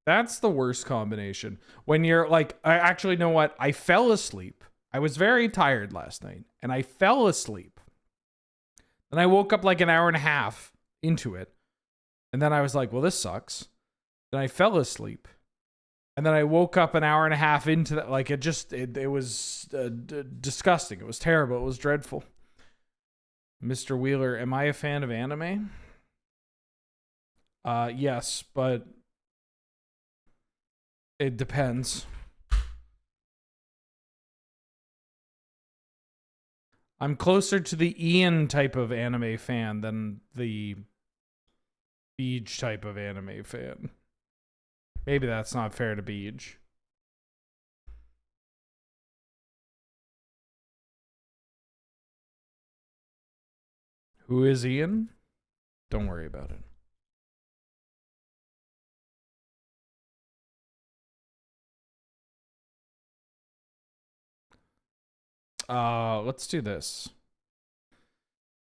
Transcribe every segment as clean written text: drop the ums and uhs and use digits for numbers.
That's the worst combination. When you're like, I actually know what? I fell asleep. I was very tired last night and I fell asleep. Then I woke up like an hour and a half into it. And then I was like, well, this sucks. Then I fell asleep. And then I woke up an hour and a half into that. Like it was disgusting. It was terrible. It was dreadful. Mr. Wheeler, am I a fan of anime? Yes, but it depends. I'm closer to the Ian type of anime fan than the Beej type of anime fan. Maybe that's not fair to Beej. Who is Ian? Don't worry about it. Let's do this.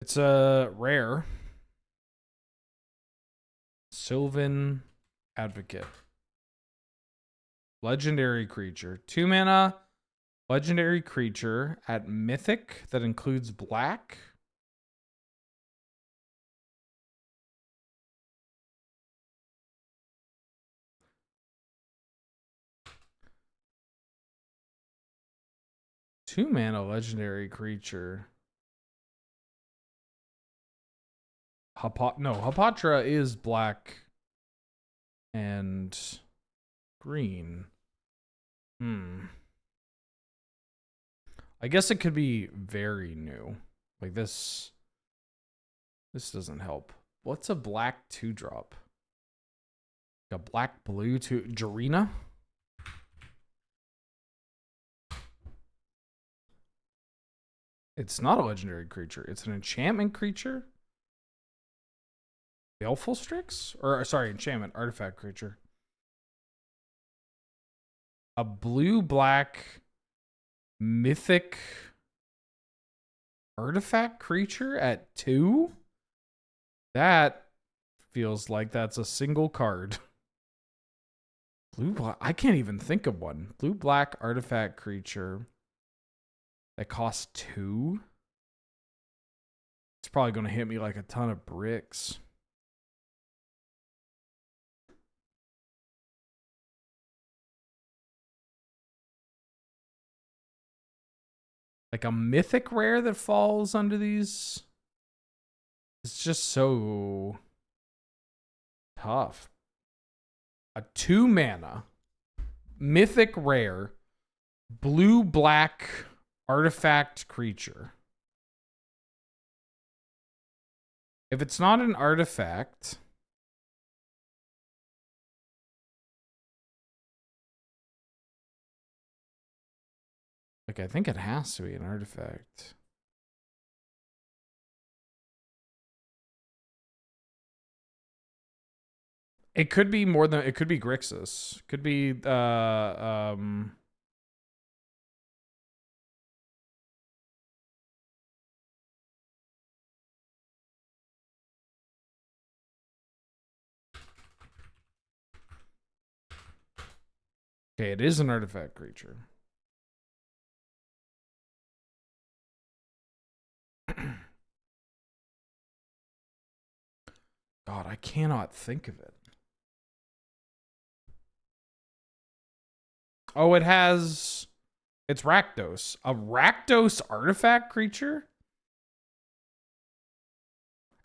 It's a rare. Sylvan Advocate. Legendary creature. 2 mana. Legendary creature at Mythic that includes black. Two mana legendary creature. Hapatra is black and green. I guess it could be very new. Like this doesn't help. What's a black 2-drop? A black blue 2 Jarina? It's not a legendary creature. It's an enchantment creature. Baleful Strix? Or, sorry, enchantment. Artifact creature. A blue-black mythic artifact creature at 2? That feels like that's a single card. Blue-black. I can't even think of one. Blue-black artifact creature that costs 2? It's probably going to hit me like a ton of bricks. Like a mythic rare that falls under these. It's just so tough. A 2 mana mythic rare blue black artifact creature. If it's not an artifact, like, I think it has to be an artifact. It could be more than, it could be Grixis. Could be, okay, it is an artifact creature. God, I cannot think of it. Oh, it has... It's Rakdos. A Rakdos artifact creature?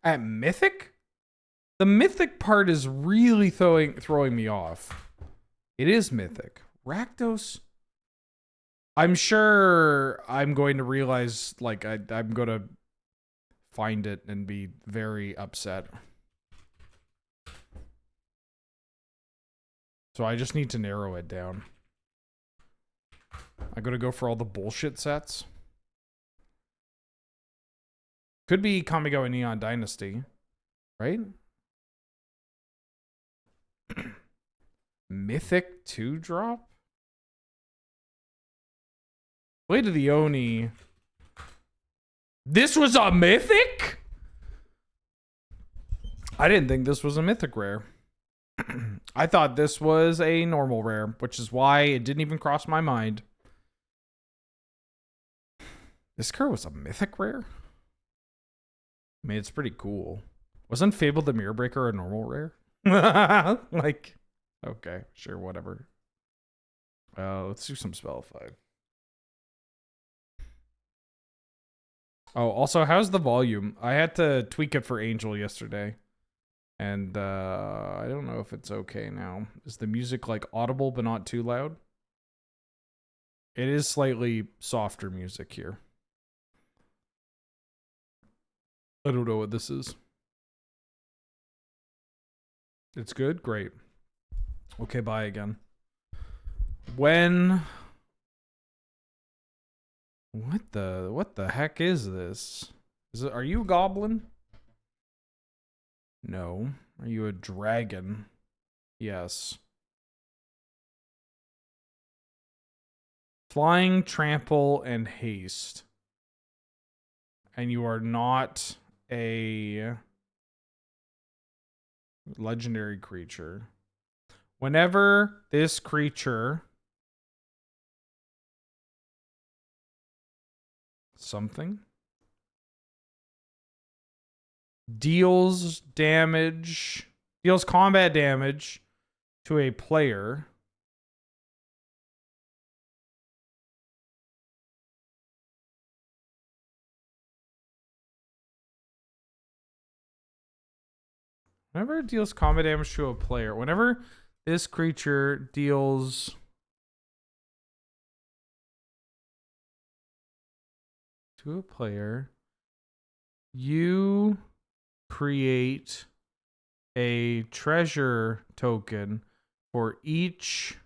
At Mythic? The Mythic part is really throwing me off. It is Mythic. Rakdos... I'm sure I'm going to realize, like, I'm going to find it and be very upset. So I just need to narrow it down. I'm going to go for all the bullshit sets. Could be Kamigawa Neon Dynasty, right? Mythic 2-drop? Blade of the Oni. This was a mythic? I didn't think this was a mythic rare. I thought this was a normal rare, which is why it didn't even cross my mind. This card was a mythic rare? I mean, it's pretty cool. Wasn't Fable the Mirror Breaker a normal rare? Like, okay, sure, whatever. Let's do some Spellify. Oh, also, how's the volume? I had to tweak it for Angel yesterday. And I don't know if it's okay now. Is the music like audible but not too loud? It is slightly softer music here. I don't know what this is. It's good? Great. Okay, bye again. When... What the heck is this? Are you a goblin? No. Are you a dragon? Yes. Flying, trample, and haste. And you are not a legendary creature. Whenever this creature... Something? Deals combat damage to a player. Whenever it deals combat damage to a player, whenever this creature deals to a player, you create a treasure token for each...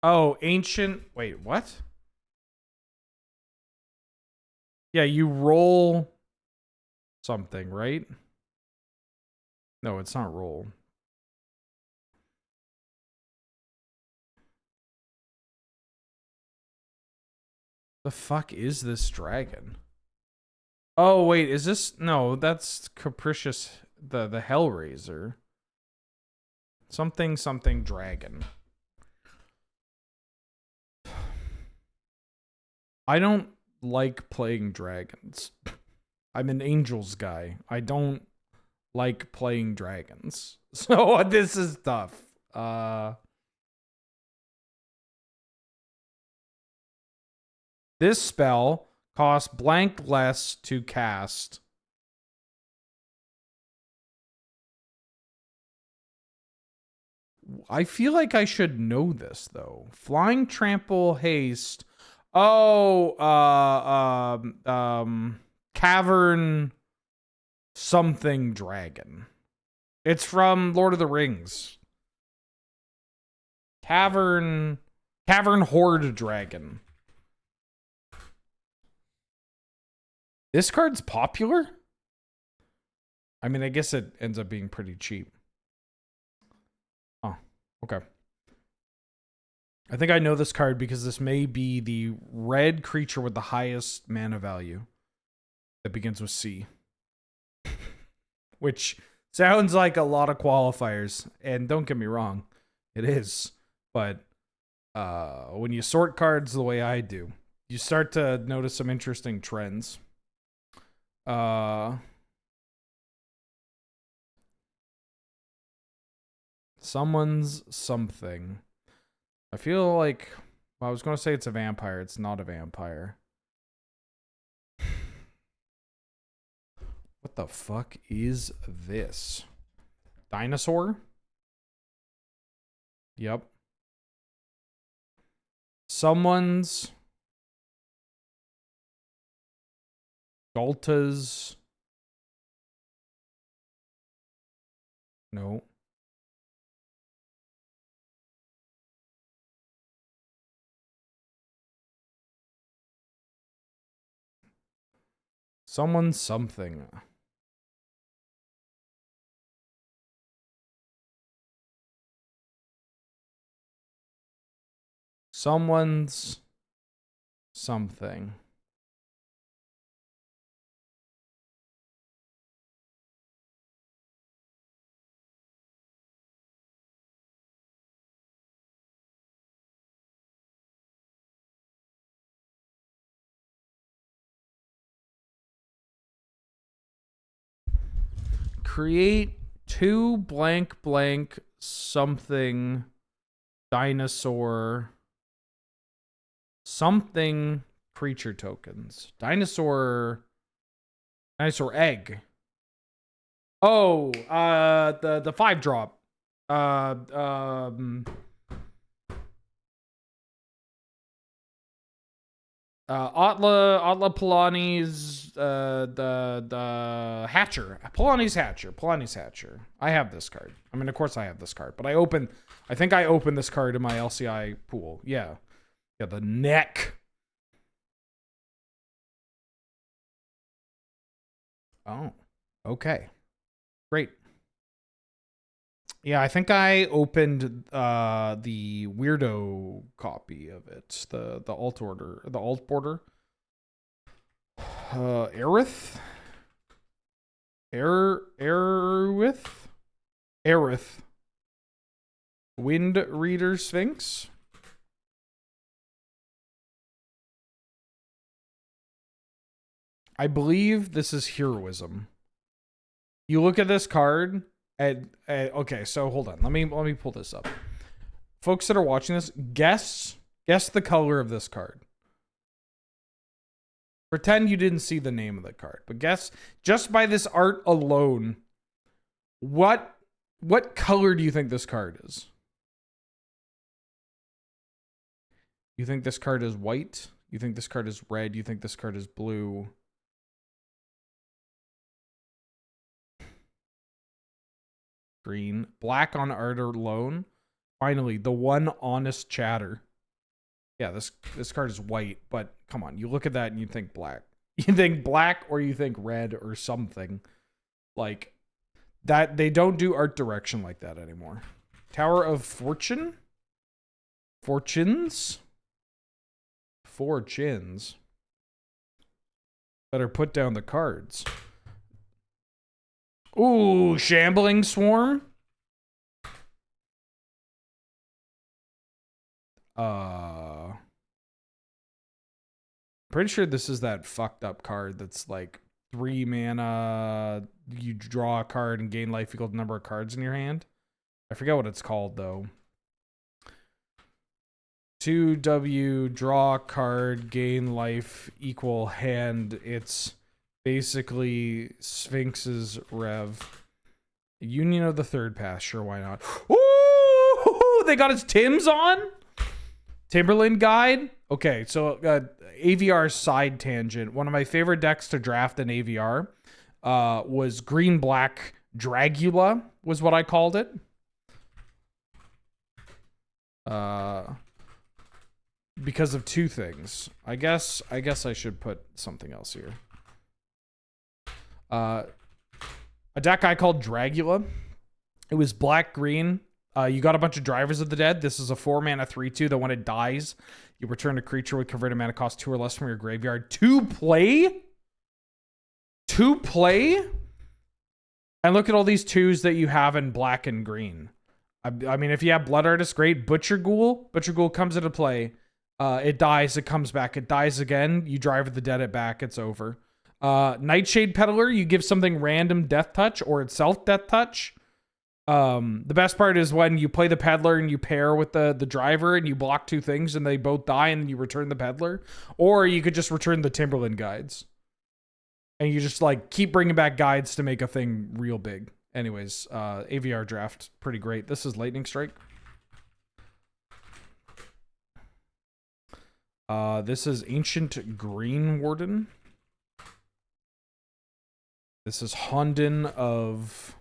Oh, ancient... Wait, what? Yeah, you roll something, right? No, it's not roll. The fuck is this dragon? Oh, wait, is this... No, that's Capricious... The Hellraiser. Something dragon. I don't like playing dragons. I'm an angels guy. I don't like playing dragons. So this is tough. This spell costs blank less to cast. I feel like I should know this though. Flying, trample, haste. Oh, cavern something dragon. It's from Lord of the Rings. Cavern horde dragon. This card's popular? I mean, I guess it ends up being pretty cheap. Oh, okay. I think I know this card because this may be the red creature with the highest mana value that begins with C. Which sounds like a lot of qualifiers, and don't get me wrong, it is. But when you sort cards the way I do, you start to notice some interesting trends. Someone's something. I feel like... Well, I was going to say it's a vampire. It's not a vampire. What the fuck is this? Dinosaur? Yep. Someone's... Galta's... No. Someone's something. Someone's something. create 2 blank blank something dinosaur something creature tokens. Dinosaur egg. Oh, the 5-drop. Atla Polani's the Hatcher. Polani's Hatcher. I have this card. I mean, of course I have this card, but I think I opened this card in my LCI pool. Yeah. Yeah, the neck. Oh. Okay. Great. Yeah, I think I opened the weirdo copy of it. The alt border. Aerith? Aerith. Wind Reader Sphinx. I believe this is Heroism. You look at this card, and okay, so hold on. Let me pull this up. Folks that are watching this, guess the color of this card. Pretend you didn't see the name of the card, but guess just by this art alone, what color do you think this card is? You think this card is white? You think this card is red? You think this card is blue? Green. Black on art alone. Finally, the one honest chatter. Yeah, this card is white, but come on, you look at that and you think black. You think black or you think red or something. Like that, they don't do art direction like that anymore. Tower of Fortune? Fortunes? Better put down the cards. Ooh, Shambling Swarm? Pretty sure this is that fucked up card that's like 3 mana, you draw a card and gain life equal to the number of cards in your hand. I forget what it's called though. 2W, draw a card, gain life equal hand. It's basically Sphinx's Rev. Union of the Third Path, sure, why not? Ooh, they got his Tims on? Timberland Guide? Okay, so AVR side tangent. One of my favorite decks to draft in AVR was green-black Dragula, was what I called it. Because of 2 things. I guess I should put something else here. A deck I called Dragula. It was black-green. You got a bunch of Drivers of the Dead. This is a 4-mana 3/2 that when it dies, you return a creature with converted mana cost 2 or less from your graveyard to play? To play? And look at all these 2s that you have in black and green. I mean, if you have Blood Artist, great. Butcher Ghoul comes into play. It dies, it comes back. It dies again. You Drive of the Dead it back. It's over. Nightshade Peddler, you give something random Death Touch or itself Death Touch. The best part is when you play the Peddler and you pair with the Driver and you block 2 things and they both die and you return the Peddler. Or you could just return the Timberland Guides. And you just like keep bringing back guides to make a thing real big. Anyways, AVR draft, pretty great. This is Lightning Strike. This is Ancient Green Warden. This is Honden of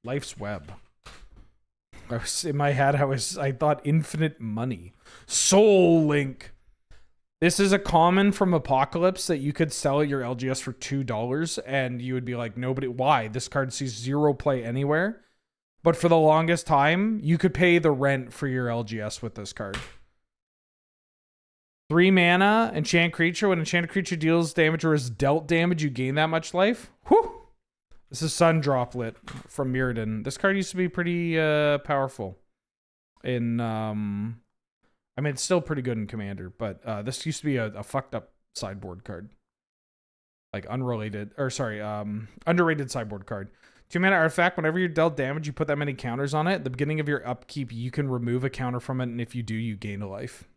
Life's Web. I was in my head, I thought Infinite Money. Soul Link. This is a common from Apocalypse that you could sell at your LGS for $2 and you would be like, nobody, why? This card sees 0 play anywhere. But for the longest time, you could pay the rent for your LGS with this card. 3 mana, enchant creature. When enchanted creature deals damage or is dealt damage, you gain that much life. Whew! This is Sun Droplet from Mirrodin. This card used to be pretty powerful. I mean, it's still pretty good in Commander, but this used to be a fucked up sideboard card. Like unrelated, or sorry, underrated sideboard card. 2-mana artifact. Whenever you're dealt damage, you put that many counters on it. At the beginning of your upkeep, you can remove a counter from it, and if you do, you gain a life.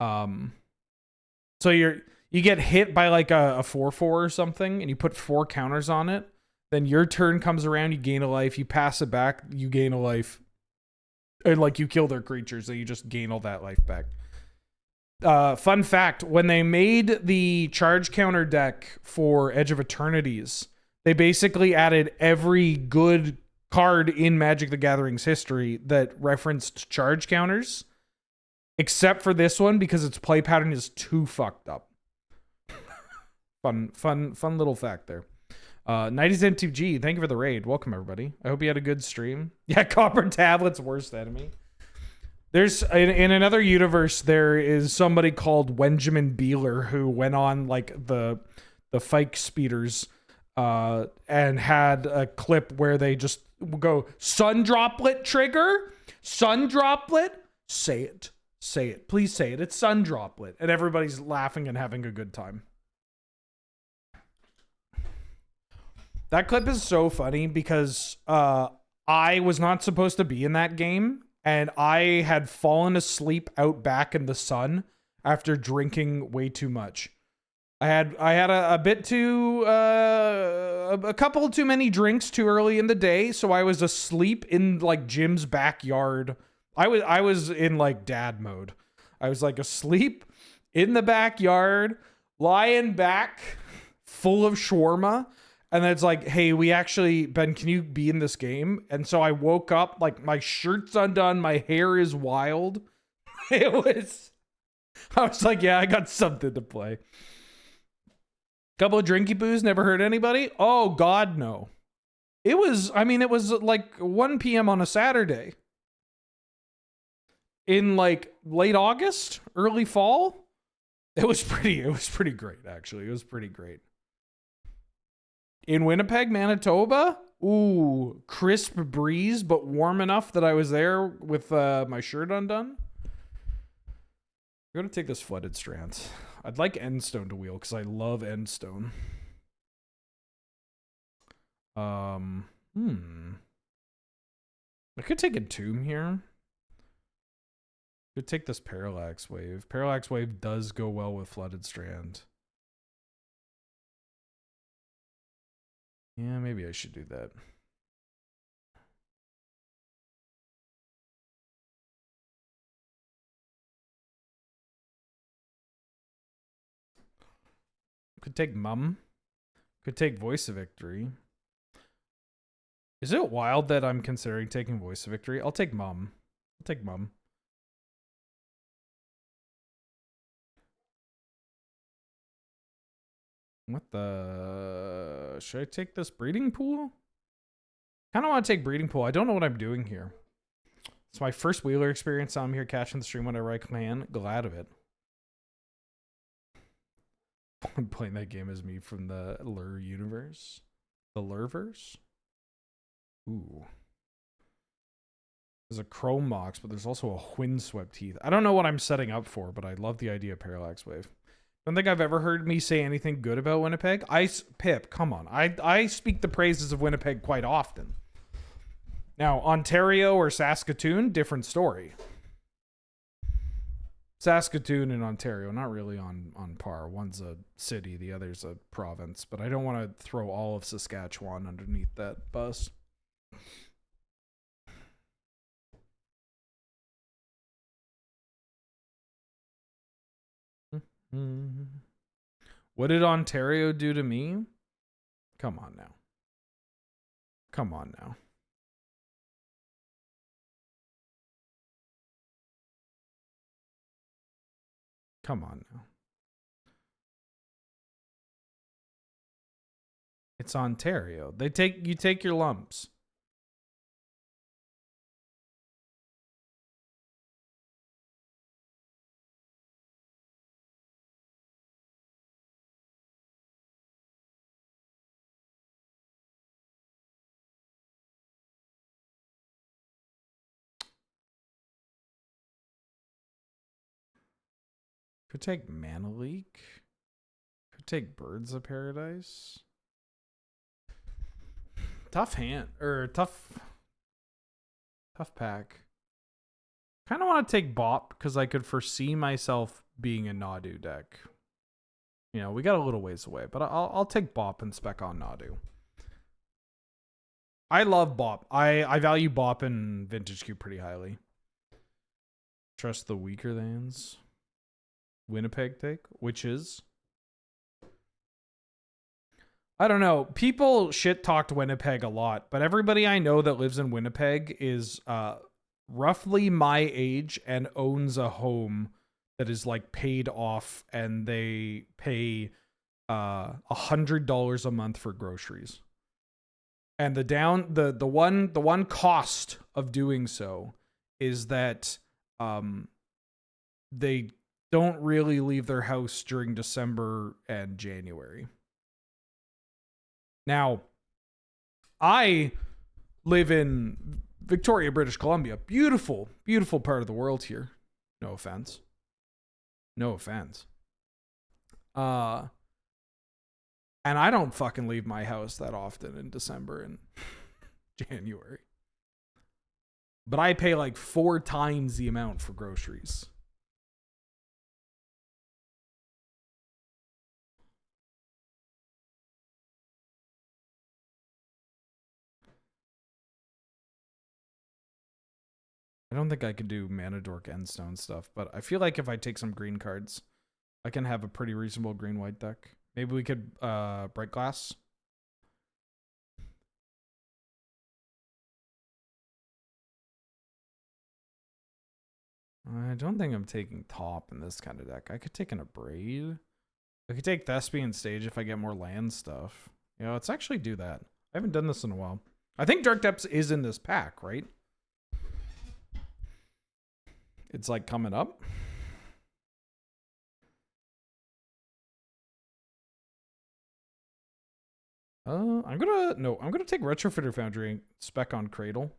So you get hit by like a 4/4 or something, and you put 4 counters on it. Then your turn comes around, you gain a life. You pass it back, you gain a life, and like you kill their creatures, so you just gain all that life back. Fun fact: when they made the charge counter deck for Edge of Eternities, they basically added every good card in Magic the Gathering's history that referenced charge counters, except for this one because its play pattern is too fucked up. Fun little fact there. 90s N2G, thank you for the raid. Welcome, everybody. I hope you had a good stream. Yeah, Copper Tablet's worst enemy. There's in another universe, there is somebody called Wenjamin Beeler who went on like the Fike Speeders and had a clip where they just go, sun droplet trigger, sun droplet, say it, please say it, it's sun droplet, and everybody's laughing and having a good time. That clip is so funny because I was not supposed to be in that game, and I had fallen asleep out back in the sun after drinking way too much. I had a bit too a couple too many drinks too early in the day, so I was asleep in like Jim's backyard. I was in like dad mode. I was like asleep in the backyard, lying back, full of shawarma. And then it's like, hey, Ben, can you be in this game? And so I woke up, like, my shirt's undone, my hair is wild. I was like, yeah, I got something to play. Couple of drinky boos, never hurt anybody? Oh, God, no. It was like 1 p.m. on a Saturday. In, like, late August, early fall. It was pretty great, actually. It was pretty great. In Winnipeg, Manitoba, ooh, crisp breeze, but warm enough that I was there with my shirt undone. I'm going to take this Flooded Strand. I'd like Endstone to wheel because I love Endstone. I could take Entomb here. Could take this Parallax Wave. Parallax Wave does go well with Flooded Strand. Yeah, maybe I should do that. Could take Mum. Could take Voice of Victory. Is it wild that I'm considering taking Voice of Victory? I'll take Mum. I'll take Mum. What the... Should I take this Breeding Pool? Kind of want to take Breeding Pool. I don't know what I'm doing here. It's my first Wheeler experience. I'm here catching the stream whenever I can. Glad of it. I'm playing that game as me from the Lure universe. The Lureverse? Ooh. There's a Chrome Mox, but there's also a Windswept Heath. I don't know what I'm setting up for, but I love the idea of Parallax Wave. Don't think I've ever heard me say anything good about Winnipeg. Pip, come on. I speak the praises of Winnipeg quite often. Now, Ontario or Saskatoon, different story. Saskatoon and Ontario, not really on par. One's a city, the other's a province. But I don't want to throw all of Saskatchewan underneath that bus. What did Ontario do to me? Come on now. Come on now. Come on now. It's Ontario. You take your lumps. Could take Mana Leak. Could take Birds of Paradise. Tough hand or tough pack. Kind of want to take Bop because I could foresee myself being a Nadu deck. You know, we got a little ways away, but I'll take Bop and spec on Nadu. I love Bop. I value Bop in Vintage Cube pretty highly. Trust the weaker lands. Winnipeg take, which is, I don't know. People shit talked Winnipeg a lot, but everybody I know that lives in Winnipeg is roughly my age and owns a home that is like paid off, and they pay $100 a month for groceries. And the one cost of doing so is that they don't really leave their house during December and January. Now, I live in Victoria, British Columbia. Beautiful, beautiful part of the world here. No offense. No offense. And I don't fucking leave my house that often in December and January. But I pay like 4 times the amount for groceries. I don't think I could do Mana Dork Endstone stuff, but I feel like if I take some green cards, I can have a pretty reasonable green-white deck. Maybe we could Bright Glass. I don't think I'm taking top in this kind of deck. I could take an Abrade. I could take Thespian Stage if I get more land stuff. You know, let's actually do that. I haven't done this in a while. I think Dark Depths is in this pack, right? It's like coming up. I'm gonna take Retrofitter Foundry spec on Cradle.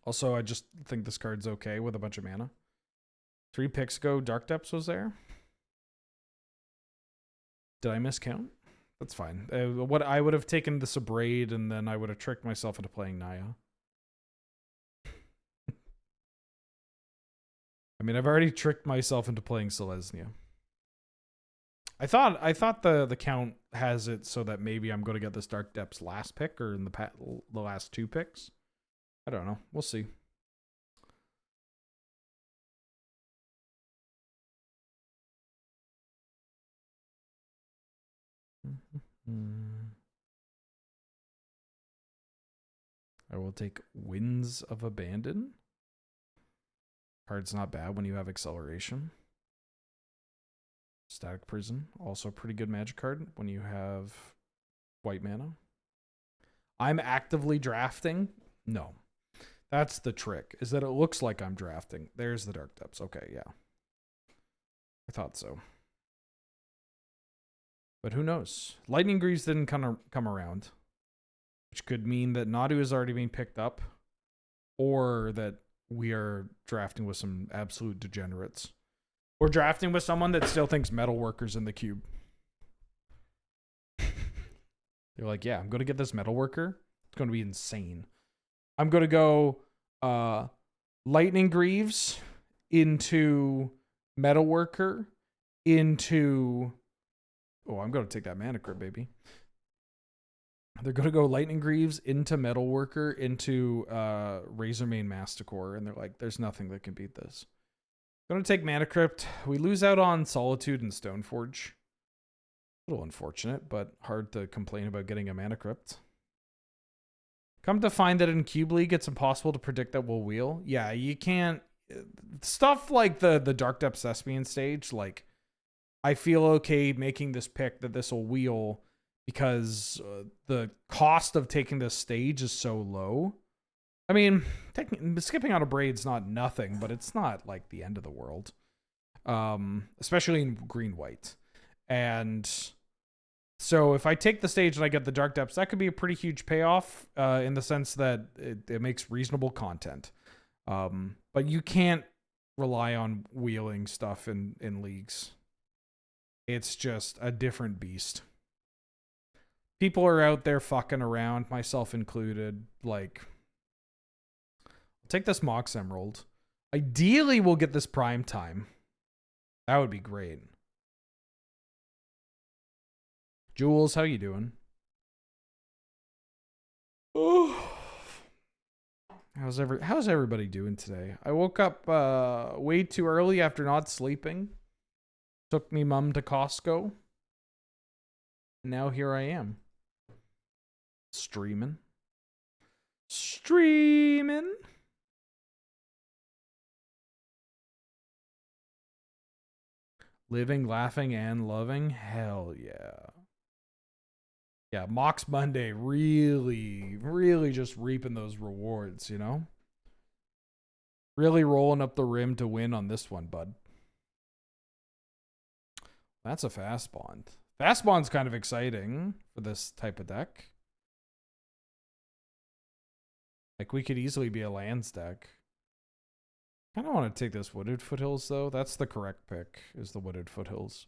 Also, I just think this card's okay with a bunch of mana. 3 picks ago, Dark Depths was there. Did I miscount? That's fine. What I would have taken this Abrade, and then I would have tricked myself into playing Naya. I mean, I've already tricked myself into playing Selesnya. I thought the count has it so that maybe I'm going to get this Dark Depths last pick or in the last 2 picks. I don't know. We'll see. I will take Winds of Abandon. Card's not bad when you have acceleration. Static Prison, also a pretty good magic card when you have white mana. I'm actively drafting? No. That's the trick, is that it looks like I'm drafting. There's the Dark Depths. Okay, yeah. I thought so. But who knows? Lightning Greaves didn't come around, which could mean that Nadu is already being picked up, or that we are drafting with some absolute degenerates. We're drafting with someone that still thinks Metalworker's in the cube. They're like, yeah, I'm going to get this Metalworker. It's going to be insane. I'm going to go Lightning Greaves into Metalworker into... Oh, I'm going to take that Mana Crypt, baby. They're going to go Lightning Greaves into Metalworker into Razormane Masticore, and they're like, there's nothing that can beat this. Going to take Mana Crypt. We lose out on Solitude and Stoneforge. A little unfortunate, but hard to complain about getting a Mana Crypt. Come to find that in Cube League, it's impossible to predict that we'll wheel. Yeah, you can't. Stuff like the Dark Depths Thespian Stage, like, I feel okay making this pick that this will wheel because the cost of taking this stage is so low. I mean, skipping out a Braid's not nothing, but it's not like the end of the world. Especially in green-white. And so if I take the stage and I get the Dark Depths, that could be a pretty huge payoff in the sense that it makes reasonable content. But you can't rely on wheeling stuff in leagues. It's just a different beast. People are out there fucking around, myself included. Like, I'll take this Mox Emerald. Ideally, we'll get this prime time. That would be great. Jules, how you doing? Oh. How's everybody doing today? I woke up way too early after not sleeping. Took me mum to Costco. Now here I am. Streaming. Living, laughing, and loving. Hell yeah. Yeah, Mox Monday really just reaping those rewards, you know? Really rolling up the rim to win on this one, bud. That's a fast bond. Fast bond's kind of exciting for this type of deck. Like, we could easily be a lands deck. I don't want to take this Wooded Foothills, though. That's the correct pick, is the Wooded Foothills.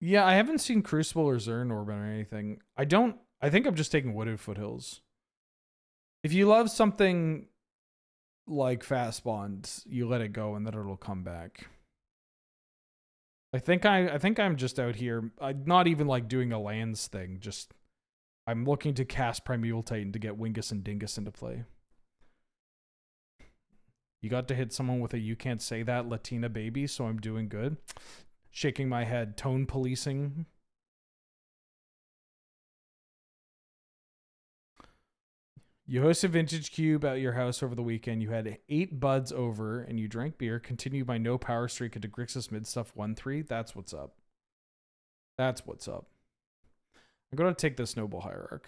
Yeah, I haven't seen Crucible or Zern Orbit or anything. I think I'm just taking Wooded Foothills. If you love something like Fast Bond, you let it go and then it'll come back. I think I'm just out here, not even like doing a lands thing, just I'm looking to cast Primeval Titan to get Wingus and Dingus into play. You got to hit someone with a "you can't say that" Latina baby, so I'm doing good. Shaking my head, tone policing. You hosted Vintage Cube at your house over the weekend. You had 8 buds over and you drank beer. Continued my no power streak into Grixis mid stuff 1-3. That's what's up. That's what's up. I'm going to take this Noble Hierarch.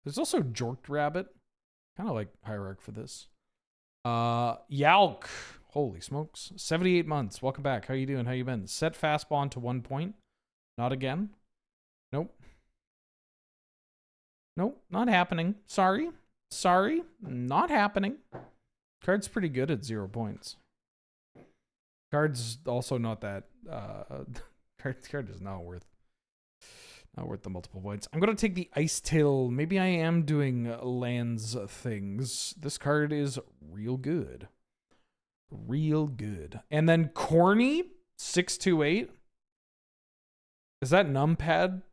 There's also Jorked Rabbit. Kind of like Hierarch for this. Yalk. Holy smokes. 78 months. Welcome back. How you doing? How you been? Set fast bond to 1 point. Not again. Nope. Nope. Not happening. Sorry. Not happening. Card's pretty good at 0 points. Card's also not that card is not worth the multiple points. I'm gonna take the Ice Tail. Maybe I am doing lands things. This card is real good. Real good. And then Corny 628. Is that numpad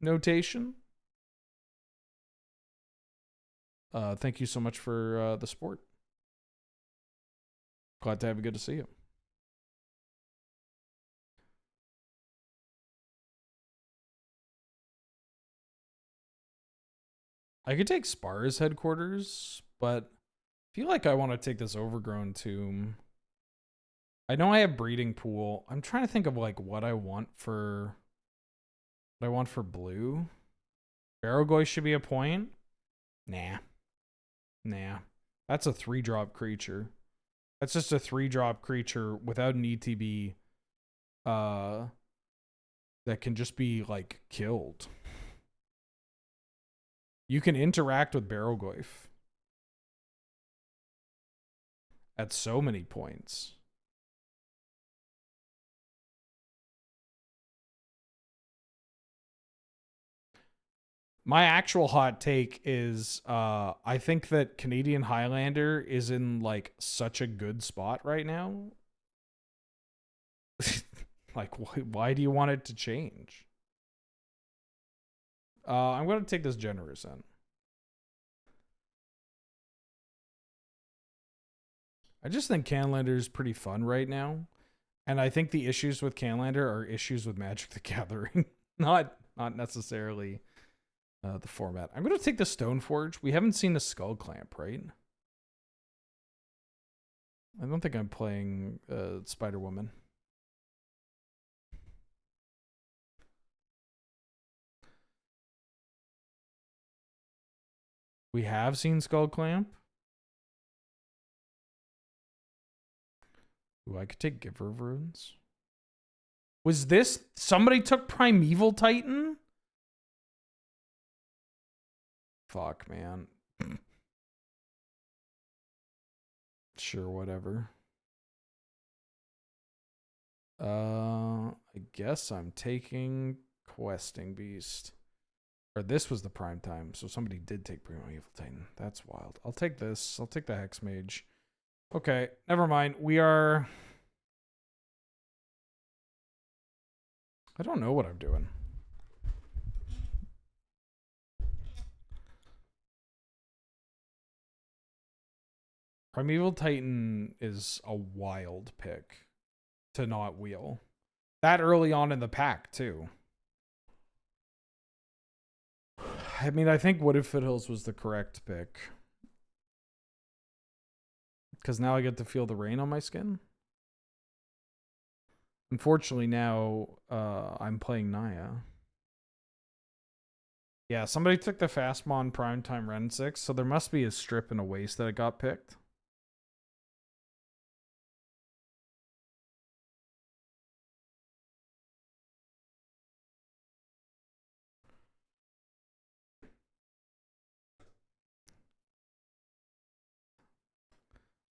notation? Thank you so much for the support. Glad to have you. Good to see you. I could take Spar's headquarters, but I feel like I want to take this Overgrown Tomb. I know I have Breeding Pool. I'm trying to think of like what I want for blue. Barrogoy should be a point. Nah. That's a 3-drop creature. That's just a 3-drop creature without an ETB that can just be like killed. You can interact with Barrogoyf at so many points. My actual hot take is I think that Canadian Highlander is in like such a good spot right now. Like, why do you want it to change? I'm going to take this Generous in. I just think Canlander is pretty fun right now. And I think the issues with Canlander are issues with Magic the Gathering. not necessarily the format. I'm going to take the Stoneforge. We haven't seen a Skull Clamp, right? I don't think I'm playing Spider Woman. We have seen Skull Clamp. Ooh, I could take Giver of Runes. Was this... Somebody took Primeval Titan? Fuck, man. Sure, whatever. I guess I'm taking Questing Beast. Or this was the prime time, so somebody did take Primeval Titan. That's wild. I'll take this. I'll take the Hex Mage. Okay, never mind. We are... I don't know what I'm doing. Primeval Titan is a wild pick to not wheel. That early on in the pack, too. I mean, I think Wooded Foothills was the correct pick. Because now I get to feel the rain on my skin. Unfortunately, now I'm playing Naya. Yeah, somebody took the Fastmon Primetime Ren 6, so there must be a strip and a waste that it got picked.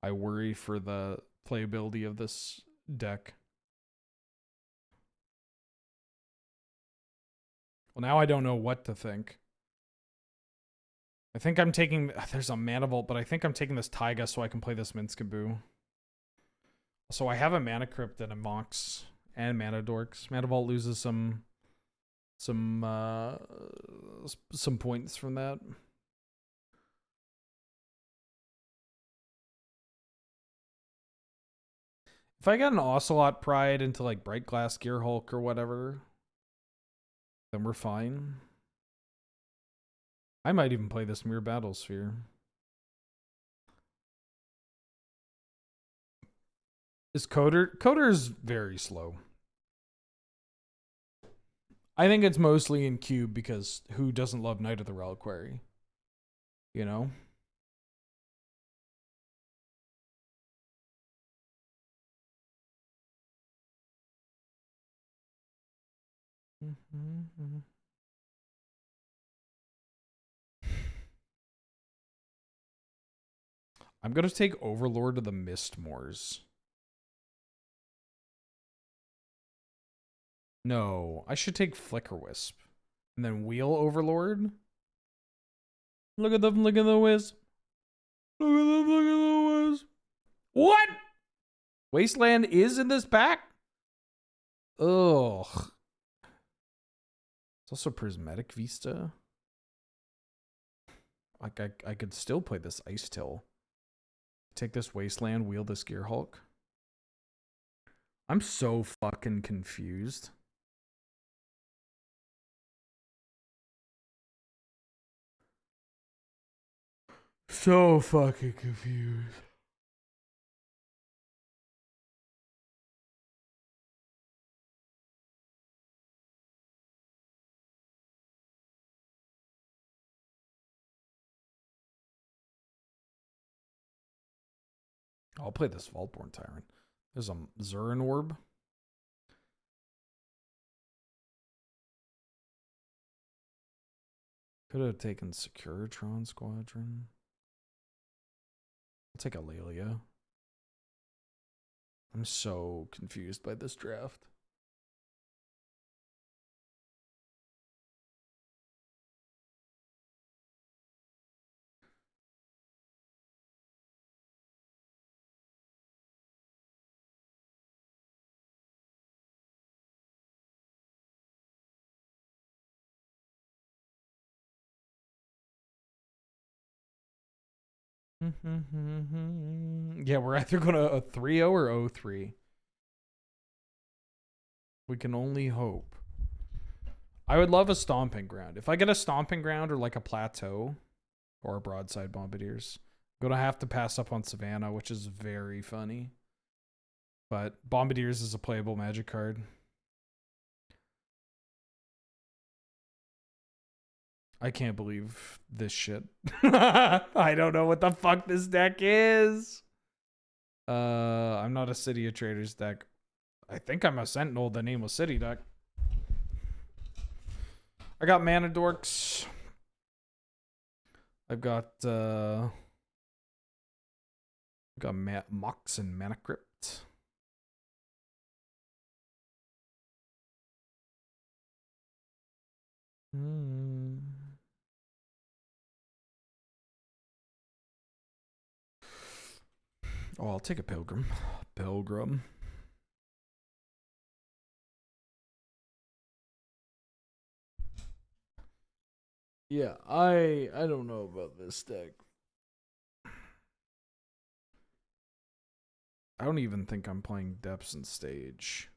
I worry for the playability of this deck. Well, now I don't know what to think. I think I'm taking... There's a Mana Vault, but I think I'm taking this Taiga so I can play this Minskaboo. So I have a Mana Crypt and a Mox and Mana Dorks. Mana Vault loses some points from that. If I got an Ocelot Pride into like Bright Glass Gear Hulk or whatever, then we're fine. I might even play this Mirror Battlesphere. Is Coder's very slow. I think it's mostly in Cube because who doesn't love Knight of the Reliquary? You know? I'm going to take Overlord of the Mistmoors. No, I should take Flicker Wisp. And then wheel Overlord. Look at them, look at the Wisp. Look at them, look at the Wisp. What? Wasteland is in this pack? Ugh. It's also Prismatic Vista. Like, I could still play this Ice Till. Take this Wasteland, wheel this Gear Hulk. I'm so fucking confused. So fucking confused. I'll play this Vaultborn Tyrant. There's a Zurin Orb. Could have taken Securitron Squadron. I'll take Aurelia. I'm so confused by this draft. Yeah, we're either going to a 3-0 or 0-3. We can only hope. I would love a Stomping Ground. If I get a Stomping Ground or like a Plateau or a Broadside Bombardiers, I'm going to have to pass up on Savannah, which is very funny. But Bombardiers is a playable Magic card. I can't believe this shit. I don't know what the fuck this deck is. I'm not a City of Traders deck. I think I'm a Sentinel, the Nameless City deck. I got Mana Dorks. I've got Mox and Mana Crypt. Hmm. Oh, I'll take a pilgrim. Pilgrim. Yeah, I don't know about this deck. I don't even think I'm playing Depths and Stage.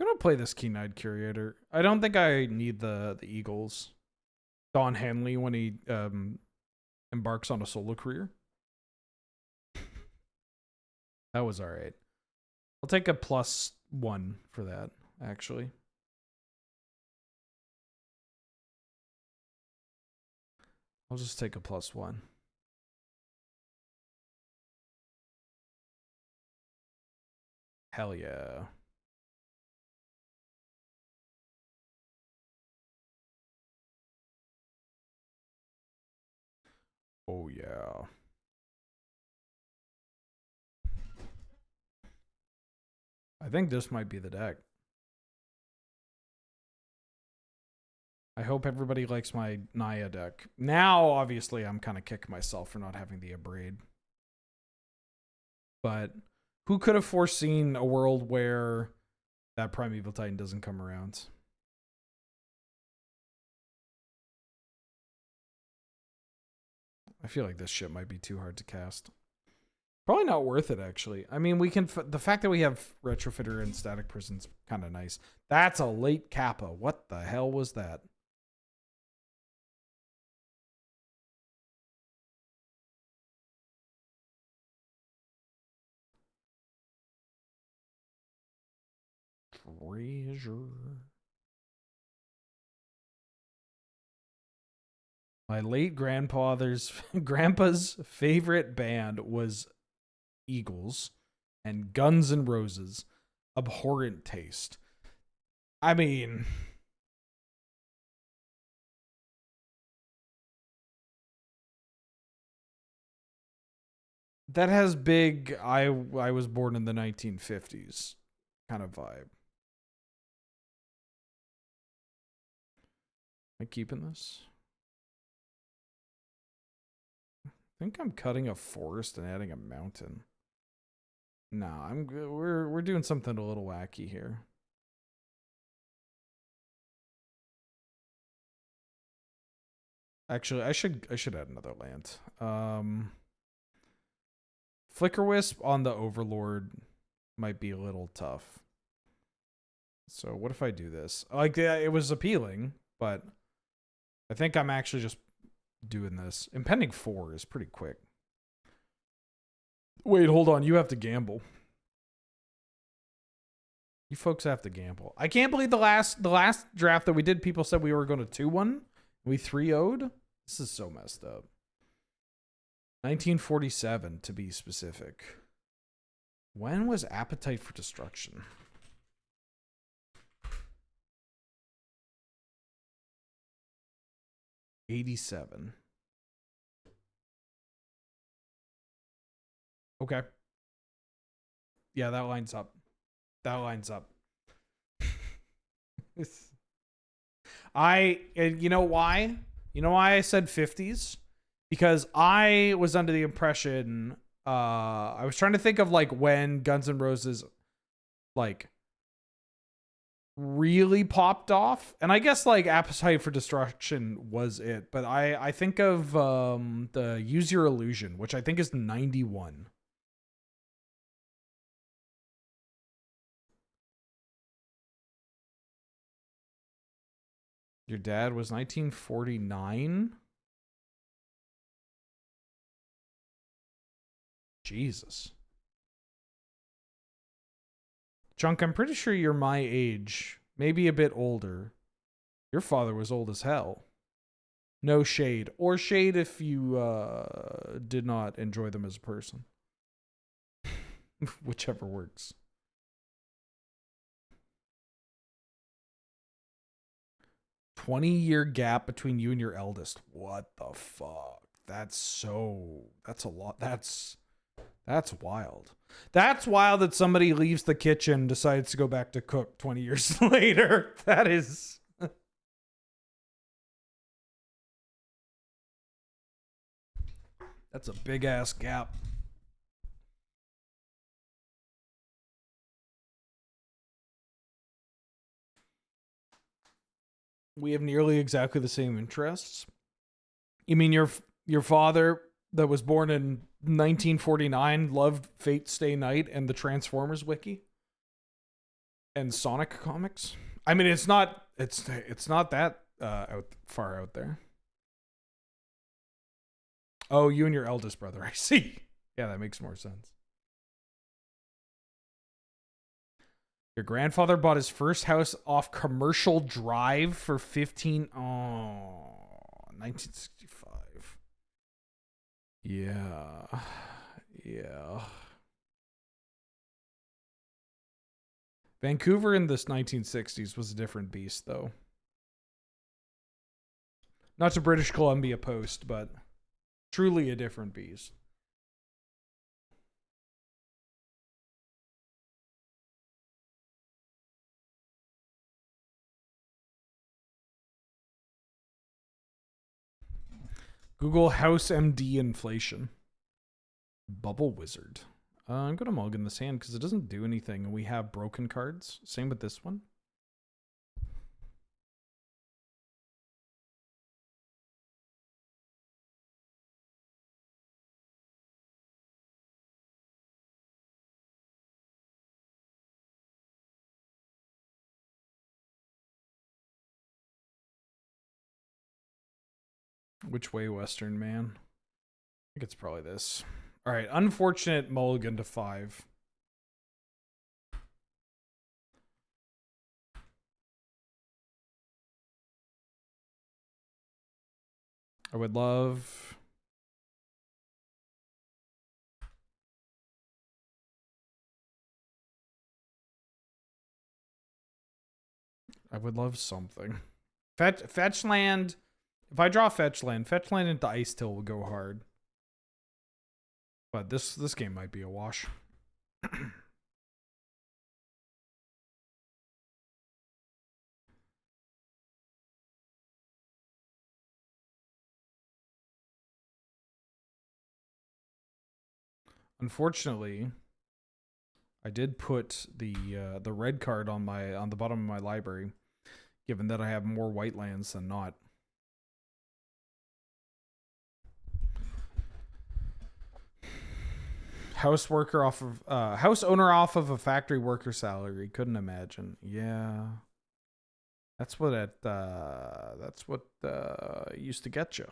I'm gonna play this Keen-Eyed Curator. I don't think I need the Eagles. Don Henley when he embarks on a solo career. That was alright. I'll take a +1 for that, actually. I'll just take a +1. Hell yeah. Oh yeah. I think this might be the deck. I hope everybody likes my Naya deck. Now, obviously, I'm kind of kicking myself for not having the Abrade. But who could have foreseen a world where that Primeval Titan doesn't come around? I feel like this shit might be too hard to cast. Probably not worth it, actually. I mean, we can... the fact that we have Retrofitter and Static Prison's kind of nice. That's a late Kappa. What the hell was that? Treasure. My late grandpa's favorite band was Eagles and Guns N' Roses. Abhorrent taste. I mean, that has big I was born in the 1950s kind of vibe. Am I keeping this? I think I'm cutting a forest and adding a mountain. No, I'm good. We're doing something a little wacky here. Actually, I should add another land. Flicker Wisp on the Overlord might be a little tough. So what if I do this? Like, yeah, it was appealing, but I think I'm actually just doing this. Impending 4 is pretty quick. Wait, hold on. You have to gamble. You folks have to gamble. I can't believe the last draft that we did, people said we were going to 2-1. We 3-0'd. This is so messed up. 1947 to be specific. When was Appetite for Destruction? '87. Okay. Yeah, that lines up. That lines up. You know why? You know why I said 50s? Because I was under the impression, I was trying to think of like when Guns N' Roses like really popped off, and I guess like Appetite for Destruction was it, but I think of the Use Your Illusion, which I think is 91. Your dad was 1949? Jesus. Chunk, I'm pretty sure you're my age, maybe a bit older. Your father was old as hell. No shade. Or shade if you did not enjoy them as a person. Whichever works. 20-year gap between you and your eldest. What the fuck? That's a lot. That's wild. That's wild that somebody leaves the kitchen, decides to go back to cook 20 years later. That is... That's a big ass gap. We have nearly exactly the same interests. You mean your father that was born in 1949 loved Fate Stay Night and the Transformers wiki and Sonic comics? I mean, it's not that far out there. Oh, you and your eldest brother. I see. Yeah, that makes more sense. Your grandfather bought his first house off Commercial Drive for 1965. Yeah. Yeah. Vancouver in this 1960s was a different beast, though. Not to British Columbia Post, but truly a different beast. Google House MD inflation. Bubble Wizard. I'm going to mulligan this hand because it doesn't do anything. And we have broken cards. Same with this one. Which way, Western man? I think it's probably this. All right, unfortunate mulligan to 5. I would love... something. Fetch land. If I draw fetch land into Ice Till will go hard. But this game might be a wash. Unfortunately, I did put the red card on the bottom of my library, given that I have more white lands than not. House owner off of a factory worker salary. Couldn't imagine. Yeah, that's what used to get you.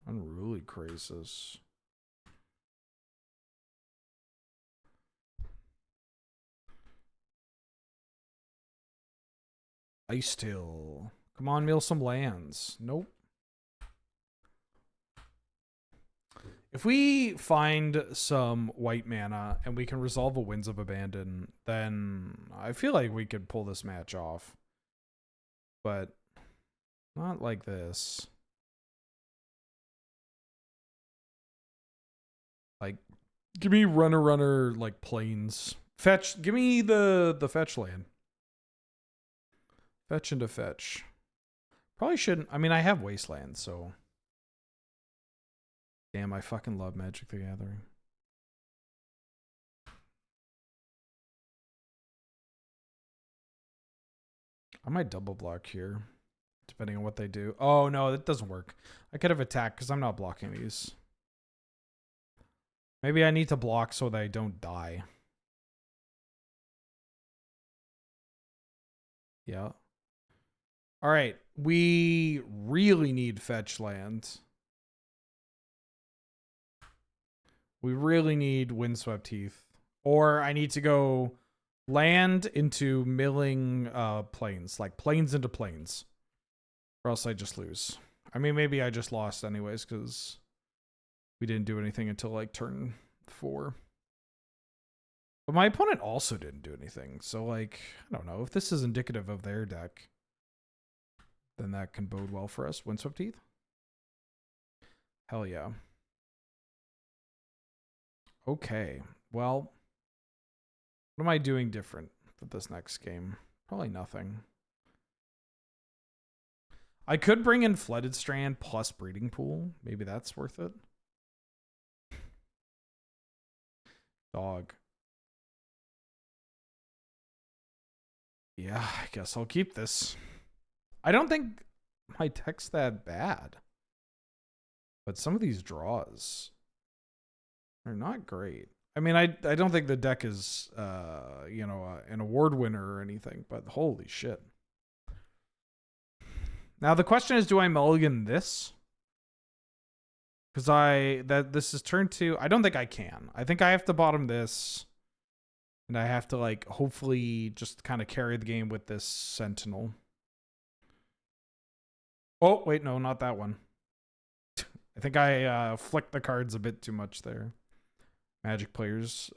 Unruly Crisis. Ice Till. Come on, mill some lands. Nope. If we find some white mana and we can resolve a Winds of Abandon, then I feel like we could pull this match off. But not like this. Like, give me runner, like, plains. Fetch, give me the fetch land. Fetch into fetch. Probably shouldn't. I mean, I have Wasteland, so. Damn, I fucking love Magic the Gathering. I might double block here, depending on what they do. Oh, no, that doesn't work. I could have attacked because I'm not blocking these. Maybe I need to block so that I don't die. Yeah. All right, we really need fetch land. We really need Windswept Heath. Or I need to go land into milling plains. Like plains into plains. Or else I just lose. I mean, maybe I just lost anyways because we didn't do anything until like turn 4. But my opponent also didn't do anything. So like, I don't know. If this is indicative of their deck, then that can bode well for us. Windswept Teeth? Hell yeah. Okay. Well, what am I doing different for this next game? Probably nothing. I could bring in Flooded Strand plus Breeding Pool. Maybe that's worth it. Dog. Yeah, I guess I'll keep this. I don't think my deck's that bad. But some of these draws are not great. I mean, I don't think the deck is, you know, an award winner or anything, but holy shit. Now, the question is, do I mulligan this? Because this is turn 2. I don't think I can. I think I have to bottom this. And I have to, like, hopefully just kind of carry the game with this Sentinel. Oh, wait, no, not that one. I think I flicked the cards a bit too much there. Magic players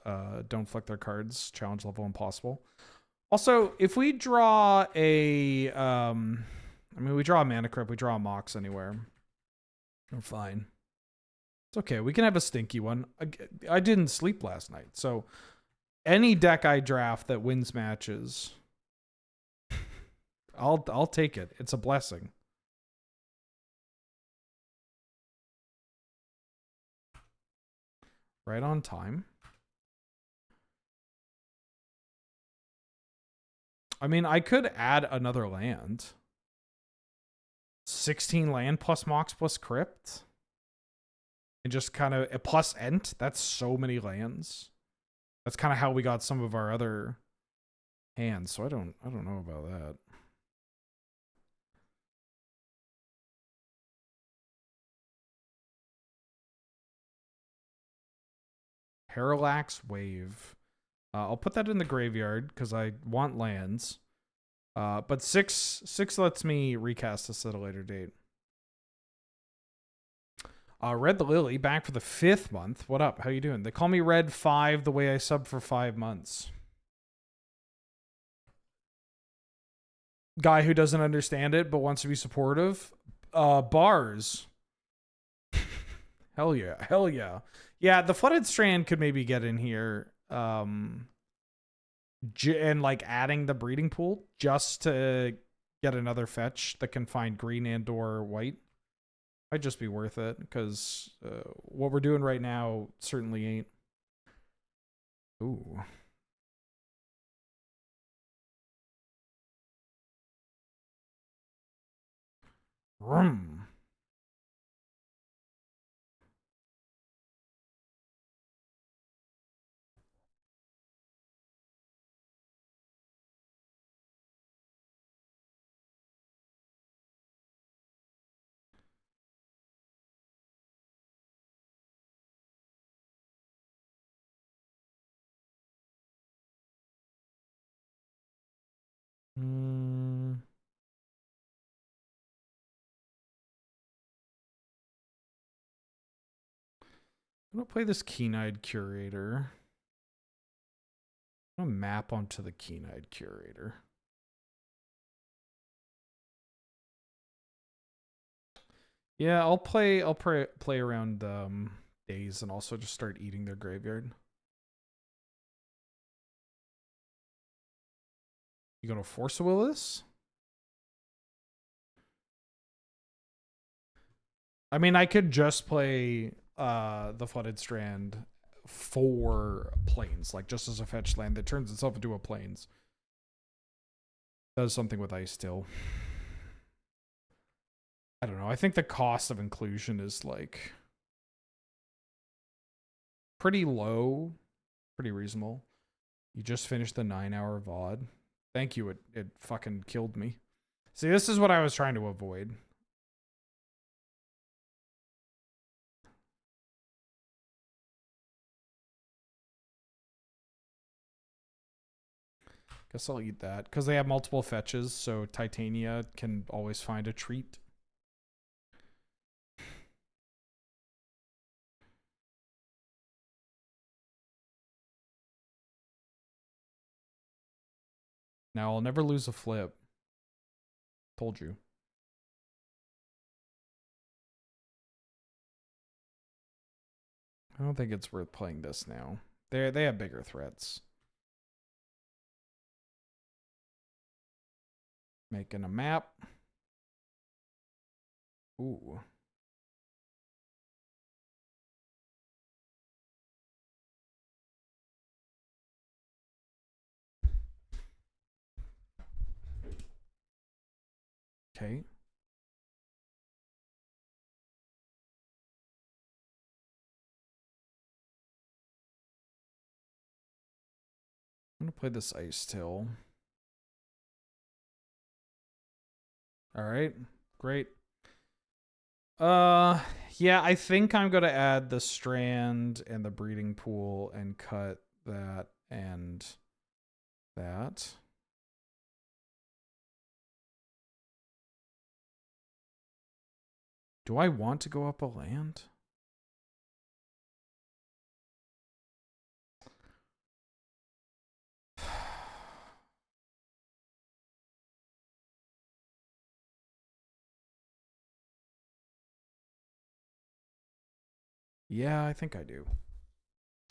don't flick their cards. Challenge level impossible. Also, if we draw a... I mean, we draw a Mana Crypt. We draw a Mox anywhere. We're fine. It's okay. We can have a stinky one. I didn't sleep last night, so any deck I draft that wins matches, I'll take it. It's a blessing. Right on time. I mean, I could add another land. 16 land plus Mox plus Crypt. And just kind of plus Ent. That's so many lands. That's kind of how we got some of our other hands. So I don't know about that. Parallax Wave. I'll put that in the graveyard because I want lands. But 6 lets me recast this at a later date. Red the Lily, back for the 5th month. What up? How you doing? They call me Red 5 the way I sub for 5 months. Guy who doesn't understand it but wants to be supportive. Bars. Hell yeah. Hell yeah. Yeah, the Flooded Strand could maybe get in here. And like adding the Breeding Pool just to get another fetch that can find green and or white. Might just be worth it because what we're doing right now certainly ain't. Ooh. Vroom. I'm gonna play this Keen-Eyed Curator. I'm gonna map onto the Keen-Eyed Curator. Yeah, I'll play around days and also just start eating their graveyard. You gonna force a will this? I mean, I could just play the Flooded Strand for plains, like just as a fetch land that turns itself into a plains. Does something with ice still. I don't know. I think the cost of inclusion is like pretty low, pretty reasonable. You just finished the 9-hour VOD. Thank you. It fucking killed me. See, this is what I was trying to avoid. Guess I'll eat that. Because they have multiple fetches, so Titania can always find a treat. Now I'll never lose a flip. Told you. I don't think it's worth playing this now. They have bigger threats. Making a map. Ooh. Okay. I'm gonna play this Ice Tail. Alright, great. Yeah, I think I'm gonna add the strand and the breeding pool and cut that and that. Do I want to go up a land? Yeah, I think I do.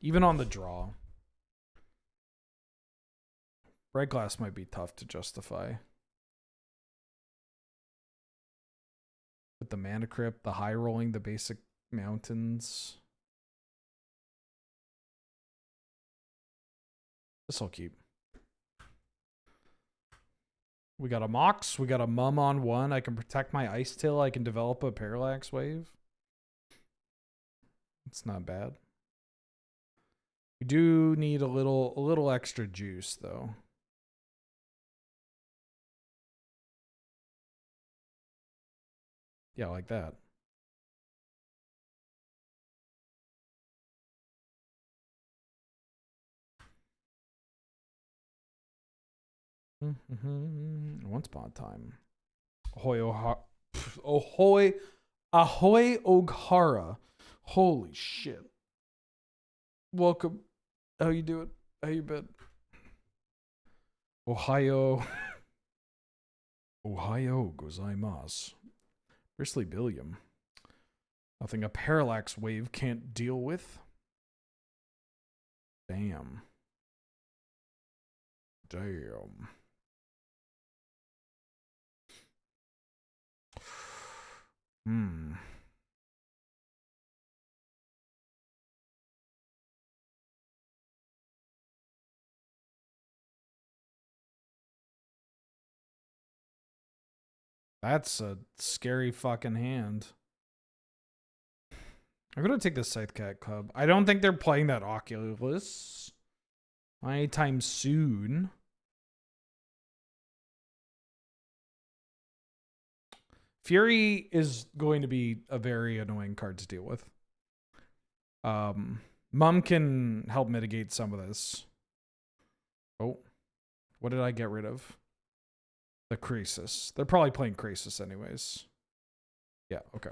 Even on the draw. Red glass might be tough to justify. With the mana crypt, the high rolling, the basic mountains. This I'll keep. We got a Mox. We got a Mum on one. I can protect my Ice Tail. I can develop a Parallax Wave. It's not bad. We do need a little extra juice though. Yeah, like that. Once upon a time. Ahoy Oghara. Holy shit. Welcome. How you doing? How you been? Ohio gozaimasu. Bristly Billiam. Nothing a Parallax Wave can't deal with. Damn. That's a scary fucking hand. I'm gonna take the Scythecat Cub. I don't think they're playing that Oculus anytime soon. Fury is going to be a very annoying card to deal with. Mum can help mitigate some of this. Oh, what did I get rid of? The Krasis. They're probably playing Krasis anyways. Yeah, okay.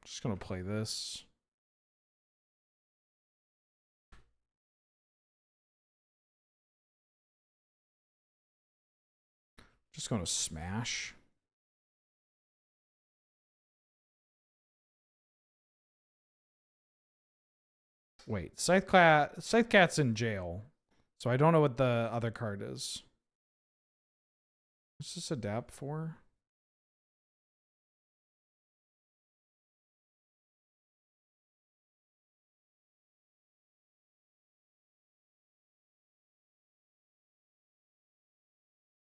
Just gonna play this. Just gonna smash. Wait, Scythecat's in jail. So I don't know what the other card is. What's this adapt for?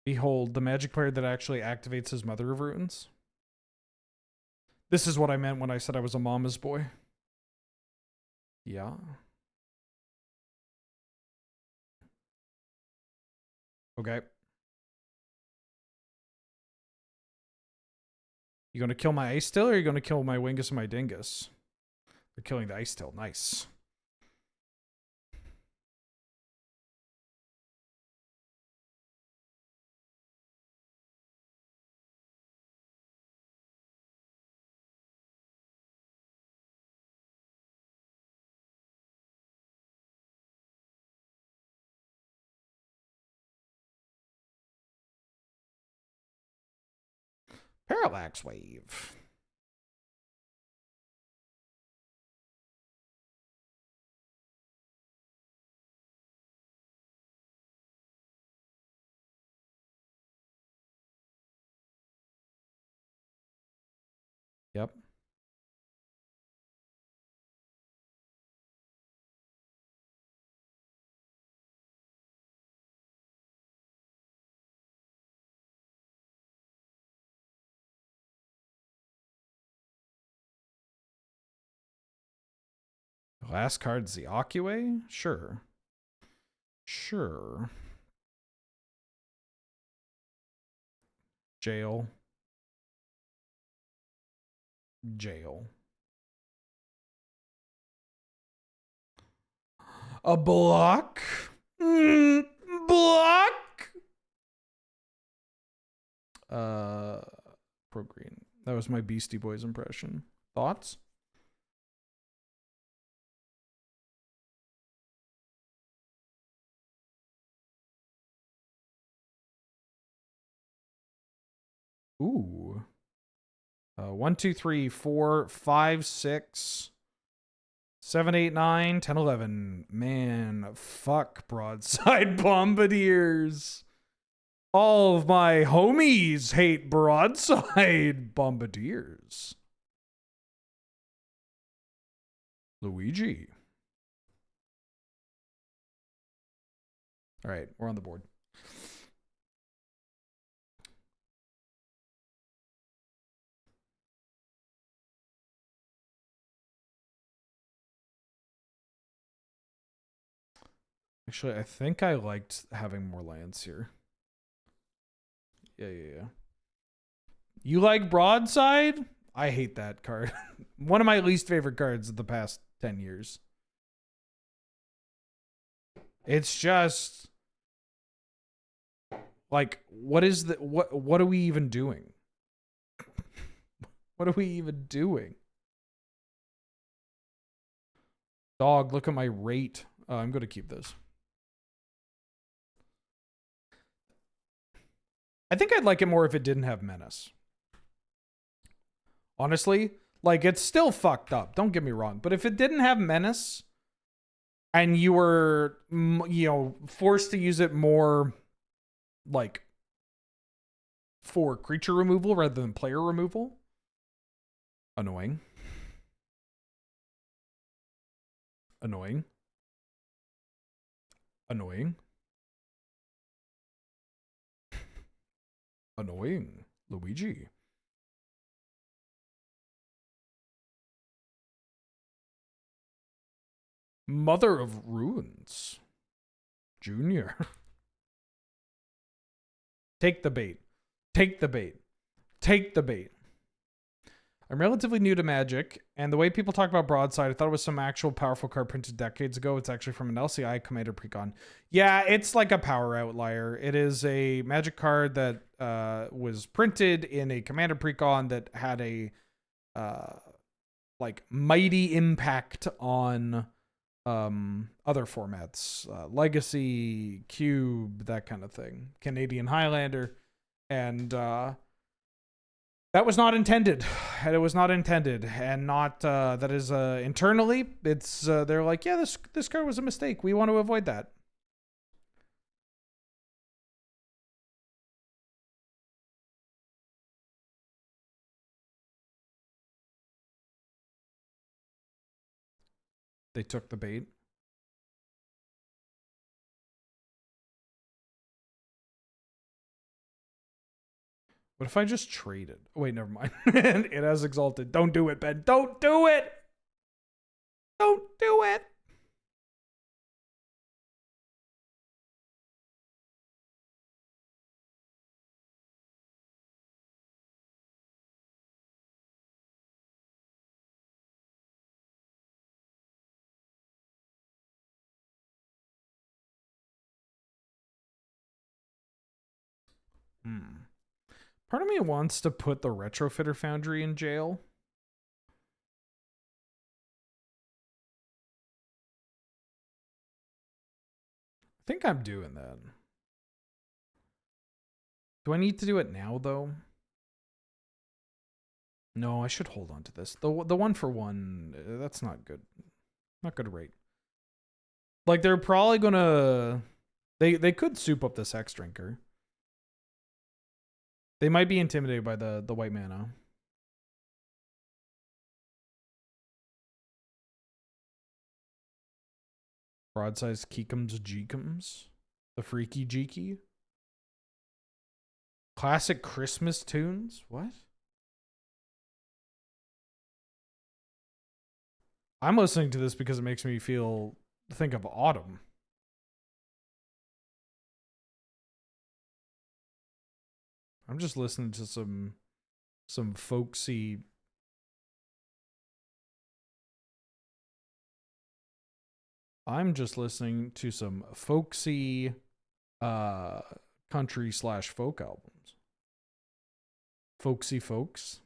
Behold, the magic player that actually activates his Mother of Runes. This is what I meant when I said I was a mama's boy. Yeah. Okay. You gonna kill my Ice Tail or are you gonna kill my Wingus and my Dingus? They're killing the Ice Tail. Nice. Parallax Wave. Yep. Last card's the Akue? Sure. Sure. Jail. Jail. A block? Block? Pro green. That was my Beastie Boys impression. Thoughts? Ooh. 1, 2, 3, 4, 5, 6, 7, 8, 9, 10, 11. Man, fuck broadside bombardiers. All of my homies hate broadside bombardiers. Luigi. All right, we're on the board. Actually, I think I liked having more lands here. Yeah. You like broadside? I hate that card. One of my least favorite cards of the past 10 years. It's just like, what are we even doing? What are we even doing? Dog, look at my rate. I'm going to keep this. I think I'd like it more if it didn't have Menace. Honestly, like, it's still fucked up. Don't get me wrong. But if it didn't have Menace and you were, you know, forced to use it more, like, for creature removal rather than player removal, annoying. Annoying. Annoying. Annoying. Luigi. Mother of Ruins. Junior. Take the bait. Take the bait. Take the bait. I'm relatively new to Magic, and the way people talk about Broadside, I thought it was some actual powerful card printed decades ago. It's actually from an LCI Commander Precon. Yeah, it's like a power outlier. It is a Magic card that was printed in a Commander Precon that had a like mighty impact on other formats, Legacy, Cube, that kind of thing, Canadian Highlander, and that was not intended, and it was not intended, and not that is internally, it's they're like, yeah, this card was a mistake. We want to avoid that. They took the bait. What if I just traded? Wait, never mind. It has exalted. Don't do it, Ben. Don't do it. Don't do it. Part of me wants to put the Retrofitter Foundry in jail. I think I'm doing that. Do I need to do it now, though? No, I should hold on to this. The 1-for-1, that's not good. Not good rate. Like, they're probably gonna... They could soup up this Hex Drinker. They might be intimidated by the white mana. Broadside Keekums Jeekums. The Freaky Jeeky. Classic Christmas tunes? What? I'm listening to this because it makes me think of autumn. I'm just listening to some folksy. I'm just listening to some folksy country / folk albums. Folksy folks.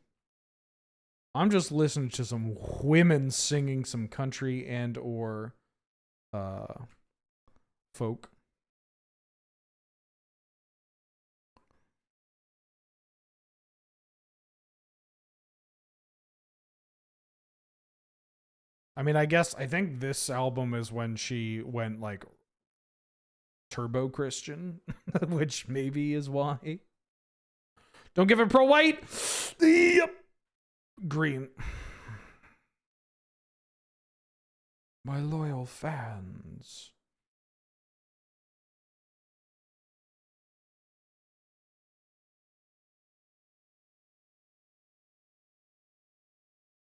I'm just listening to some women singing some country and or folk. I mean, I think this album is when she went like turbo Christian, which maybe is why. Don't give it pro white. Yep. Green. My loyal fans.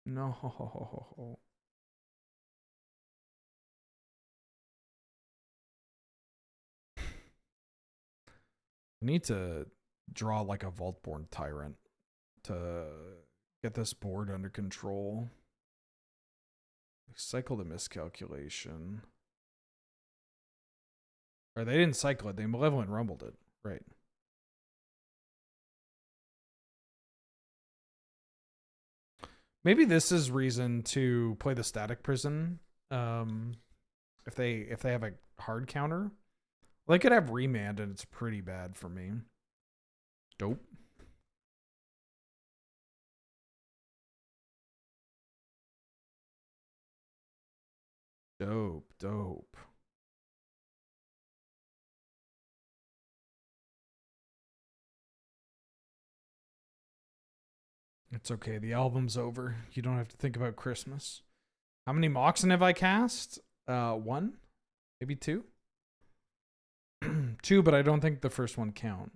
No. I need to draw like a Vaultborn Tyrant to get this board under control. Cycle the miscalculation. Or they didn't cycle it, they Malevolent Rumbled it. Right. Maybe this is reason to play the Static Prison. If they have a hard counter. They could have Remand and it's pretty bad for me. Dope. Dope. It's okay. The album's over. You don't have to think about Christmas. How many Moxen have I cast? 1? Maybe 2? 2, but I don't think the first one count.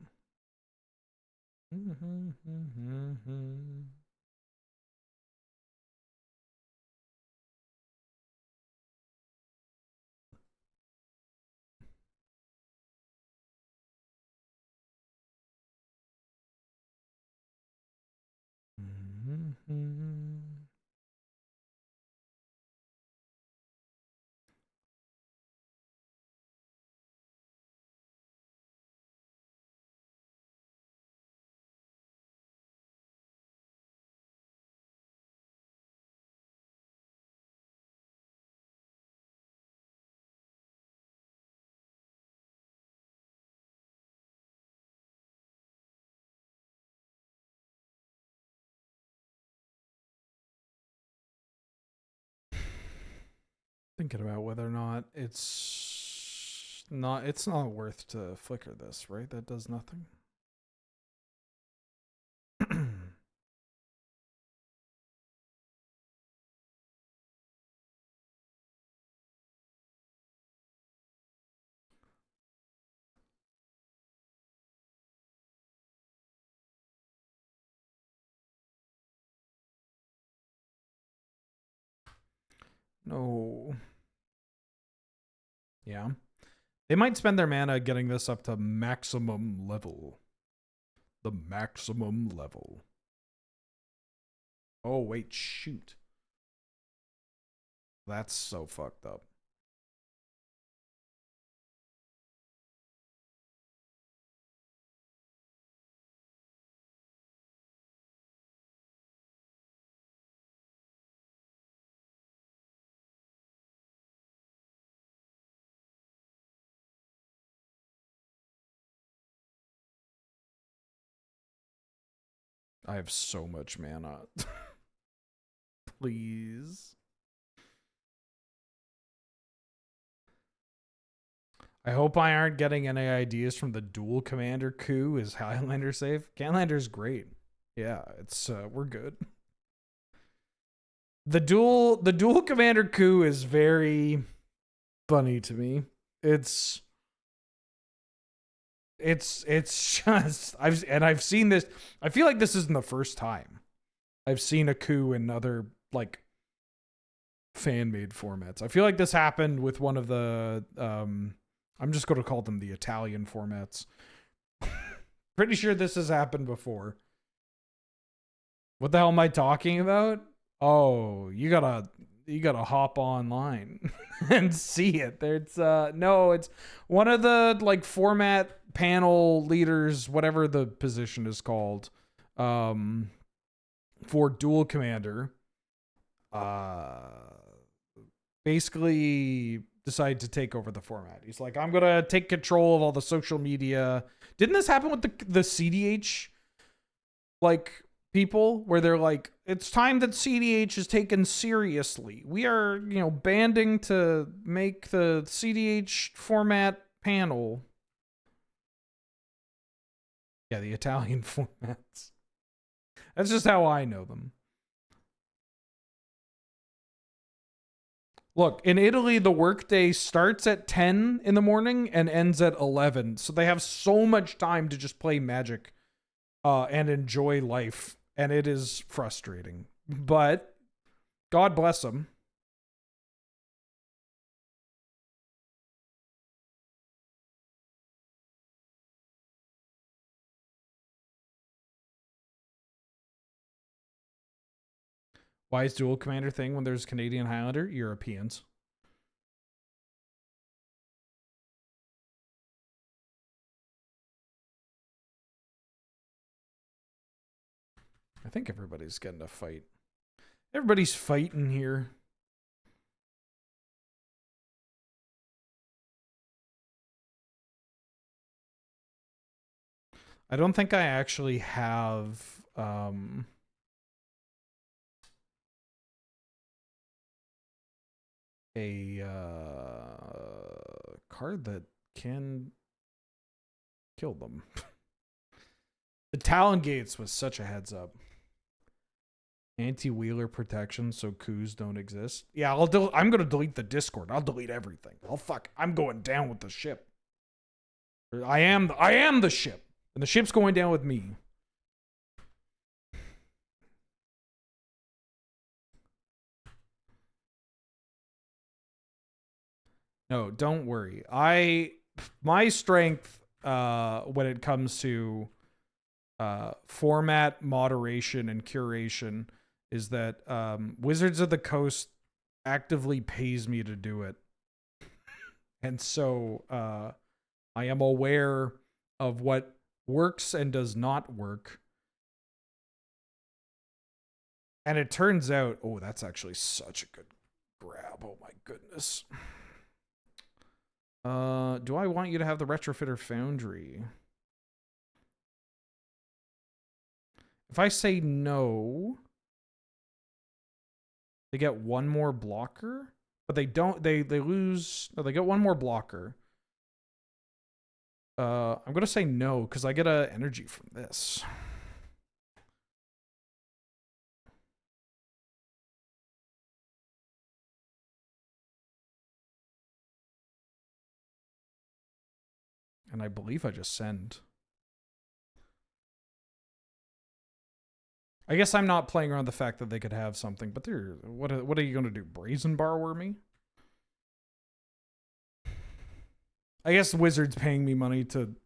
Thinking about whether or not it's not worth to flicker this, right? That does nothing. No. Yeah. They might spend their mana getting this up to maximum level. The maximum level. Oh, wait, shoot. That's so fucked up. I have so much mana. Please. I hope I aren't getting any ideas from the dual commander coup. Is Highlander safe? Highlander great. Yeah, it's we're good. The dual commander coup is very funny to me. It's just I've seen this. I feel like this isn't the first time I've seen a coup in other like fan-made formats. I feel like this happened with one of the I'm just going to call them the Italian formats. Pretty sure this has happened before. What the hell am I talking about? Oh, you gotta hop online and see it. There's no, it's one of the like format panel leaders, whatever the position is called, for dual commander. Basically decided to take over the format. He's like, I'm gonna take control of all the social media. Didn't this happen with the CDH like people where they're like, it's time that CDH is taken seriously. We are, banding to make the CDH format panel. Yeah, the Italian formats. That's just how I know them. Look, in Italy, the workday starts at 10 in the morning and ends at 11. So they have so much time to just play Magic and enjoy life. And it is frustrating. But God bless them. Why is dual commander thing when there's Canadian Highlander? Europeans. I think everybody's getting a fight. Everybody's fighting here. I don't think I actually have a card that can kill them. The Talon Gates was such a heads up. Anti-wheeler protection so coups don't exist. Yeah, I'm gonna delete the Discord. I'll delete everything. I'm going down with the ship. I am the ship. And the ship's going down with me. No, don't worry. My strength when it comes to format moderation and curation is that Wizards of the Coast actively pays me to do it. And so I am aware of what works and does not work. And it turns out, oh, that's actually such a good grab. Oh my goodness. Do I want you to have the Retrofitter Foundry? If I say no, they get one more blocker, but they don't. They lose. No, they get one more blocker. I'm gonna say no because I get a energy from this. And I believe I just send. I guess I'm not playing around the fact that they could have something, but they're what are you gonna do? Brazen Borrower me? I guess Wizards paying me money to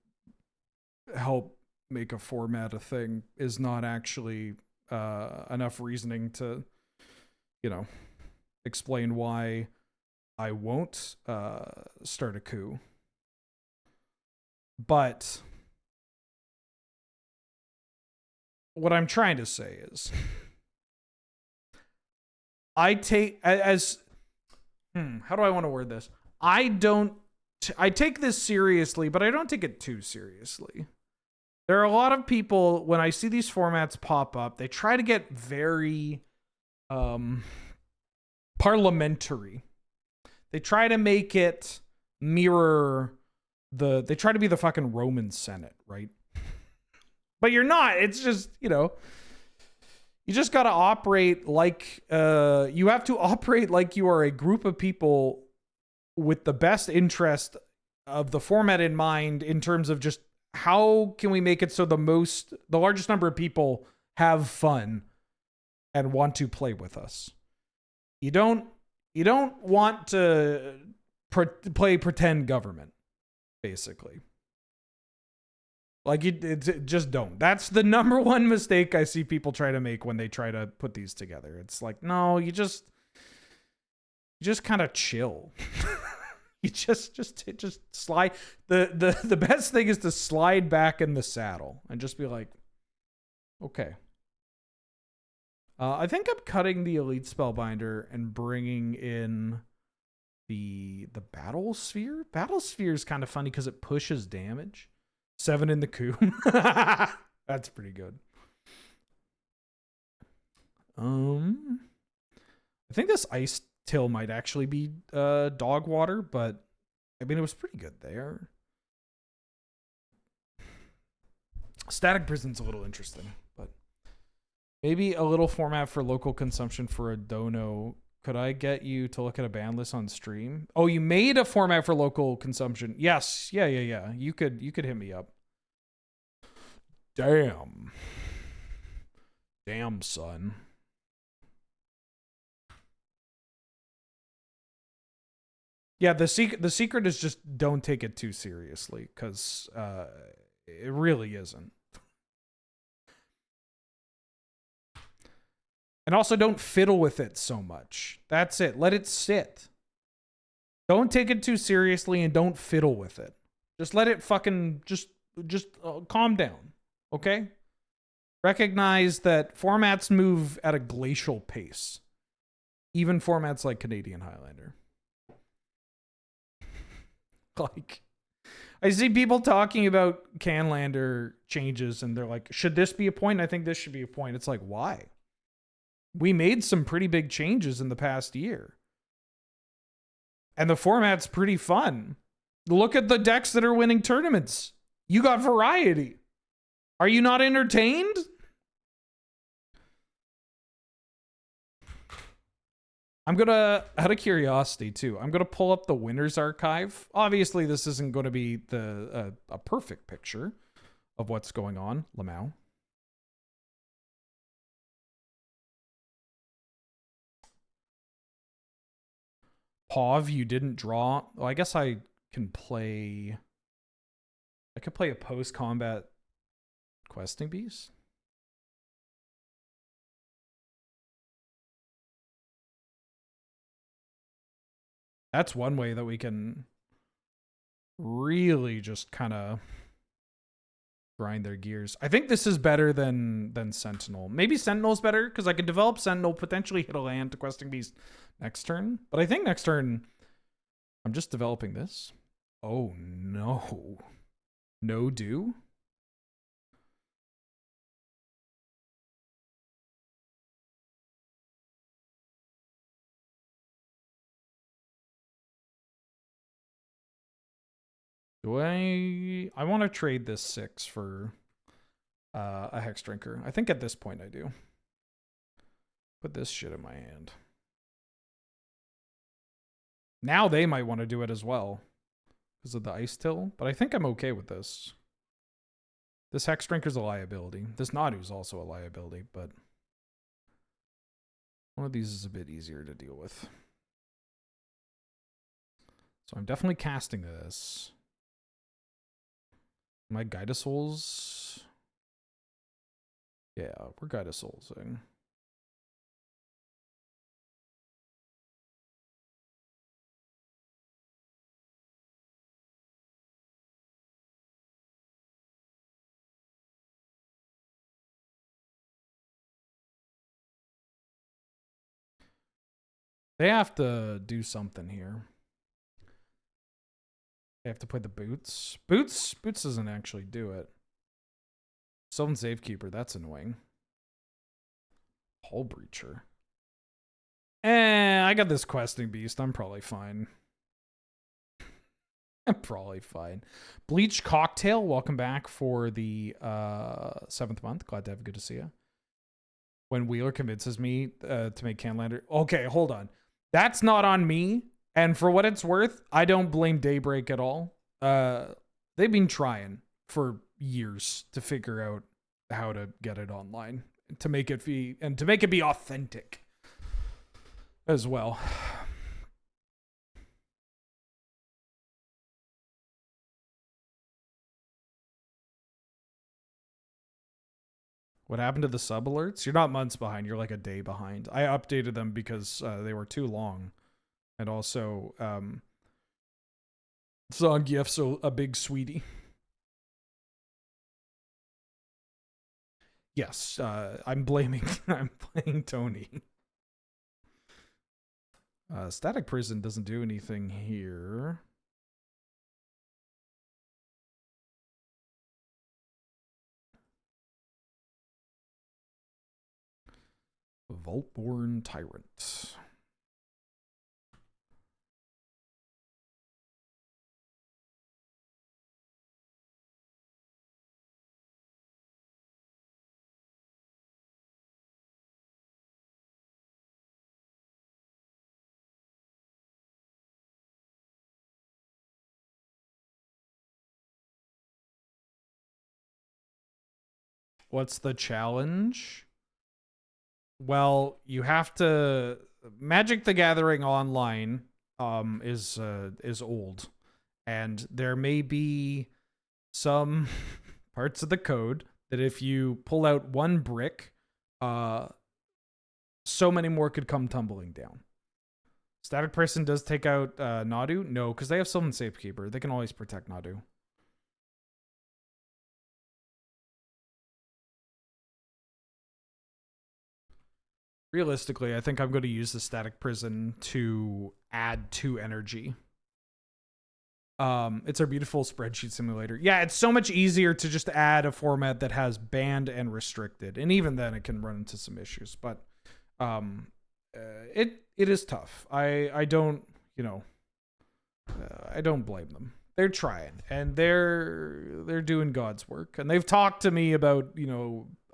help make a format a thing is not actually enough reasoning to, explain why I won't start a coup. But what I'm trying to say is I take as how do I want to word this? I take this seriously, but I don't take it too seriously. There are a lot of people, when I see these formats pop up, they try to get very parliamentary. They try to make it mirror they try to be the fucking Roman Senate, right? But you're not. It's just, you just got to operate like you have to operate like you are a group of people with the best interest of the format in mind, in terms of just how can we make it so the largest number of people have fun and want to play with us. You don't want to play pretend government, basically. Like, just don't. That's the number one mistake I see people try to make when they try to put these together. It's like, no, you just kind of chill. You just slide. The best thing is to slide back in the saddle and just be like, okay. I think I'm cutting the Elite Spellbinder and bringing in the Battle Sphere. Battle Sphere is kind of funny because it pushes damage. 7 in the coup. That's pretty good. I think this Ice Till might actually be dog water, but I mean, it was pretty good there. Static Prison's a little interesting, but maybe a little format for local consumption for a dono. Could I get you to look at a ban list on stream? Oh, you made a format for local consumption. Yes. Yeah. You could hit me up. Damn, son. Yeah, the secret is just don't take it too seriously, because it really isn't. And also, don't fiddle with it so much. That's it. Let it sit. Don't take it too seriously, and don't fiddle with it. Just let it fucking just calm down. Okay? Recognize that formats move at a glacial pace. Even formats like Canadian Highlander. Like, I see people talking about Canlander changes, and they're like, should this be a point? I think this should be a point. It's like, why? We made some pretty big changes in the past year. And the format's pretty fun. Look at the decks that are winning tournaments. You got variety. Are you not entertained? I'm gonna, out of curiosity too, I'm gonna pull up the winners archive. Obviously, this isn't going to be a perfect picture of what's going on. Lamau. Pav, you didn't draw. Well, I guess I can play. I could play a post-combat questing beast. That's one way that we can really just kind of grind their gears. I think this is better than Sentinel. Maybe Sentinel's better, because I could develop Sentinel, potentially hit a land to Questing Beast next turn. But I think next turn, I'm just developing this. Oh, no. No do? Do I want to trade this 6 for a Hex Drinker. I think at this point I do. Put this shit in my hand. Now they might want to do it as well because of the Ice Till, but I think I'm okay with this. This Hex Drinker's a liability. This Nadu's also a liability, but one of these is a bit easier to deal with. So I'm definitely casting this. My Guide of Souls. Yeah, we're Guide of Soulsing. They have to do something here. They have to play the boots. Boots doesn't actually do it. Sylvan Safekeeper, that's annoying. Hull Breacher. I got this questing beast. I'm probably fine. I'm probably fine. Bleach Cocktail, welcome back for the 7th month. Glad to have you. Good to see you. When Wheeler convinces me to make Canlander. Okay, hold on. That's not on me. And for what it's worth, I don't blame Daybreak at all. They've been trying for years to figure out how to get it online, to make it be authentic as well. What happened to the sub alerts? You're not months behind. You're like a day behind. I updated them because they were too long. And also, Zangief's a big sweetie. Yes, I'm blaming Tony. Static Prison doesn't do anything here. Vaultborn Tyrant. What's the challenge? Well, you have to Magic the Gathering Online is old, and there may be some parts of the code that if you pull out one brick, so many more could come tumbling down. Static Person does take out Nadu? No, because they have Sylvan Safekeeper. They can always protect Nadu. Realistically, I think I'm going to use the Static Prison to add 2 energy. It's our beautiful spreadsheet simulator. Yeah, it's so much easier to just add a format that has banned and restricted. And even then it can run into some issues. But it is tough. I don't, I don't blame them. They're trying, and they're doing God's work. And they've talked to me about,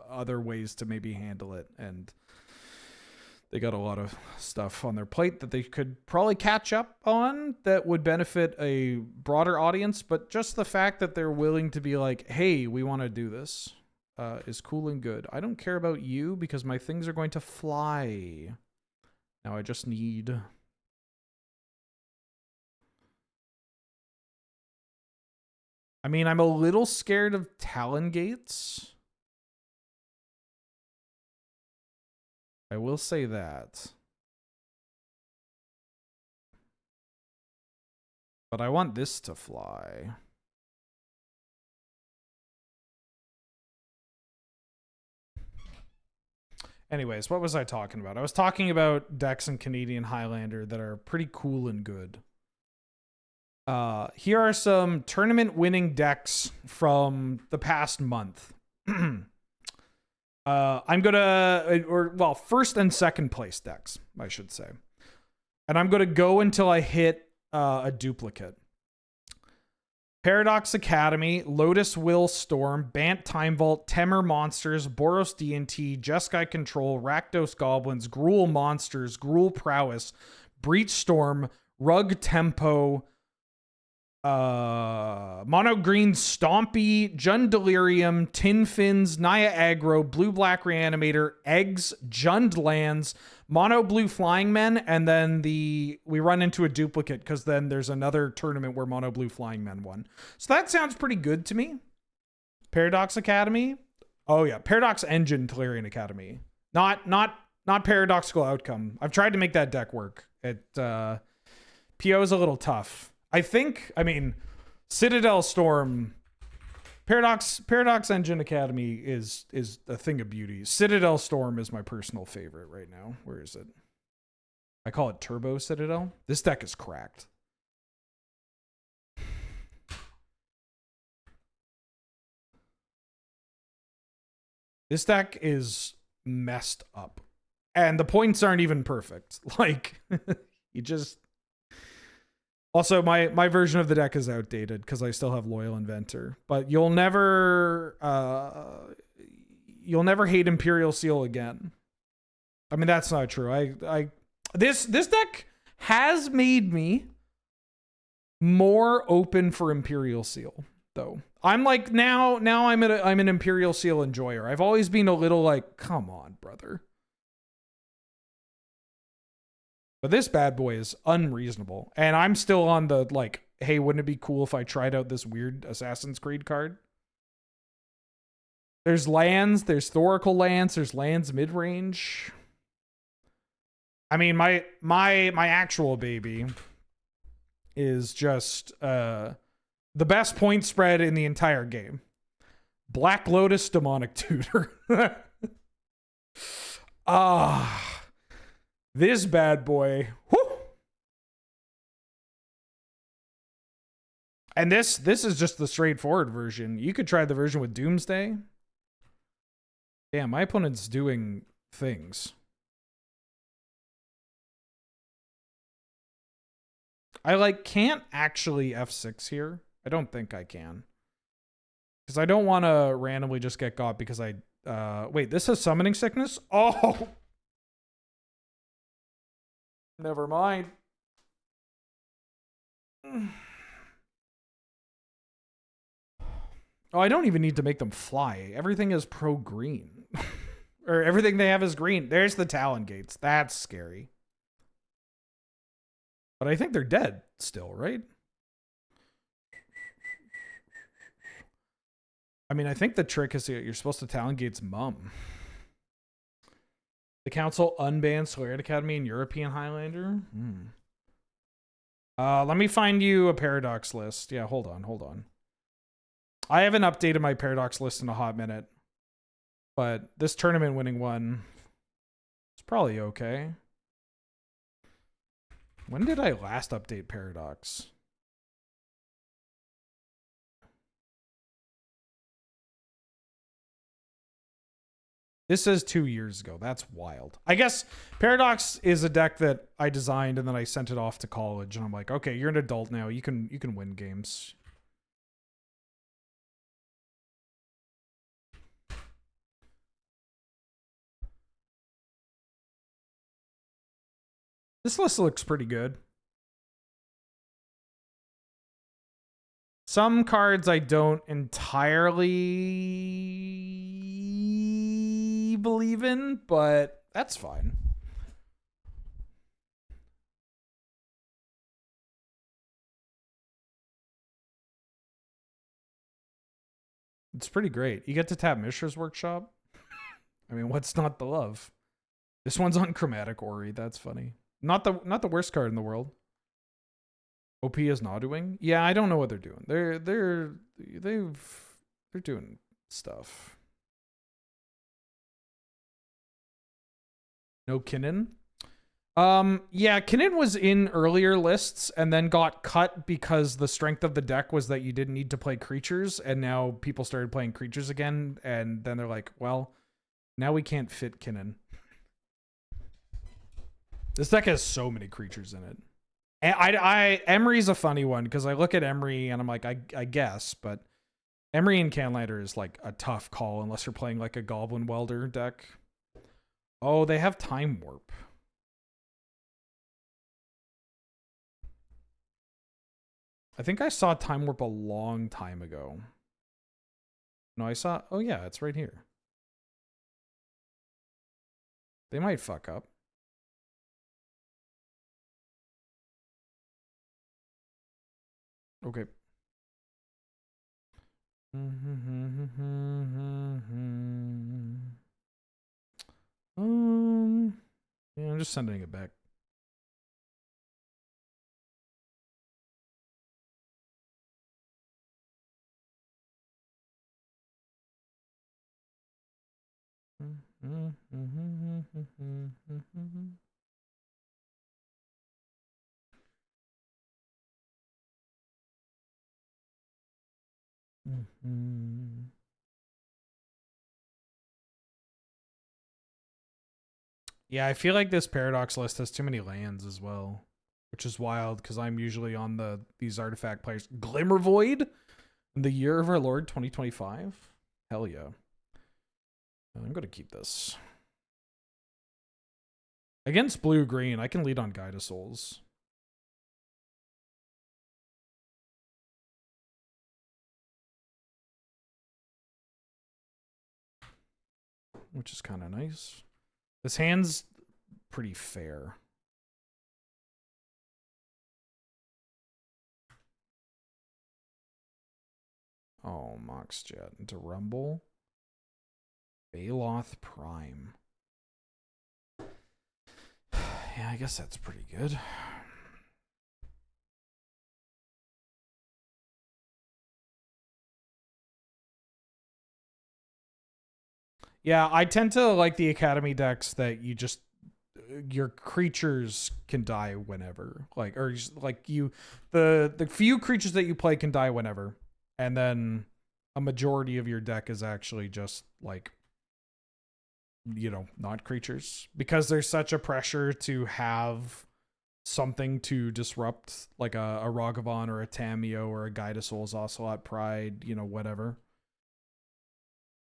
other ways to maybe handle it, and they got a lot of stuff on their plate that they could probably catch up on that would benefit a broader audience. But just the fact that they're willing to be like, hey, we want to do this is cool and good. I don't care about you because my things are going to fly. Now I just need... I mean, I'm a little scared of Talon Gates. I will say that. But I want this to fly. Anyways, what was I talking about? I was talking about decks in Canadian Highlander that are pretty cool and good. Here are some tournament winning decks from the past month. I'm gonna, first and second place decks, I should say. And I'm gonna go until I hit a duplicate. Paradox Academy, Lotus Will Storm, Bant Time Vault, Temur Monsters, Boros D&T, Jeskai Control, Rakdos Goblins, Gruul Monsters, Gruul Prowess, Breach Storm, Rug Tempo, Mono Green Stompy, Jund Delirium, Tin Fins, Naya Aggro, Blue Black Reanimator, Eggs, Jund Lands, Mono Blue Flying Men, and then we run into a duplicate because then there's another tournament where Mono Blue Flying Men won. So that sounds pretty good to me. Paradox Academy. Oh yeah, Paradox Engine Tolarian Academy. Not Paradoxical Outcome. I've tried to make that deck work. PO is a little tough. I mean, Citadel Storm, Paradox Engine Academy is a thing of beauty. Citadel Storm is my personal favorite right now. Where is it? I call it Turbo Citadel. This deck is cracked. This deck is messed up. And the points aren't even perfect. Like, you just... Also, my version of the deck is outdated because I still have Loyal Inventor. But you'll never hate Imperial Seal again. I mean, that's not true. This deck has made me more open for Imperial Seal, though. I'm like now I'm an Imperial Seal enjoyer. I've always been a little like, come on, brother. But this bad boy is unreasonable. And I'm still on the, like, hey, wouldn't it be cool if I tried out this weird Assassin's Creed card? There's lands, there's Thoracle lands, there's lands mid-range. I mean, my actual baby is just the best point spread in the entire game. Black Lotus Demonic Tutor. This bad boy. Whoo! And this is just the straightforward version. You could try the version with Doomsday. Damn, my opponent's doing things. I like can't actually F6 here. I don't think I can. Because I don't want to randomly just get got because I wait, this has Summoning Sickness? Oh, never mind. Oh, I don't even need to make them fly. Everything is pro green. Or everything they have is green. There's the Talon Gates. That's scary. But I think they're dead still, right? I mean, I think the trick is that you're supposed to Talon Gate's mum. The council unbanned Slayer Academy and European Highlander? Let me find you a Paradox list. Yeah, hold on. I haven't updated my Paradox list in a hot minute. But this tournament winning one is probably okay. When did I last update Paradox? This says 2 years ago. That's wild. I guess Paradox is a deck that I designed and then I sent it off to college and I'm like, okay, you're an adult now. You can win games. This list looks pretty good. Some cards I don't entirely believe in, but that's fine. It's pretty great. You get to tap Mishra's Workshop. I mean, what's not the love? This one's on Chromatic Ori. That's funny. Not the worst card in the world. OP is not doing. Yeah, I don't know what they're doing. They're doing stuff. No Kinnan. Yeah, Kinnan was in earlier lists and then got cut because the strength of the deck was that you didn't need to play creatures, and now people started playing creatures again, and then they're like, well, now we can't fit Kinnan. This deck has so many creatures in it. And Emery's a funny one because I look at Emery and I'm like, I guess, but Emery and Canlander is like a tough call unless you're playing like a Goblin Welder deck. Oh, they have Time Warp. I think I saw Time Warp a long time ago. No, I saw... Oh, yeah, it's right here. They might fuck up. Okay. Yeah, I'm just sending it back. Yeah, I feel like this Paradox list has too many lands as well, which is wild because I'm usually on these artifact players. Glimmer Void in the year of our Lord 2025. Hell yeah. I'm going to keep this. Against blue-green, I can lead on Guide of Souls. Which is kind of nice. This hand's pretty fair. Oh, Mox Jet into Rumble. Baloth Prime. Yeah, I guess that's pretty good. Yeah, I tend to like the Academy decks that you just your creatures can die whenever. Like or like you the few creatures that you play can die whenever. And then a majority of your deck is actually just like not creatures because there's such a pressure to have something to disrupt like a Ragavan or a Tameo or a Guide of Souls Ocelot Pride, whatever.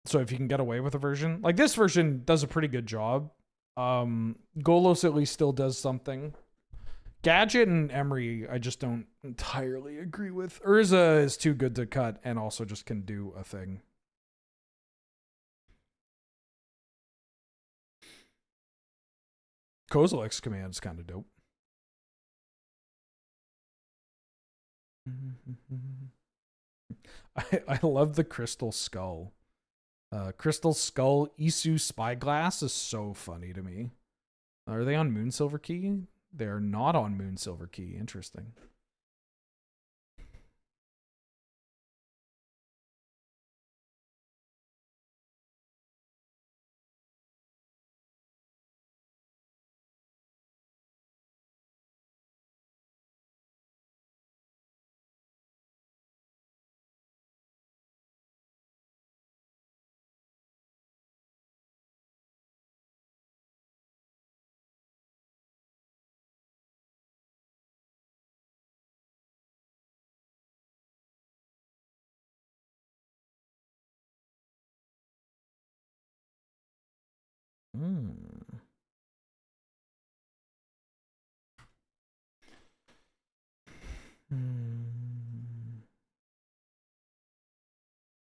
So if you can get away with a version like this version does a pretty good job. Golos at least still does something. Gadget and Emery I just don't entirely agree with. Urza is too good to cut and also just can do a thing. Kozilek's command is kind of dope. I love the Crystal Skull. Crystal Skull Isu Spyglass is so funny to me. Are they on Moonsilver Key? They're not on Moonsilver Key. Interesting.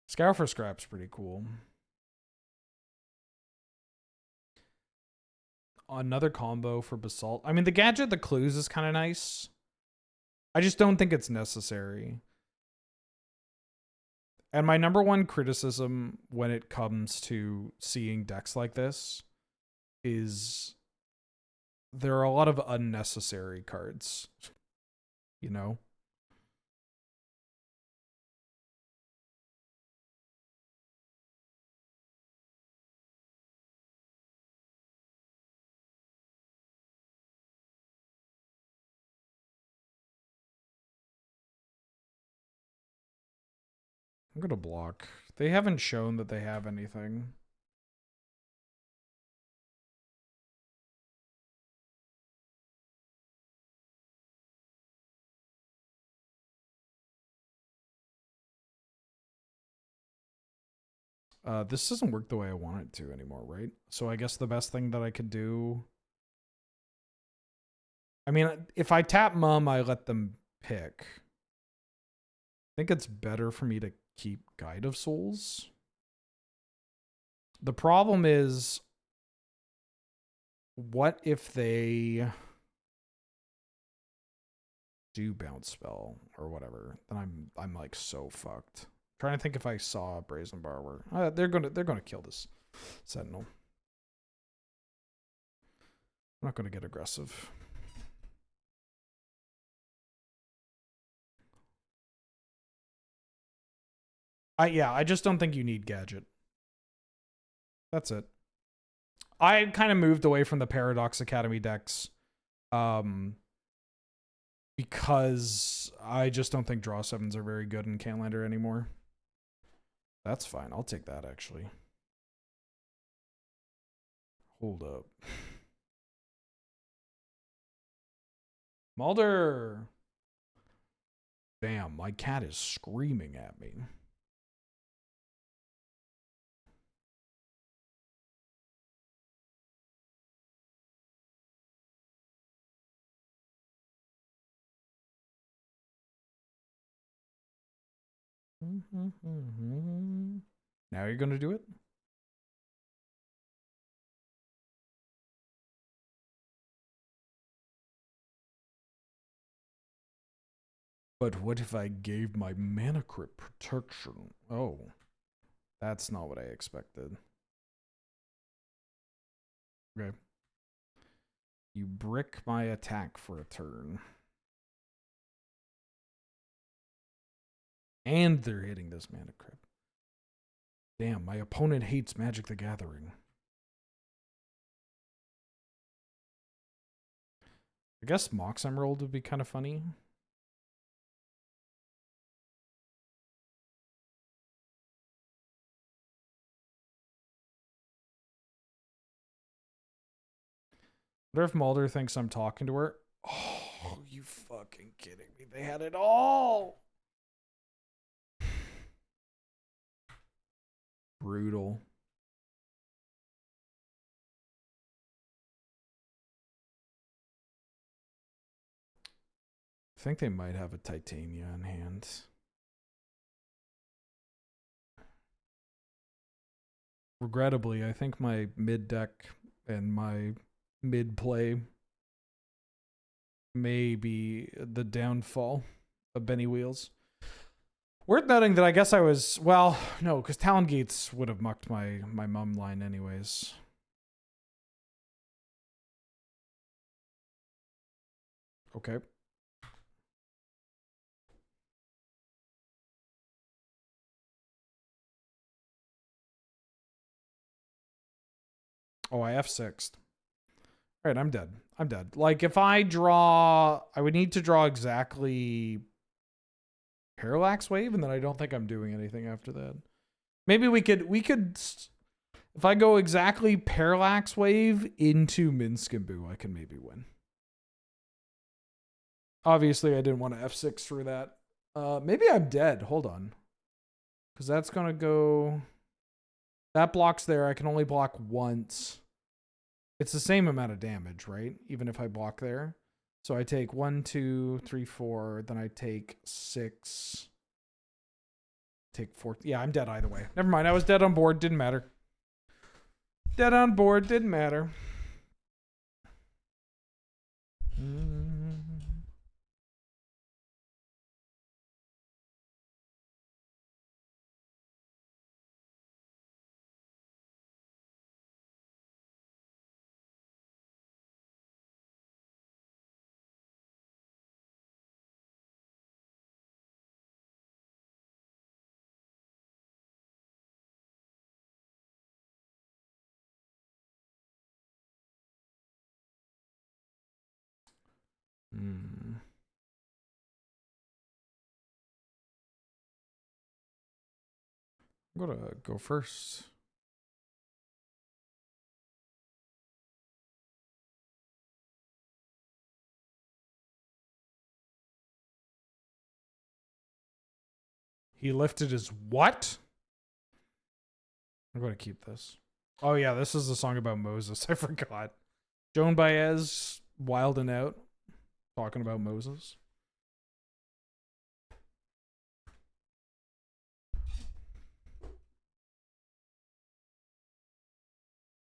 Scour for Scrap's pretty cool. Another combo for Basalt. I mean, the Gadget, the Clues is kind of nice. I just don't think it's necessary. And my number one criticism when it comes to seeing decks like this is there are a lot of unnecessary cards. I'm gonna block. They haven't shown that they have anything. This doesn't work the way I want it to anymore, right? So I guess the best thing that I could do... I mean, if I tap Mum, I let them pick. I think it's better for me to keep Guide of Souls. The problem is, what if they do bounce spell or whatever? Then I'm like so fucked. I'm trying to think if I saw Brazen Borrower. They're gonna kill this Sentinel. I'm not gonna get aggressive. I just don't think you need Gadget. That's it. I kind of moved away from the Paradox Academy decks because I just don't think draw 7s are very good in Canlander anymore. That's fine. I'll take that, actually. Hold up. Mulder! Damn, my cat is screaming at me. Now you're gonna do it? But what if I gave my mana crypt protection? Oh, that's not what I expected. Okay. You brick my attack for a turn. And they're hitting this mana crypt. Damn, my opponent hates Magic the Gathering. I guess Mox Emerald would be kind of funny. What if Mulder thinks I'm talking to her? Oh, you fucking kidding me. They had it all. Brutal. I think they might have a Titania in hand. Regrettably, I think my mid deck and my mid play may be the downfall of Benny Wheels. Worth noting that I guess I was, well, no, because Talon Gates would have mucked my mum line anyways. Okay. Oh, I F6'd. All right, I'm dead. I'm dead. Like, if I draw, I would need to draw exactly Parallax Wave, and then I don't think I'm doing anything after that. Maybe we could, if I go exactly Parallax Wave into Minsk and Boo, I can maybe win. Obviously, I didn't want to F6 through that. Maybe I'm dead. Hold on. Because that's going to go... That blocks there. I can only block once. It's the same amount of damage, right? Even if I block there. So I take 1, 2, 3, 4. Then I take 6. Take 4. Yeah, I'm dead either way. Never mind. I was dead on board. Didn't matter. Dead on board. Didn't matter. I'm gonna go first. He lifted his what? I'm going to keep this. Oh, yeah, this is the song about Moses. I forgot. Joan Baez, Wild and Out, talking about Moses.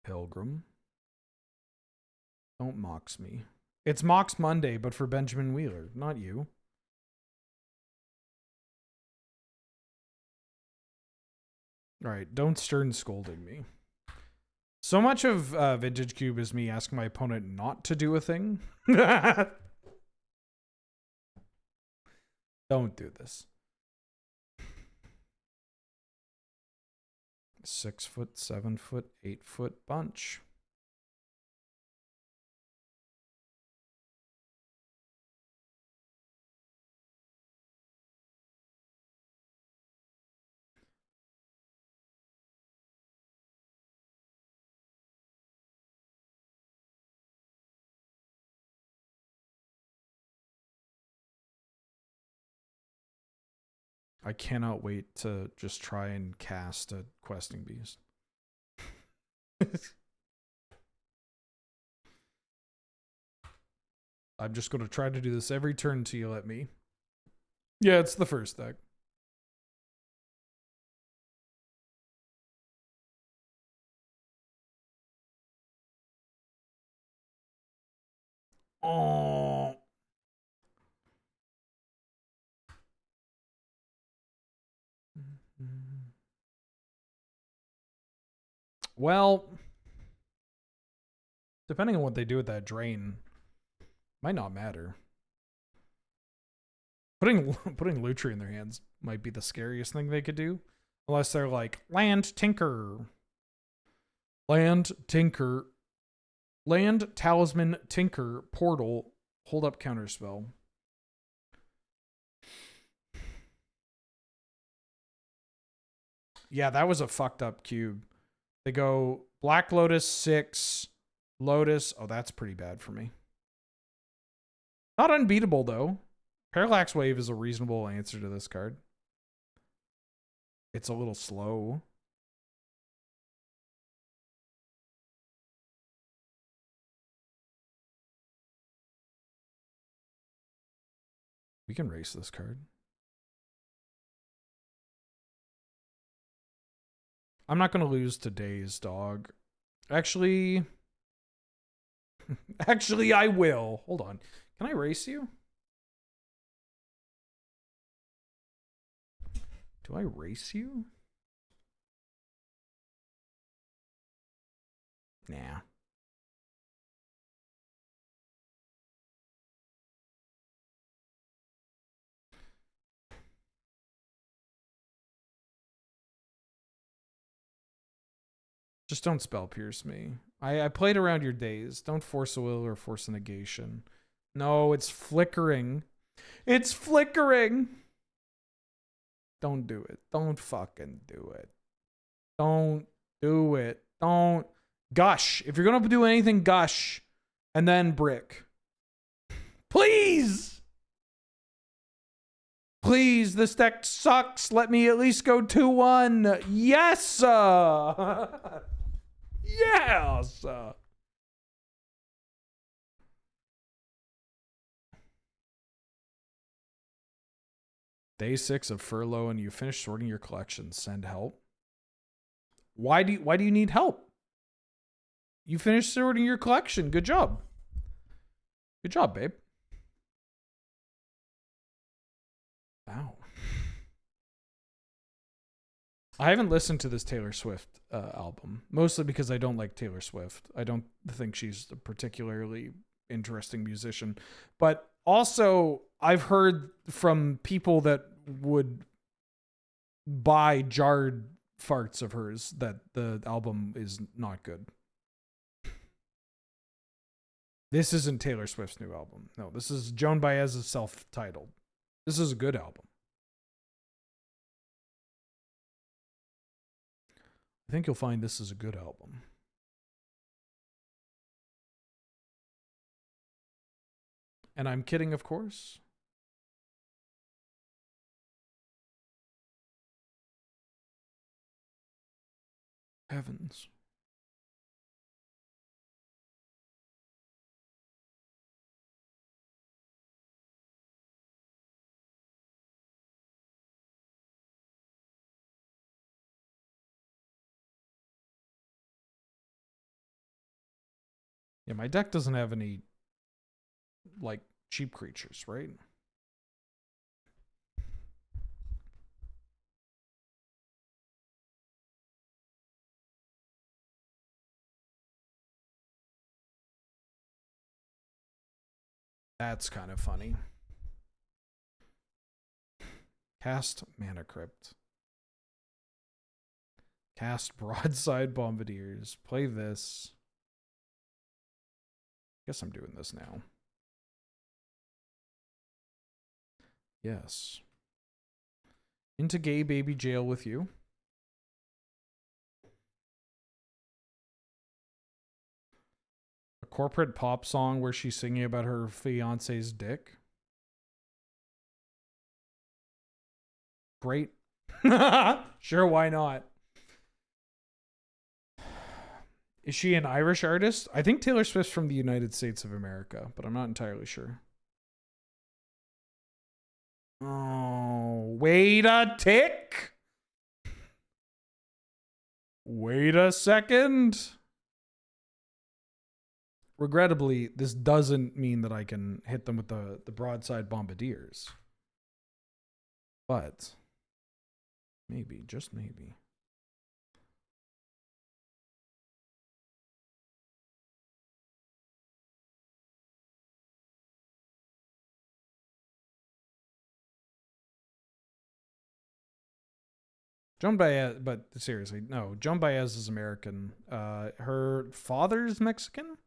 Pilgrim. Don't mox me. It's Mox Monday, but for Benjamin Wheeler, not you. All right, don't stern scolding me. So much of Vintage Cube is me asking my opponent not to do a thing. Don't do this. 6 foot, 7 foot, 8 foot bunch. I cannot wait to just try and cast a questing beast. I'm just going to try to do this every turn until you let me. Yeah, it's the first deck. Oh. Well, depending on what they do with that drain, might not matter. Putting Lutri in their hands might be the scariest thing they could do. Unless they're like, land tinker. Land tinker. Land talisman tinker portal. Hold up counterspell. Yeah, that was a fucked up cube. They go Black Lotus 6, Lotus. Oh, that's pretty bad for me. Not unbeatable, though. Parallax Wave is a reasonable answer to this card. It's a little slow. We can race this card. I'm not going to lose today's dog. Actually, I will. Hold on. Can I race you? Do I race you? Nah. Just don't spell pierce me. I played around your days. Don't force a will or force a negation. No, it's flickering. It's flickering. Don't do it. Don't fucking do it. Don't do it. Don't. Gush. If you're going to do anything, gush. And then brick. Please! Please, this deck sucks. Let me at least go 2-1. Yes! Yes! Day 6 of furlough and you finish sorting your collection. Send help. Why do you need help? You finished sorting your collection. Good job. Good job, babe. Wow. I haven't listened to this Taylor Swift album, mostly because I don't like Taylor Swift. I don't think she's a particularly interesting musician. But also, I've heard from people that would buy jarred farts of hers that the album is not good. This isn't Taylor Swift's new album. No, this is Joan Baez's self-titled. This is a good album. I think you'll find this is a good album. And I'm kidding, of course. Heavens. Yeah, my deck doesn't have any, like, cheap creatures, right? That's kind of funny. Cast Mana Crypt. Cast Broadside Bombardiers. Play this. Guess I'm doing this now. Yes. Into gay baby jail with you. A corporate pop song where she's singing about her fiance's dick. Great. Sure, why not? Is she an Irish artist? I think Taylor Swift's from the United States of America, but I'm not entirely sure. Oh, wait a tick. Wait a second. Regrettably, this doesn't mean that I can hit them with the broadside bombardiers. But maybe, just maybe. Joan Baez, but seriously, no. Joan Baez is American. Her father's Mexican?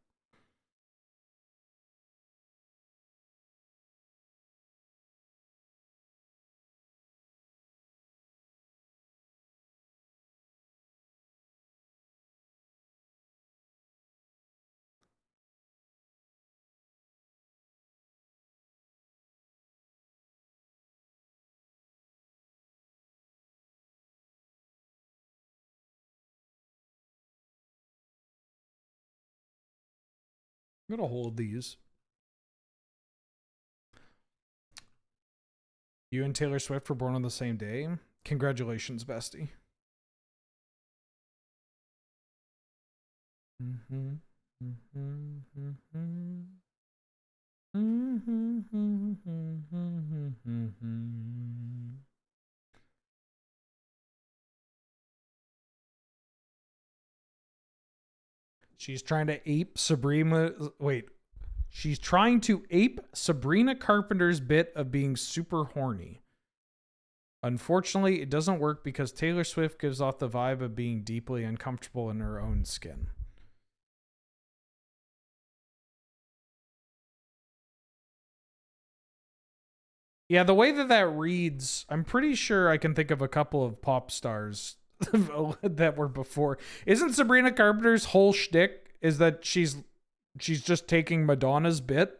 I'm gonna hold these. You and Taylor Swift were born on the same day. Congratulations, bestie. She's trying to ape Sabrina. Wait. She's trying to ape Sabrina Carpenter's bit of being super horny. Unfortunately, it doesn't work because Taylor Swift gives off the vibe of being deeply uncomfortable in her own skin. Yeah, the way that reads, I'm pretty sure I can think of a couple of pop stars that were before. Isn't Sabrina Carpenter's whole shtick is that she's just taking Madonna's bit?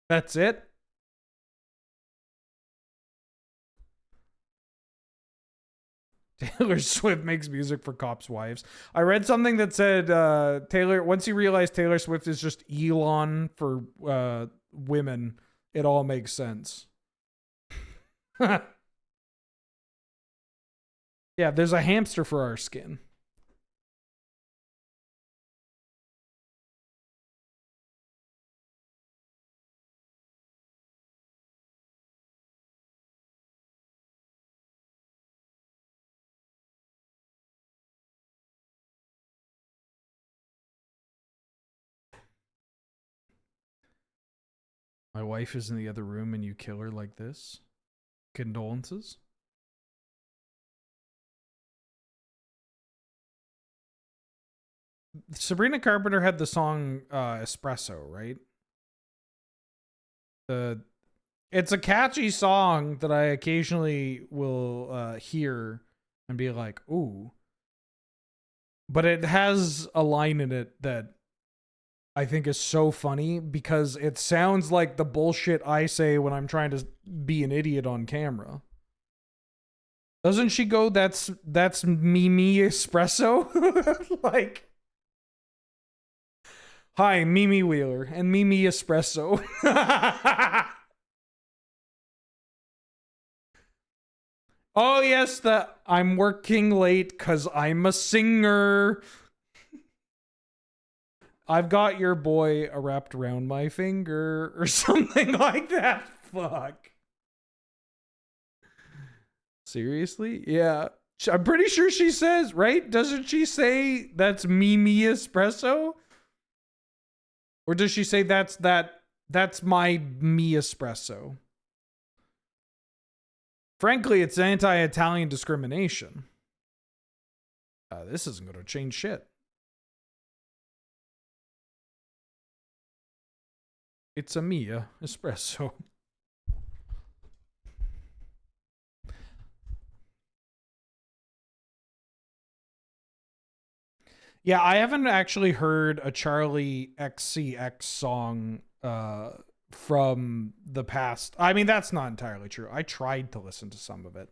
That's it? Taylor Swift makes music for cops' wives. I read something that said once you realize Taylor Swift is just Elon for women, it all makes sense. Yeah, there's a hamster for our skin. My wife is in the other room and you kill her like this? Condolences? Sabrina Carpenter had the song Espresso, right? It's a catchy song that I occasionally will hear and be like, ooh. But it has a line in it that I think is so funny because it sounds like the bullshit I say when I'm trying to be an idiot on camera. Doesn't she go, that's Mimi Espresso? Like, hi, Mimi Wheeler and Mimi Espresso. Oh, yes, I'm working late because I'm a singer. I've got your boy wrapped around my finger or something like that. Fuck. Seriously? Yeah. I'm pretty sure she says, right? Doesn't she say that's Mimi Espresso? Or does she say that's my me espresso? Frankly, it's anti-Italian discrimination. This isn't going to change shit. It's a Mia espresso. Yeah, I haven't actually heard a Charlie XCX song from the past. I mean, that's not entirely true. I tried to listen to some of it.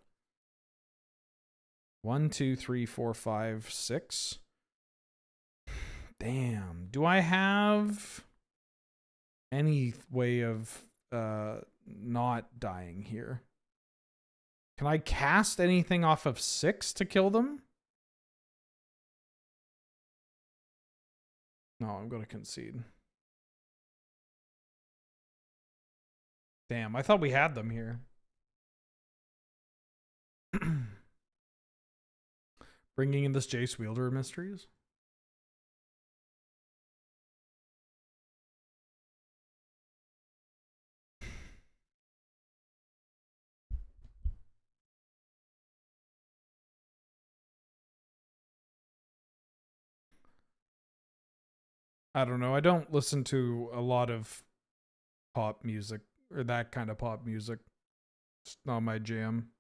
1, 2, 3, 4, 5, 6. Damn. Do I have any way of not dying here? Can I cast anything off of 6 to kill them? No, I'm going to concede. Damn, I thought we had them here. Bringing in this Jace Wielder Mysteries? I don't know. I don't listen to a lot of pop music or that kind of pop music. It's not my jam.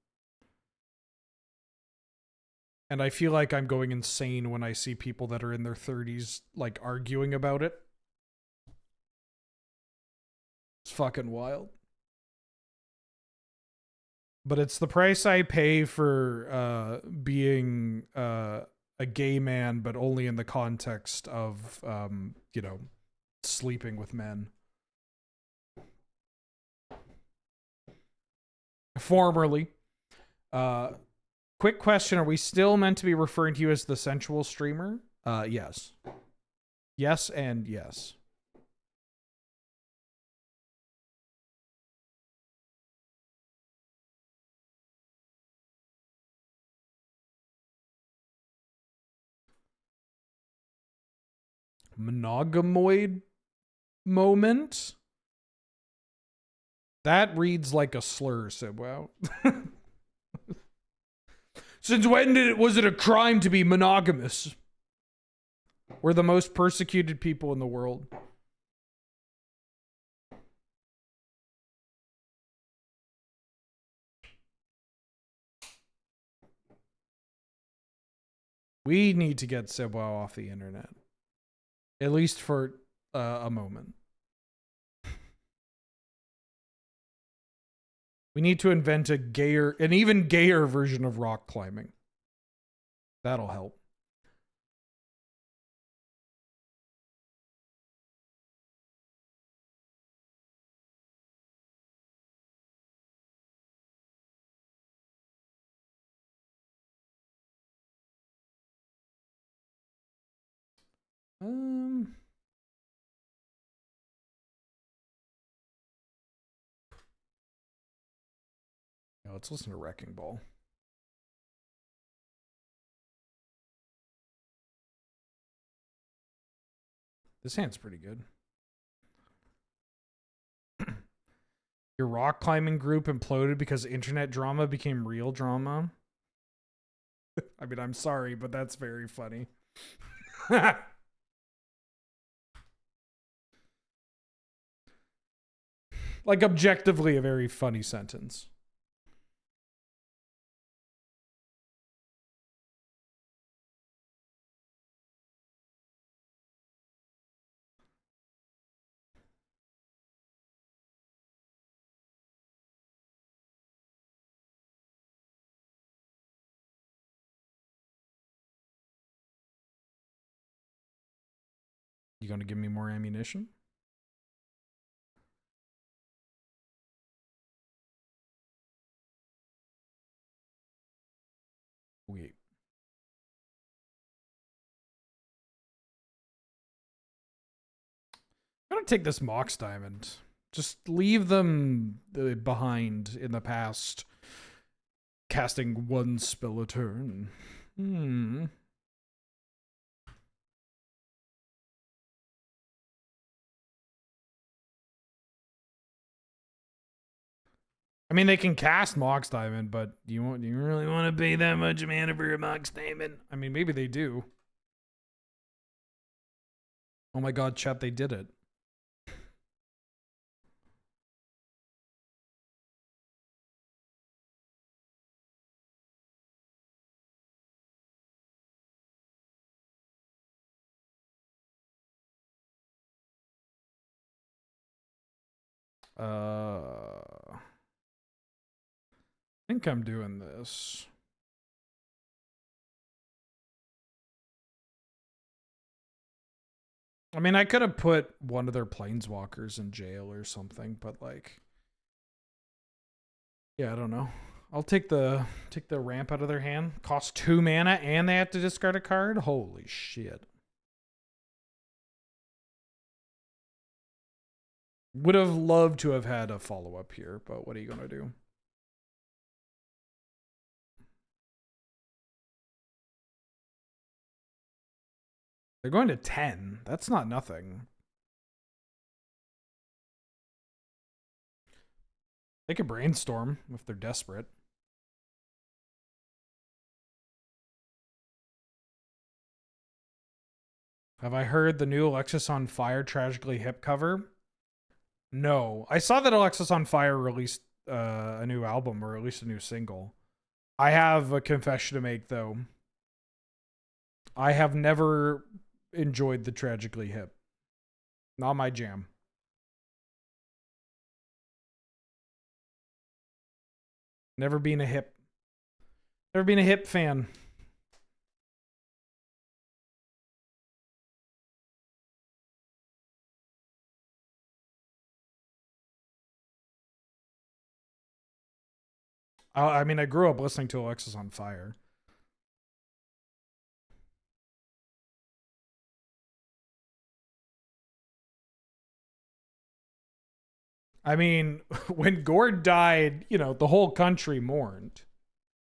And I feel like I'm going insane when I see people that are in their 30s like arguing about it. It's fucking wild. But it's the price I pay for being a gay man, but only in the context of you know, sleeping with men. Formerly. Quick question, are we still meant to be referring to you as the sensual streamer? Yes. Yes and yes. Monogamoid moment? That reads like a slur, Sibwow. Since when was it a crime to be monogamous? We're the most persecuted people in the world. We need to get Sibwow off the internet. At least for a moment. We need to invent an even gayer version of rock climbing. That'll help. Yeah, let's listen to Wrecking Ball. This hand's pretty good. Your rock climbing group imploded because internet drama became real drama. I mean, I'm sorry, but that's very funny. Like, objectively, a very funny sentence. You gonna give me more ammunition? Wait. I'm gonna take this Mox Diamond. Just leave them behind in the past. Casting one spell a turn. I mean, they can cast Mox Diamond, but do you really want to pay that much mana for a Mox Diamond? I mean, maybe they do. Oh my god, chat, they did it. I think I'm doing this. I mean, I could have put one of their planeswalkers in jail or something, but like, yeah, I don't know. I'll take the ramp out of their hand. Cost 2 mana and they have to discard a card? Holy shit. Would have loved to have had a follow-up here, but what are you going to do? They're going to 10. That's not nothing. They could brainstorm if they're desperate. Have I heard the new Alexis on Fire Tragically Hip cover? No. I saw that Alexis on Fire released a new album, or at least a new single. I have a confession to make, though. I have never enjoyed the Tragically Hip. Not my jam. Never been a hip fan. I mean, I grew up listening to Alexis on Fire. I mean, when Gord died, you know, the whole country mourned.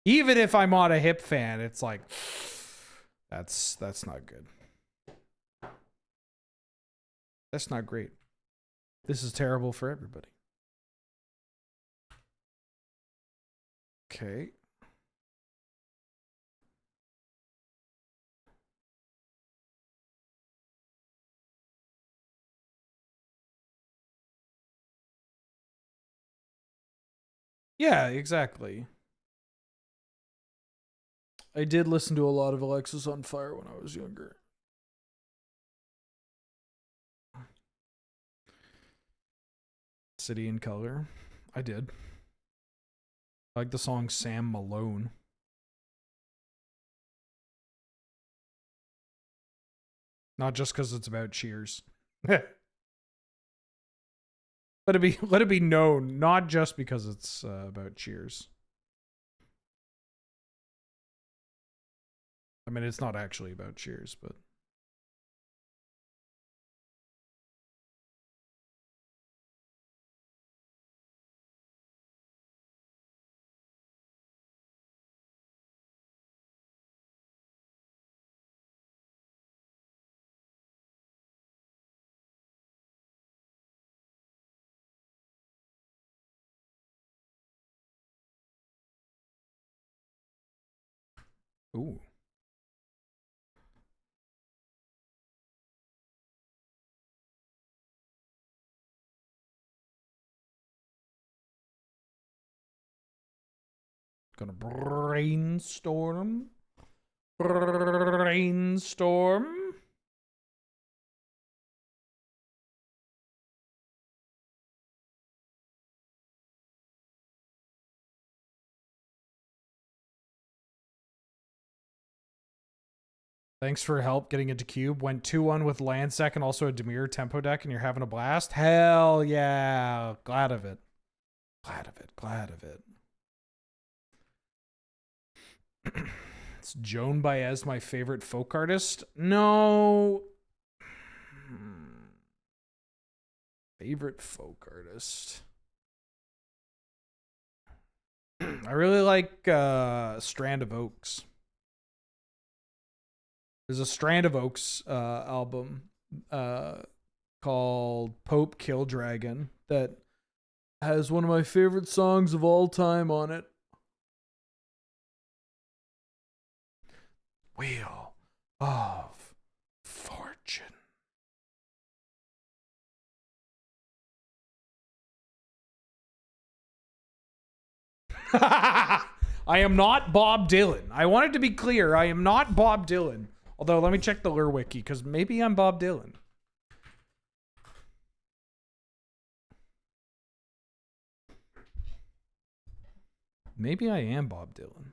Even if I'm not a hip fan, it's like, that's not good. That's not great. This is terrible for everybody. Okay. Yeah, exactly. I did listen to a lot of Alexis on Fire when I was younger. City in Color. I did. I like the song Sam Malone. Not just because it's about Cheers. Let it be known, not just because it's about Cheers. I mean, it's not actually about Cheers, but... Ooh. Gonna brainstorm. Brainstorm. Thanks for help getting into Cube. Went 2-1 with Landsec and also a Demir tempo deck, and you're having a blast? Hell yeah. Glad of it. Glad of it. Glad of it. Is Joan Baez my favorite folk artist? No. Favorite folk artist. I really like Strand of Oaks. There's a Strand of Oaks album called Pope Kill Dragon that has one of my favorite songs of all time on it. Wheel of Fortune. I am not Bob Dylan. I wanted to be clear. I am not Bob Dylan. Although, let me check the Lure Wiki, because maybe I'm Bob Dylan. Maybe I am Bob Dylan.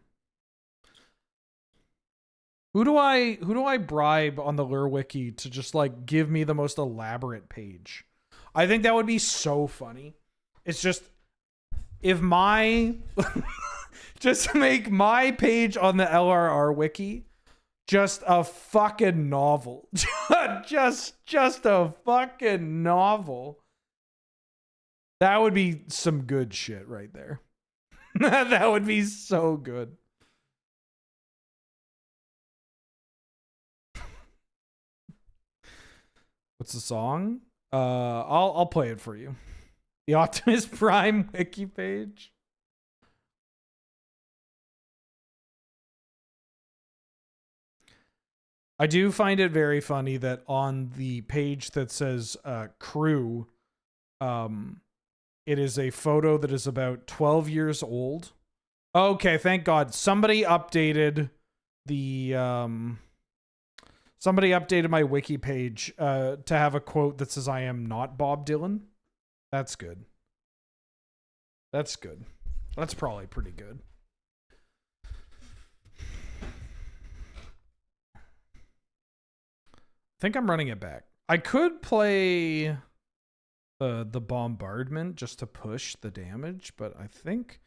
Who do I bribe on the Lure Wiki to just like give me the most elaborate page? I think that would be so funny. It's just if my just make my page on the LRR wiki just a fucking novel. just a fucking novel. That would be some good shit right there. That would be so good. What's the song? I'll play it for you. The Optimus Prime wiki page. I do find it very funny that on the page that says crew, it is a photo that is about 12 years old. Okay, thank God. Somebody updated the somebody updated my wiki page to have a quote that says I am not Bob Dylan. That's good. That's good. That's probably pretty good. I think I'm running it back. I could play the bombardment just to push the damage, but I think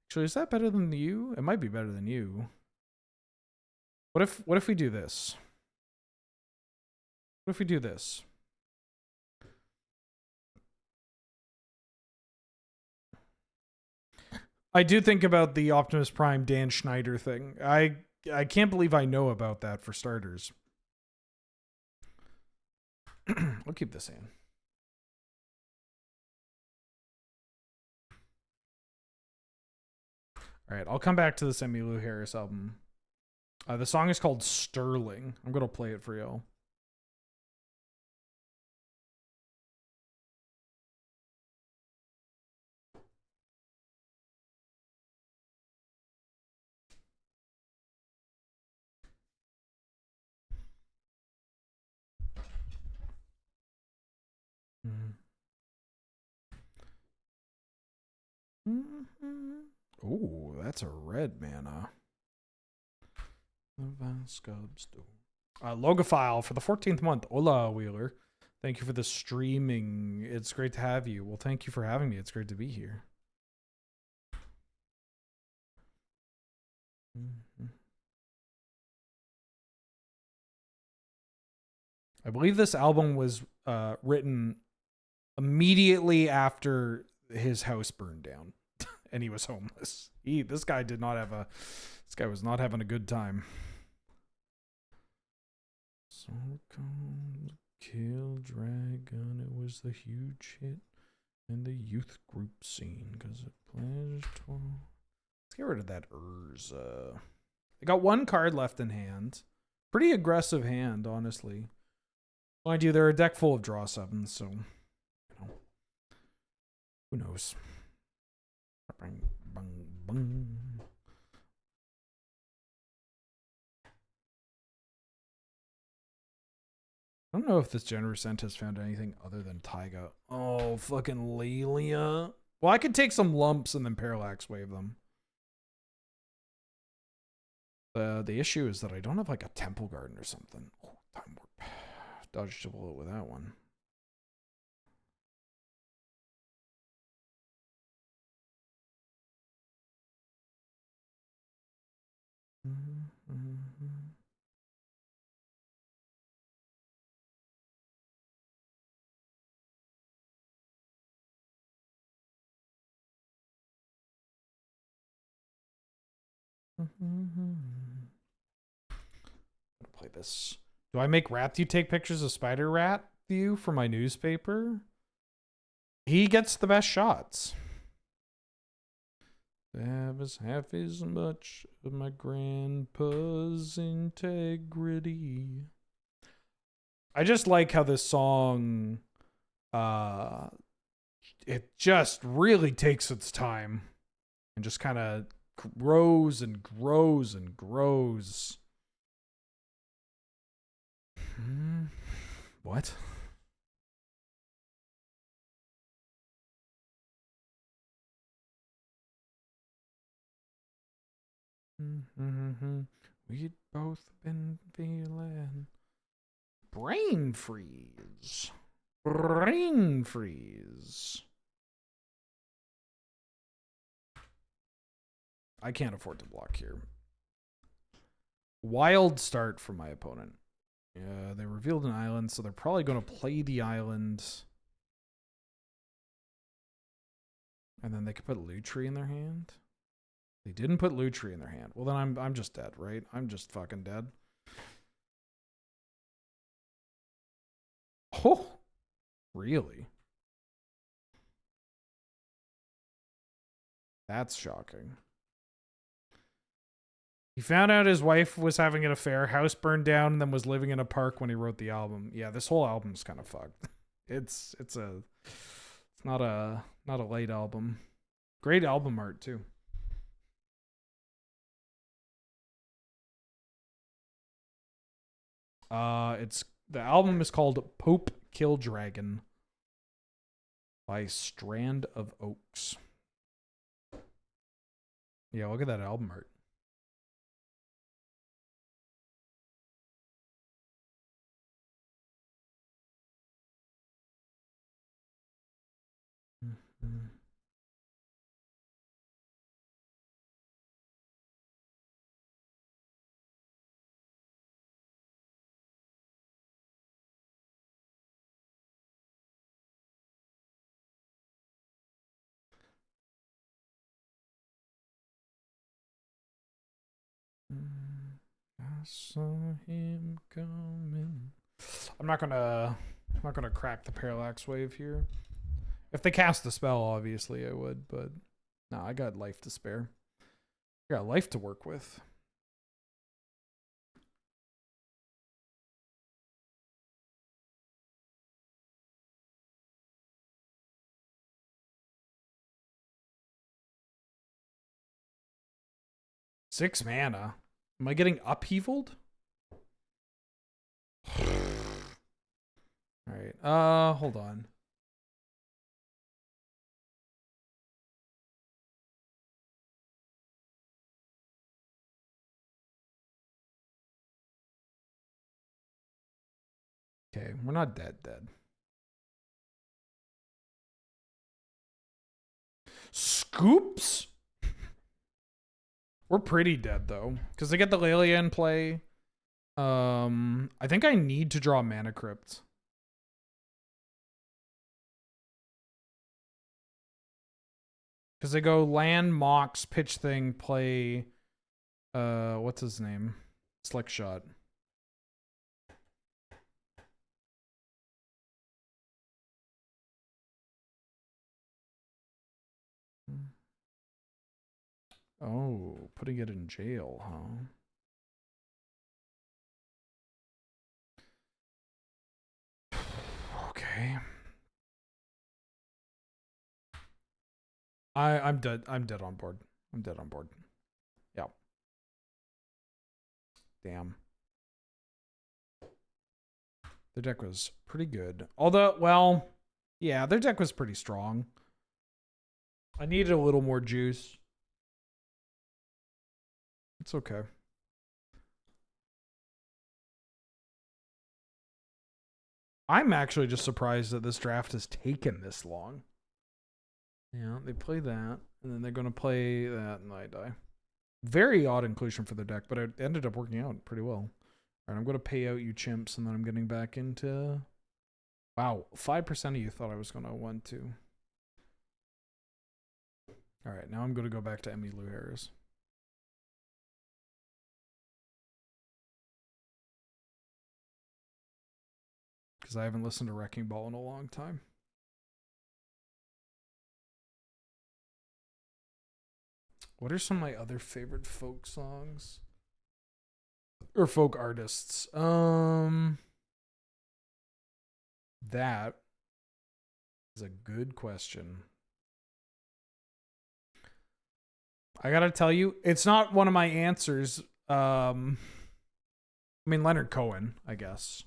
actually is that better than you? It might be better than you. What if we do this? What if we do this? I do think about the Optimus Prime Dan Schneider thing. I can't believe I know about that for starters. We'll keep this in. All right, I'll come back to this Emmylou Harris album. The song is called Sterling. I'm going to play it for y'all. Oh, that's a red mana. Logophile for the 14th month. Hola, Wheeler. Thank you for the streaming. It's great to have you. Well, thank you for having me. It's great to be here. I believe this album was written immediately after his house burned down and he was homeless. This guy was not having a good time. So come kill dragon. It was the huge hit in the youth group scene because it pledged. Let's get rid of that Urza. I got one card left in hand. Pretty aggressive hand, honestly. Mind you, they're a deck full of draw sevens, so you know, who knows? Bang, bang, bang. I don't know if this generous scent has found anything other than Taiga. Oh, fucking Lelia. Well, I could take some lumps and then Parallax Wave them. The issue is that I don't have like a Temple Garden or something. Oh, Time Warp. Dodged a bullet with that one. Play this. Do I make Rat you take pictures of Spider Rat View for my newspaper? He gets the best shots. Have as half as much of my grandpa's integrity. I just like how this song it just really takes its time and just kind of grows and grows and grows. What? We'd both been feeling brain freeze. Brain freeze. I can't afford to block here. Wild start from my opponent. Yeah, they revealed an island, so they're probably going to play the island. And then they could put Lutri in their hand. They didn't put Lutri in their hand. Well, then I'm just dead, right? I'm just fucking dead. Oh, really? That's shocking. He found out his wife was having an affair, house burned down, and then was living in a park when he wrote the album. Yeah, this whole album's kind of fucked. It's not a light album. Great album art too. The album is called Pope Kill Dragon by Strand of Oaks. Yeah, look at that album art. Mm-hmm. I saw him coming. I'm not gonna crack the parallax wave here. If they cast the spell, obviously I would, but no, I got life to spare. I got life to work with. Six mana. Am I getting upheavaled? Alright, hold on. Okay, we're not dead. Scoops? We're pretty dead though, because they get the Lelia in play. I think I need to draw Mana Crypt. Because they go land, Mox, pitch thing, play what's his name? Slick Shot. Oh, putting it in jail, huh? Okay. I'm dead. I'm dead on board. I'm dead on board. Yeah. Damn. Their deck was pretty good. Although, well, yeah, their deck was pretty strong. I needed a little more juice. It's okay. I'm actually just surprised that this draft has taken this long. Yeah, they play that, and then they're going to play that, and I die. Very odd inclusion for the deck, but it ended up working out pretty well. All right, I'm going to pay out you chimps, and then I'm getting back into... Wow, 5% of you thought I was going to want to. All right, now I'm going to go back to Emmy Lou Harris. Because I haven't listened to Wrecking Ball in a long time. What are some of my other favorite folk songs? Or folk artists? That is a good question. I gotta tell you, it's not one of my answers. I mean, Leonard Cohen, I guess.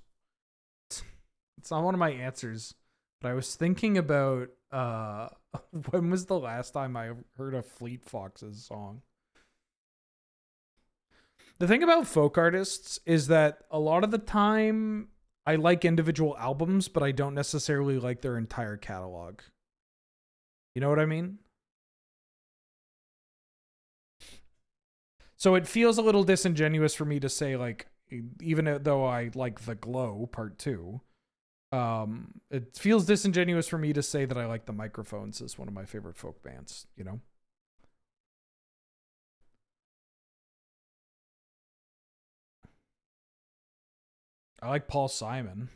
It's not one of my answers, but I was thinking about when was the last time I heard a Fleet Foxes song? The thing about folk artists is that a lot of the time I like individual albums, but I don't necessarily like their entire catalog. You know what I mean? So it feels a little disingenuous for me to say, like, even though I like The Glow Part 2, it feels disingenuous for me to say that I like The Microphones as one of my favorite folk bands, you know? I like Paul Simon.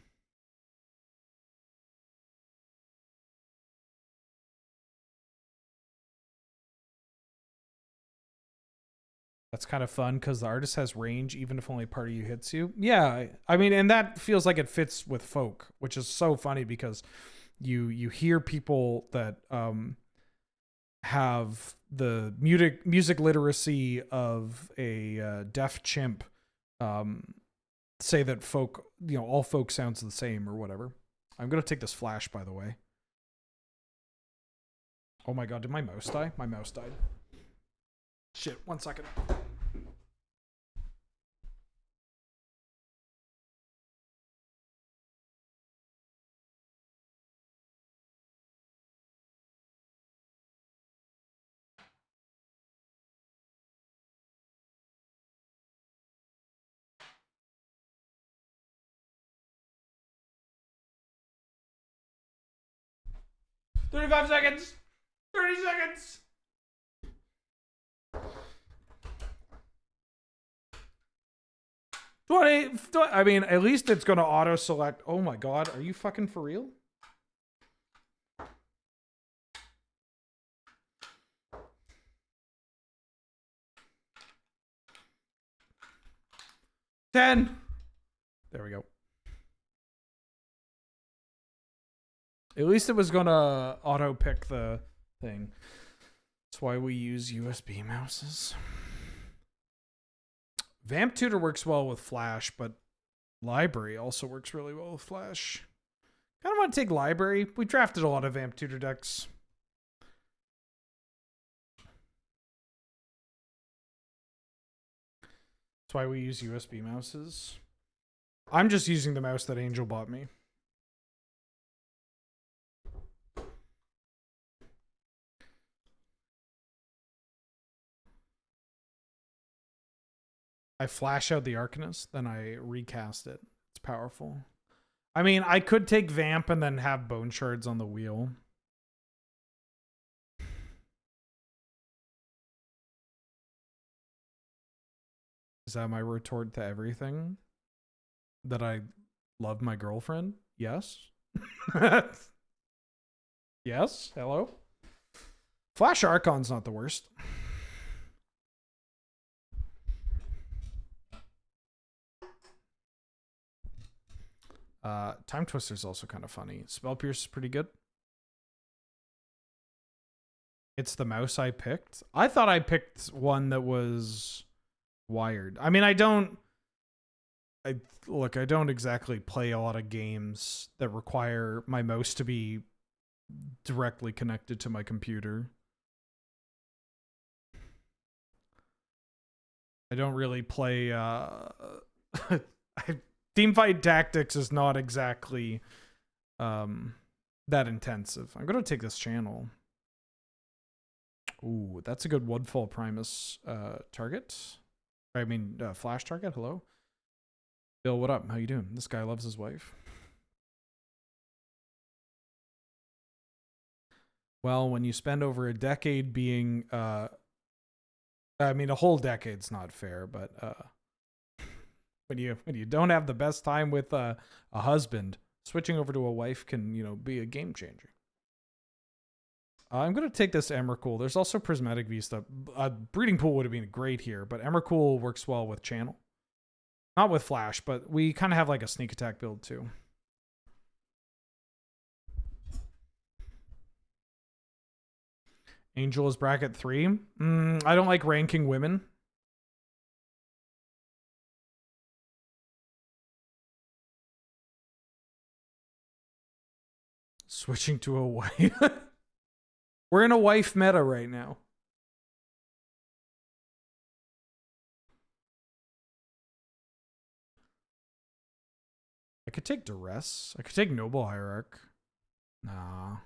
That's kind of fun because the artist has range even if only part of you hits you. Yeah, I mean, and that feels like it fits with folk, which is so funny because you hear people that have the music literacy of a deaf chimp say that folk, you know, all folk sounds the same or whatever. I'm gonna take this flash, by the way. Oh my god, did my mouse die? My mouse died. Shit, 1 second. $35 seconds. 30 seconds. I mean, at least it's going to auto select. Oh my god, are you fucking for real? $10. There we go. At least it was going to auto pick the thing. That's why we use USB mouses. Vamp Tutor works well with Flash, but Library also works really well with Flash. Kind of want to take Library. We drafted a lot of Vamp Tutor decks. That's why we use USB mouses. I'm just using the mouse that Angel bought me. I flash out the Arcanist, then I recast it. It's powerful. I mean, I could take Vamp and then have Bone Shards on the wheel. Is that my retort to everything? That I love my girlfriend? Yes. Yes. Hello. Flash Archon's not the worst. Time Twister's also kind of funny. Spell Pierce is pretty good. It's the mouse I picked. I thought I picked one that was wired. I mean, I don't exactly play a lot of games that require my mouse to be directly connected to my computer. I don't really play Teamfight Tactics is not exactly that intensive. I'm going to take this channel. Ooh, that's a good Woodfall Primus target. I mean, flash target. Hello. Bill, what up? How you doing? This guy loves his wife. Well, when you spend over a decade being... I mean, a whole decade's not fair, but... When you don't have the best time with a husband, switching over to a wife can, you know, be a game changer. I'm going to take this Emrakul. There's also Prismatic Vista. Breeding Pool would have been great here, but Emrakul works well with Channel. Not with Flash, but we kind of have like a sneak attack build too. Angel is bracket 3. I don't like ranking women. Switching to a wife. We're in a wife meta right now. I could take Duress. I could take Noble Hierarch. Nah.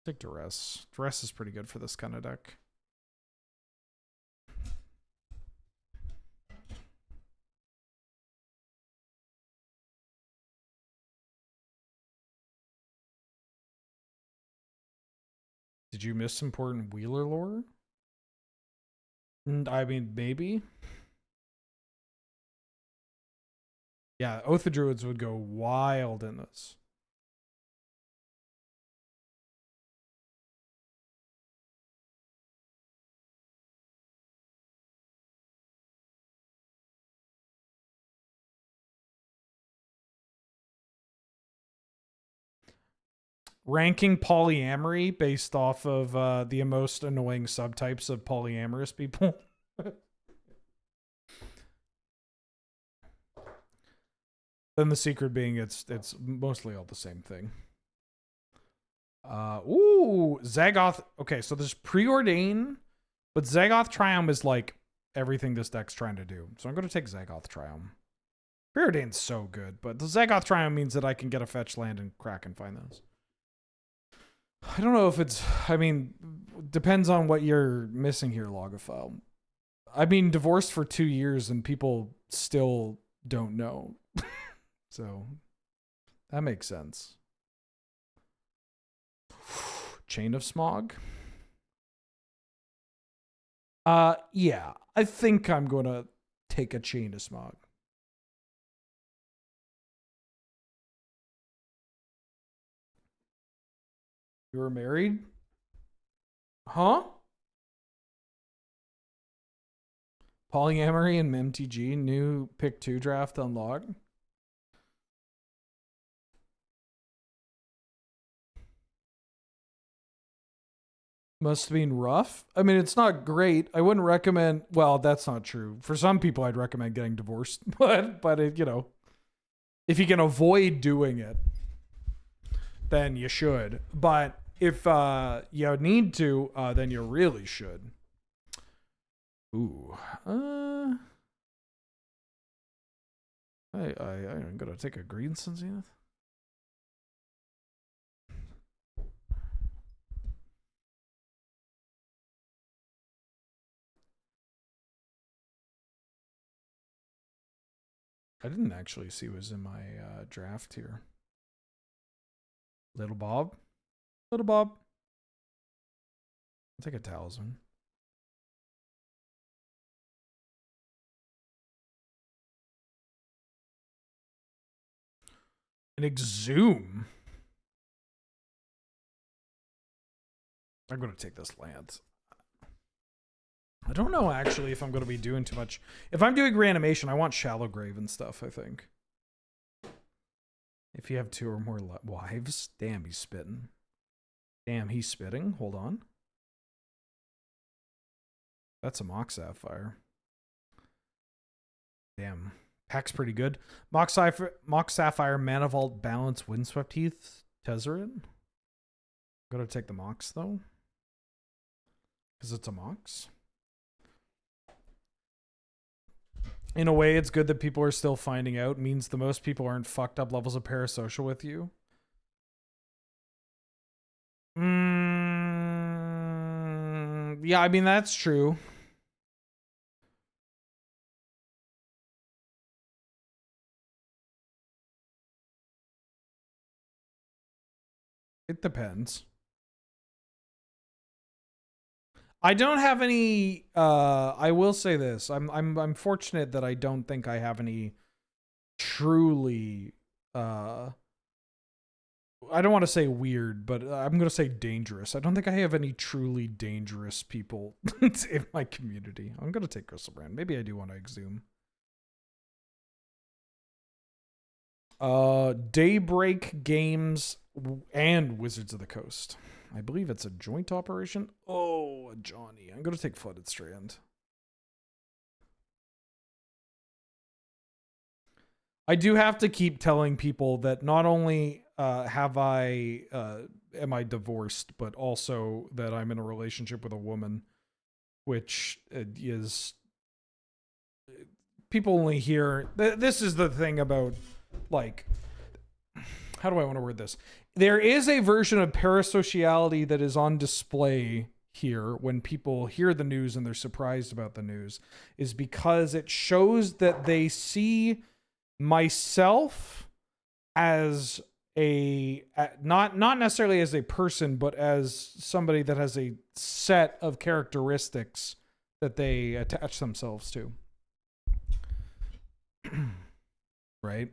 Take Duress. Duress is pretty good for this kind of deck. Did you miss important Wheeler lore? I mean, maybe. Yeah, Oath of Druids would go wild in this. Ranking polyamory based off of the most annoying subtypes of polyamorous people. Then the secret being it's mostly all the same thing. Ooh, Zagoth. Okay, so there's Preordain, but Zagoth Triumph is like everything this deck's trying to do. So I'm going to take Zagoth Triumph. Preordain's so good, but the Zagoth Triumph means that I can get a fetch land and crack and find those. I don't know if it's, I mean, depends on what you're missing here, Logophile. I've been divorced for 2 years and people still don't know. So that makes sense. Chain of Smog. Yeah, I think I'm going to take a Chain of Smog. You were married? Huh? Polyamory and MTG, new pick 2 draft unlocked. Must have been rough. I mean, it's not great. I wouldn't recommend. Well, that's not true. For some people, I'd recommend getting divorced. But it, you know, if you can avoid doing it, then you should. But if you need to, then you really should. Ooh. I'm gonna take a green Sun Zenith. I didn't actually see what was in my draft here. Little Bob. Little Bob. I'll take a Talisman. An Exhume. I'm going to take this land. I don't know, actually, if I'm going to be doing too much. If I'm doing reanimation, I want Shallow Grave and stuff, I think. If you have 2 or more wives. Damn, he's spitting. Damn, he's spitting. Hold on. That's a Mox Sapphire. Damn. Pack's pretty good. Mox Sapphire, Mana Vault, Balance, Windswept Heath, Tezzeret. Gotta take the Mox, though. Because it's a Mox. In a way, it's good that people are still finding out. It means the most people aren't fucked up levels of parasocial with you. Yeah, I mean, that's true. It depends. I don't have any I will say this. I'm fortunate that I don't think I have any truly I don't want to say weird, but I'm going to say dangerous. I don't think I have any truly dangerous people in my community. I'm going to take Crystal Brand. Maybe I do want to exhume. Daybreak Games and Wizards of the Coast. I believe it's a joint operation. Oh, Johnny. I'm going to take Flooded Strand. I do have to keep telling people that not only am I divorced, but also that I'm in a relationship with a woman, which is people only hear. This is the thing about like, how do I want to word this? There is a version of parasociality that is on display here when people hear the news and they're surprised about the news, is because it shows that they see myself as not necessarily as a person, but as somebody that has a set of characteristics that they attach themselves to. Right?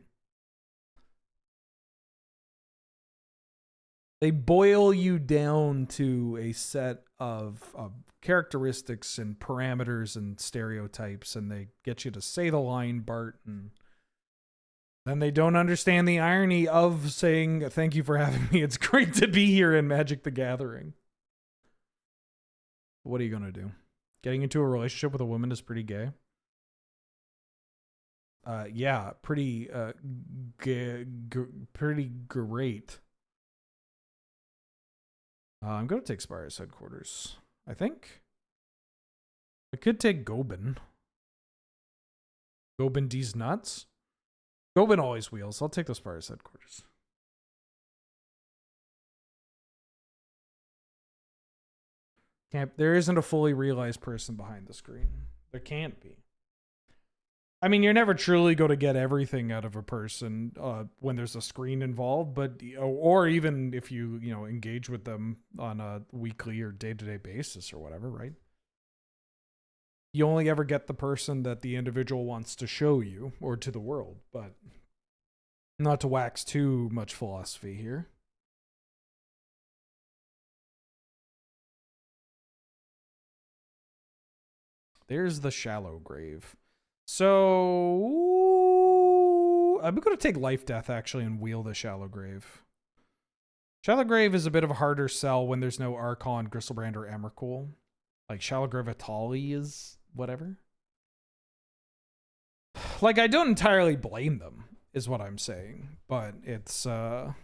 They boil you down to a set of characteristics and parameters and stereotypes, and they get you to say the line, Bart, and then they don't understand the irony of saying, thank you for having me. It's great to be here in Magic the Gathering. What are you going to do? Getting into a relationship with a woman is pretty gay. Yeah, pretty great. I'm going to take Spire's headquarters, I think. I could take Gobin. Gobin D's nuts? Gobin always wheels. I'll take the Spire's headquarters. There isn't a fully realized person behind the screen. There can't be. I mean, you're never truly going to get everything out of a person when there's a screen involved, but or even if you engage with them on a weekly or day-to-day basis or whatever, right? You only ever get the person that the individual wants to show you or to the world, but not to wax too much philosophy here. There's the Shallow Grave. So I'm going to take Life Death actually and wheel the Shallow Grave. Shallow Grave is a bit of a harder sell when there's no Archon, Gristlebrand, or Emrakul. Like Shallow Grave Atali is whatever. Like, I don't entirely blame them, is what I'm saying. But it's, it's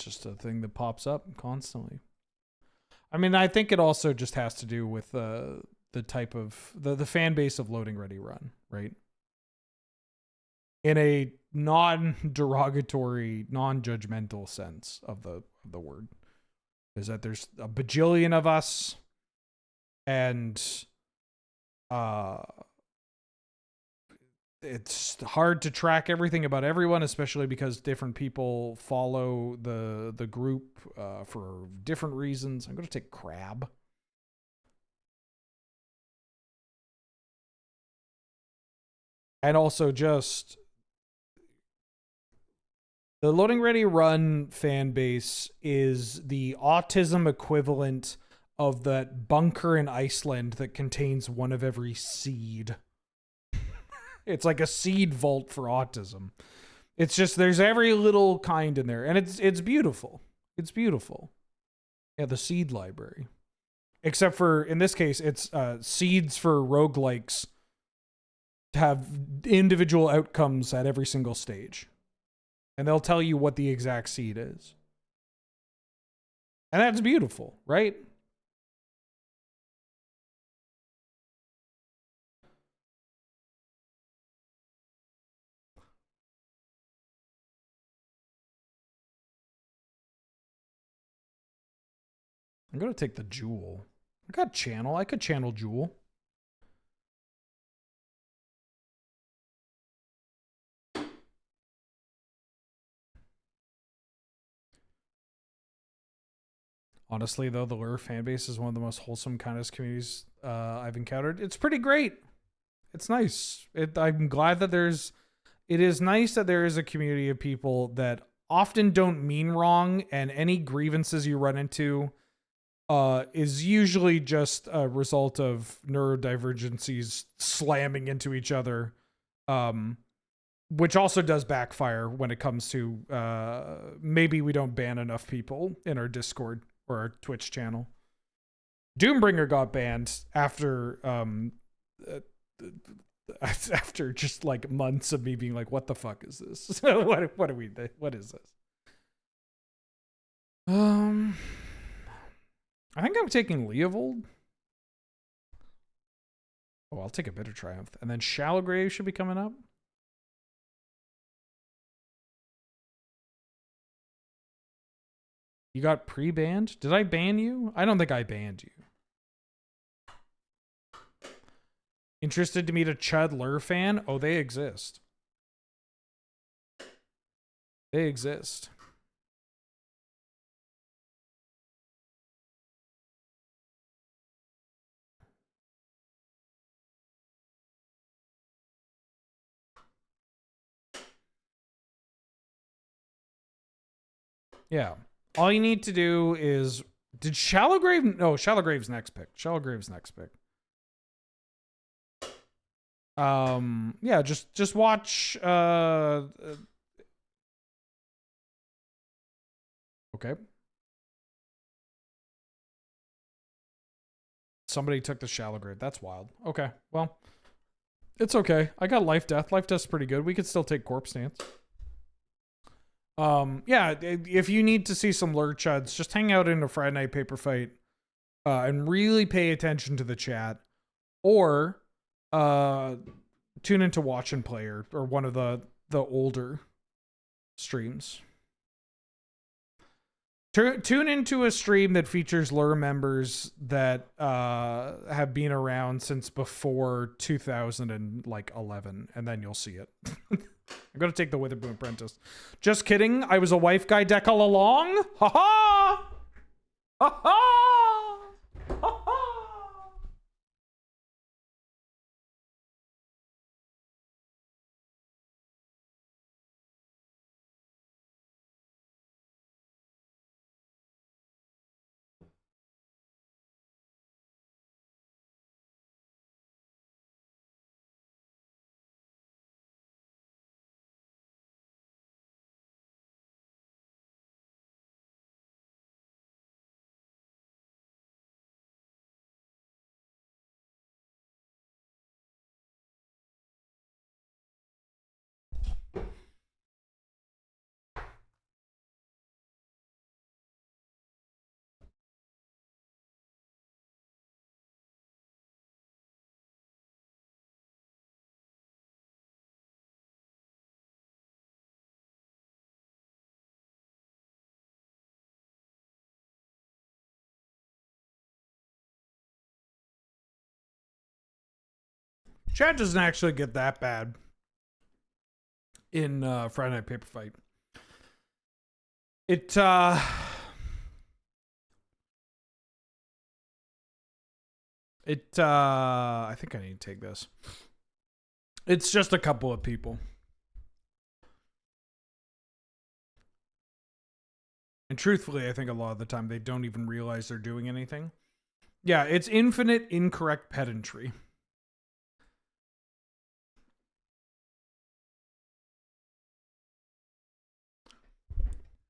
just a thing that pops up constantly. I mean, I think it also just has to do with the type of the fan base of Loading Ready Run, right? In a non-derogatory, non-judgmental sense of the word, is that there's a bajillion of us, and it's hard to track everything about everyone, especially because different people follow the group for different reasons. I'm going to take Crab. And also just the Loading Ready Run fan base is the autism equivalent of that bunker in Iceland that contains one of every seed. It's like a seed vault for autism. It's just, there's every little kind in there. And it's beautiful. It's beautiful. Yeah, the seed library. Except for, in this case, it's seeds for roguelikes to have individual outcomes at every single stage. And they'll tell you what the exact seed is. And that's beautiful, right? I'm going to take the Jewel. I got channel. I could channel Jewel. Honestly, though, the Lure fan base is one of the most wholesome, kindest communities I've encountered. It's pretty great. It's nice. I'm glad that it is nice that there is a community of people that often don't mean wrong, and any grievances you run into is usually just a result of neurodivergencies slamming into each other, which also does backfire when it comes to maybe we don't ban enough people in our Discord or our Twitch channel. Doombringer got banned after after just like months of me being like, what the fuck is this? what are we, what is this? I think I'm taking Leovold. Oh, I'll take a Bitter Triumph. And then Shallow Grave should be coming up. You got pre-banned? Did I ban you? I don't think I banned you. Interested to meet a Chud Lur fan? Oh, they exist. They exist. Yeah. All you need to do is... Did Shallow Grave... No, Shallow Grave's next pick. Shallow Grave's next pick. Yeah, just watch... Okay. Somebody took the Shallow Grave. That's wild. Okay, well... It's okay. I got Life Death. Life Death's pretty good. We could still take Corpse Stance. Yeah, if you need to see some lure chuds, just hang out in a Friday Night Paper Fight and really pay attention to the chat, or tune into Watch and Play or one of the older streams. Tune into a stream that features lure members that have been around since before 2011, and then you'll see it. I'm gonna take the Witherbloom Apprentice. Just kidding. I was a wife guy deck all along. Ha ha! Ha ha! Ha ha! Chat doesn't actually get that bad in Friday Night Paper Fight. I think I need to take this. It's just a couple of people. And truthfully, I think a lot of the time they don't even realize they're doing anything. Yeah, it's infinite incorrect pedantry.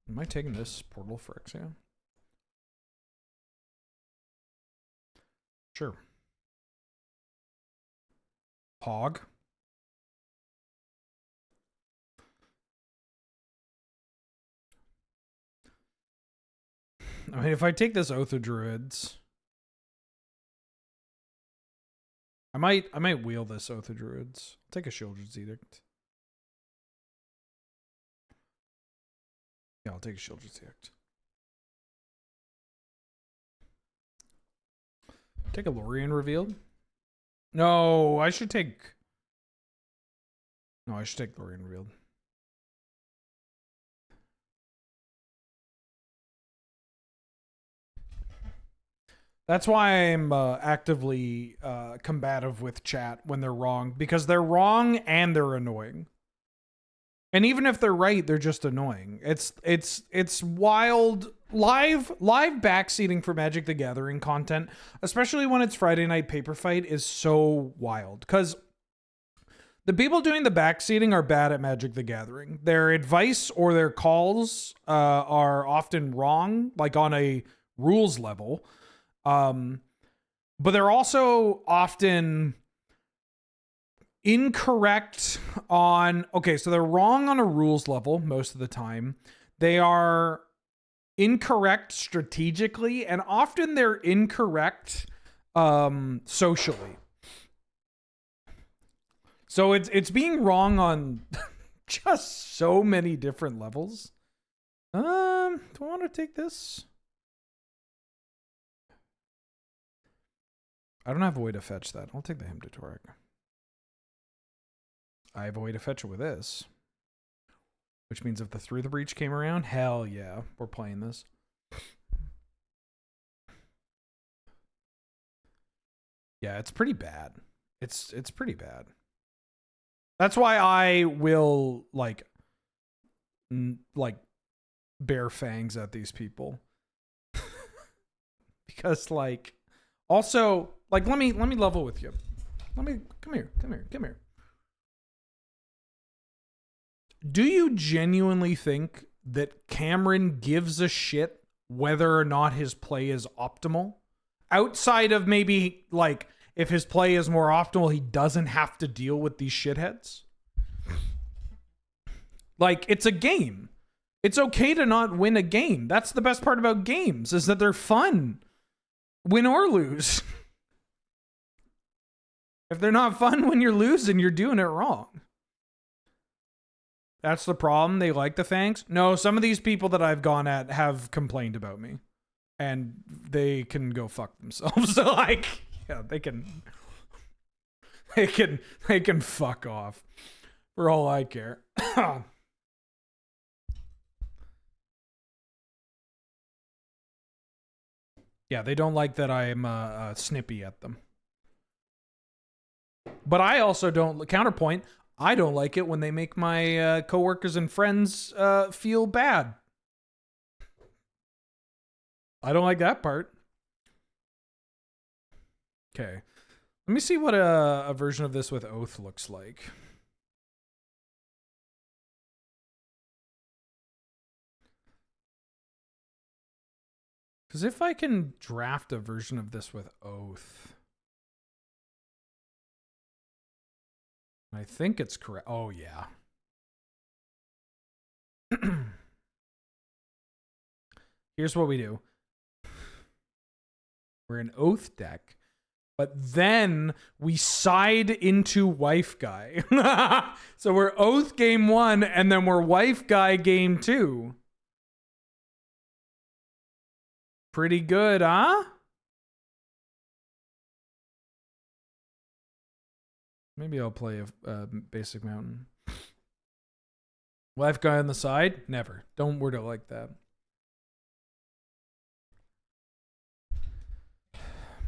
Am I taking this Portal for Exia? Sure. Hog. I mean, if I take this Oath of Druids, I might wheel this Oath of Druids. I'll take a Shieldred's Edict. Yeah, I'll take a Shieldred's Edict. Take a Lorien Revealed. No, I should take Lorien Revealed. That's why I'm actively combative with chat when they're wrong, because they're wrong and they're annoying. And even if they're right, they're just annoying. It's wild. Live backseating for Magic the Gathering content, especially when it's Friday Night Paper Fight, is so wild. Because the people doing the backseating are bad at Magic the Gathering. Their advice or their calls are often wrong, like on a rules level. But they're also often incorrect on... Okay, so they're wrong on a rules level most of the time. They are incorrect strategically, and often they're incorrect socially. So it's being wrong on just so many different levels. Do I want to take this? I don't have a way to fetch that. I'll take the Hymn to Torek. I have a way to fetch it with this. Which means if the Through the Breach came around, hell yeah, we're playing this. Yeah, it's pretty bad. It's pretty bad. That's why I will like bare fangs at these people. Because like also like let me level with you. Come here. Do you genuinely think that Cameron gives a shit whether or not his play is optimal? Outside of maybe, like, if his play is more optimal, he doesn't have to deal with these shitheads? Like, it's a game. It's okay to not win a game. That's the best part about games, is that they're fun. Win or lose. If they're not fun when you're losing, you're doing it wrong. That's the problem. They like the thanks. No, some of these people that I've gone at have complained about me. And they can go fuck themselves. So like, yeah, they can fuck off. For all I care. Yeah, they don't like that I'm snippy at them. But I also don't, counterpoint, I don't like it when they make my coworkers and friends feel bad. I don't like that part. Okay. Let me see what a version of this with Oath looks like. Because if I can draft a version of this with Oath... I think it's correct. Oh, yeah. Here's what we do. We're an Oath deck, but then we side into Wife Guy. So we're Oath game 1, and then we're Wife Guy game 2. Pretty good, huh? Maybe I'll play a basic mountain. Wife Guy on the side? Never. Don't word it like that.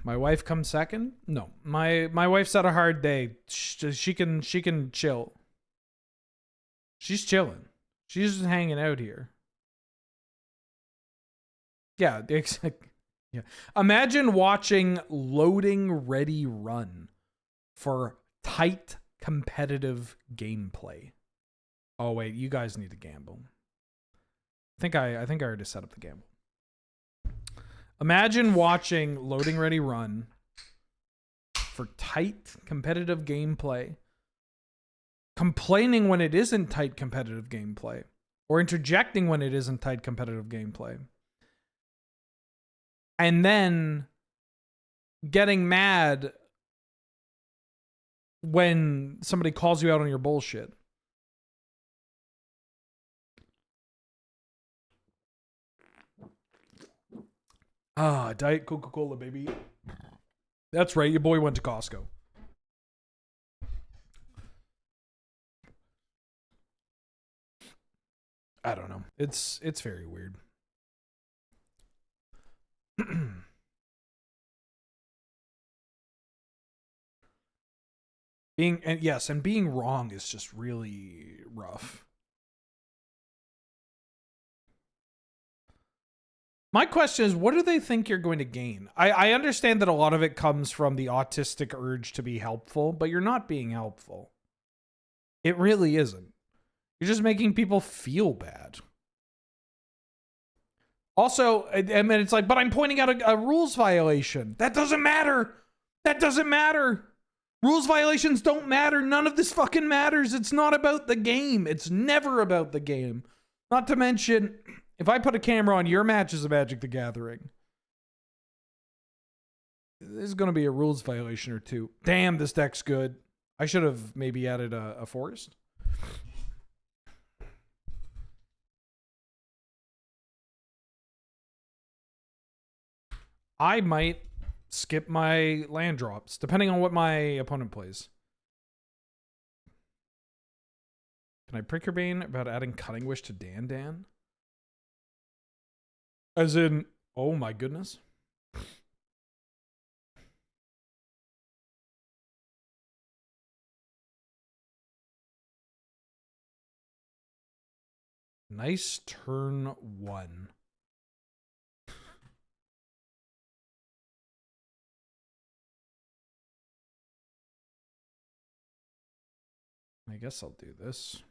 My wife comes second? No. My wife's had a hard day. She can chill. She's chilling. She's just hanging out here. Yeah, yeah. Imagine watching Loading Ready Run for tight competitive gameplay. Oh wait, you guys need to gamble. I think I already set up the gamble. Imagine watching Loading Ready Run for tight competitive gameplay, complaining when it isn't tight competitive gameplay, or interjecting when it isn't tight competitive gameplay, and then getting mad when somebody calls you out on your bullshit. Ah, Diet Coca-Cola, baby. That's right, your boy went to Costco. I don't know. It's very weird. Being wrong is just really rough. My question is, what do they think you're going to gain? I understand that a lot of it comes from the autistic urge to be helpful, but you're not being helpful. It really isn't. You're just making people feel bad. Also, I mean, it's like, but I'm pointing out a rules violation. That doesn't matter. That doesn't matter. Rules violations don't matter. None of this fucking matters. It's not about the game. It's never about the game. Not to mention, if I put a camera on your matches of Magic the Gathering, there's going to be a rules violation or two. Damn, this deck's good. I should have maybe added a forest. I might skip my land drops, depending on what my opponent plays. Can I prick your bane about adding Cutting Wish to Dan Dan? As in, oh my goodness. Nice turn 1. I guess I'll do this.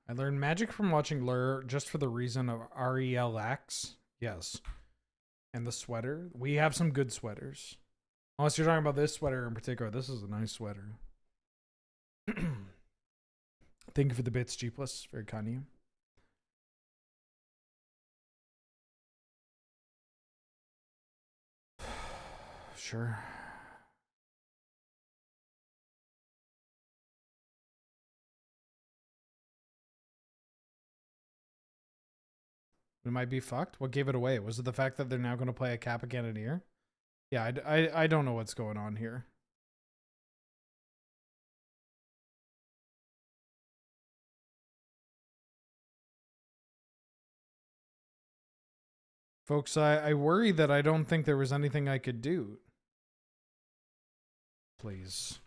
I learned magic from watching Lure just for the reason of RELX. Yes. And the sweater. We have some good sweaters. Unless you're talking about this sweater in particular. This is a nice sweater. Thank you for the bits, Jeepless. Very kind of you. Sure. We might be fucked. What gave it away? Was it the fact that they're now going to play a Kappa Cannoneer? Yeah, I don't know what's going on here. Folks, I worry that I don't think there was anything I could do. Please.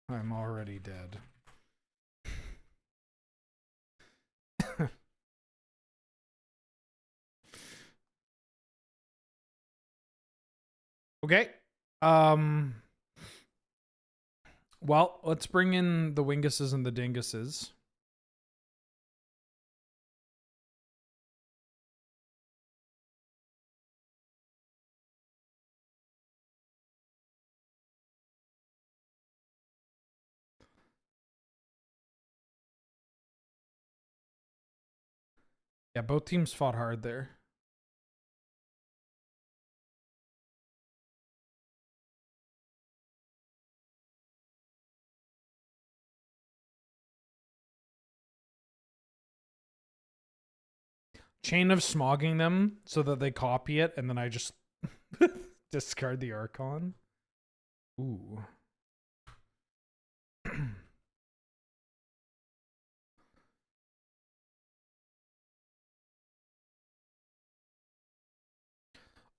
I'm already dead. Okay. Well, let's bring in the Winguses and the Dinguses. Yeah, both teams fought hard there. Chain of smogging them so that they copy it, and then I just discard the Archon. Ooh.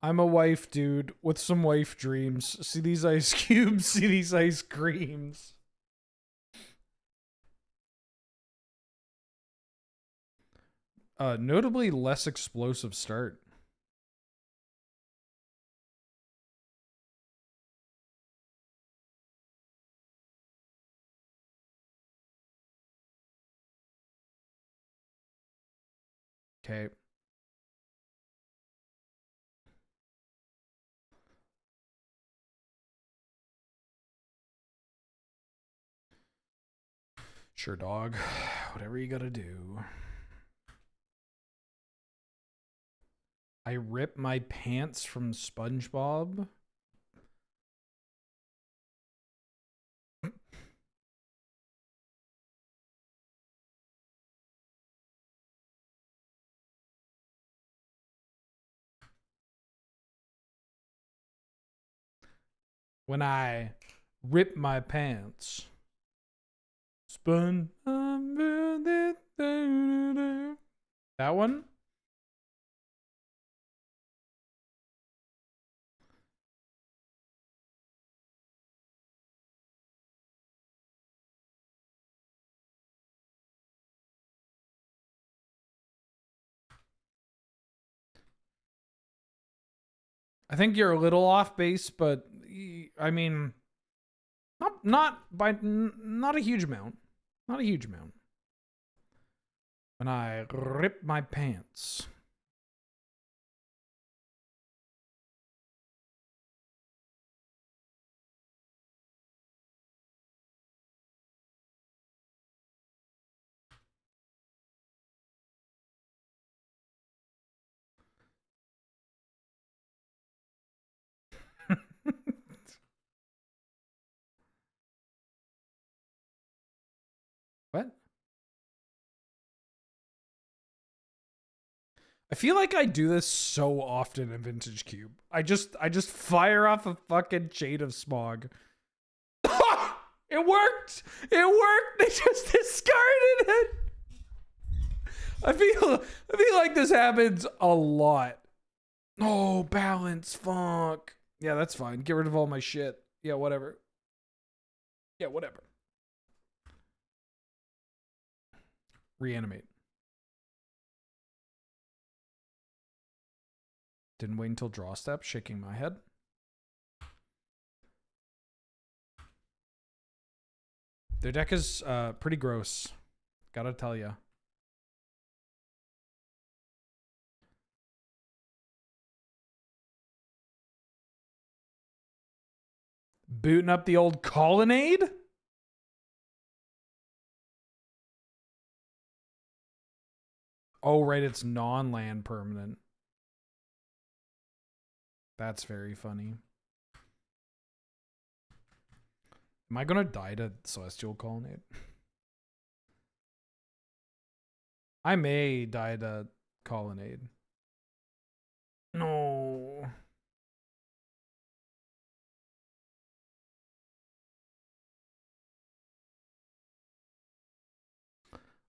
I'm a wife, dude, with some wife dreams. See these ice cubes, see these ice creams. Notably less explosive start. Okay. Sure, dog. Whatever you gotta do. I rip my pants from SpongeBob. When I rip my pants. Spun. That one? I think you're a little off base, but I mean, not a huge amount. Not a huge amount. When I rip my pants. I feel like I do this so often in Vintage Cube. I just fire off a fucking chain of smog. It worked! It worked! They just discarded it! I feel like this happens a lot. Oh, balance, fuck. Yeah, that's fine. Get rid of all my shit. Yeah, whatever. Yeah, whatever. Reanimate. Didn't wait until draw step, shaking my head. Their deck is pretty gross. Gotta tell ya. Booting up the old colonnade? Oh, right, it's non-land permanent. That's very funny. Am I gonna die to Celestial Colonnade? I may die to Colonnade. No.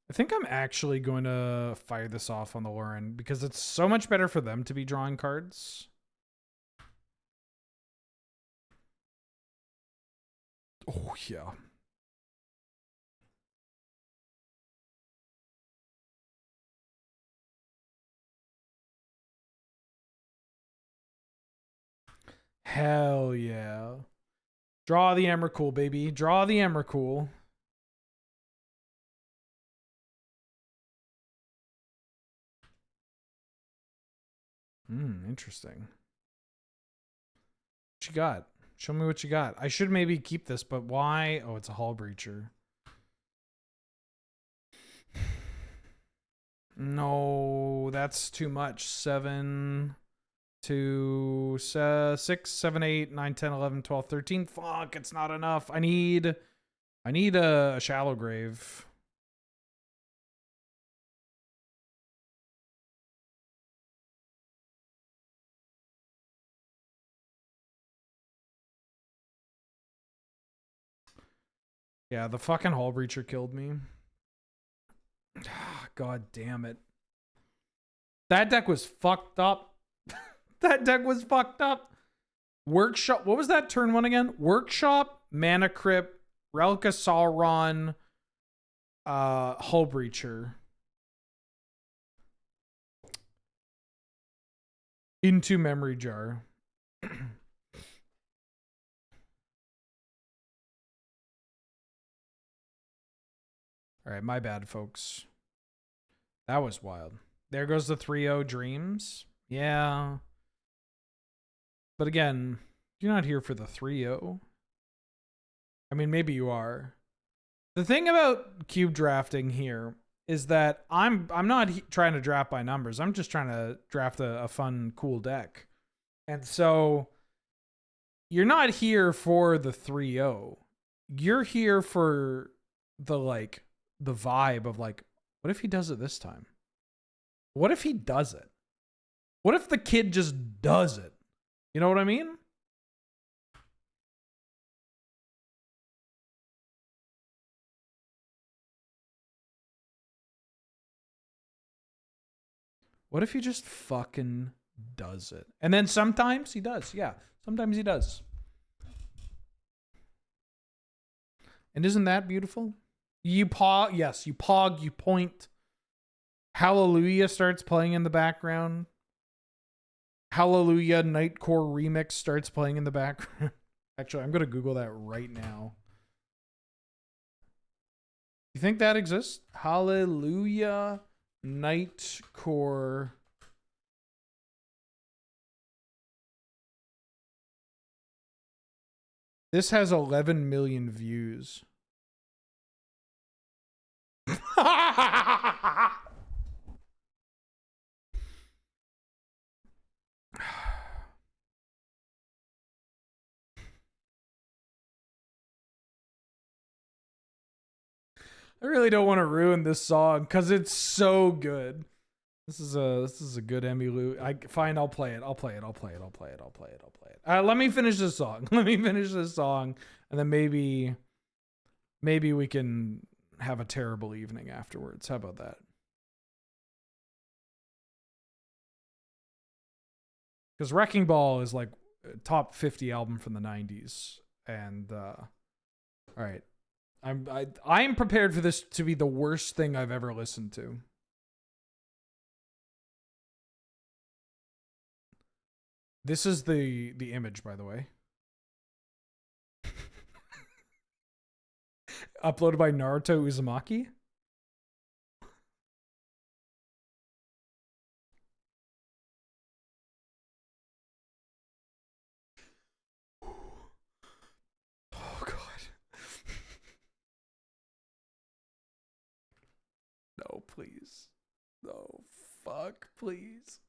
I think I'm actually going to fire this off on the Lauren because it's so much better for them to be drawing cards. Oh, yeah. Hell yeah. Draw the Emrakul, baby. Draw the Emrakul. Interesting. What you got? Show me what you got. I should maybe keep this, but why? Oh, it's a Hull Breacher. No, that's too much. 7 to 6, 7, 8, 9, 10, 11, 12, 13. Fuck, it's not enough. I need a Shallow Grave. Yeah, the fucking Hull Breacher killed me. God damn it. That deck was fucked up. That deck was fucked up. Workshop. What was that turn one again? Workshop, Mana Crypt, Relic of Sauron, Hull Breacher. Into Memory Jar. All right, my bad, folks. That was wild. There goes the 3-0 Dreams. Yeah. But again, you're not here for the 3-0. I mean, maybe you are. The thing about cube drafting here is that I'm not trying to draft by numbers. I'm just trying to draft a fun, cool deck. And so you're not here for the 3-0. You're here for the vibe of like, what if he does it this time? What if he does it? What if the kid just does it? You know what I mean? What if he just fucking does it? And then sometimes he does. Yeah, sometimes he does. And isn't that beautiful? You pog, yes, you pog, you point. Hallelujah starts playing in the background. Hallelujah Nightcore Remix starts playing in the background. Actually, I'm going to Google that right now. You think that exists? Hallelujah Nightcore. This has 11 million views. I really don't want to ruin this song because it's so good. This is a good Emmylou. Fine, I'll play it. I'll play it. Let me finish this song. Let me finish this song, and then maybe we can have a terrible evening afterwards. How about that? Because Wrecking Ball is like a top 50 album from the 90s, and all right, I'm prepared for this to be the worst thing I've ever listened to. This is the image, by the way. Uploaded by Naruto Uzumaki. Oh god. No, please. No, fuck, please.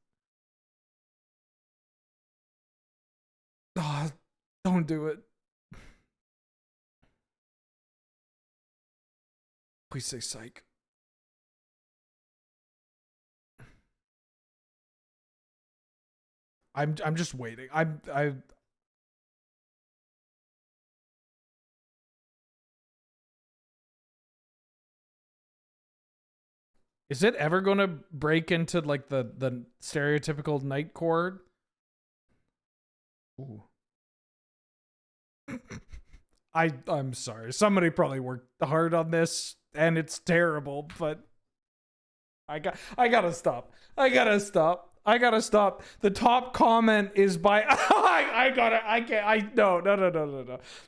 Oh, don't do it. Please say psych. I'm just waiting. I Is it ever going to break into like the stereotypical night chord? Ooh. I'm sorry. Somebody probably worked hard on this and it's terrible, but I gotta stop. The top comment is by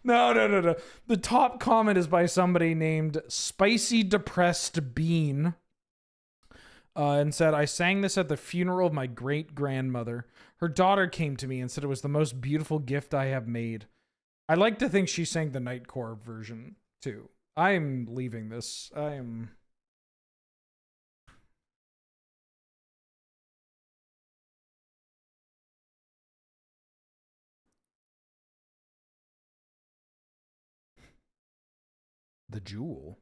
No. The top comment is by somebody named Spicy Depressed Bean. And said, I sang this at the funeral of my great-grandmother. Her daughter came to me and said it was the most beautiful gift I have made. I like to think she sang the Nightcore version, too. I'm leaving this. The Jewel.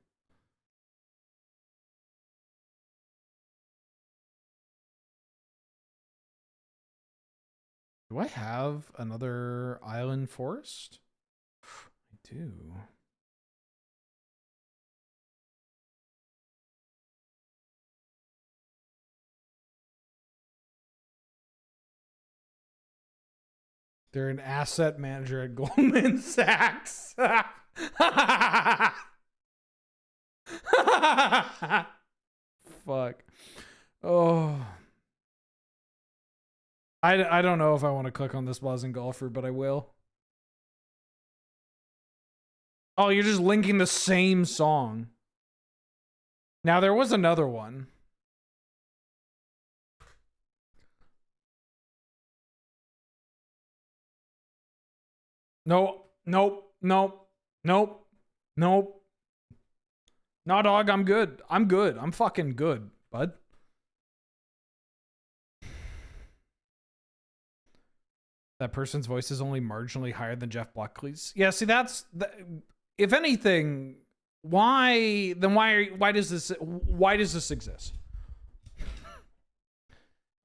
Do I have another island forest? I do. They're an asset manager at Goldman Sachs. Fuck. Oh. I don't know if I want to click on this buzzing golfer, but I will. Oh, you're just linking the same song. Now, there was another one. Nope. No, dog, I'm good. I'm fucking good, bud. That person's voice is only marginally higher than Jeff Buckley's. Yeah, see, if anything, why does this exist?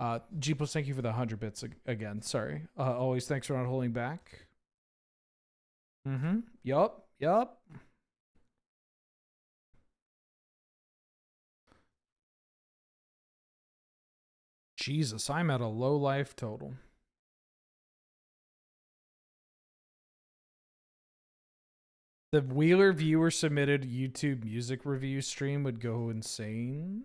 Jeepos, thank you for the 100 bits again. Sorry. Always thanks for not holding back. Yup. Jesus, I'm at a low life total. The Wheeler viewer submitted YouTube music review stream would go insane.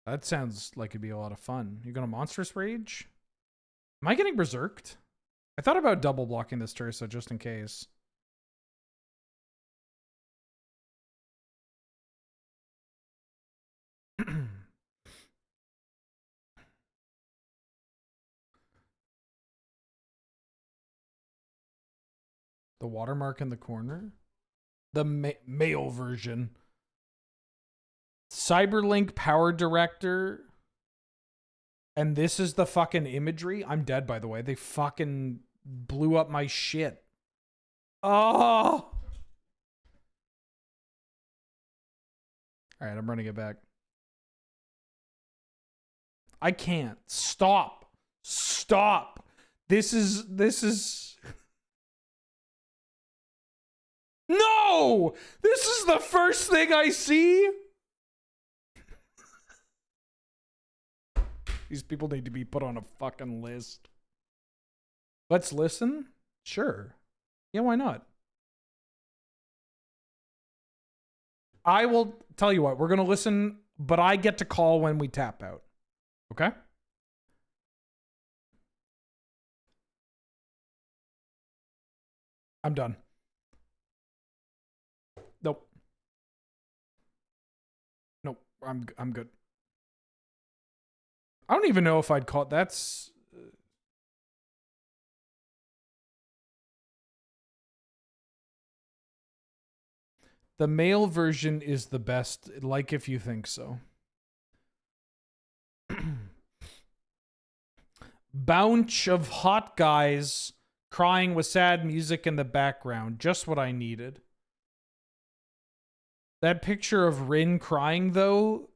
That sounds like it'd be a lot of fun. You gonna Monstrous Rage? Am I getting berserked? I thought about double blocking this Tersa just in case. The watermark in the corner? The male version. Cyberlink Power Director. And this is the fucking imagery? I'm dead, by the way. They fucking blew up my shit. Oh! All right, I'm running it back. I can't. Stop. Stop. This is... No! This is the first thing I see? These people need to be put on a fucking list. Let's listen? Sure. Yeah, why not? I will tell you what, we're going to listen, but I get to call when we tap out. Okay? I'm done. Nope. Nope. I'm good. I don't even know if I'd call it. That's... The male version is the best, like if you think so. Bunch of hot guys crying with sad music in the background. Just what I needed. That picture of Rin crying, though,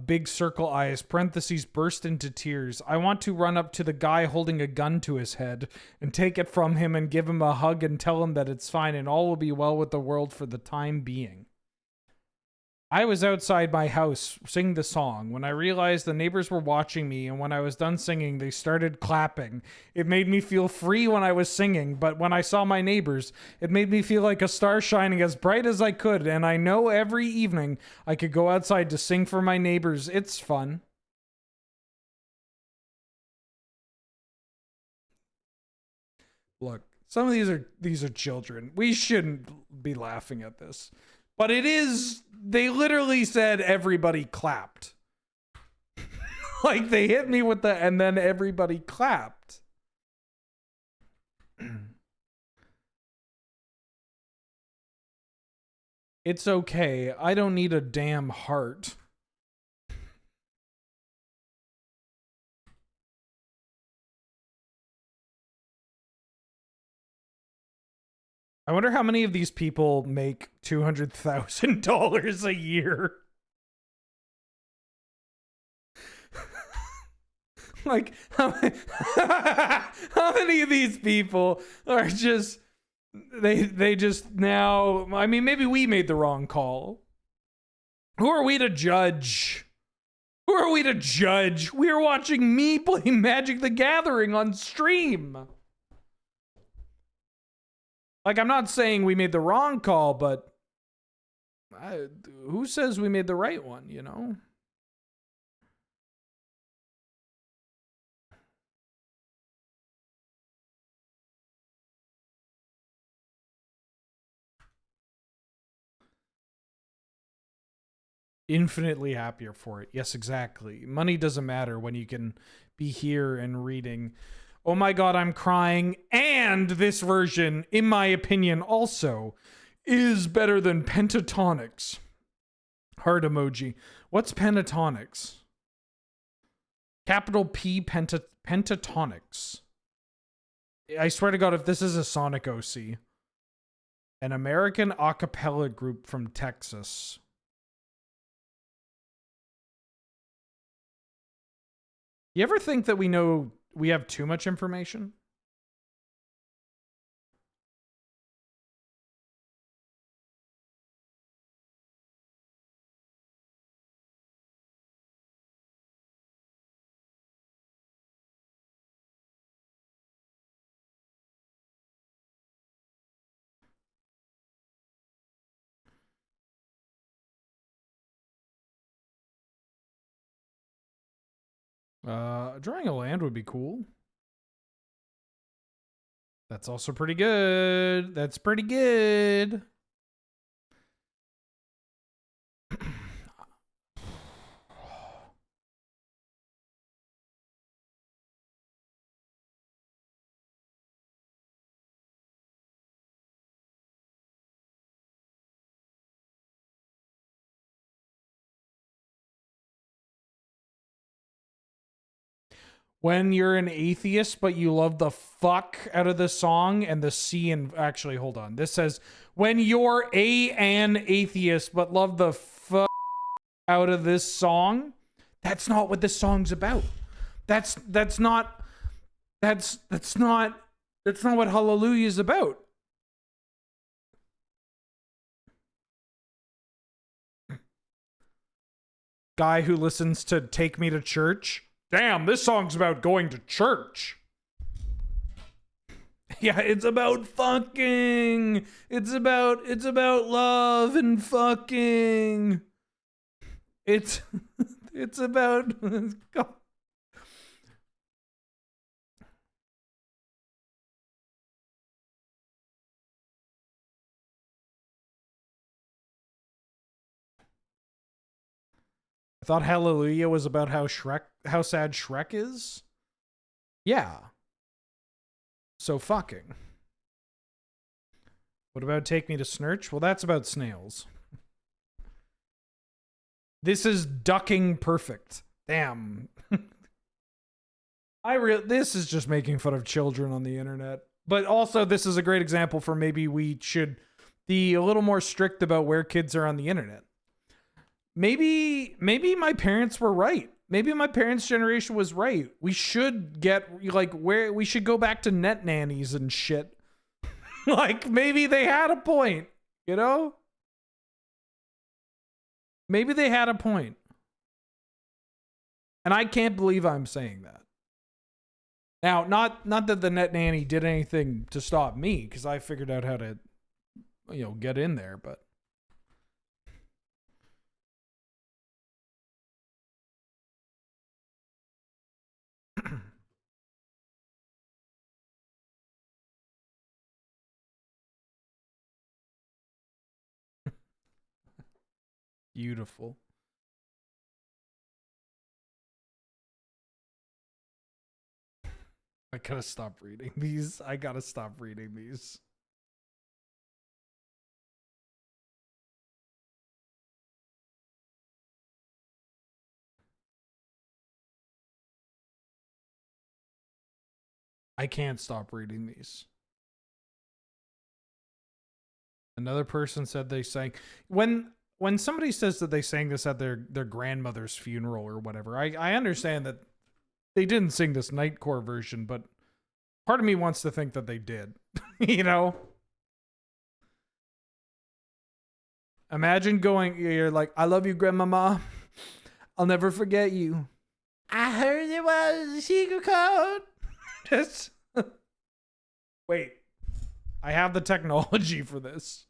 big circle eyes, parentheses, burst into tears. I want to run up to the guy holding a gun to his head and take it from him and give him a hug and tell him that it's fine and all will be well with the world for the time being. I was outside my house singing the song when I realized the neighbors were watching me, and when I was done singing, they started clapping. It made me feel free when I was singing, but when I saw my neighbors, it made me feel like a star shining as bright as I could, and I know every evening I could go outside to sing for my neighbors. It's fun. Look, some of these are children. We shouldn't be laughing at this. But it is, they literally said everybody clapped. Like they hit me with the, and then everybody clapped. It's okay. I don't need a damn heart. I wonder how many of these people make $200,000 a year. Like, how many of these people are just, they just now, I mean, maybe we made the wrong call. Who are we to judge? Who are we to judge? We are watching me play Magic the Gathering on stream. Like, I'm not saying we made the wrong call, but who says we made the right one, you know? Infinitely happier for it. Yes, exactly. Money doesn't matter when you can be here and reading. Oh my god, I'm crying. And this version, in my opinion, also is better than Pentatonics. Heart emoji. What's Pentatonics? Capital P Pentatonics. I swear to god, if this is a Sonic OC. An American a cappella group from Texas. You ever think that we have too much information? Drawing a land would be cool. That's also pretty good. That's pretty good. When you're an atheist, but you love the fuck out of the song and the C and actually, hold on. This says, when you're an atheist, but love the fuck out of this song. That's not what this song's about. That's not what Hallelujah is about. Guy who listens to Take Me to Church. Damn, this song's about going to church. Yeah, it's about fucking. It's about love and fucking. It's about God. I thought Hallelujah was about how sad Shrek is. Yeah. So fucking. What about Take Me to Snurch? Well, that's about snails. This is ducking perfect. Damn. This is just making fun of children on the internet. But also, this is a great example for maybe we should be a little more strict about where kids are on the internet. Maybe my parents were right. Maybe my parents' generation was right. We should we should go back to net nannies and shit. Like, maybe they had a point, you know? Maybe they had a point. And I can't believe I'm saying that. Now, not that the net nanny did anything to stop me, because I figured out how to, get in there, but. Beautiful. I gotta stop reading these. I can't stop reading these. Another person said they sang when somebody says that they sang this at their grandmother's funeral or whatever. I understand that they didn't sing this Nightcore version, but part of me wants to think that they did. Imagine you're like, I love you, grandmama. I'll never forget you. I heard it was a secret code. Just wait. I have the technology for this.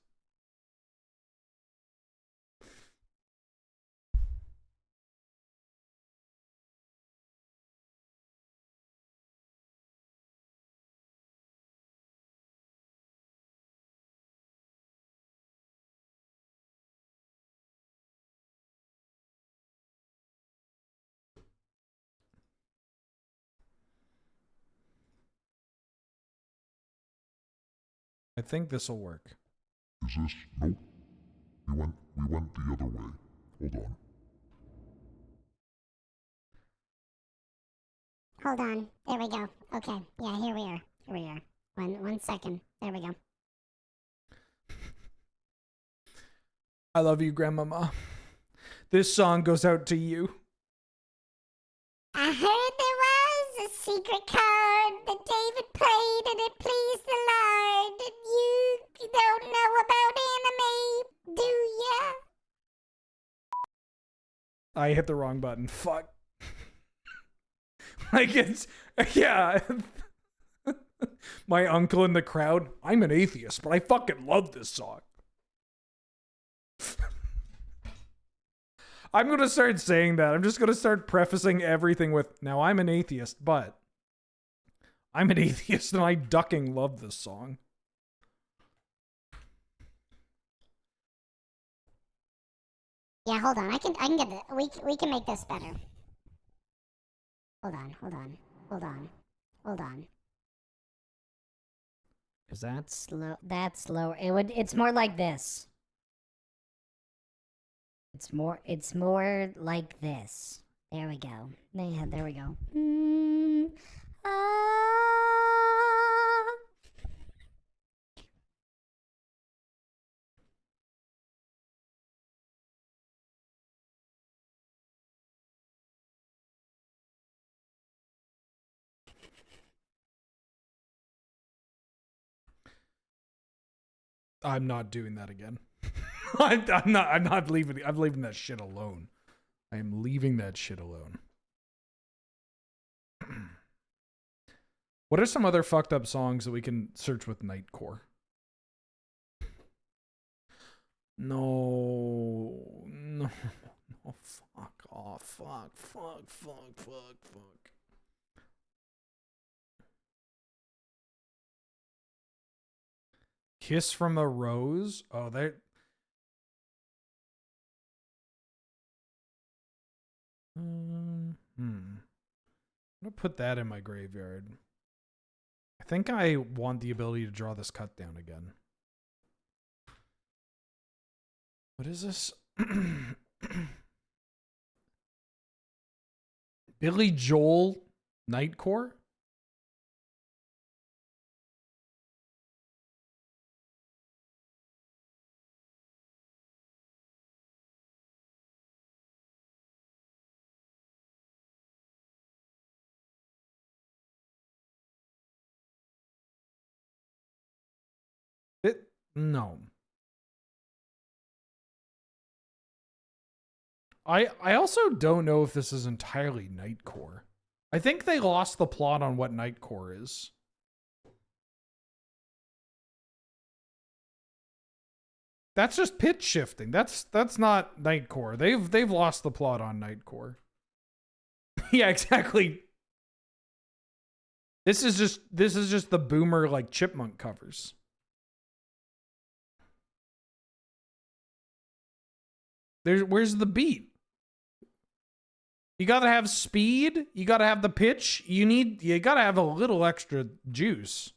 I think this will work. Is this? Nope. We went the other way. Hold on. There we go. Okay. Yeah, here we are. One second. There we go. I love you, grandmama. This song goes out to you. I heard there was a secret code that David played and it pleased the Lord. You don't know about anime, do ya? I hit the wrong button. Fuck. Yeah. My uncle in the crowd. I'm an atheist, but I fucking love this song. I'm going to start saying that. I'm just going to start prefacing everything with, now I'm an atheist, but I'm an atheist and I ducking love this song. Yeah, hold on. I can get it. We can make this better. Hold on. Is that slow? That's slower. It's more like this. It's more like this. There we go. Yeah, there we go. I'm not doing that again. I'm not leaving. I'm leaving that shit alone. I am leaving that shit alone. What are some other fucked up songs that we can search with Nightcore? No, no, no, fuck off, fuck. Kiss from a Rose? Oh, they're... I'm gonna put that in my graveyard. I think I want the ability to draw this cut down again. What is this? Billy Joel Nightcore? No. I also don't know if this is entirely Nightcore. I think they lost the plot on what Nightcore is. That's just pitch shifting. That's not Nightcore. They've lost the plot on Nightcore. Yeah, exactly. This is just the boomer like chipmunk covers. Where's the beat? You gotta have speed. You gotta have the pitch. You gotta have a little extra juice.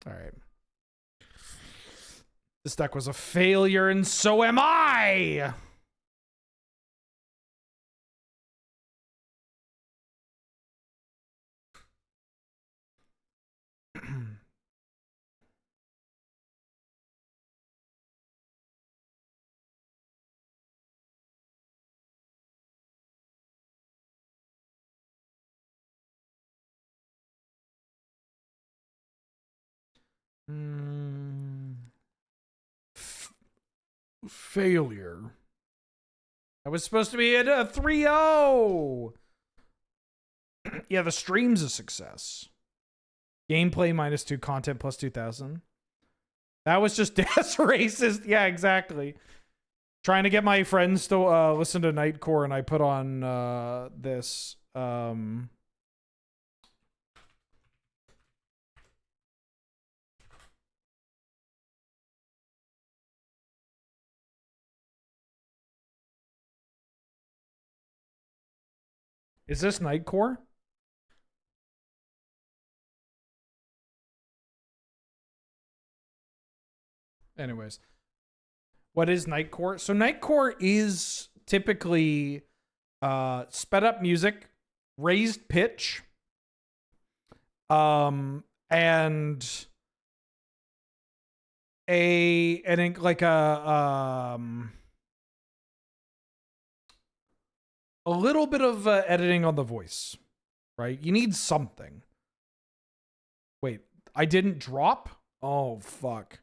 All right. This deck was a failure, and so am I. Failure. I was supposed to be at a 3-0. Yeah, the stream's a success. Gameplay -2, content plus 2,000. That was just Death Racist. Yeah, exactly. Trying to get my friends to listen to Nightcore, and I put on this. Is this Nightcore? Anyways, what is Nightcore? So Nightcore is typically sped up music, raised pitch, and a little bit of editing on the voice, right? You need something. Wait, I didn't drop? Oh, fuck.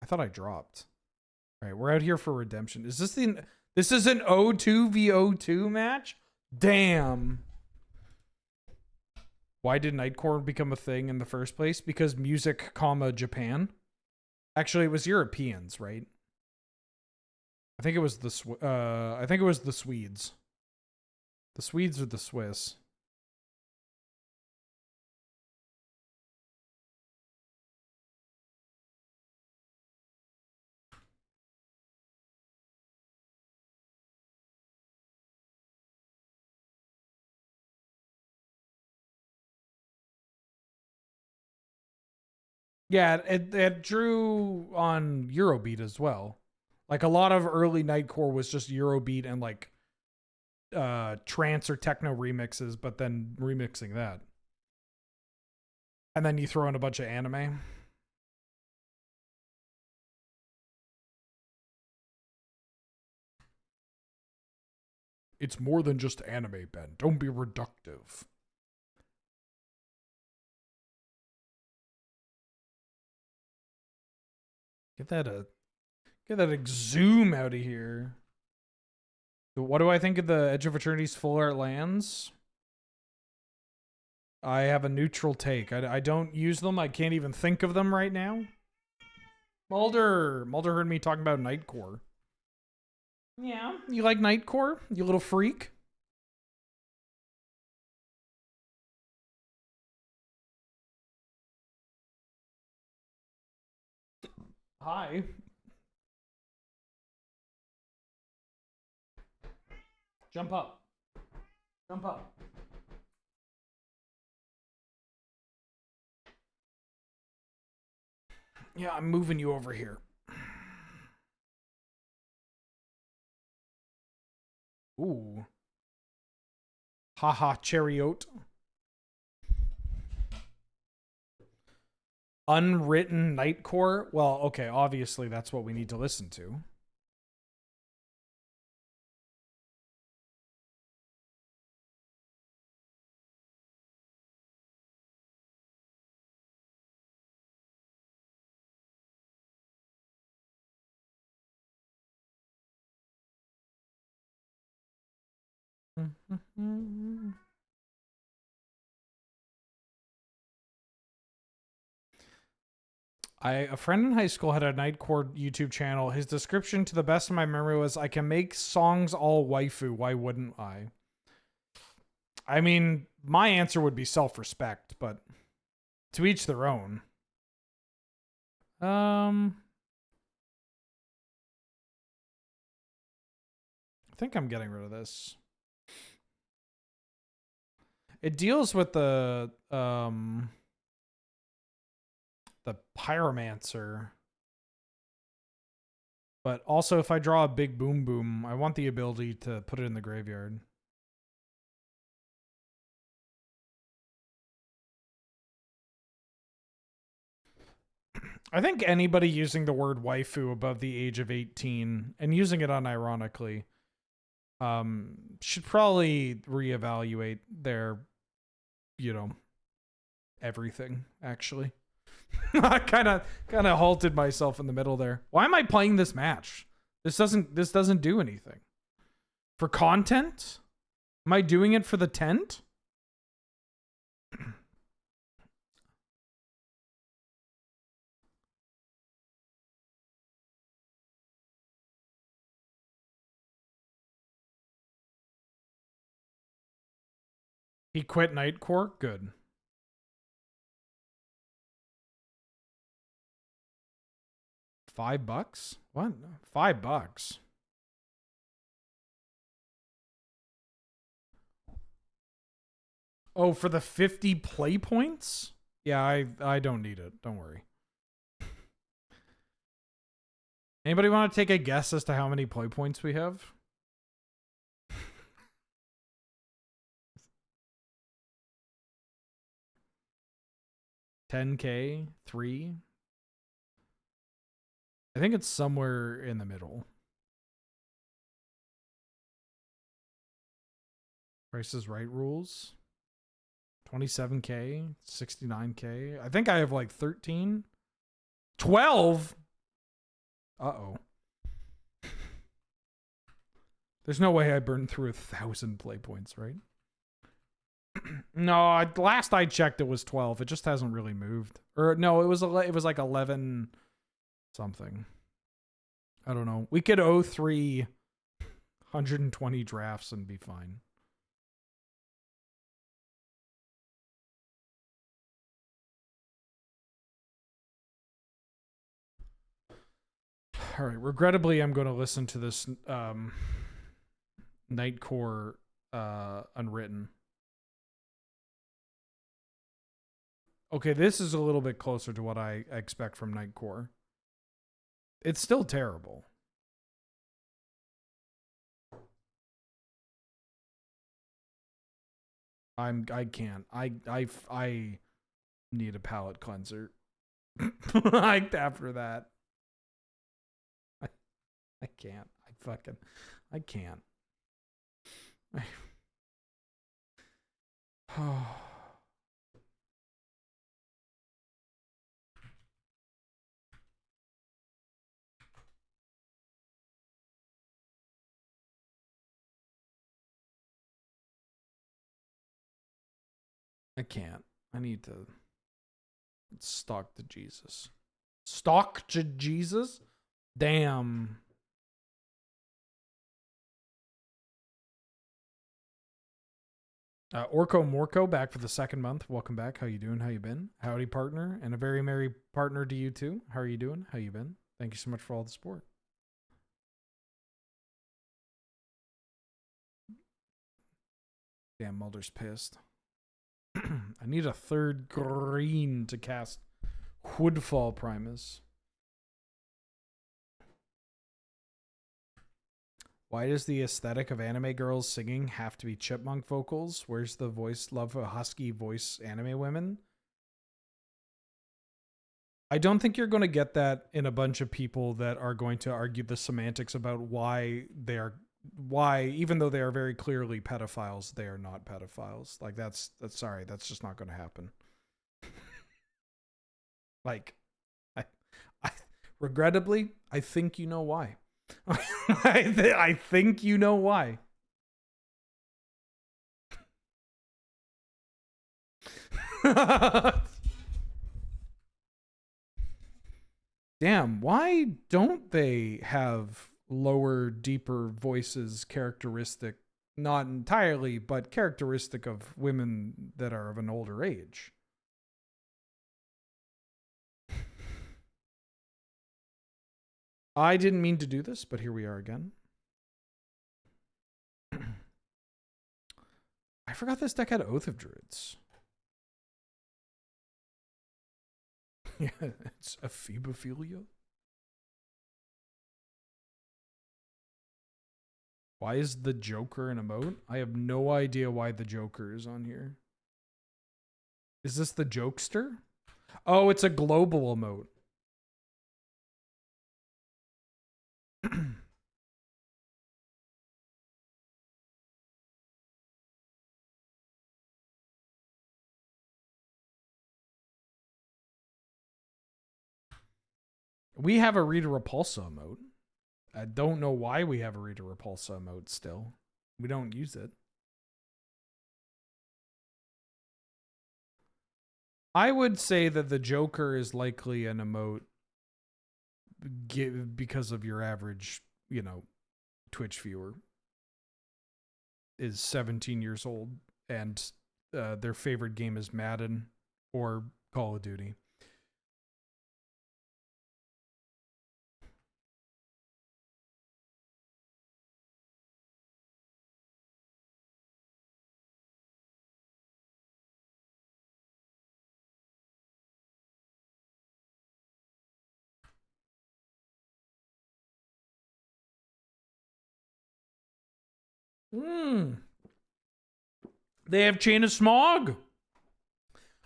I thought I dropped. All right, we're out here for redemption. Is this this is an O2 v O2 match? Damn. Why did Nightcore become a thing in the first place? Because music, Japan. Actually, it was Europeans, right? I think it was the Swedes. The Swedes or the Swiss. Yeah, it drew on Eurobeat as well. Like a lot of early Nightcore was just Eurobeat and like trance or techno remixes, but then remixing that. And then you throw in a bunch of anime. It's more than just anime, Ben. Don't be reductive. Get that exhume out of here. What do I think of the Edge of Eternity's full art lands? I have a neutral take. I don't use them. I can't even think of them right now. Mulder heard me talking about Nightcore. Yeah, you like Nightcore, you little freak? Hi. Jump up. Jump up. Yeah, I'm moving you over here. Ooh. Haha, Chariot. Unwritten Nightcore? Well, okay, obviously that's what we need to listen to. A friend in high school had a Nightcore YouTube channel. His description, to the best of my memory, was, "I can make songs all waifu. Why wouldn't I?" I mean, my answer would be self-respect, but to each their own. I think I'm getting rid of this. It deals with the pyromancer. But also, if I draw a big boom boom, I want the ability to put it in the graveyard. I think anybody using the word waifu above the age of 18 and using it unironically should probably reevaluate their, everything, actually. I kind of halted myself in the middle there. Why am I playing this match? This doesn't do anything. For content? Am I doing it for the tent? He quit Nightcore? Good. $5? What? $5? Oh, for the 50 play points? Yeah, I don't need it. Don't worry. Anybody want to take a guess as to how many play points we have? $10K? 3? I think it's somewhere in the middle. Price is Right rules. 27K, 69K. I think I have like 13. 12? Uh-oh. There's no way I burned through 1,000 play points, right? No, last I checked it was 12. It just hasn't really moved. Or no, it was like 11 something. I don't know. We could 03 120 drafts and be fine. All right, regrettably, I'm going to listen to this Nightcore Unwritten. Okay, this is a little bit closer to what I expect from Nightcore. It's still terrible. I can't. I need a palate cleanser. Like after that. I can't. I can't. I can't. I need to stalk to Jesus. Stalk to Jesus? Damn. Orko Morko back for the second month. Welcome back. How you doing? How you been? Howdy, partner. And a very merry partner to you too. How are you doing? How you been? Thank you so much for all the support. Damn, Mulder's pissed. I need a third green to cast Woodfall Primus. Why does the aesthetic of anime girls singing have to be chipmunk vocals? Where's the voice love of husky voice anime women? I don't think you're going to get that in a bunch of people that are going to argue the semantics about why, even though they are very clearly pedophiles, they are not pedophiles. Like that's sorry, that's just not going to happen. Like, I regrettably, I think you know why. I think you know why. Damn, why don't they have lower, deeper voices characteristic, not entirely, but characteristic of women that are of an older age? I didn't mean to do this, but here we are again. I forgot this deck had Oath of Druids. Yeah, it's a Phoebophilia. Why is the Joker an emote? I have no idea why the Joker is on here. Is this the Jokester? Oh, it's a global emote. We have a Rita Repulsa emote. I don't know why we have a Rita Repulsa emote still. We don't use it. I would say that the Joker is likely an emote because of your average, Twitch viewer is 17 years old and their favorite game is Madden or Call of Duty. They have Chain of Smog.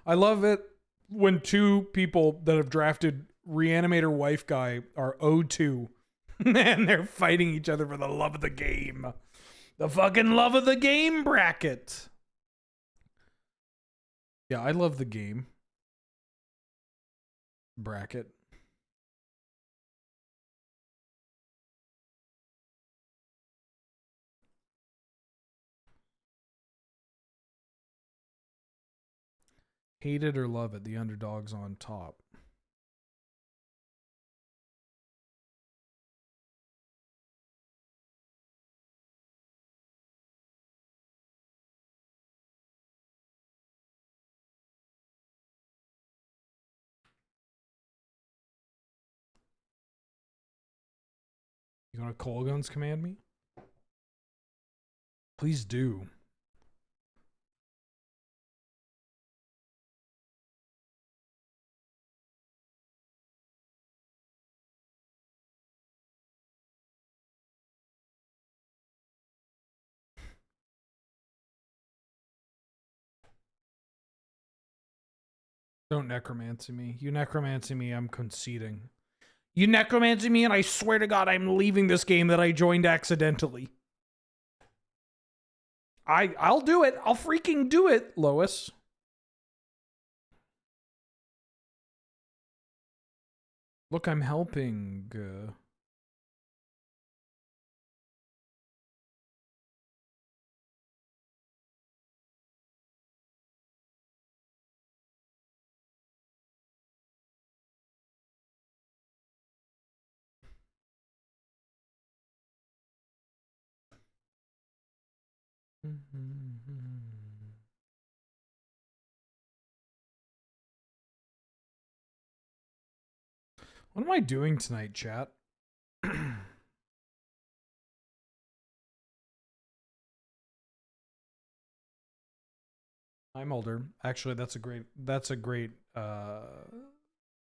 I love it when two people that have drafted Reanimator Wife Guy are 0-2 and they're fighting each other for the love of the game. The fucking love of the game bracket. Yeah, I love the game bracket. Hate it or love it, the underdog's on top. You gonna Cold Guns command me? Please do. Don't necromancy me. You necromancy me, I'm conceding. You necromancy me, and I swear to God, I'm leaving this game that I joined accidentally. I'll do it. I'll freaking do it, Lois. Look, I'm helping. What am I doing tonight, chat? Hi, Mulder. Actually, that's a great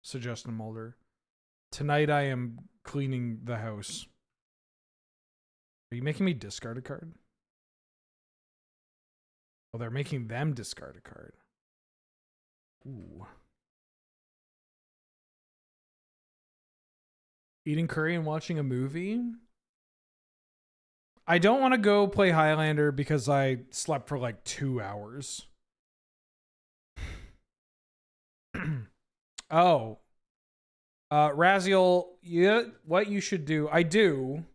suggestion, Mulder. Tonight I am cleaning the house. Are you making me discard a card? Oh, they're making them discard a card. Ooh. Eating curry and watching a movie? I don't want to go play Highlander because I slept for like 2 hours. Oh. Raziel, what you should do, I do.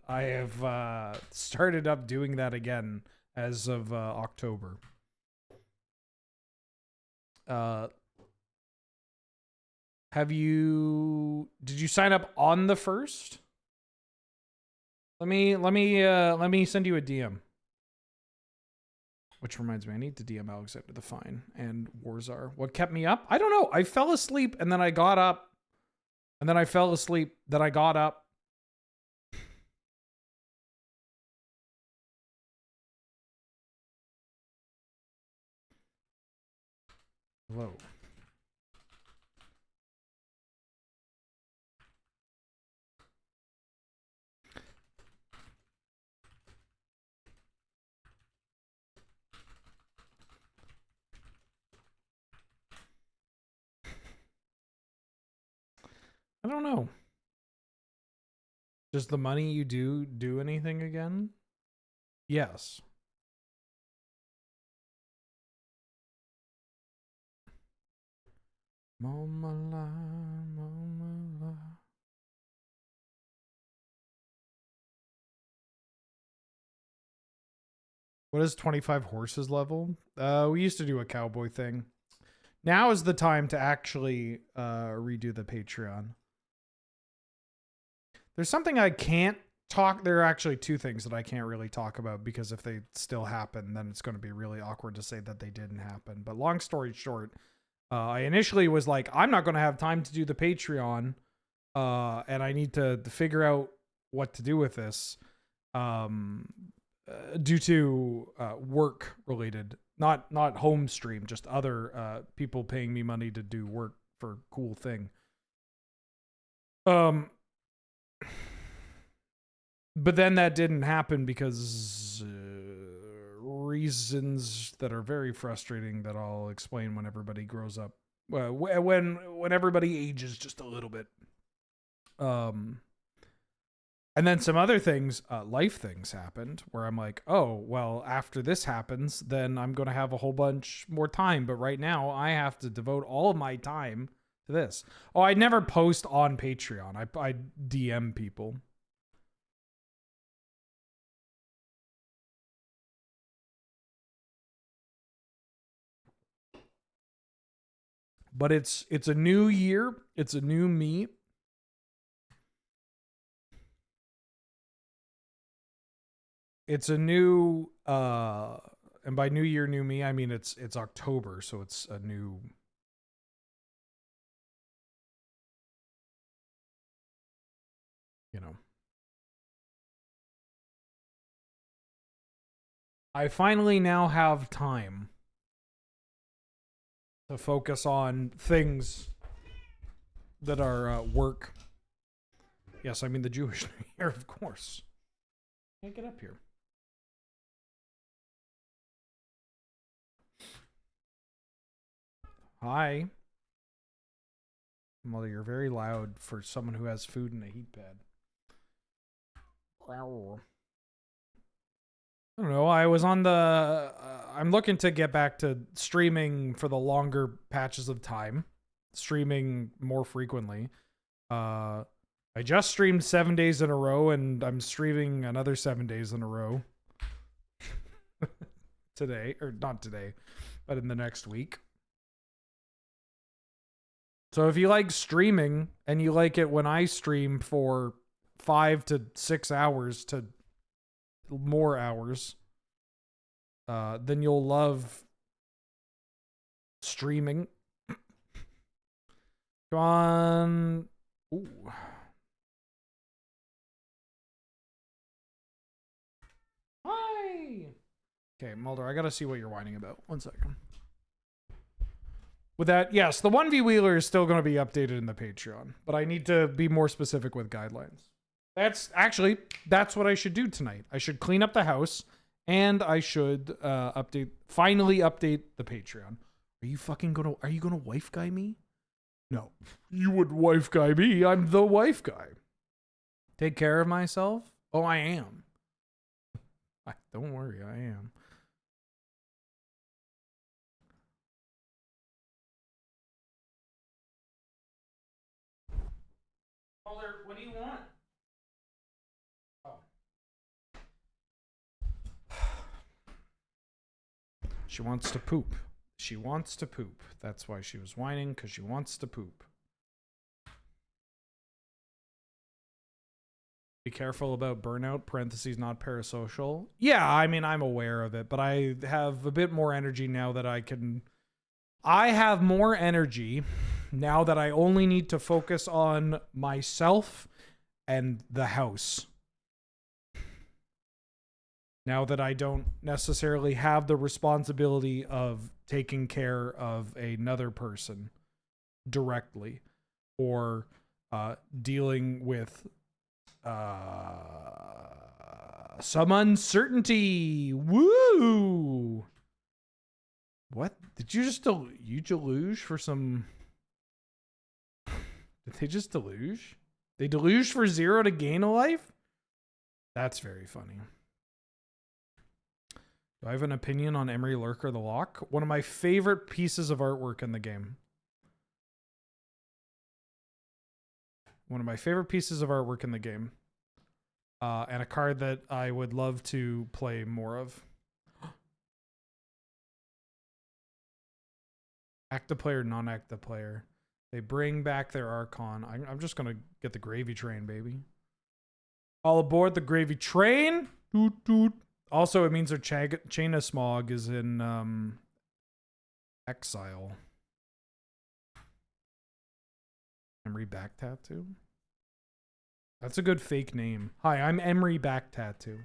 I have started up doing that again as of October. Did you sign up on the 1st? Let me send you a DM. Which reminds me, I need to DM Alexander the Fine and Warzar. What kept me up? I don't know. I fell asleep and then I got up. And then I fell asleep. Then I got up. Hello. I don't know. Does the money you do anything again? Yes. Mama la, mama la. What is 25 horses level? We used to do a cowboy thing. Now is the time to actually redo the Patreon. There's something I can't talk. There are actually 2 things that I can't really talk about because if they still happen, then it's going to be really awkward to say that they didn't happen. But long story short, I initially was like, I'm not going to have time to do the Patreon, and I need to figure out what to do with this due to work related, not home stream, just other people paying me money to do work for cool thing. But then that didn't happen because reasons that are very frustrating that I'll explain when everybody grows up. When everybody ages just a little bit. And then some other things, life things happened where I'm like, oh, well, after this happens, then I'm going to have a whole bunch more time. But right now I have to devote all of my time to this. Oh, I never post on Patreon. I DM people. But it's a new year. It's a new me. It's a new and by new year, new me, I mean it's October, so it's a new I finally now have time to focus on things that are work. Yes, I mean the Jewish New Year, of course. Can't get up here. Hi. Mother, you're very loud for someone who has food in a heat pad. I don't know. I was on the... I'm looking to get back to streaming for the longer patches of time. Streaming more frequently. I just streamed 7 days in a row, and I'm streaming another 7 days in a row. Today. Or not today, but in the next week. So if you like streaming, and you like it when I stream for 5 to 6 hours to more hours, then you'll love streaming. Come on. Ooh. Hi. Okay, Mulder, I gotta see what you're whining about. 1 second. With that, yes, the 1v Wheeler is still going to be updated in the Patreon, but I need to be more specific with guidelines. That's what I should do tonight. I should clean up the house, and I should finally update the Patreon. Are you gonna wife guy me? No, you would wife guy me. I'm the wife guy. Take care of myself? Oh, I am. Don't worry, I am. Mulder, what do you want? Oh. She wants to poop. She wants to poop. That's why she was whining, because she wants to poop. Be careful about burnout, parentheses, not parasocial. Yeah, I mean, I'm aware of it, but I have a bit more energy now that I have more energy now that I only need to focus on myself and the house. Now that I don't necessarily have the responsibility of taking care of another person directly, or dealing with some uncertainty. Woo! What? Did you just deluge for some... Did they just deluge? They deluge for 0 to gain a life? That's very funny. Do I have an opinion on Emery Lurker the Lock? One of my favorite pieces of artwork in the game. One of my favorite pieces of artwork in the game. And a card that I would love to play more of. Active player, non-active player. They bring back their Archon. I'm just going to get the gravy train, baby. All aboard the gravy train. Toot, toot. Also, it means their Chain of Smog is in exile. Emery Back Tattoo? That's a good fake name. Hi, I'm Emery Back Tattoo.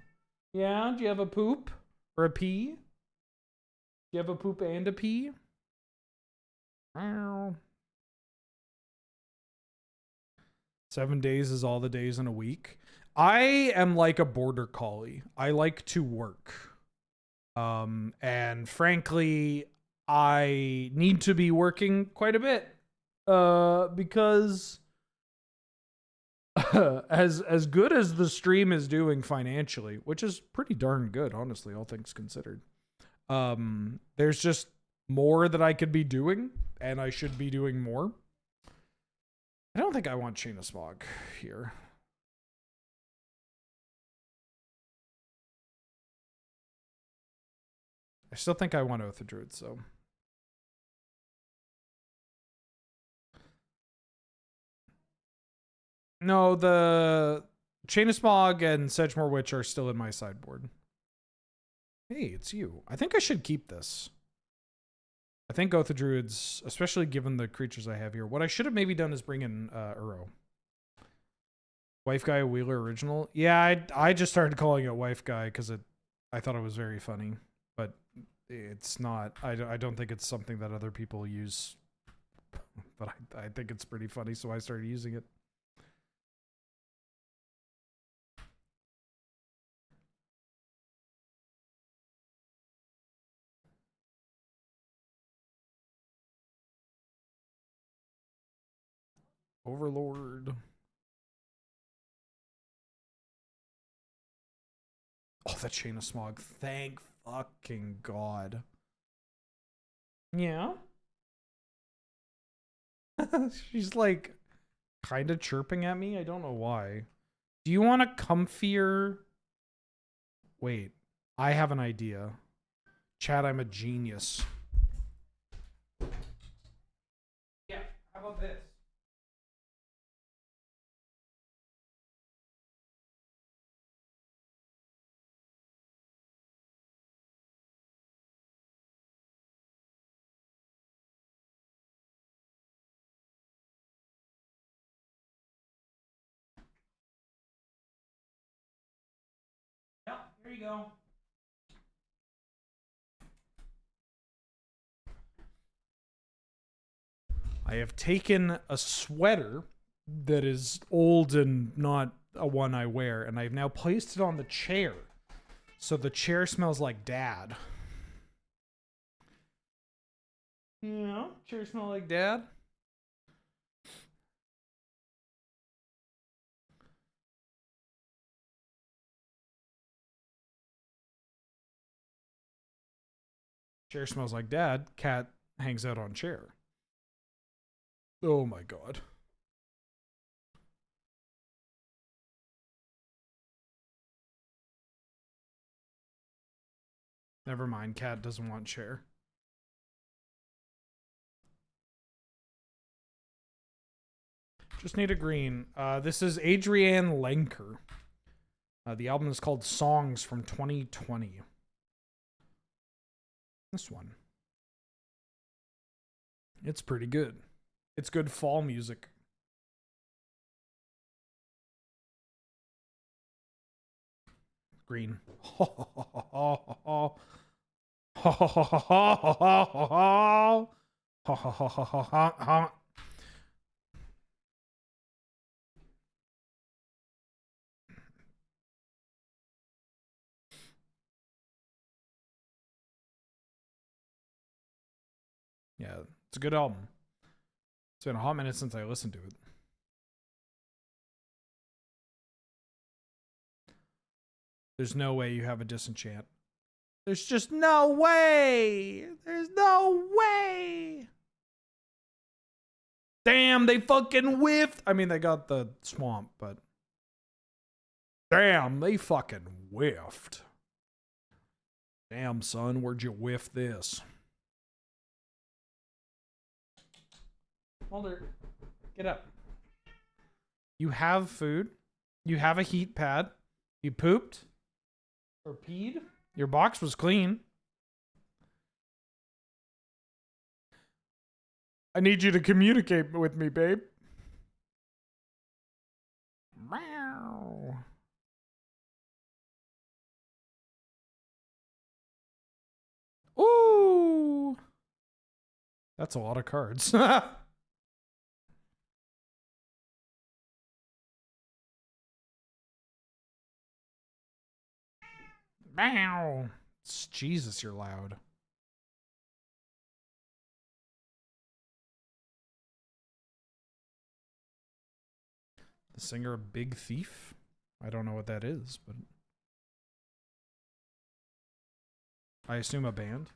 Yeah, do you have a poop? Or a pee? Do you have a poop and a pee? Meow. 7 days is all the days in a week. I am like a border collie. I like to work. And frankly, I need to be working quite a bit. Because as good as the stream is doing financially, which is pretty darn good, honestly, all things considered. There's just more that I could be doing, and I should be doing more. I don't think I want Chain of Smog here. I still think I want Oath of Druid, so. No, the Chain of Smog and Sedgemoor Witch are still in my sideboard. Hey, it's you. I think I should keep this. I think Oath of Druids, especially given the creatures I have here. What I should have maybe done is bring in Uro. Wife Guy Wheeler Original. Yeah, I just started calling it Wife Guy because I thought it was very funny, but it's not. I don't think it's something that other people use, but I think it's pretty funny, so I started using it. Overlord. Oh, that Chain of Smog. Thank fucking God. Yeah. She's like kind of chirping at me. I don't know why. Do you want a comfier? Wait, I have an idea. Chat, I'm a genius. Yeah, how about this? you go. I have taken a sweater that is old and not a one I wear, and I've now placed it on the chair. So the chair smells like dad. Yeah, chair smell like dad. Chair smells like dad. Cat hangs out on chair. Oh my god. Never mind, cat doesn't want chair. Just need a green. This is Adrienne Lenker. The album is called Songs from 2020. This one. It's pretty good. It's good fall music. Green. Yeah, it's a good album. It's been a hot minute since I listened to it. There's no way you have a disenchant. There's just no way. There's no way. Damn, they fucking whiffed. I mean, they got the swamp, but damn, they fucking whiffed. Damn, son, where'd you whiff this? Mulder, get up. You have food. You have a heat pad. You pooped or peed. Your box was clean. I need you to communicate with me, babe. Meow. Ooh. That's a lot of cards. Meow. Jesus, you're loud. The singer of Big Thief? I don't know what that is, but I assume a band.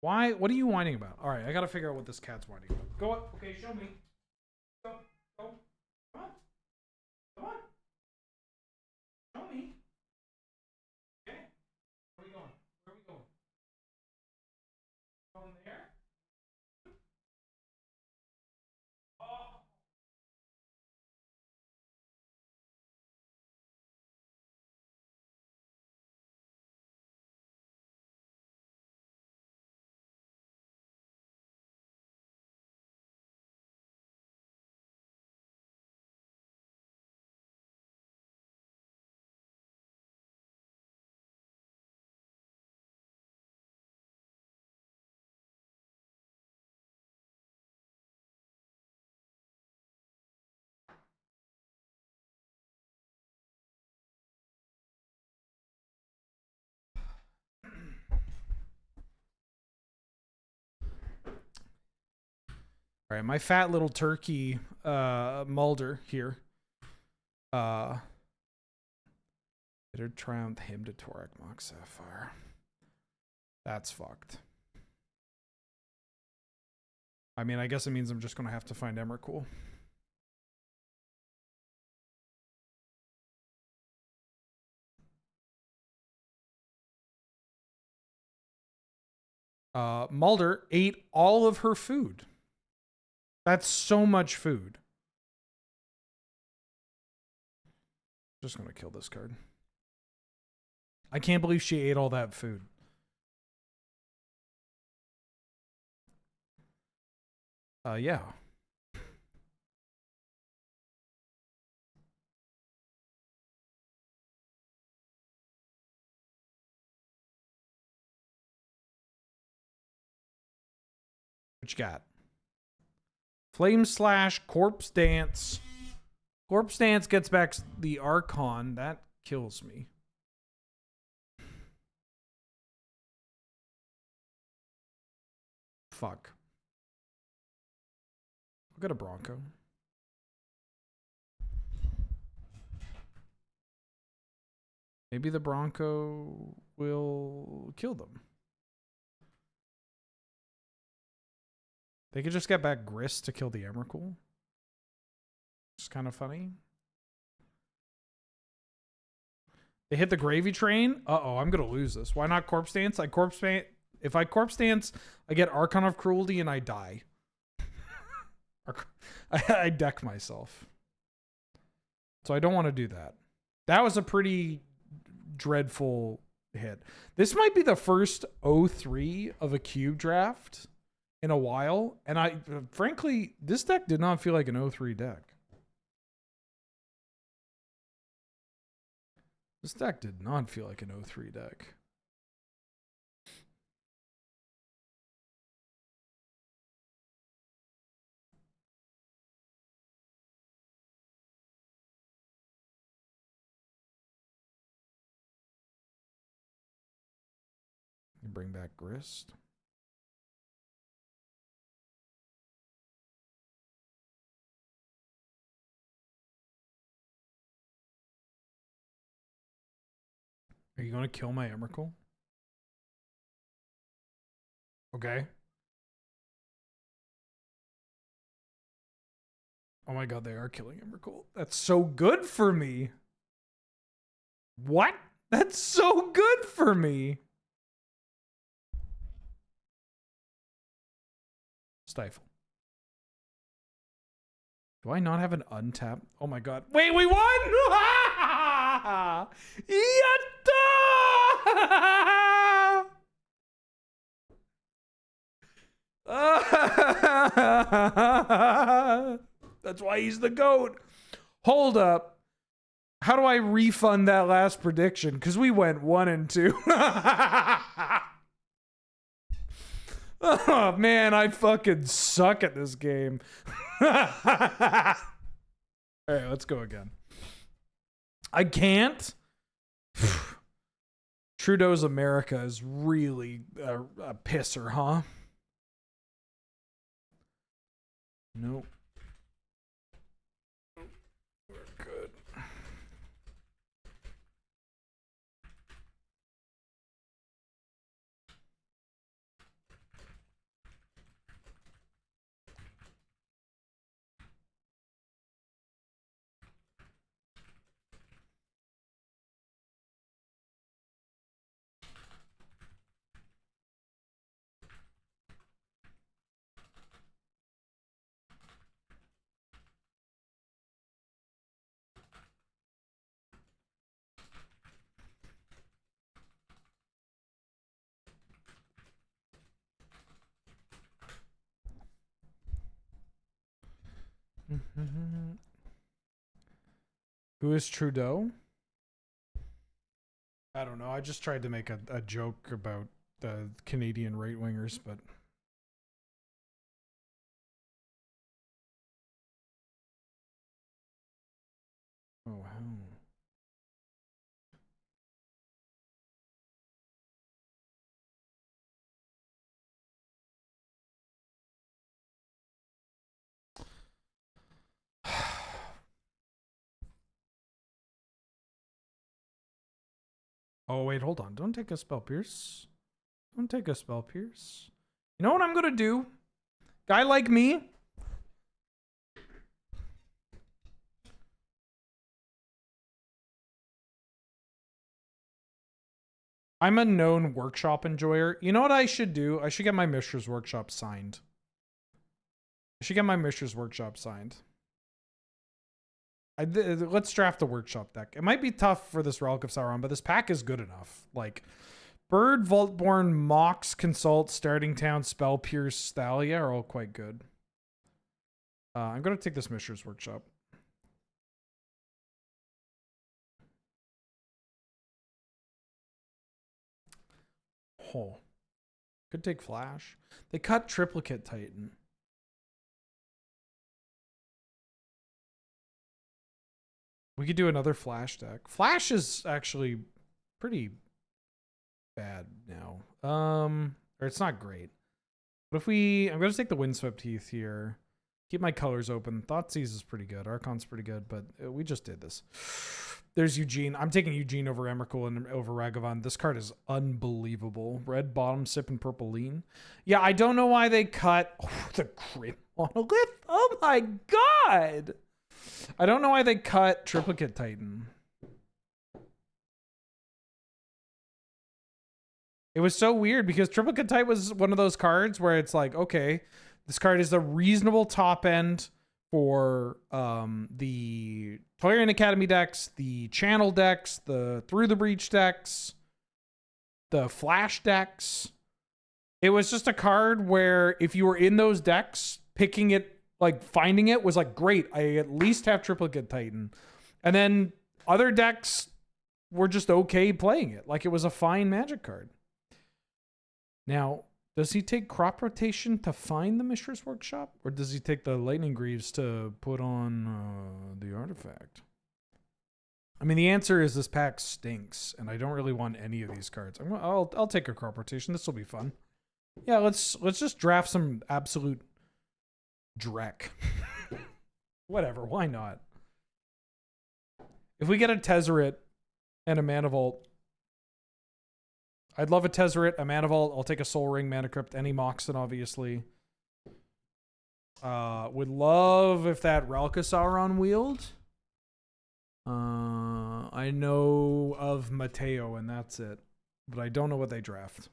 Why? What are you whining about? All right, I gotta figure out what this cat's whining about. Go up. Okay, show me. Go. Go. Come on. Come on. Show me. Okay. Where are we going? Where are we going? Going there? Oh. All right, my fat little turkey, Mulder here. Bitter Triumph, Hymn to Torek, Mock Sapphire. That's fucked. I mean, I guess it means I'm just gonna have to find Emrakul. Mulder ate all of her food. That's so much food. Just gonna kill this card. I can't believe she ate all that food. Yeah. What you got? Flame Slash, Corpse Dance. Corpse Dance gets back the Archon. That kills me. Fuck. I'll get a Bronco. Maybe the Bronco will kill them. They could just get back Grist to kill the Emrakul. It's kind of funny. They hit the gravy train. Uh-oh, I'm going to lose this. Why not Corpse Dance? If I Corpse Dance, I get Archon of Cruelty and I die. I deck myself. So I don't want to do that. That was a pretty dreadful hit. This might be the first 0-3 of a cube draft in a while. And frankly, this deck did not feel like an 0-3 deck. This deck did not feel like an 0-3 deck. Bring back Grist. Are you going to kill my Emrakul? Okay. Oh my god, they are killing Emrakul. That's so good for me. What? That's so good for me. Stifle. Do I not have an untap? Oh my god. Wait, we won! Yatta! That's why he's the GOAT. Hold up. How do I refund that last prediction? Because we went 1 and 2. Oh man, I fucking suck at this game. All right, let's go again. I can't. Trudeau's America is really a pisser, huh? Nope. We're good. Who is Trudeau? I don't know. I just tried to make a joke about the Canadian right-wingers, but... Oh, wow. Oh, wait, hold on. Don't take a Spell Pierce. Don't take a Spell Pierce. You know what I'm going to do? Guy like me. I'm a known workshop enjoyer. You know what I should do? I should get my Mishra's Workshop signed. Let's draft the workshop deck. It might be tough for this Relic of Sauron, but this pack is good enough. Like, Bird, Vaultborn, Mox, Consult, Starting Town, Spell Pierce, Thalia are all quite good. I'm going to take this Mishra's Workshop. Oh. Could take Flash. They cut Triplicate Titan. We could do another Flash deck. Flash is actually pretty bad now. Or it's not great. But if I'm going to take the Windswept Heath here. Keep my colors open. Thoughtseize is pretty good. Archon's pretty good, but we just did this. There's Eugene. I'm taking Eugene over Emrakul and over Ragavan. This card is unbelievable. Red bottom sip and purple lean. Yeah, I don't know why they cut the Grim Monolith. Oh my god. I don't know why they cut Triplicate Titan. It was so weird because Triplicate Titan was one of those cards where it's like, okay, this card is a reasonable top end for the Tolarian Academy decks, the Channel decks, the Through the Breach decks, the Flash decks. It was just a card where if you were in those decks, picking it, like finding it was like, great, I at least have Triplicate Titan. And then other decks were just okay playing it. Like it was a fine Magic card. Now, does he take Crop Rotation to find the Mishra's Workshop? Or does he take the Lightning Greaves to put on the artifact? I mean, the answer is this pack stinks, and I don't really want any of these cards. I'll take a Crop Rotation. This will be fun. Yeah, let's just draft some absolute dreck. Whatever, why not? If we get a Tezzeret and a Mana Vault, I'd love a Tezzeret, a Mana Vault. I'll take a Soul Ring, Mana Crypt, any Moxen, obviously. Would love if that Relka Sauron wheeled. I know of Mateo, and that's it. But I don't know what they draft.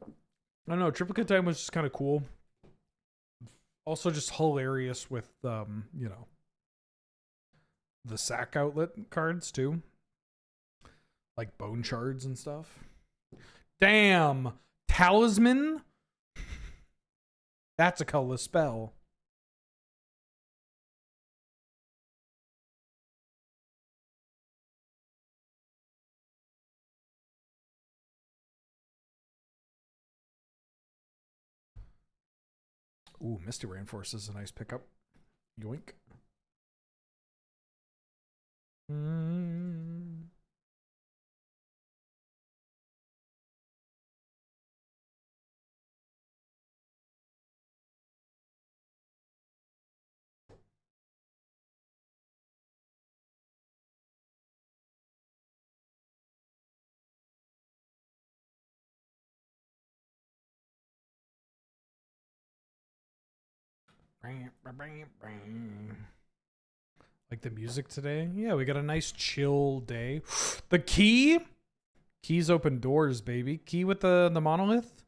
I don't know. Triplicate Time was just kind of cool. Also just hilarious with, you know, the sack outlet cards too. Like Bone Shards and stuff. Damn! Talisman? That's a colorless spell. Ooh, Misty Rainforest is a nice pickup. Yoink. Like the music today? Yeah, we got a nice chill day. The key? Keys open doors, baby. Key with the monolith.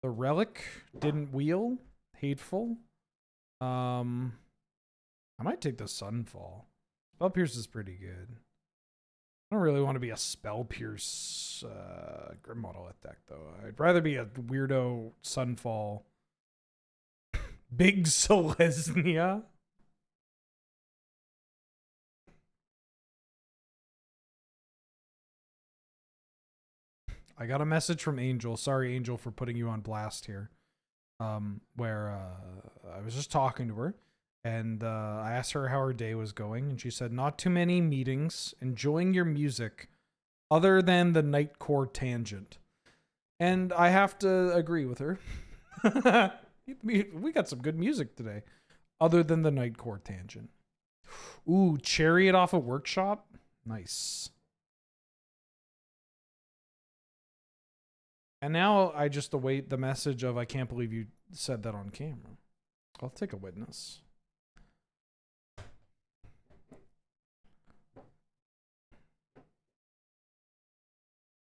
The relic didn't wheel. Hateful. I might take the Sunfall. Spell Pierce is pretty good. I don't really want to be a Spell Pierce Grim Monolith deck, though. I'd rather be a weirdo Sunfall. Big Selesnya. I got a message from Angel. Sorry, Angel, for putting you on blast here. Where I was just talking to her, and I asked her how her day was going, and she said, not too many meetings, enjoying your music, other than the Nightcore Tangent. And I have to agree with her. We got some good music today, other than the Nightcore Tangent. Ooh, Chariot off a Workshop? Nice. And now I just await the message of, I can't believe you said that on camera. I'll take a witness.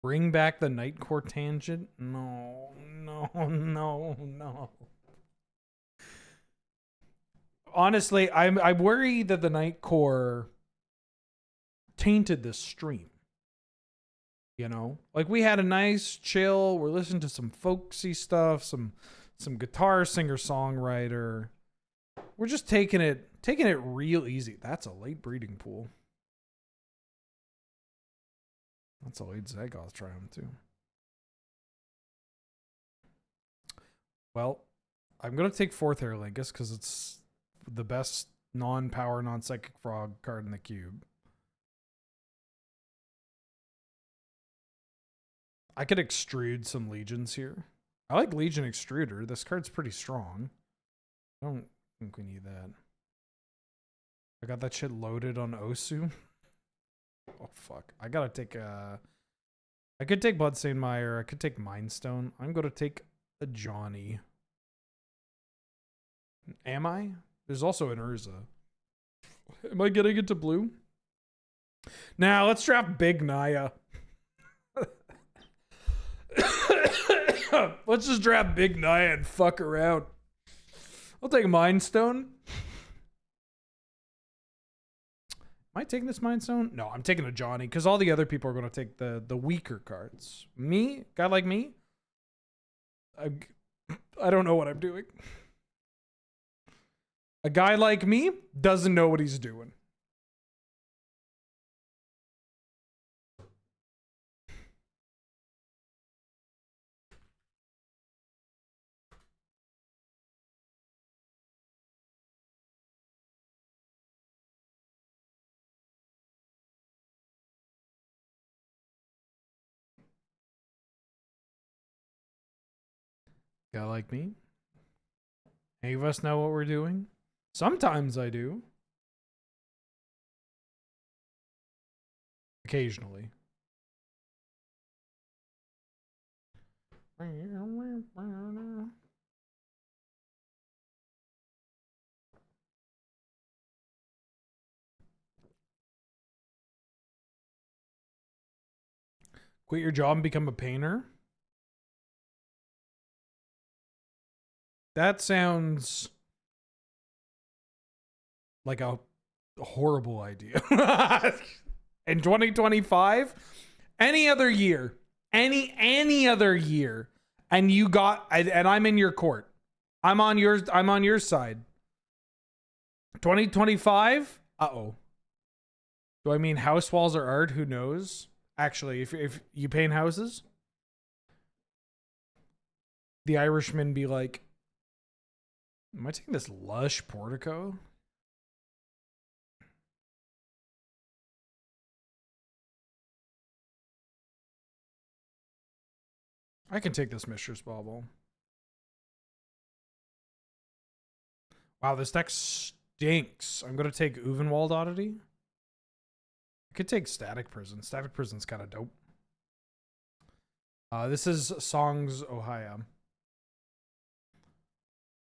Bring back the Nightcore Tangent? No, no, no, no. Honestly, I worry that the Nightcore tainted this stream. You know, like we had a nice chill. We're listening to some folksy stuff, some guitar singer songwriter. We're just taking it taking it real easy. That's a late breeding pool. That's a late Zagoth Triumph too. Well, I'm going to take 4th Air Lingus because it's the best non-power, non-psychic frog card in the cube. I could extrude some legions here. I like Legion Extruder. This card's pretty strong. I don't think we need that. I got that shit loaded on Osu. Oh, fuck. I gotta take a... I could take Bloodstained Mire. I could take Mindstone. I'm gonna take a Johnny. Am I? There's also an Urza. Am I getting into blue? Now, let's draft Big Naya. Let's just draft Big Naya and fuck around. I'll take a Mind Stone. Am I taking this Mind Stone? No, I'm taking a Johnny because all the other people are going to take the weaker cards. Me, guy like me, I don't know what I'm doing. A guy like me doesn't know what he's doing. Guy like me? Any of us know what we're doing? Sometimes I do. Occasionally. Quit your job and become a painter? That sounds like a horrible idea. In 2025, any other year, any other year, and you got and I'm in your court. I'm on your side. 2025? Uh-oh. Do I mean house walls are art? Who knows? Actually, if you paint houses, the Irishman be like, am I taking this lush portico? I can take this Mishra's Bauble. Wow, this deck stinks. I'm going to take Uvenwald Oddity. I could take Static Prison. Static Prison's kind of dope. This is Songs Ohio.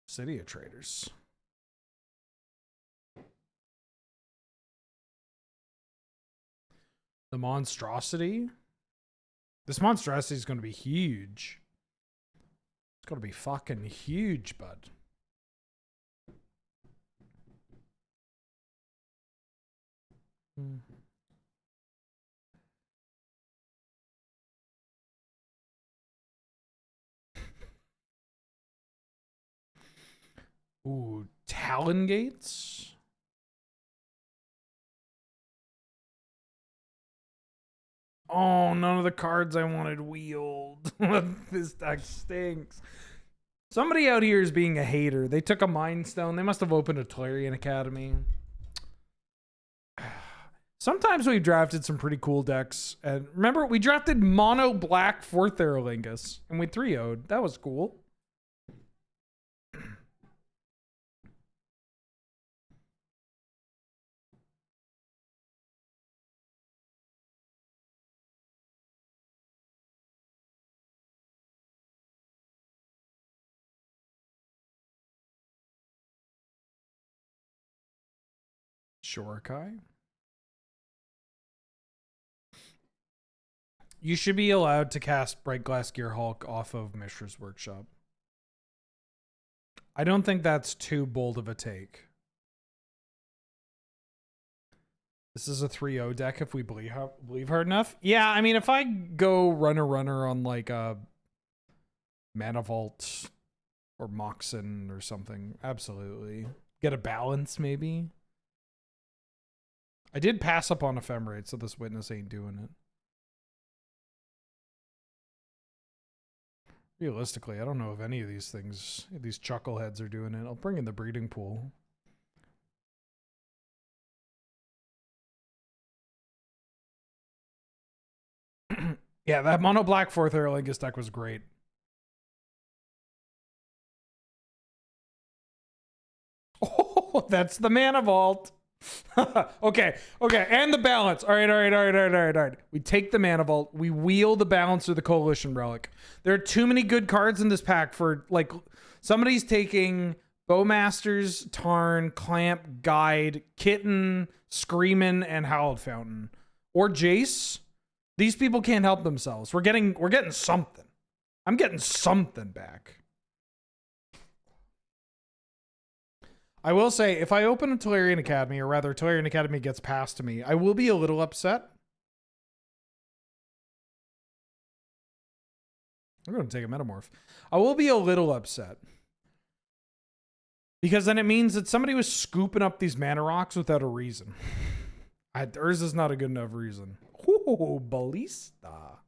City of Traders. The Monstrosity. This Monstrosity is going to be huge. It's going to be fucking huge, bud. Ooh, Talon Gates. Oh, none of the cards I wanted wheeled. This deck stinks. Somebody out here is being a hater. They took a Mind Stone. They must have opened a Tolarian Academy. Sometimes we've drafted some pretty cool decks. And remember, we drafted mono black 4th Aerolingus. And we 3-0'd. That was cool. Shorikai. You should be allowed to cast Bright Glass Gearhulk off of Mishra's Workshop. I don't think that's too bold of a take. This is a 3-0 deck if we believe hard enough. Yeah, I mean, if I go runner on like a Mana Vault or Moxen or something, absolutely. Get a balance, maybe. I did pass up on Ephemerate, so this witness ain't doing it. Realistically, I don't know if any of these things, these chuckleheads are doing it. I'll bring in the breeding pool. Yeah, that mono black 4th Aerolingus deck was great. Oh, that's the mana vault. Okay, and the balance. All right. We take the mana vault. We wheel the balance or the coalition relic. There are too many good cards in this pack for like somebody's taking Bowmasters, Tarn, Clamp, Guide, Kitten, Screamin', and Howled Fountain, or Jace. These people can't help themselves. We're getting something. I'm getting something back. I will say, if I open a Tolarian Academy, or rather Tolarian Academy gets passed to me, I will be a little upset. I'm going to take a Metamorph. I will be a little upset. Because then it means that somebody was scooping up these mana rocks without a reason. Urza's not a good enough reason. Ooh, Ballista.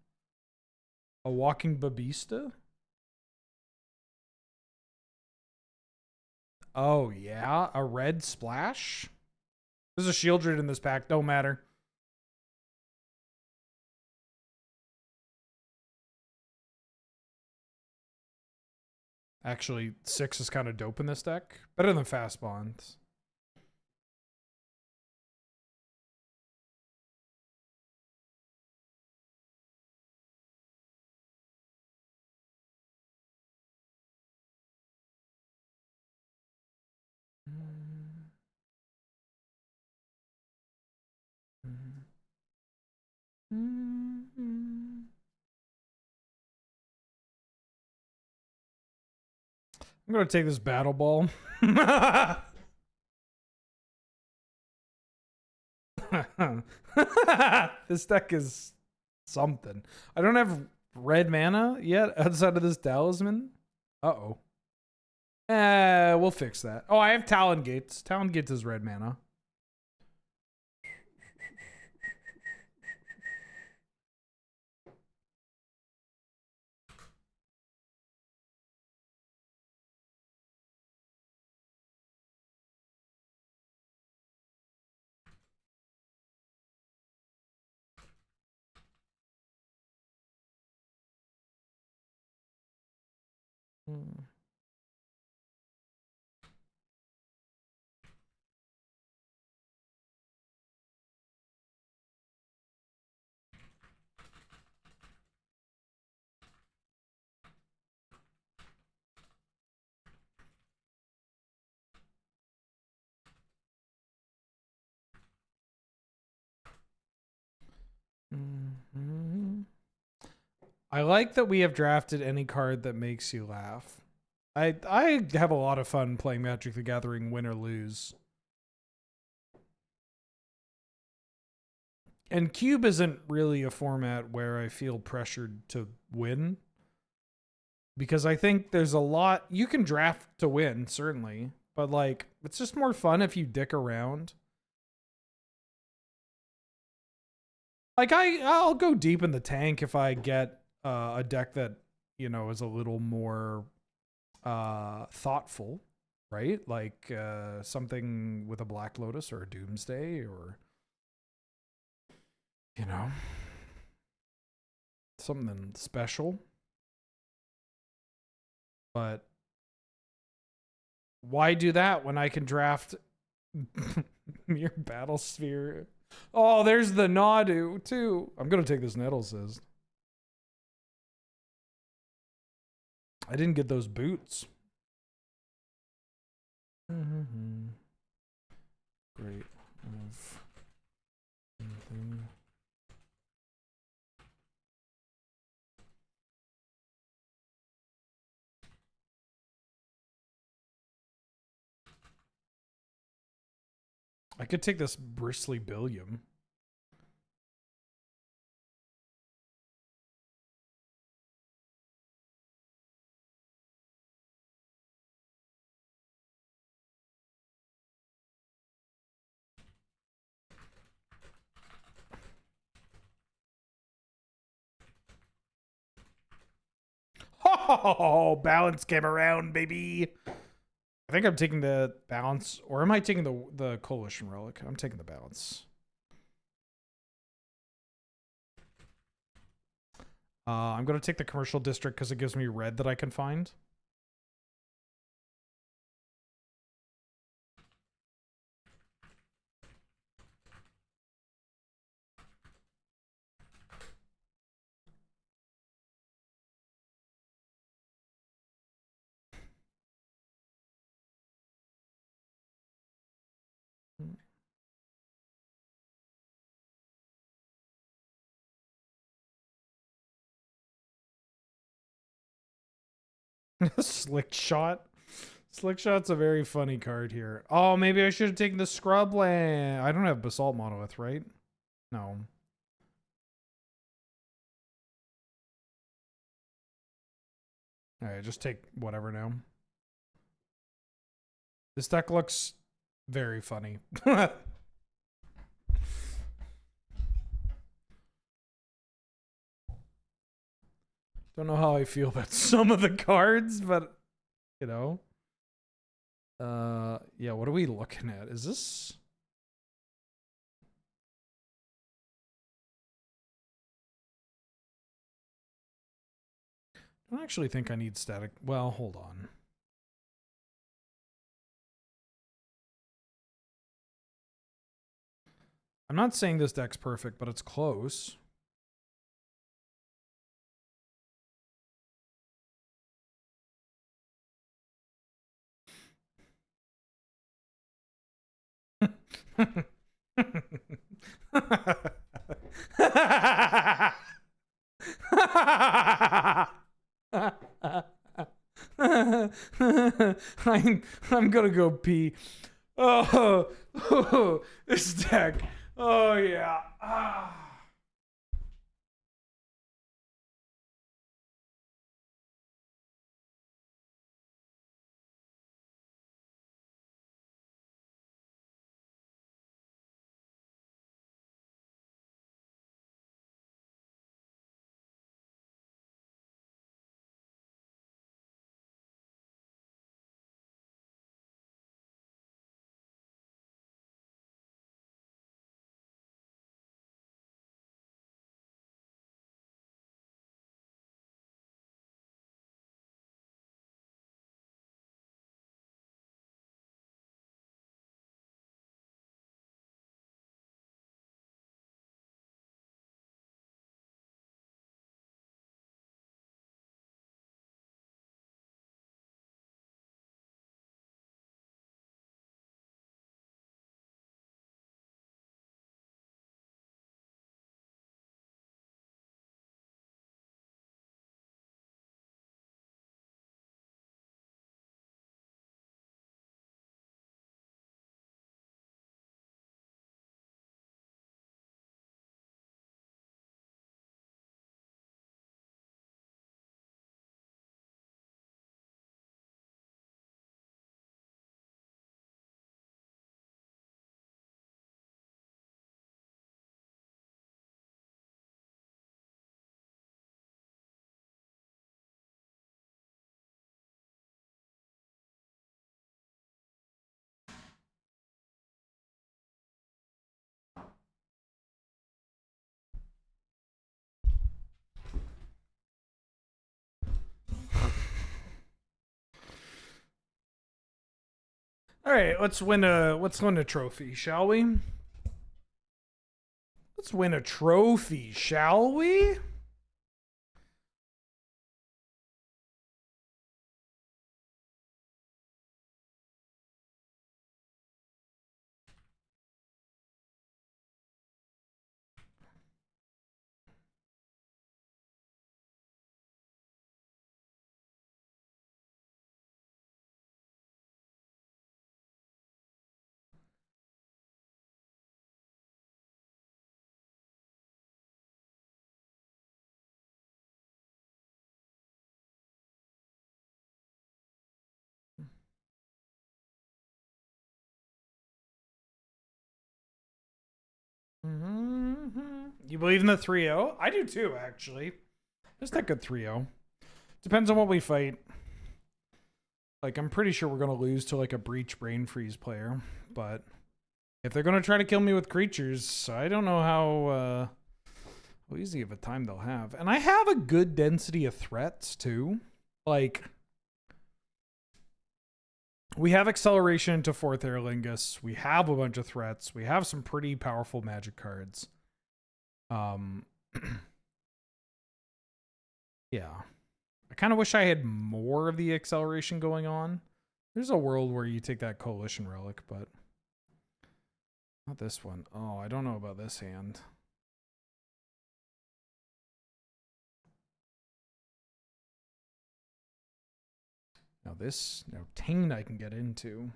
A walking Babista? Oh, yeah? A red splash? There's a Shieldred in this pack. Don't matter. Actually, 6 is kind of dope in this deck. Better than Fast Bonds. I'm going to take this Battle Ball. This deck is something. I don't have red mana yet outside of this Talisman. Uh-oh. We'll fix that. Oh, I have Talon Gates. Talon Gates is red mana. I like that we have drafted any card that makes you laugh. I have a lot of fun playing Magic the Gathering, win or lose. And Cube isn't really a format where I feel pressured to win. Because I think there's a lot you can draft to win, certainly. But like, it's just more fun if you dick around. Like I'll go deep in the tank if I get a deck that, you know, is a little more thoughtful, right? Like something with a Black Lotus or a Doomsday, or, you know, something special. But why do that when I can draft Mere Battlesphere? Oh, there's the Nadu too. I'm gonna take this Nettlesist. I didn't get those boots. Great. I could take this Bristly Billiam. Oh, balance came around, baby. I think I'm taking the balance, or am I taking the coalition relic? I'm taking the balance. I'm gonna take the commercial district because it gives me red that I can find. Slick shot. Slick shot's a very funny card here. Oh, maybe I should have taken the scrubland. I don't have basalt monolith, right? No. All right, just take whatever now. This deck looks very funny. Don't know how I feel about some of the cards, but you know. Yeah, what are we looking at? Is this I don't actually think I need static. Well, hold on. I'm not saying this deck's perfect, but it's close. I'm gonna go pee. Oh, this deck. Oh yeah. All right, let's win a trophy, shall we? Let's win a trophy, shall we? You believe in the 3-0? I do too, actually. Just that good 3-0. Depends on what we fight. Like, I'm pretty sure we're going to lose to, like, a Breach Brain Freeze player. But if they're going to try to kill me with creatures, I don't know how easy of a time they'll have. And I have a good density of threats, too. Like, we have acceleration into 4th Aerlingus. We have a bunch of threats. We have some pretty powerful magic cards. Yeah. I kind of wish I had more of the acceleration going on. There's a world where you take that Coalition Relic, but not this one. Oh, I don't know about this hand. Now Tain I can get into.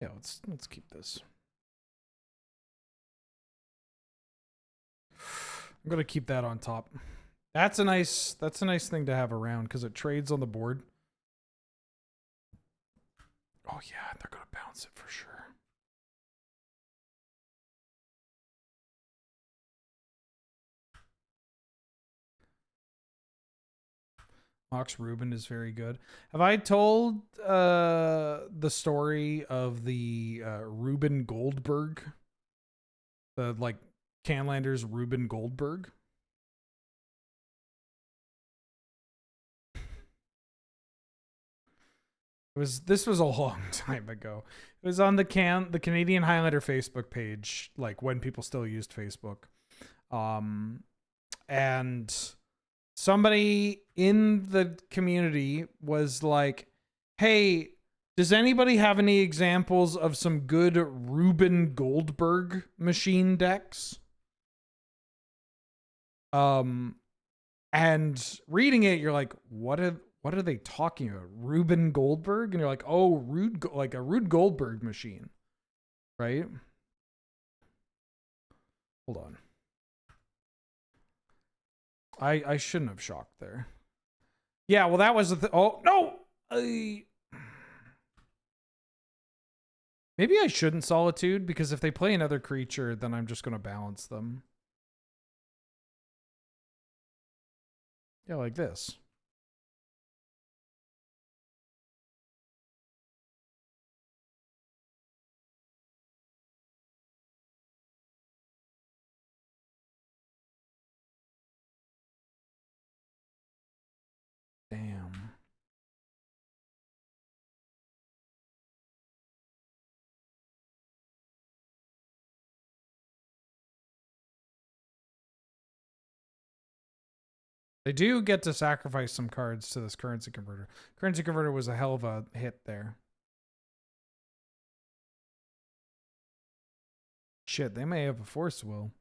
Yeah, let's keep this. I'm gonna keep that on top. That's a nice thing to have around because it trades on the board. Oh yeah, they're gonna bounce it for sure. Mox Rubin is very good. Have I told the story of the Ruben Goldberg? The like Canlander's Ruben Goldberg? This was a long time ago. It was on the Canadian Highlander Facebook page, like when people still used Facebook. And somebody in the community was like, hey, does anybody have any examples of some good Ruben Goldberg machine decks? And reading it, you're like, what are they talking about? Ruben Goldberg? And you're like, oh, like a Rube Goldberg machine, right? Hold on. I shouldn't have shocked there. Yeah, well, that was the oh, no! Maybe I shouldn't Solitude, because if they play another creature, then I'm just going to balance them. Yeah, like this. Damn. They do get to sacrifice some cards to this currency converter. Currency converter was a hell of a hit there. Shit, they may have a force will.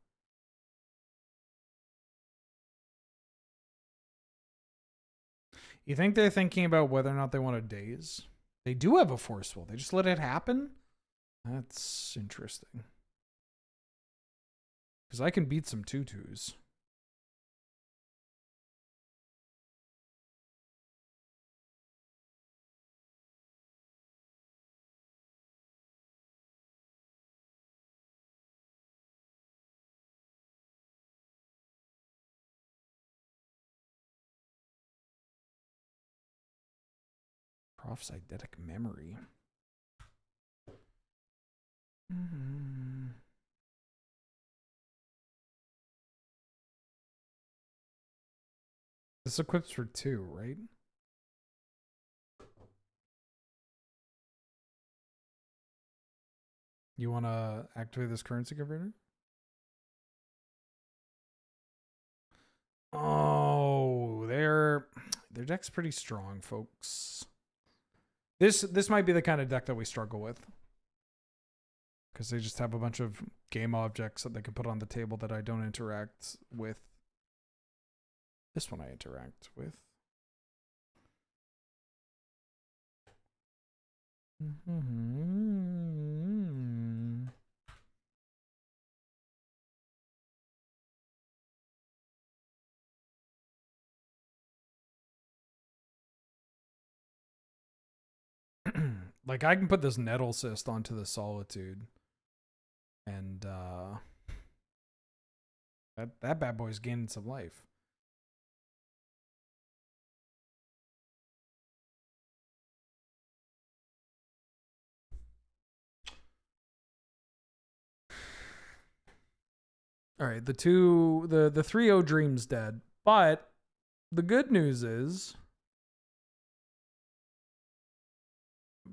You think they're thinking about whether or not they want to daze? They do have a force will. They just let it happen? That's interesting. Because I can beat some 2/2s. Prof's eidetic memory. This equips for 2, right? You want to activate this currency converter? Oh, their deck's pretty strong, folks. This might be the kind of deck that we struggle with. Because they just have a bunch of game objects that they can put on the table that I don't interact with. This one I interact with. Like, I can put this Nettle Cyst onto the Solitude. And that bad boy's gaining some life. All right, the 3-0 Dream's dead. But the good news is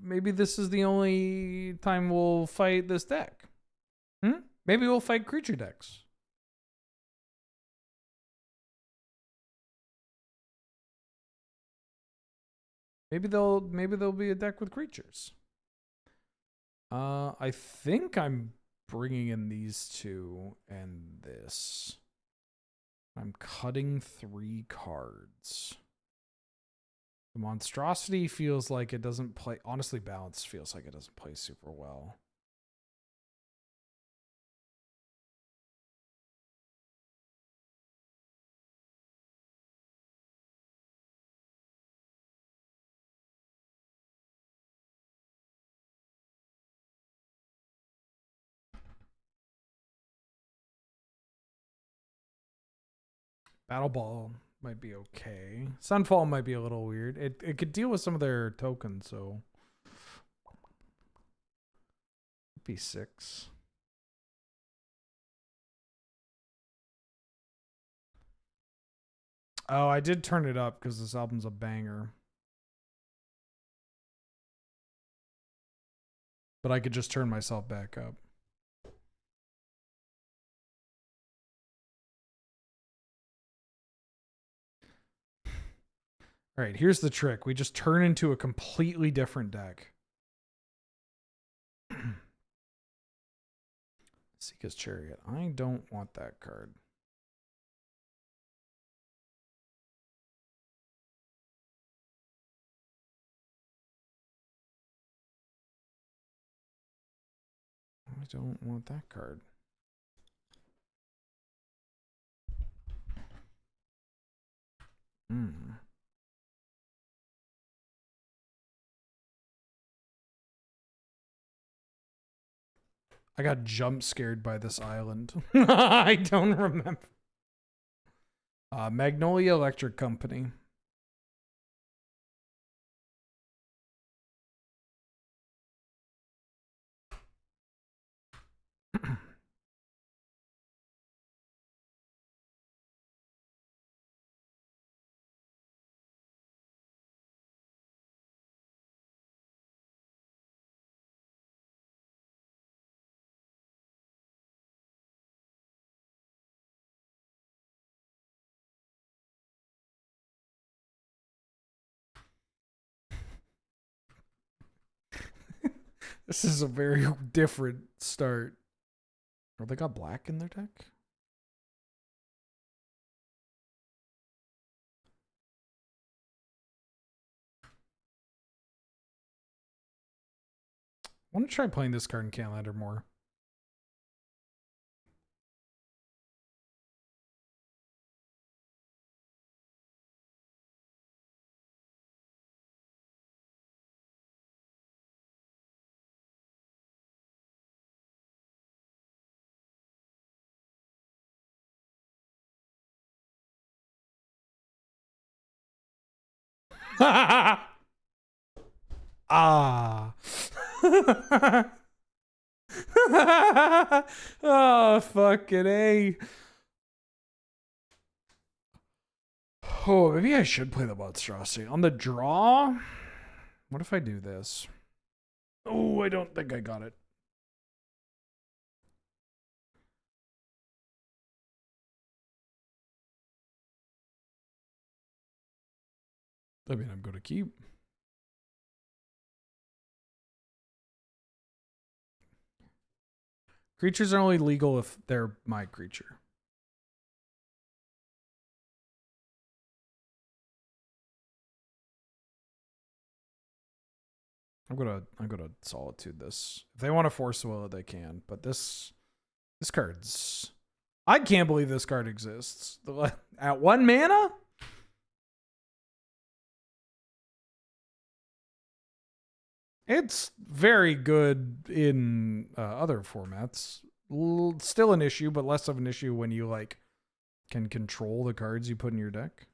maybe this is the only time we'll fight this deck. Maybe we'll fight creature decks. Maybe there'll be a deck with creatures. I think I'm bringing in these two and this. I'm cutting 3 cards. The monstrosity feels like it doesn't play. Honestly, balance feels like it doesn't play super well. Battle Ball might be okay. Sunfall might be a little weird. It could deal with some of their tokens, so be 6. Oh, I did turn it up because this album's a banger. But I could just turn myself back up. All right, here's the trick. We just turn into a completely different deck. Sika's Chariot. I don't want that card. I don't want that card. I got jump scared by this island. I don't remember. Magnolia Electric Company. This is a very different start. Oh, they got black in their deck? I want to try playing this card in Canlander more. Ah. Oh, fucking A. Oh, maybe I should play the monstrosity. On the draw? What if I do this? Oh, I don't think I got it. I mean, I'm going to keep. Creatures are only legal if they're my creature. I'm gonna solitude this. If they want to force will it, they can. But this card's, I can't believe this card exists. At 1 mana? It's very good in other formats. Still an issue, but less of an issue when you like can control the cards you put in your deck.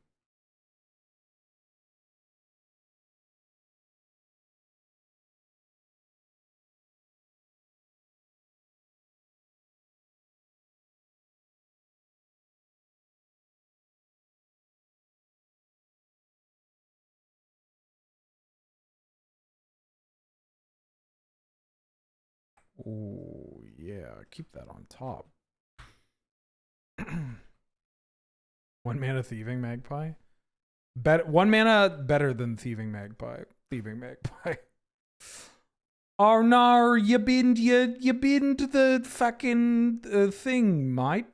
Oh, yeah. Keep that on top. 1 mana Thieving Magpie? 1 mana better than Thieving Magpie. Thieving Magpie. Oh no, you binned the fucking thing, mate.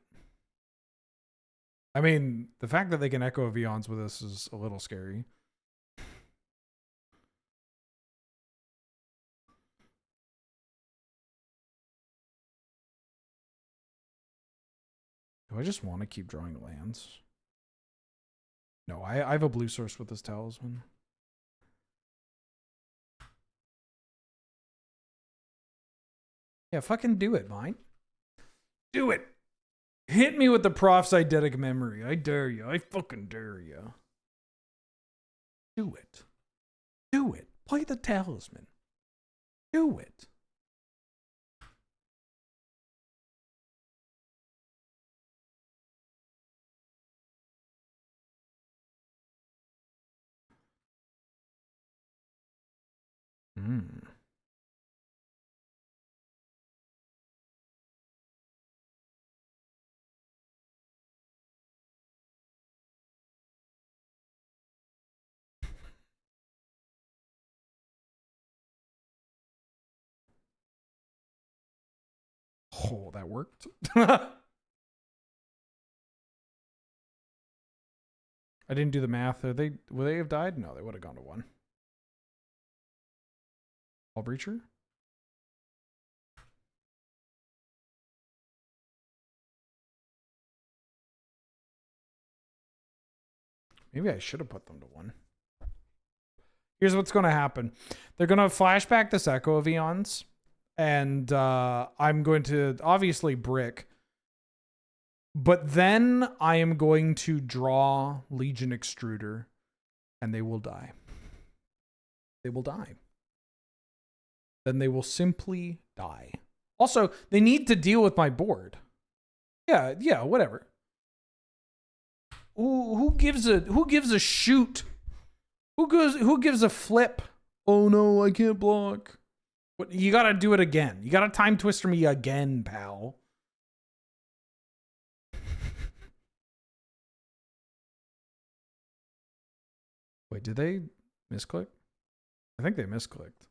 I mean, the fact that they can echo Vions with us is a little scary. Do I just want to keep drawing lands? No, I have a blue source with this talisman. Yeah, fucking do it, mate. Do it. Hit me with the Prof's eidetic memory. I dare you. I fucking dare you. Do it. Do it. Play the talisman. Do it. Oh, that worked. I didn't do the math. Would they have died? No, they would have gone to 1. All Breacher? Maybe I should have put them to 1. Here's what's going to happen. They're going to flashback this Echo of Eons, and I'm going to obviously brick, but then I am going to draw Legion Extruder, and they will die. They will die. Then they will simply die. Also, they need to deal with my board. Yeah, whatever. Who gives a shoot? Who gives a flip? Oh no, I can't block. What, you gotta do it again. You gotta time twister me again, pal. Wait, did they misclick? I think they misclicked.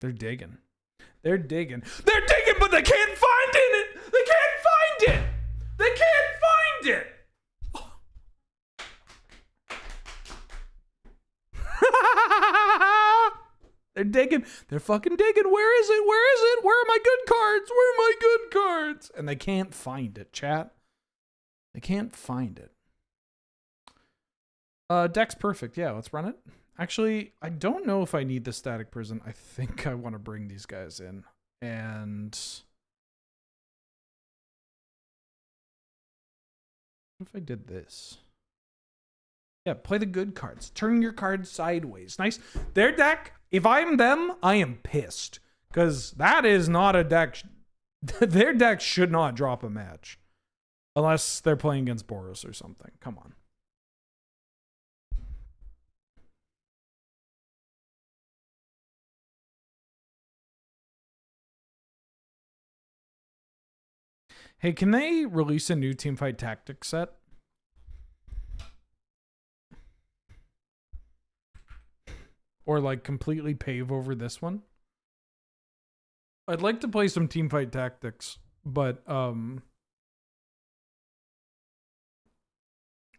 They're digging. They're digging. They're digging, but they can't find it. They can't find it. They can't find it. They're digging. They're fucking digging. Where is it? Where is it? Where are my good cards? Where are my good cards? And they can't find it, chat. They can't find it. Deck's perfect. Yeah, let's run it. Actually, I don't know if I need the static prison. I think I want to bring these guys in. And what if I did this? Yeah, play the good cards. Turn your cards sideways. Nice. Their deck, if I'm them, I am pissed. Because that is not a deck. Their deck should not drop a match. Unless they're playing against Boros or something. Come on. Hey, can they release a new Teamfight Tactics set? Or like completely pave over this one? I'd like to play some Teamfight Tactics, but I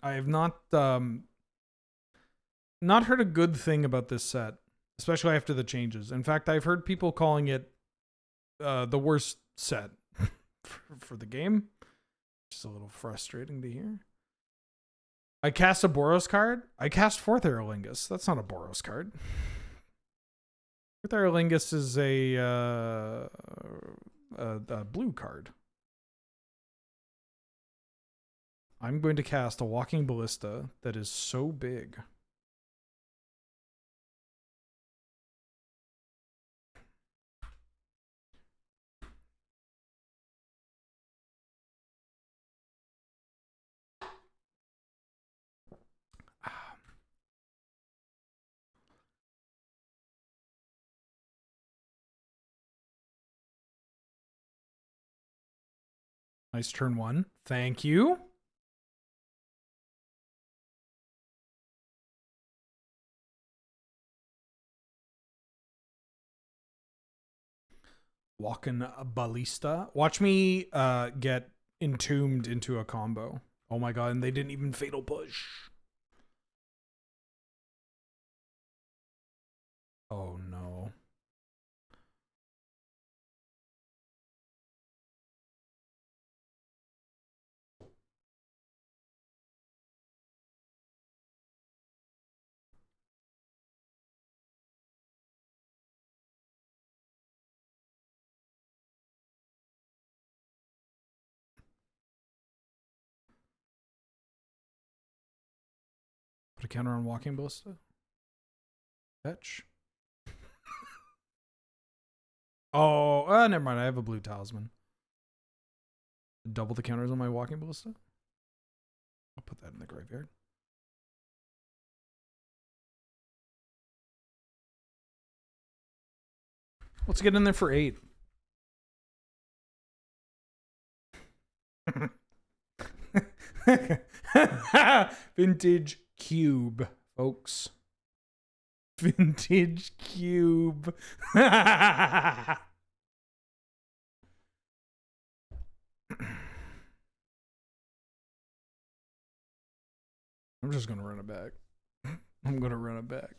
have not not heard a good thing about this set, especially after the changes. In fact, I've heard people calling it the worst set for the game. Which is a little frustrating to hear. I cast a Boros card. I cast Fourth Aerolingus. That's not a Boros card. Fourth Aerolingus is a blue card. I'm going to cast a Walking Ballista that is so big. Nice turn one. Thank you. Walking Ballista. Watch me get entombed into a combo. Oh my god, and they didn't even fatal push. Oh no. Put a counter on Walking Ballista. Fetch. Oh, never mind. I have a blue talisman. Double the counters on my Walking Ballista. I'll put that in the graveyard. Let's get in there for 8. Vintage cube, folks. Vintage cube. I'm just gonna run it back. I'm gonna run it back.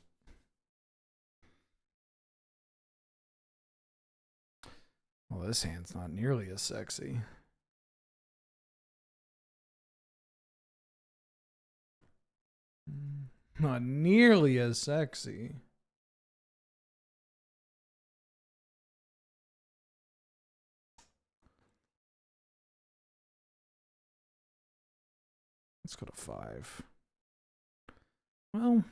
Well, this hand's not nearly as sexy. Not nearly as sexy. Let's go to 5. Well,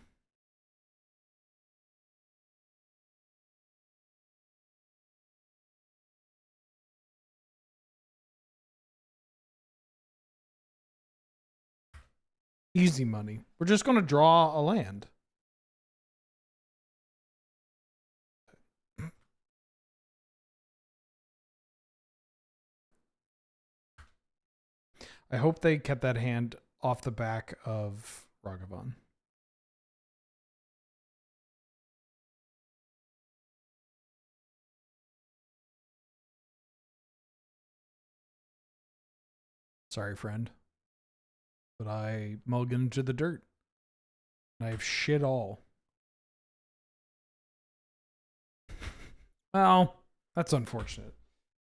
easy money. We're just going to draw a land. I hope they kept that hand off the back of Ragavan. Sorry, friend. But I mulligan to the dirt. And I have shit all. Well, that's unfortunate.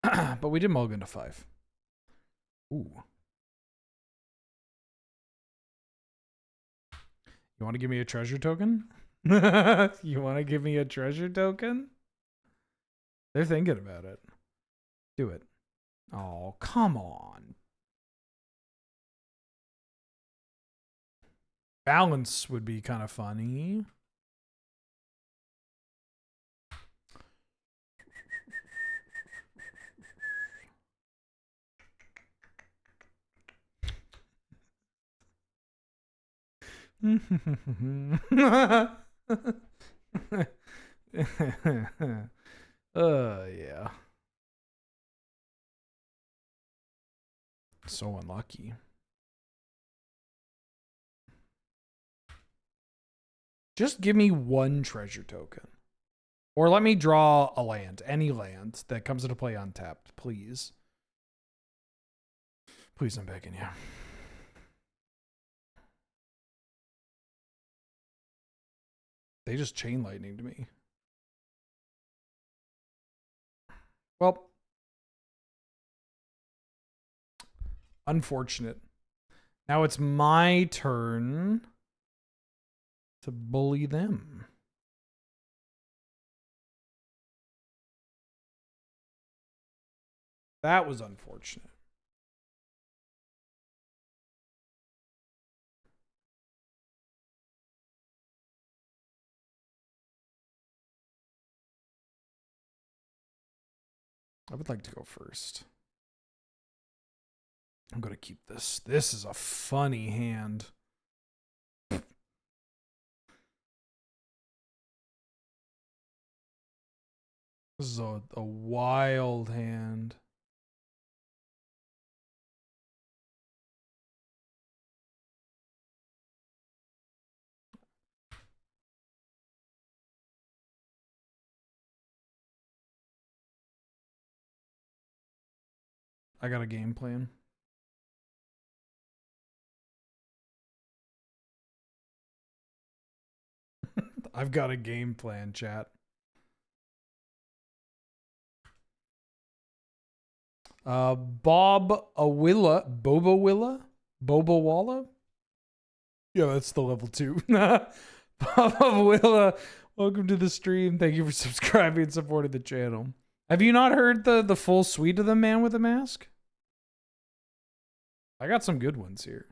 But we did mulligan to 5. Ooh. You want to give me a treasure token? You want to give me a treasure token? They're thinking about it. Do it. Oh, come on. Balance would be kind of funny. Yeah. So unlucky. Just give me one treasure token. Or let me draw a land. Any land that comes into play untapped, please. Please, I'm begging you. They just chain lightning to me. Well, unfortunate. Now it's my turn to bully them. That was unfortunate. I would like to go first. I'm going to keep this. This is a funny hand. This is a wild hand. I got a game plan. I've got a game plan, chat. Boba Willa? Yeah, that's the level 2. Boba Willa, welcome to the stream. Thank you for subscribing and supporting the channel. Have you not heard the full suite of the Man with a Mask? I got some good ones here.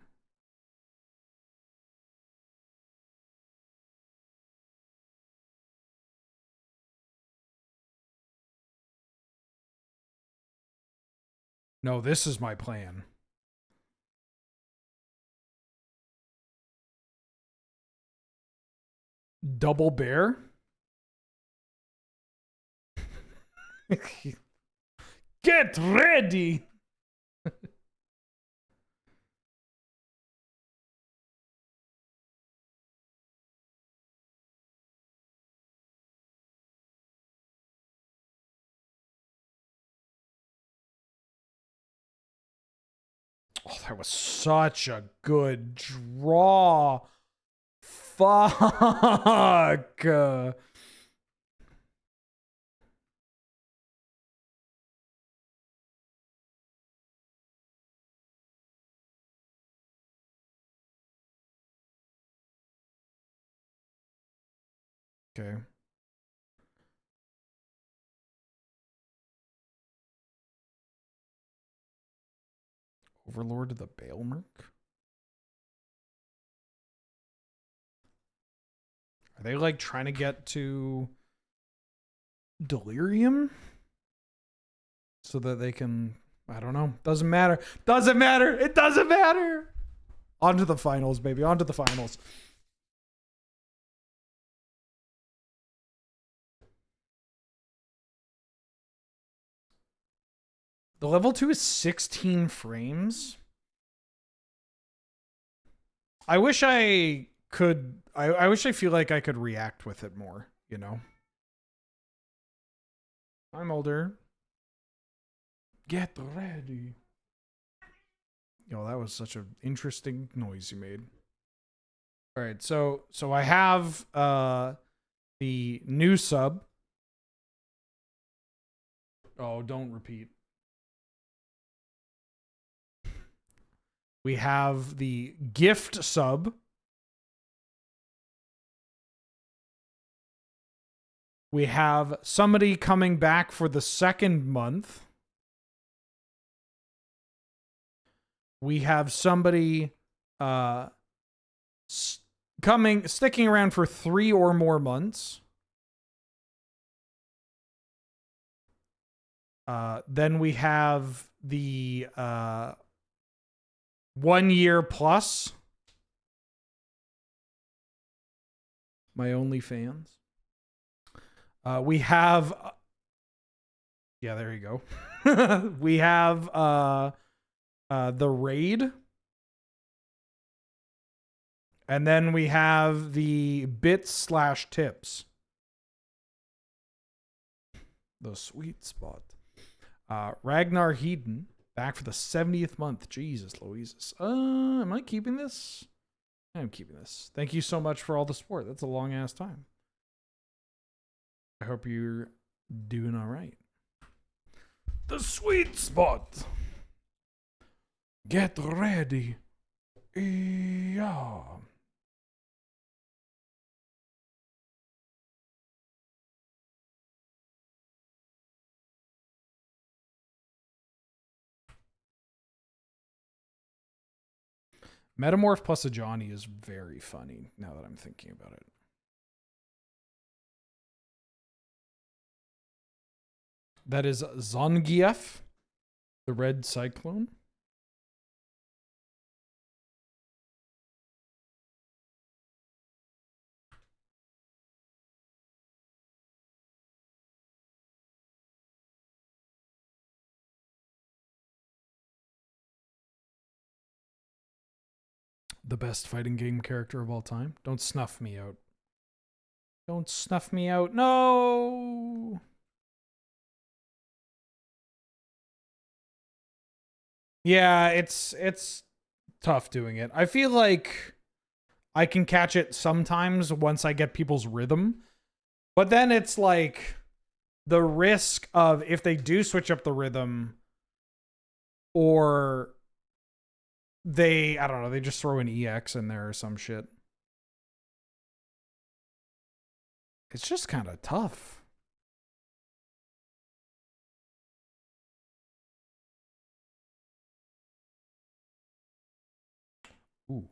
No, this is my plan. Double bear? Get ready! Oh, that was such a good draw. Fuck. Okay. Overlord of the Baelmerk? Are they like trying to get to Delirium? So that they can, I don't know. Doesn't matter. Doesn't matter. It doesn't matter. On to the finals, baby. On to the finals. The level 2 is 16 frames. I wish I could, I wish I feel like I could react with it more, you know? I'm older. Get ready. Yo, that was such an interesting noise you made. All right, so I have the new sub. Oh, don't repeat. We have the gift sub. We have somebody coming back for the second month. We have somebody sticking around for 3 or more months. Then we have the 1 year plus. My OnlyFans. We have yeah, there you go. We have the raid. And then we have the bits/tips. The sweet spot. Ragnar Hedon, back for the 70th month. Jesus Louises. Am I keeping this? I'm keeping this. Thank you so much for all the support. That's a long ass time. I hope you're doing all right. The sweet spot. Get ready. Yeah. Metamorph plus a Johnny is very funny now that I'm thinking about it. That is Zangief, the red cyclone. The best fighting game character of all time. Don't snuff me out. Don't snuff me out. No. Yeah, it's tough doing it. I feel like I can catch it sometimes once I get people's rhythm. But then it's like the risk of if they do switch up the rhythm or they, I don't know, they just throw an EX in there or some shit. It's just kind of tough. Ooh.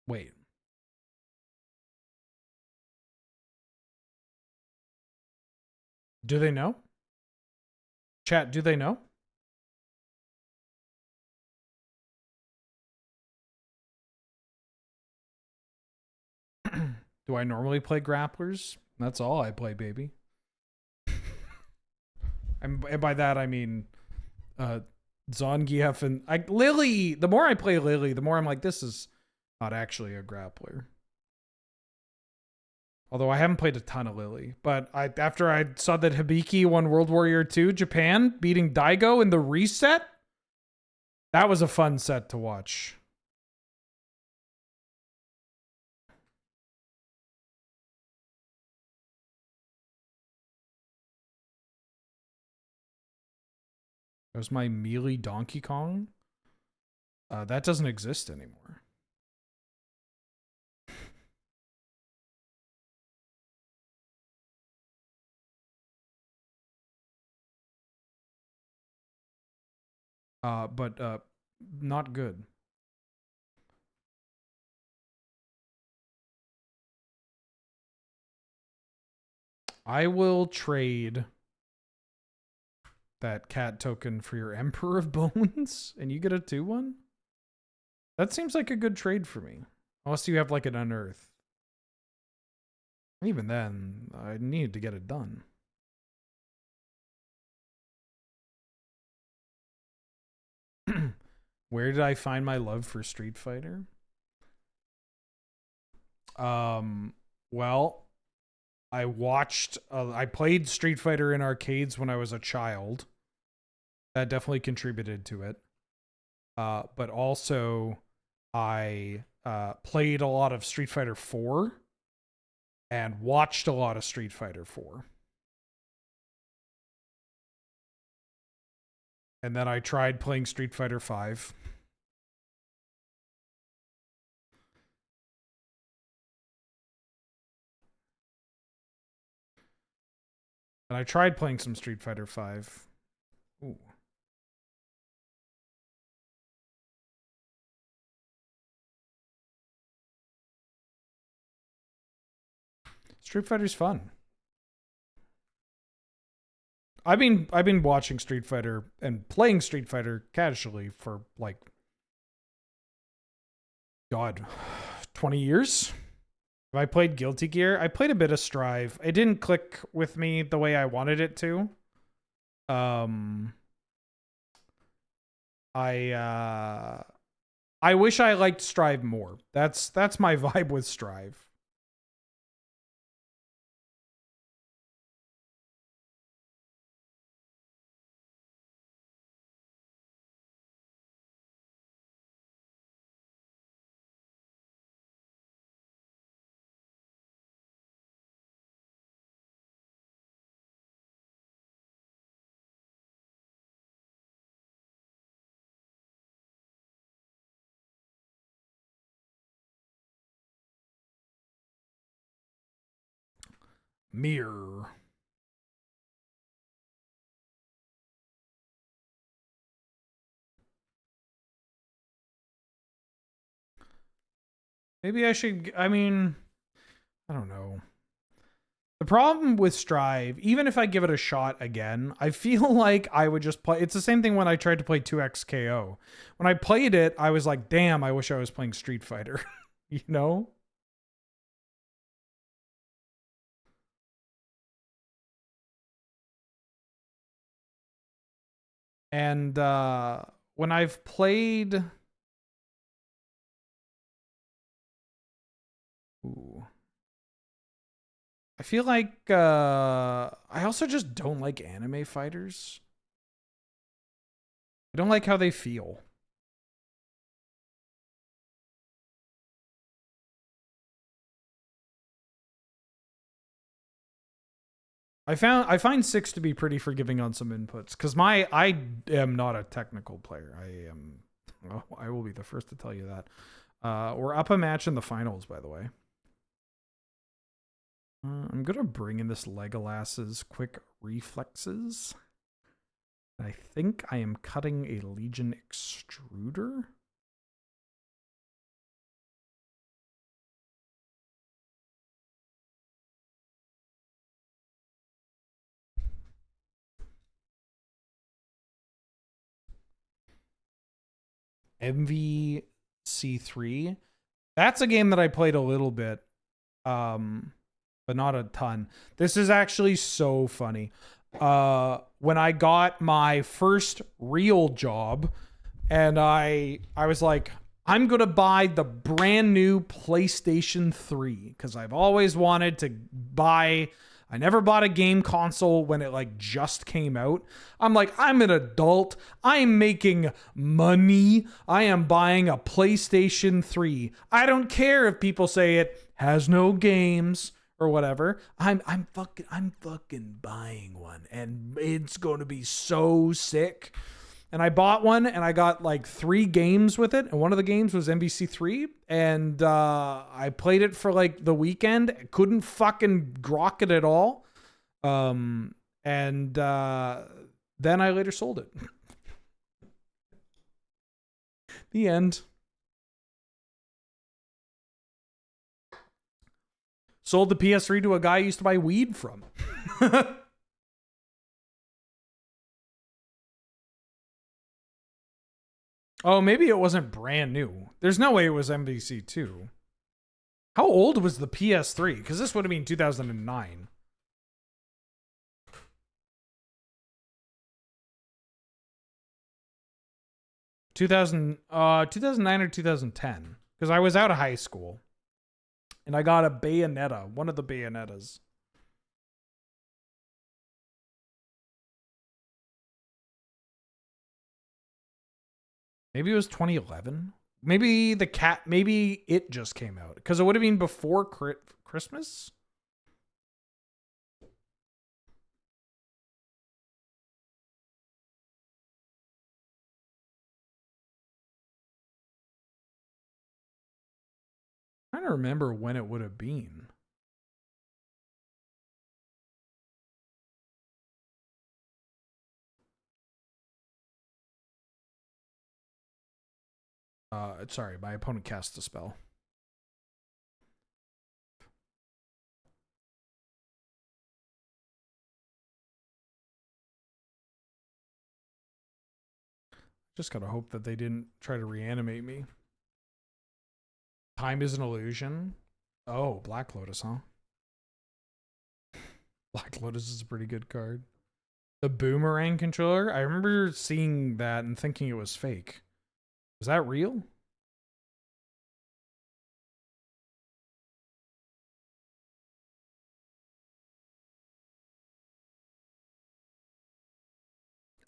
Wait. Do they know? Chat, do they know? Do I normally play grapplers? That's all I play, baby. And by that I mean Zangief and Lily. The more I play Lily, the more I'm like, this is not actually a grappler. Although I haven't played a ton of Lily, but after I saw that Hibiki won World Warrior 2 Japan, beating Daigo in the reset, that was a fun set to watch. That was my melee Donkey Kong. That doesn't exist anymore. But not good. I will trade that cat token for your Emperor of Bones, and you get a 2/1? That seems like a good trade for me. Unless you have like an Unearth. Even then, I need to get it done. Where did I find my love for Street Fighter? Well, I played Street Fighter in arcades when I was a child. That definitely contributed to it. But also, I played a lot of Street Fighter 4 and watched a lot of Street Fighter 4. And then I tried playing Street Fighter 5. And I tried playing some Street Fighter 5. Ooh. Street Fighter's fun. I've been watching Street Fighter and playing Street Fighter casually for like God, 20 years. Have I played Guilty Gear? I played a bit of Strive. It didn't click with me the way I wanted it to. Um, I wish I liked Strive more. That's my vibe with Strive. Mirror. Maybe I should, I mean, I don't know. The problem with Strive, even if I give it a shot again, I feel like I would just play. It's the same thing when I tried to play 2XKO. When I played it, I was like, damn, I wish I was playing Street Fighter. You know? And when I've played... Ooh. I feel like I also just don't like anime fighters. I don't like how they feel. I find 6 to be pretty forgiving on some inputs because I am not a technical player. Well, I will be the first to tell you that. We're up a match in the finals, by the way. I'm gonna bring in this Legolas's quick reflexes. I think I am cutting a Legion extruder. MVC3. That's a game that I played a little bit, but not a ton. This is actually so funny. When I got my first real job, and I was like, I'm gonna buy the brand new PlayStation 3 because I've always wanted to buy. I never bought a game console when it like just came out. I'm like, I'm an adult. I'm making money. I am buying a PlayStation 3. I don't care if people say it has no games or whatever. I'm fucking buying one, and it's going to be so sick. And I bought one, and I got like 3 games with it. And one of the games was MVC3. And I played it for like the weekend. Couldn't fucking grok it at all. And then I later sold it. The end. Sold the PS3 to a guy I used to buy weed from. Oh, maybe it wasn't brand new. There's no way it was MVC2. How old was the PS3? Because this would have been 2009. 2009 or 2010. Because I was out of high school. And I got a Bayonetta. One of the Bayonettas. Maybe it was 2011. Maybe maybe it just came out because it would have been before Christmas. I'm trying to remember when it would have been. Sorry, my opponent cast a spell. Just gotta hope that they didn't try to reanimate me. Time is an illusion. Oh, Black Lotus, huh? Black Lotus is a pretty good card. The boomerang controller? I remember seeing that and thinking it was fake. Was that real?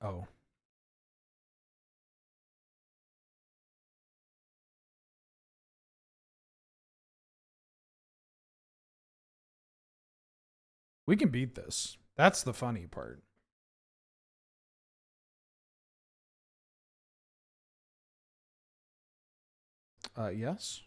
Oh. We can beat this. That's the funny part. Yes.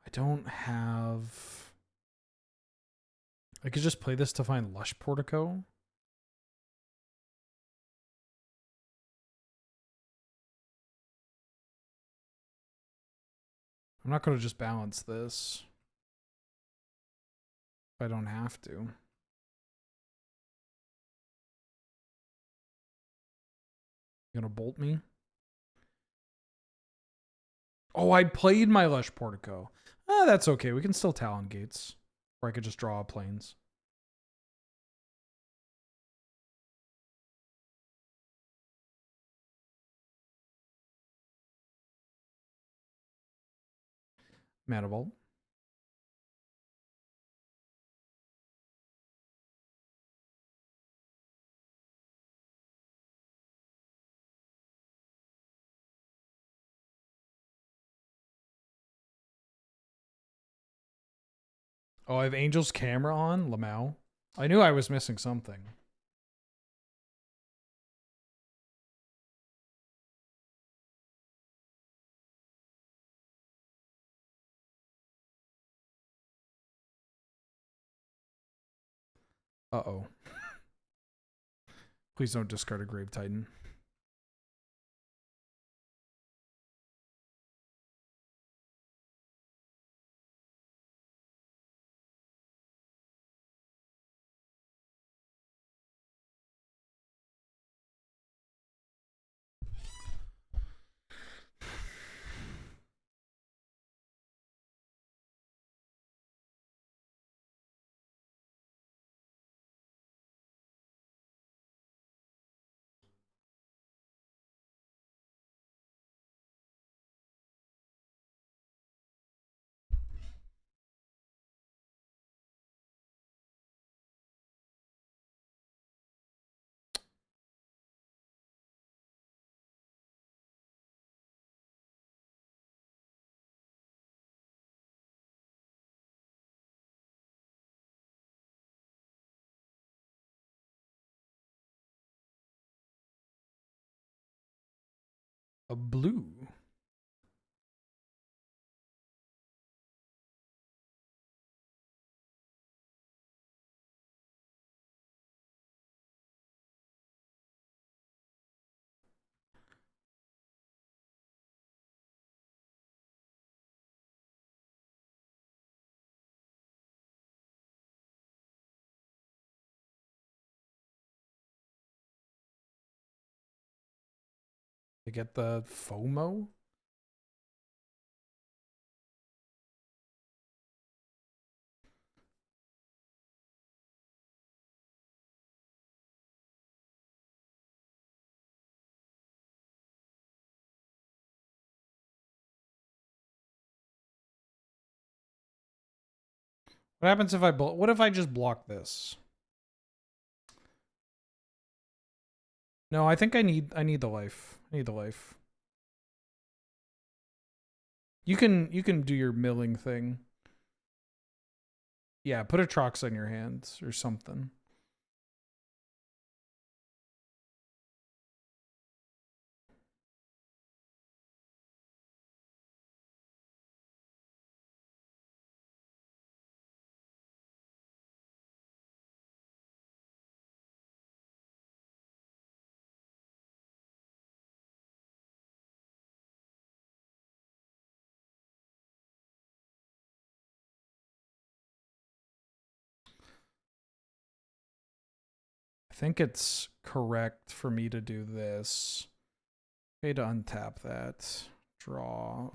I don't have... I could just play this to find Lush Portico. I'm not going to just balance this if I don't have to. You gonna bolt me? Oh, I played my Lush Portico. That's okay. We can still Talon Gates. Or I could just draw planes. Mana Vault. Oh, I have Angel's camera on? Lamau. I knew I was missing something. Uh-oh. Please don't discard a Grave Titan. A blue. To get the FOMO? What happens if what if I just block this? No, I think I need the life. I need the life. You can do your milling thing. Yeah, put a Trox on your hands or something. I think it's correct for me to do this. Okay, to untap that. Draw.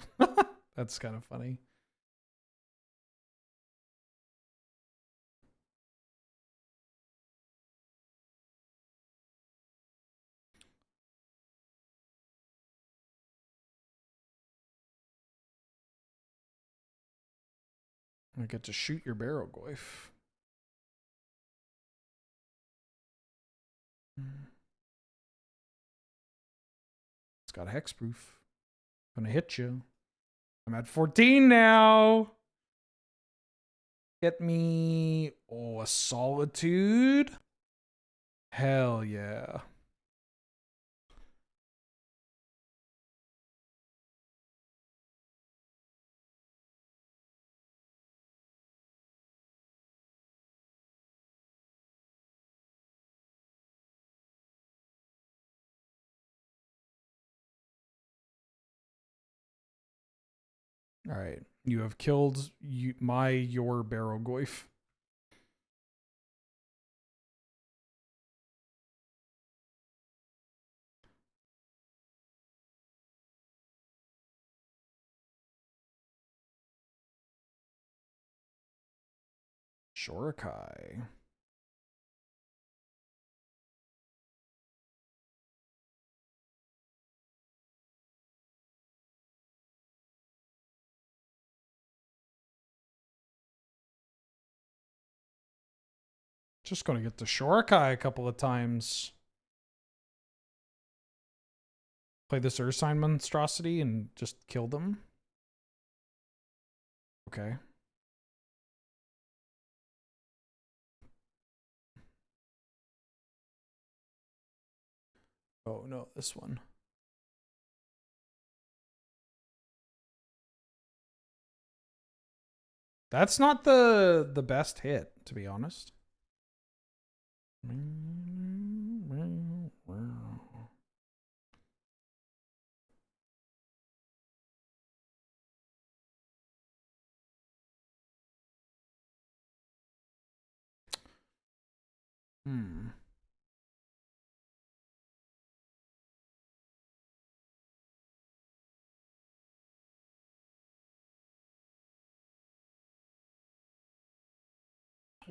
That's kind of funny. I get to shoot your Barrowgoyf. It's got a hexproof. Gonna hit you. I'm at 14 now. Get me, a Solitude. Hell yeah. All right, you have killed your Barrowgoyf. Shorikai. Just gonna get the Shorikai a couple of times. Play this Ursine Monstrosity and just kill them. Okay. Oh no, this one. That's not the best hit, to be honest.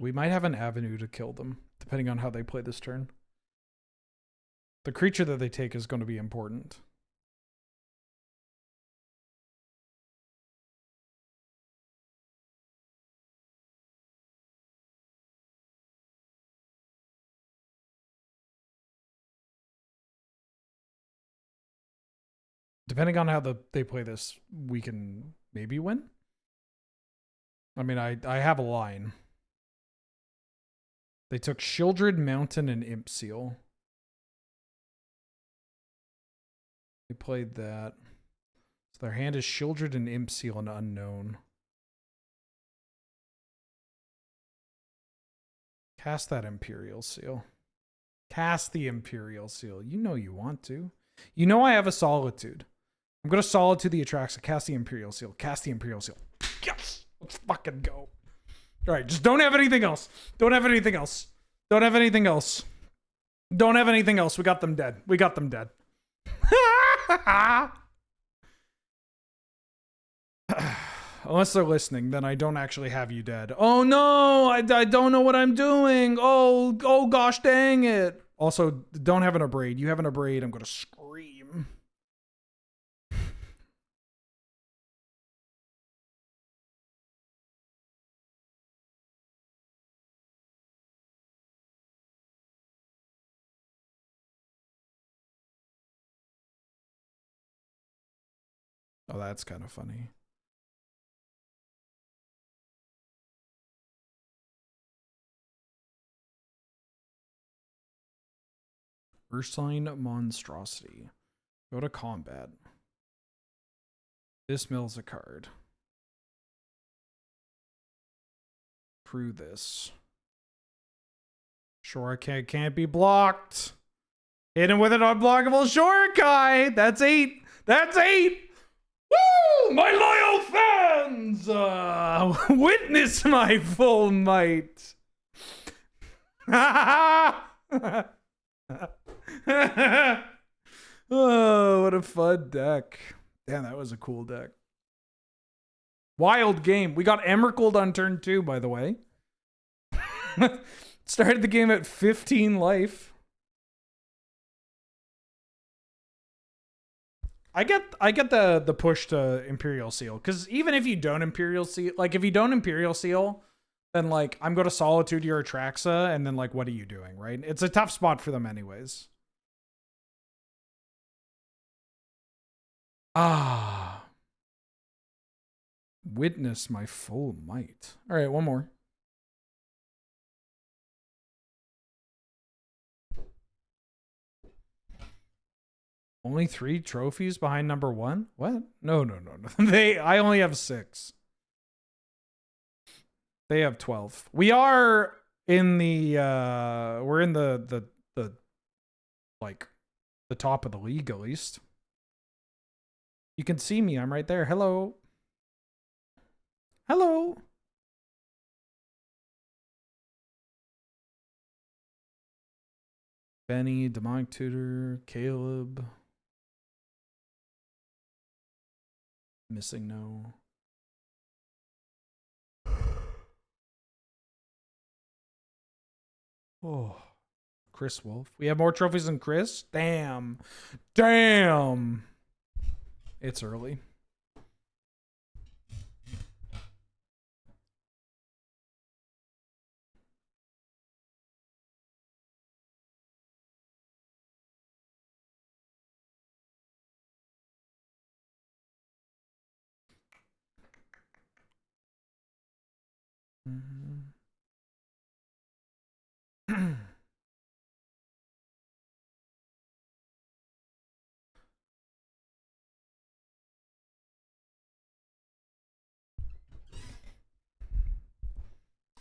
We might have an avenue to kill them, depending on how they play this turn. The creature that they take is going to be important. Depending on how they play this, we can maybe win. I mean, I have a line. They took Shieldred Mountain and Imp Seal. They played that. So their hand is Shieldred and Imp Seal and Unknown. Cast that Imperial Seal. Cast the Imperial Seal. You know you want to. You know I have a Solitude. I'm going to Solitude the Atraxa. Cast the Imperial Seal. Cast the Imperial Seal. Yes! Let's fucking go. All right, just don't have anything else. Don't have anything else. Don't have anything else. Don't have anything else. We got them dead. We got them dead. Unless they're listening, then I don't actually have you dead. Oh no, I don't know what I'm doing. Oh gosh dang it. Also, don't have an Abrade. You have an Abrade, I'm going to scream. Oh, that's kind of funny. Ursine Monstrosity. Go to combat. This mills a card. Crew this. Sure, can't be blocked. Hit him with an unblockable Shorikai. That's 8. That's 8. Woo! My loyal fans! Witness my full might. Oh, what a fun deck. Damn, that was a cool deck. Wild game. We got Emrakul on turn 2, by the way. Started the game at 15 life. I get the push to Imperial Seal, because even if you don't Imperial Seal, like if you don't Imperial Seal, then like I'm going to Solitude your Atraxa, and then like what are you doing, right? It's a tough spot for them anyways. Ah. Witness my full might. All right, one more. Only 3 trophies behind number 1? What? No. I only have 6. They have 12. We are in the we're in the like the top of the league at least. You can see me. I'm right there. Hello. Hello. Benny, Demonic Tutor, Caleb. Missing no. Oh. Chris Wolf. We have more trophies than Chris? Damn. Damn. It's early.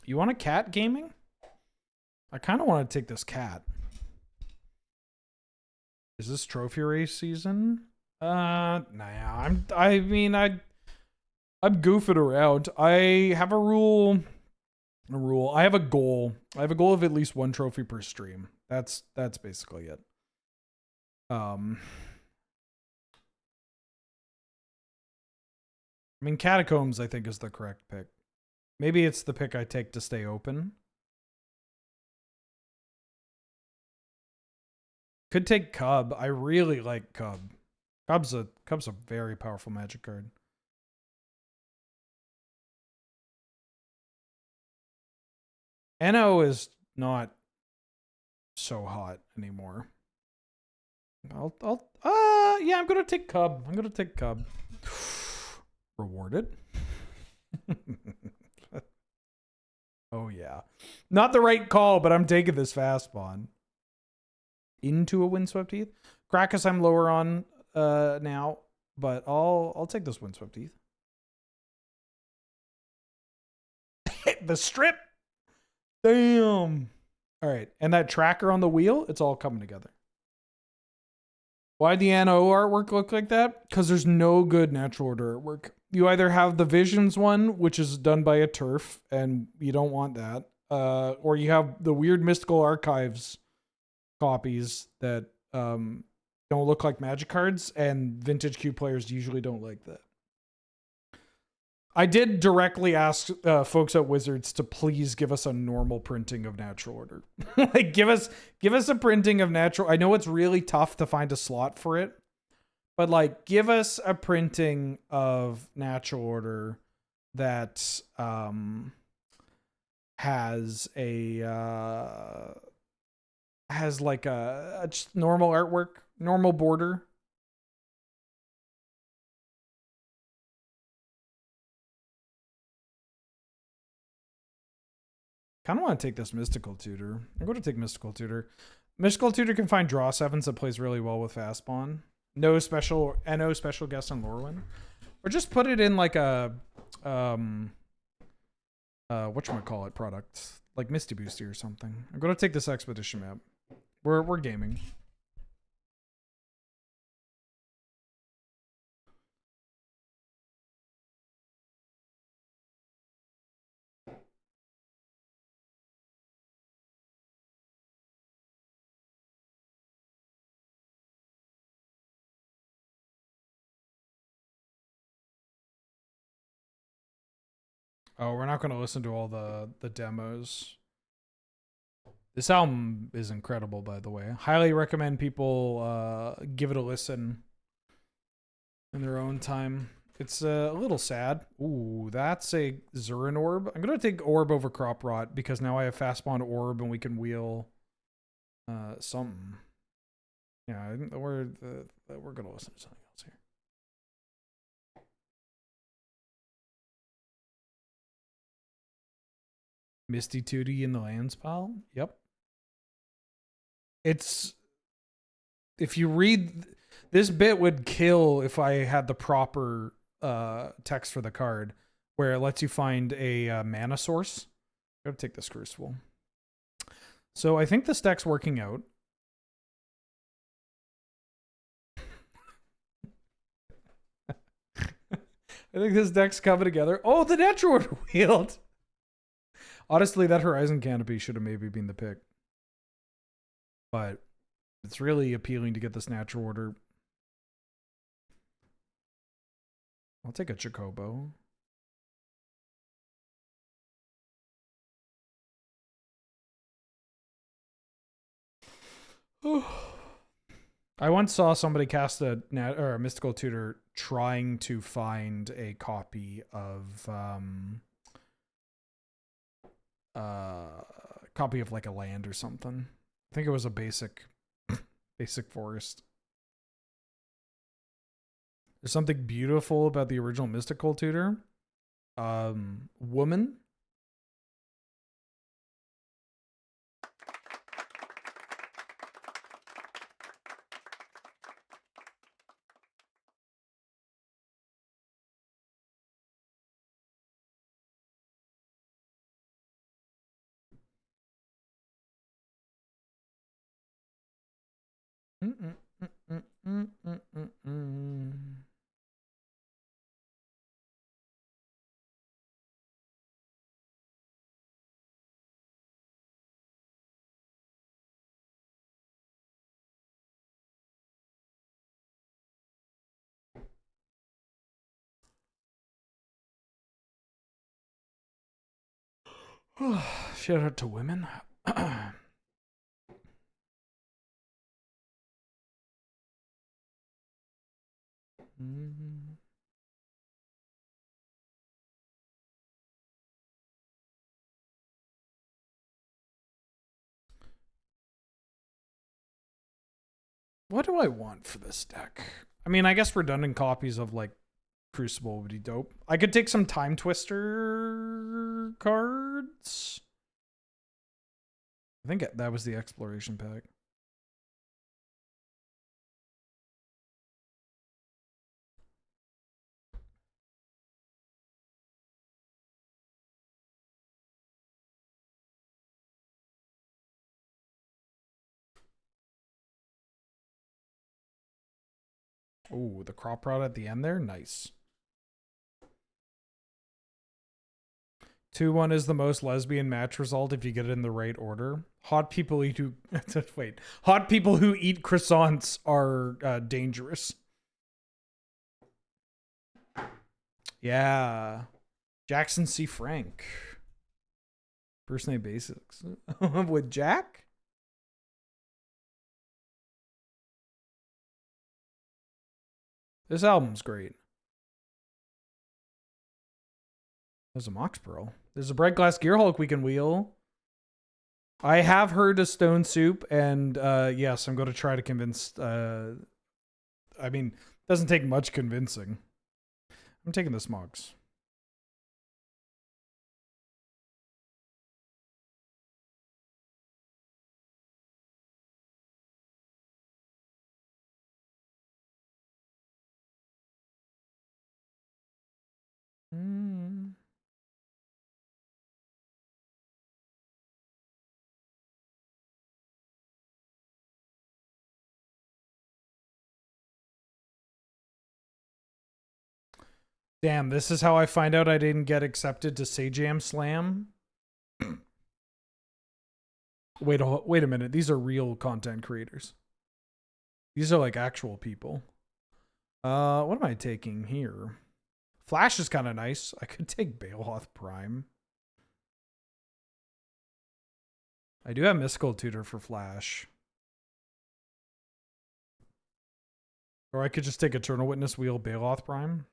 You want a cat gaming? I kind of want to take this cat. Is this trophy race season? Nah. I'm goofing around. I have a rule. I have a goal. I have a goal of at least 1 trophy per stream. That's basically it. I mean, Catacombs, I think, is the correct pick. Maybe it's the pick I take to stay open. Could take Cub. I really like Cub. Cub's a very powerful Magic card. NO is not so hot anymore. Yeah, I'm gonna take Cub. Rewarded. Oh yeah. Not the right call, but I'm taking this fast spawn. Into a Windswept Heath. Krakus I'm lower on now, but I'll take this Windswept Heath. The strip. Damn. All right, and that tracker on the wheel, it's all coming together. Why'd the NO artwork look like that? Because there's no good natural order artwork. You either have the Visions one, which is done by a turf, and you don't want that, or you have the weird Mystical Archives copies that don't look like Magic cards, and Vintage Q players usually don't like that. I did directly ask folks at Wizards to please give us a normal printing of Natural Order. Like give us a printing of Natural. I know it's really tough to find a slot for it, but like give us a printing of Natural Order that has like a just normal artwork, normal border. Kind of want to take this Mystical Tutor. I'm going to take Mystical Tutor. Mystical Tutor can find draw 7s that plays really well with fast spawn. No special guest on Lorwyn. Or just put it in like a whatchamacallit product. Like Misty Boosty or something. I'm going to take this Expedition map. We're gaming. Oh, we're not going to listen to all the demos. This album is incredible, by the way. Highly recommend people give it a listen in their own time. It's a little sad. Ooh, that's a Zurin orb. I'm going to take orb over crop rot because now I have fast spawn orb and we can wheel something. Yeah, we're going to listen to something else here. Misty Tootie in the lands pile. Yep. It's, if you read, this bit would kill if I had the proper text for the card, where it lets you find a mana source. I'm gonna take this Crucible. So I think this deck's working out. I think this deck's coming together. Oh, the natural order wheeled. Honestly, that Horizon Canopy should have maybe been the pick. But it's really appealing to get this natural order. I'll take a Chocobo. I once saw somebody cast a mystical tutor trying to find a copy of like a land or something. I think it was a basic forest. There's something beautiful about the original mystical tutor. Woman. Shout out to women. What do I want for this deck? I mean, I guess redundant copies of like Crucible would be dope. I could take some Time Twister cards. I think that was the exploration pack. Oh, the crop rod at the end there? Nice. 2-1 is the most lesbian match result if you get it in the right order. Hot people eat who wait. Hot people who eat croissants are dangerous. Yeah. Jackson C. Frank. First name basics. With Jack? This album's great. There's a Mox Pearl. There's a Bright Glass Gearhulk we can wheel. I have heard of Stone Soup, and yes, I'm going to try to convince... I mean, it doesn't take much convincing. I'm taking the Smogs. Damn, this is how I find out I didn't get accepted to Sajam Slam. Wait a minute. These are real content creators. These are like actual people. What am I taking here? Flash is kind of nice. I could take Balehoth Prime. I do have Mystical Tutor for Flash. Or I could just take Eternal Witness, wheel Balehoth Prime.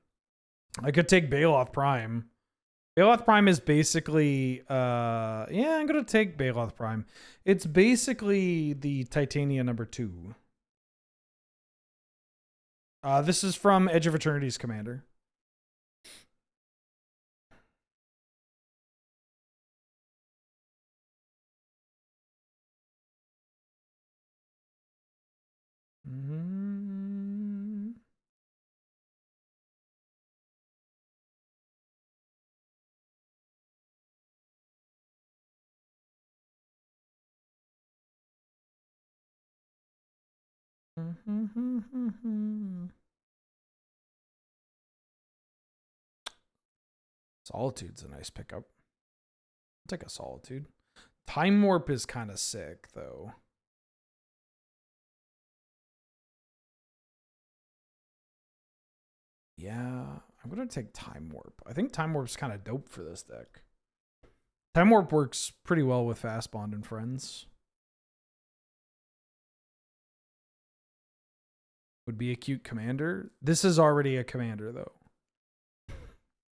I could take Balehoth Prime. Balehoth Prime is basically, yeah, I'm going to take Balehoth Prime. It's basically the Titania number 2. This is from Edge of Eternity's Commander. Solitude's a nice pickup. I'll take a Solitude. Time Warp is kind of sick, though. Yeah, I'm going to take Time Warp. I think Time Warp's kind of dope for this deck. Time Warp works pretty well with Fast Bond and Friends. Would be a cute commander. This is already a commander, though.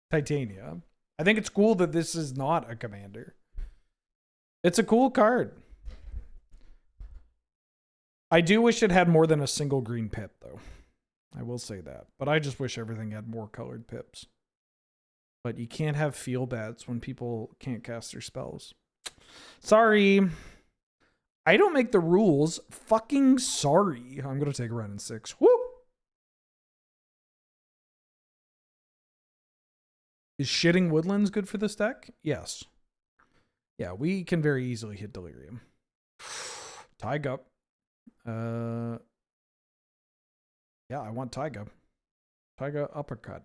Titania. I think it's cool that this is not a commander. It's a cool card. I do wish it had more than a single green pip, though. I will say that. But I just wish everything had more colored pips. But you can't have feel bats when people can't cast their spells. Sorry. I don't make the rules. Fucking sorry. I'm going to take Ren in 6. Woo! Is shitting Woodlands good for this deck? Yes. Yeah, we can very easily hit Delirium. Taiga. Yeah, I want Taiga. Taiga uppercut.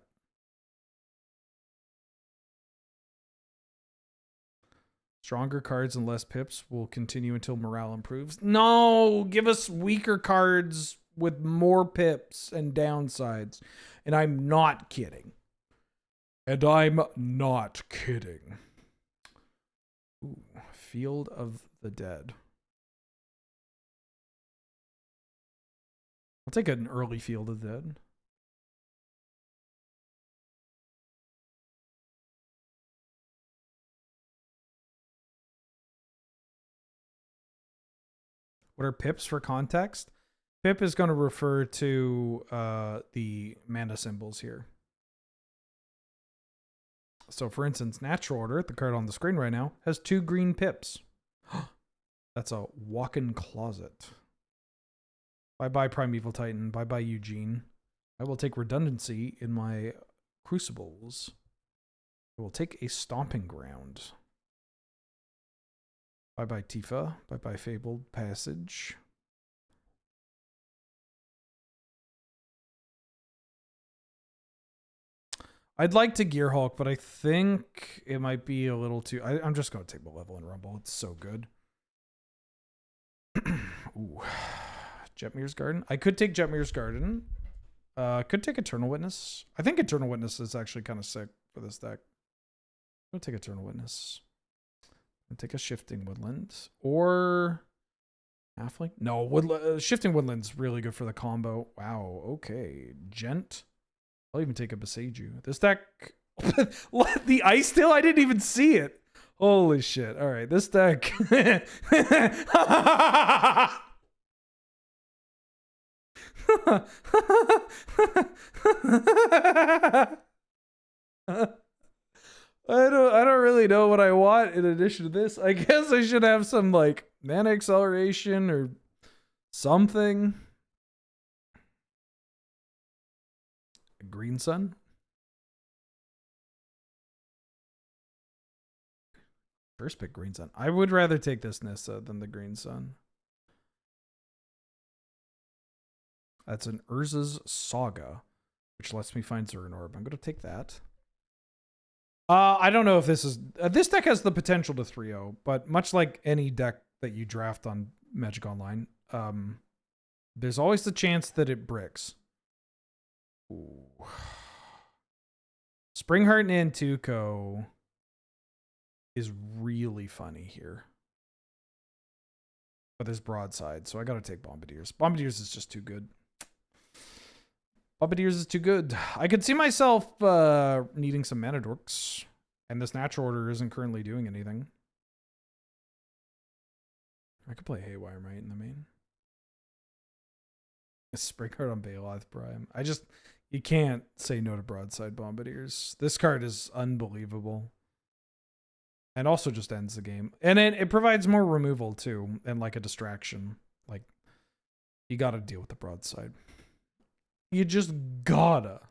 Stronger cards and less pips will continue until morale improves. No, give us weaker cards with more pips and downsides. And I'm not kidding. And I'm not kidding. Ooh, Field of the Dead. I'll take an early Field of the Dead. What are pips for context? Pip is going to refer to the mana symbols here. So, for instance, Natural Order, the card on the screen right now, has 2 green pips. That's a walk-in closet. Bye-bye Primeval Titan. Bye-bye Eugene. I will take redundancy in my crucibles. I will take a Stomping Ground. Bye-bye Tifa. Bye-bye Fabled Passage. I'd like to Gear Hulk, but I think it might be a little too... I'm just going to take Malevolent Rumble. It's so good. Ooh. Jetmir's Garden. I could take Jetmir's Garden. Could take Eternal Witness. I think Eternal Witness is actually kind of sick for this deck. I'm going to take Eternal Witness. I'm going to take a Shifting Woodland. Or... Halfling? No, Shifting Woodland's really good for the combo. Wow, okay. Gent. I'll even take a Beseiju. This deck... the Ice Tail? I didn't even see it. Holy shit. All right, this deck... I don't really know what I want in addition to this. I guess I should have some like mana acceleration or something. Green Sun. First pick Green Sun. I would rather take this Nissa than the Green Sun. That's an Urza's Saga, which lets me find Zern Orb. I'm going to take that. I don't know if this is... this deck has the potential to 3-0, but much like any deck that you draft on Magic Online, there's always the chance that it bricks. Ooh. Springheart and Antuco is really funny here. But there's broadside, so I gotta take Bombardiers. Bombardiers is just too good. Bombardiers is too good. I could see myself needing some mana dorks. And this natural order isn't currently doing anything. I could play Haywire Might in the main. A Springheart on Baloth Prime. You can't say no to broadside Bombardiers. This card is unbelievable. And also just ends the game. And it provides more removal too, and like a distraction. Like, you gotta deal with the broadside. You just gotta.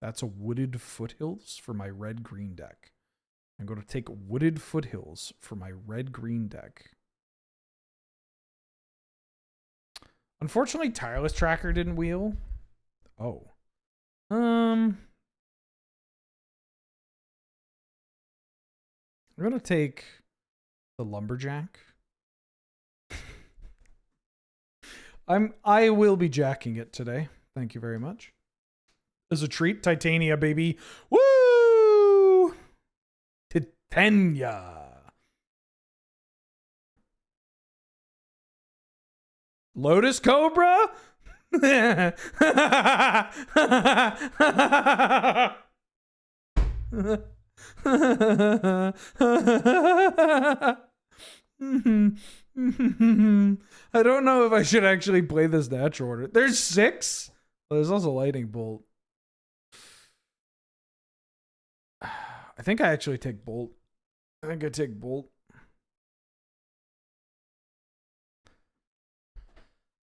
That's a Wooded Foothills for my red-green deck. I'm going to take Wooded Foothills for my red-green deck. Unfortunately, Tireless Tracker didn't wheel. Oh. I'm going to take the Lumberjack. I will be jacking it today. Thank you very much. As a treat, Titania, baby. Woo! Titania. Lotus Cobra? I don't know if I should actually play this natural order. There's 6? Well, there's also Lightning Bolt. I think I actually take Bolt. I think I take Bolt.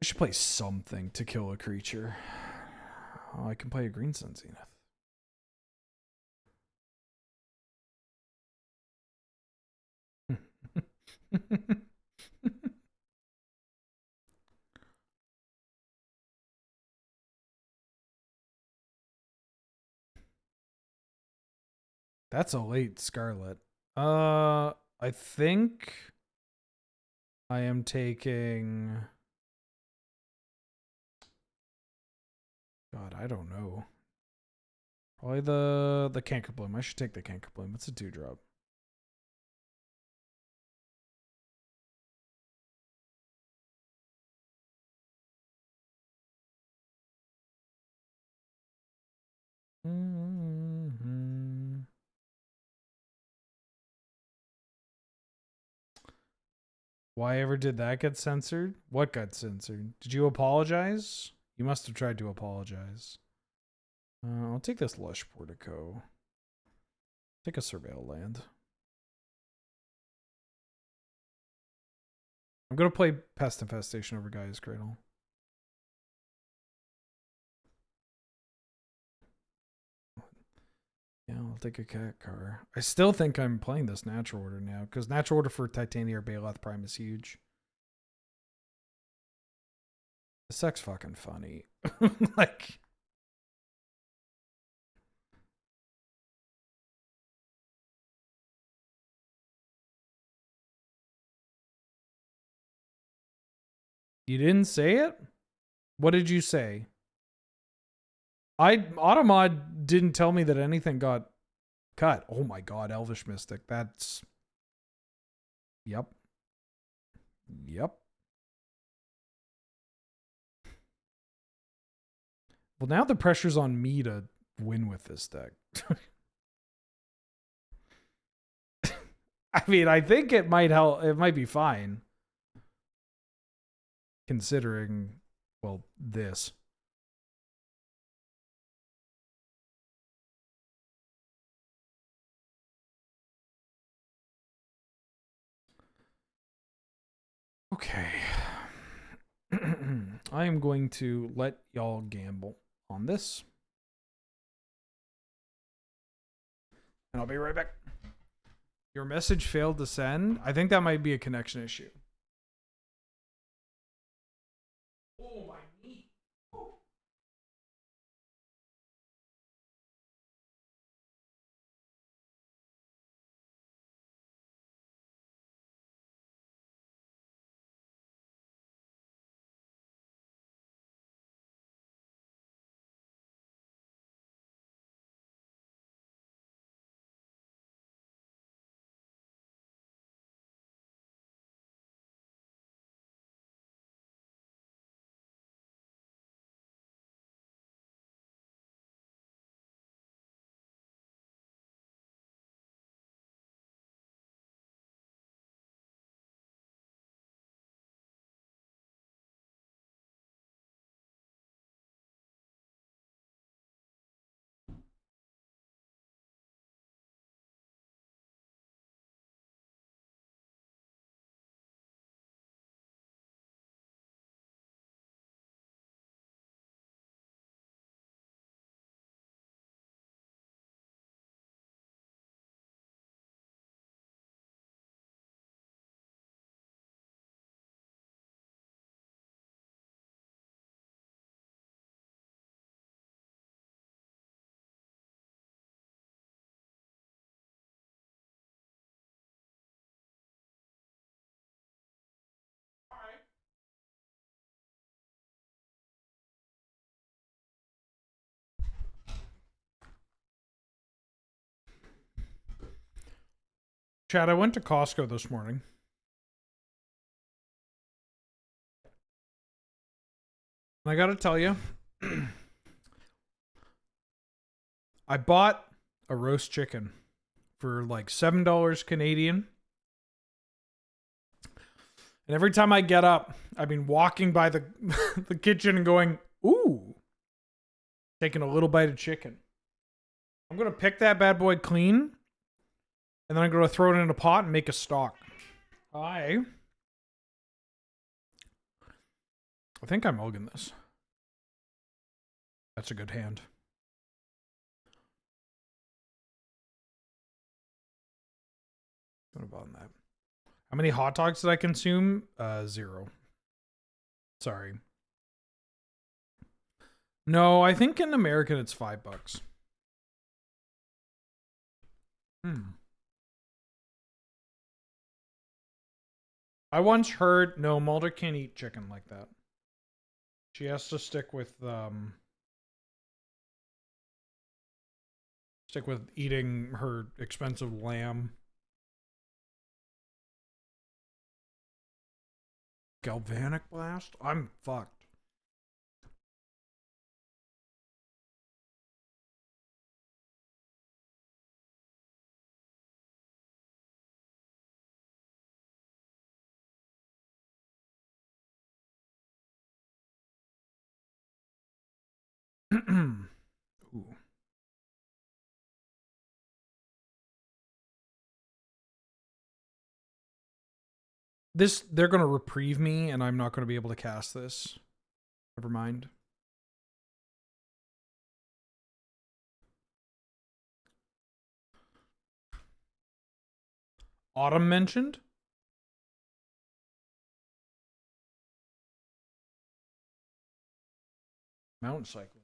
I should play something to kill a creature. Oh, I can play a Green Sun Zenith. That's a late Scarlet. I think I am taking... God, I don't know. Probably the Canker Bloom. I should take the Canker Bloom. It's a 2-drop. Why ever did that get censored? What got censored? Did you apologize? You must have tried to apologize. I'll take this Lush Portico. Take a Surveil land. I'm going to play Pest Infestation over Gaia's Cradle. Yeah, I'll take a cat car. I still think I'm playing this natural order now, because natural order for Titania or Baloth Prime is huge. This deck's fucking funny. Like... You didn't say it? What did you say? Automod didn't tell me that anything got cut. Oh my god, Elvish Mystic. That's... Yep. Yep. Well, now the pressure's on me to win with this deck. I mean, I think it might help. It might be fine. Considering, well, this. Okay. I am going to let y'all gamble on this. And I'll be right back. Your message failed to send. I think that might be a connection issue. Oh my knee. Oh. Chad, I went to Costco this morning. And I gotta tell you, I bought a roast chicken for like $7 Canadian. And every time I get up, I've been walking by the the kitchen and going, ooh, taking a little bite of chicken. I'm going to pick that bad boy clean, and then I'm going to throw it in a pot and make a stock. I think I'm mulligan this. That's a good hand. What about that? How many hot dogs did I consume? 0. Sorry. No, I think in American it's $5. I once heard no, Mulder can't eat chicken like that. She has to stick with eating her expensive lamb. Galvanic blast? I'm fucked. Ooh. They're gonna reprieve me and I'm not gonna be able to cast this. Never mind. Autumn mentioned? Mountain cycling.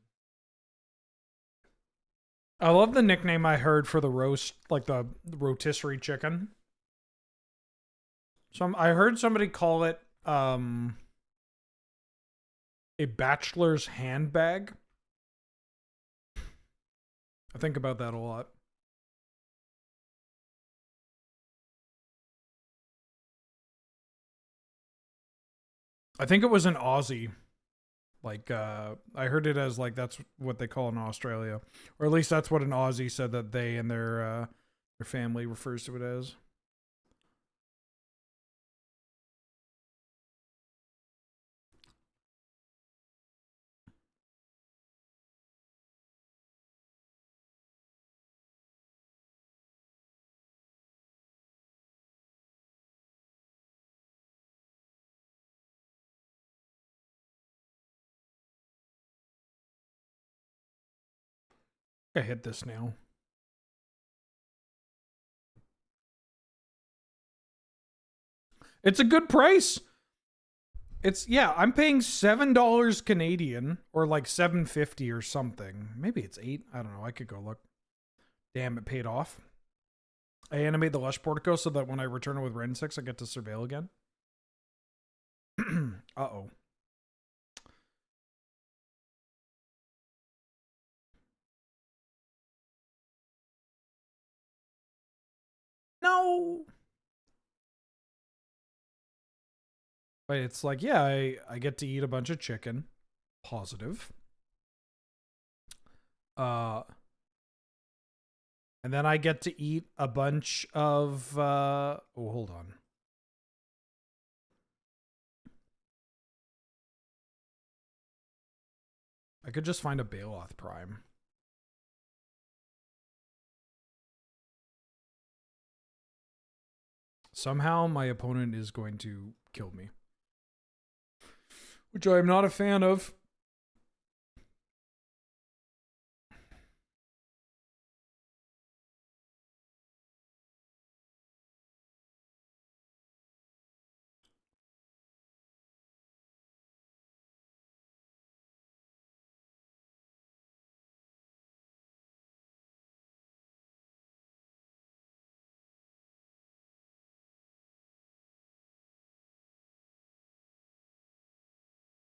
I love the nickname I heard for the roast, like the rotisserie chicken. I heard somebody call it a bachelor's handbag. I think about that a lot. I think it was an Aussie. Like, I heard it as, like, that's what they call in Australia. Or at least that's what an Aussie said that they and their family refers to it as. I hit this now. It's a good price. Yeah, I'm paying $7 Canadian or like $7.50 or something. Maybe it's 8. I don't know. I could go look. Damn, it paid off. I animate the Lush Portico so that when I return it with Ren 6, I get to surveil again. Uh-oh. No. But it's like, yeah, I get to eat a bunch of chicken. Positive. And then I get to eat a bunch of oh, hold on. I could just find a Baloth Prime. Somehow my opponent is going to kill me, which I am not a fan of.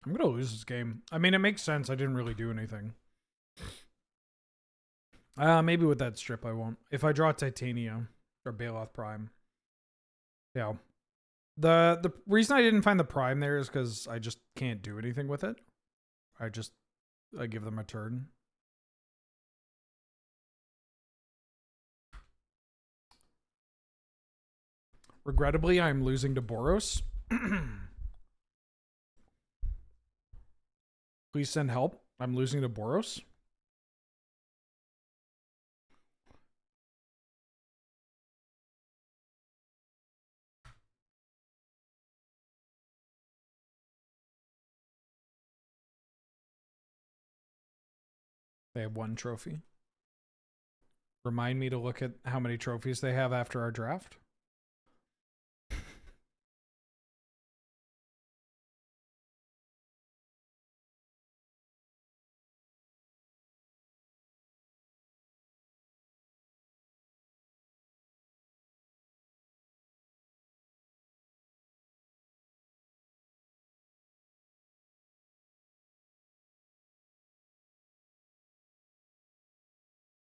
I'm going to lose this game. I mean, it makes sense. I didn't really do anything. Maybe with that strip I won't. If I draw Titania or Baloth Prime. Yeah. The reason I didn't find the prime there is because I just can't do anything with it. I give them a turn. Regrettably, I'm losing to Boros. Please send help. I'm losing to Boros. They have 1 trophy. Remind me to look at how many trophies they have after our draft.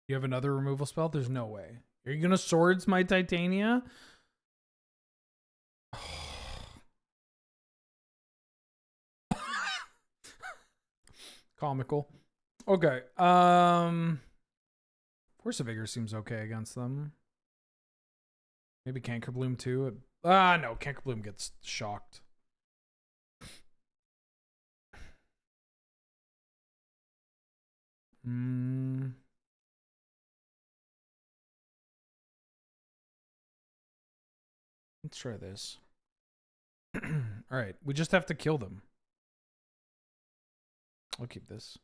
You have another removal spell? There's no way. Are you gonna swords my Titania? Comical. Okay. Force of Vigor seems okay against them. Maybe Cankerbloom too. No, Cankerbloom gets shocked. Let's try this. All right, we just have to kill them. I'll keep this.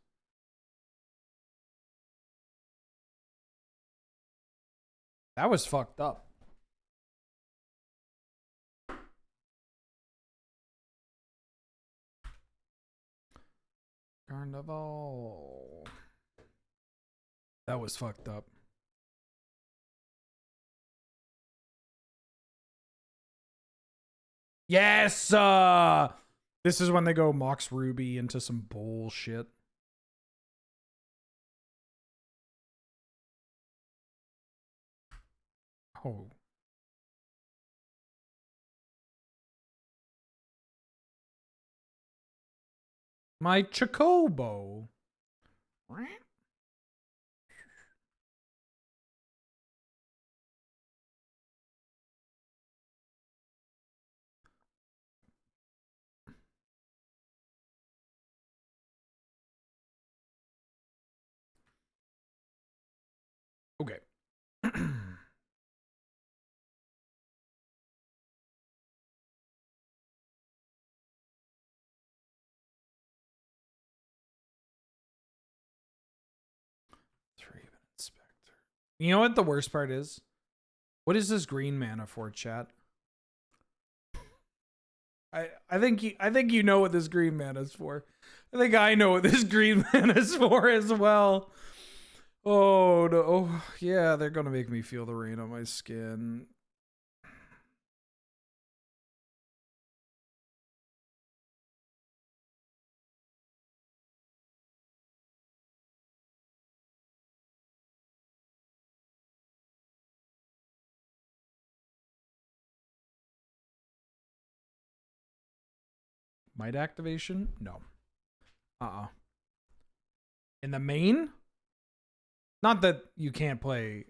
That was fucked up. Carnival. That was fucked up. Yes! This is when they go Mox Ruby into some bullshit. Oh. My Chocobo. Okay. Spectre. You know what the worst part is? What is this green mana for, chat? I think you know what this green mana is for. I think I know what this green mana is for as well. Oh no. Oh, yeah, they're gonna make me feel the rain on my skin. Might activation? No. In the main? Not that you can't play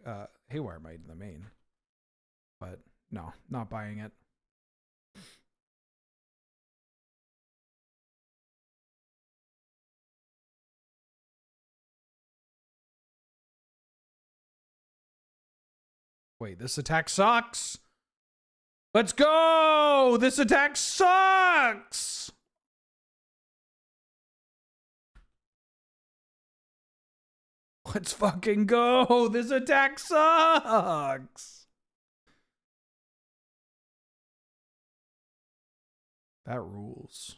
Haywire Might in the main. But no, not buying it. Wait, this attack sucks. Let's go! This attack sucks! Let's fucking go! This attack sucks! That rules.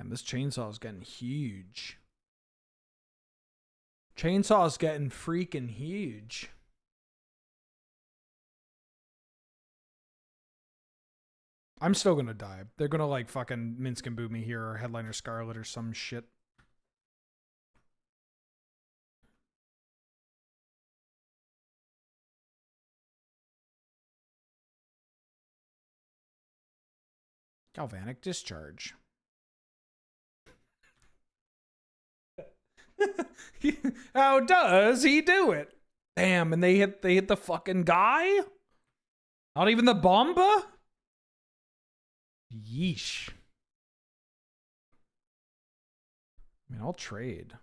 Damn, this chainsaw is getting huge. Chainsaw is getting freaking huge. I'm still gonna die. They're gonna like fucking Minsk and boot me here or Headliner Scarlet or some shit. Galvanic Discharge. How does he do it? Damn, and they hit the fucking guy? Not even the Bomba? Yeesh. I mean, I'll trade.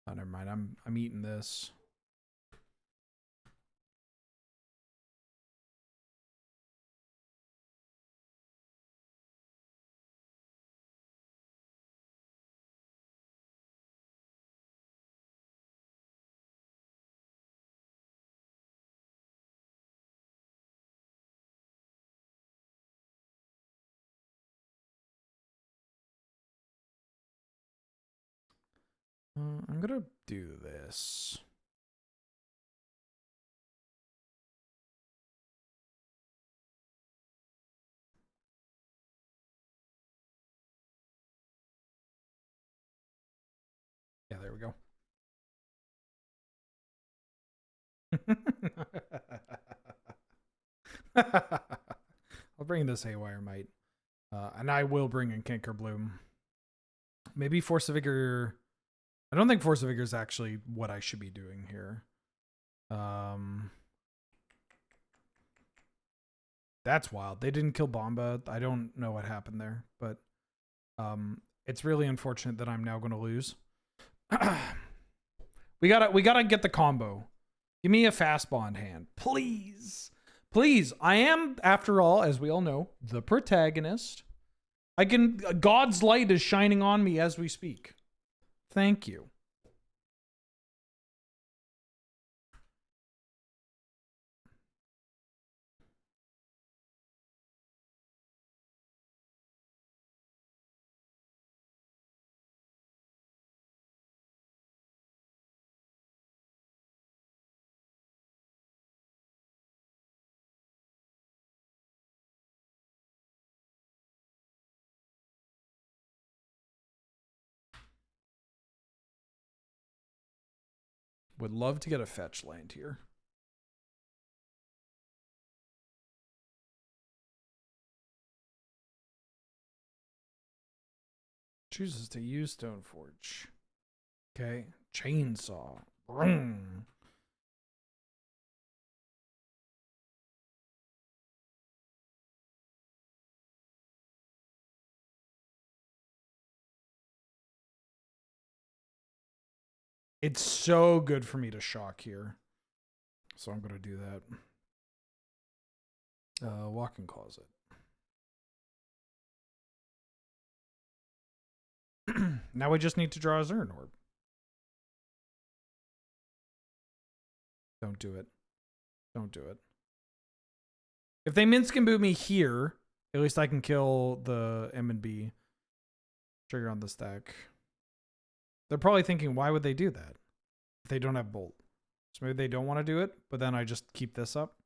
Oh, never mind. I'm eating this. I'm gonna do this. Yeah, there we go. I'll bring this Haywire Might. And I will bring in Kinkerbloom. Maybe Force of Vigor. I don't think Force of Vigor is actually what I should be doing here. That's wild. They didn't kill Bomba. I don't know what happened there, but it's really unfortunate that I'm now going to lose. we gotta get the combo. Give me a fast bond hand, please. Please. I am, after all, as we all know, the protagonist. God's light is shining on me as we speak. Thank you. Would love to get a fetch land here. Chooses to use Stoneforge. Okay. Chainsaw. Vroom. It's so good for me to shock here. So I'm going to do that. Walk-in closet. Now we just need to draw a Zern Orb. Don't do it. Don't do it. If they Minsk and boot me here, at least I can kill the M and B. Trigger on the stack. They're probably thinking, why would they do that if they don't have Bolt? So maybe they don't want to do it, but then I just keep this up.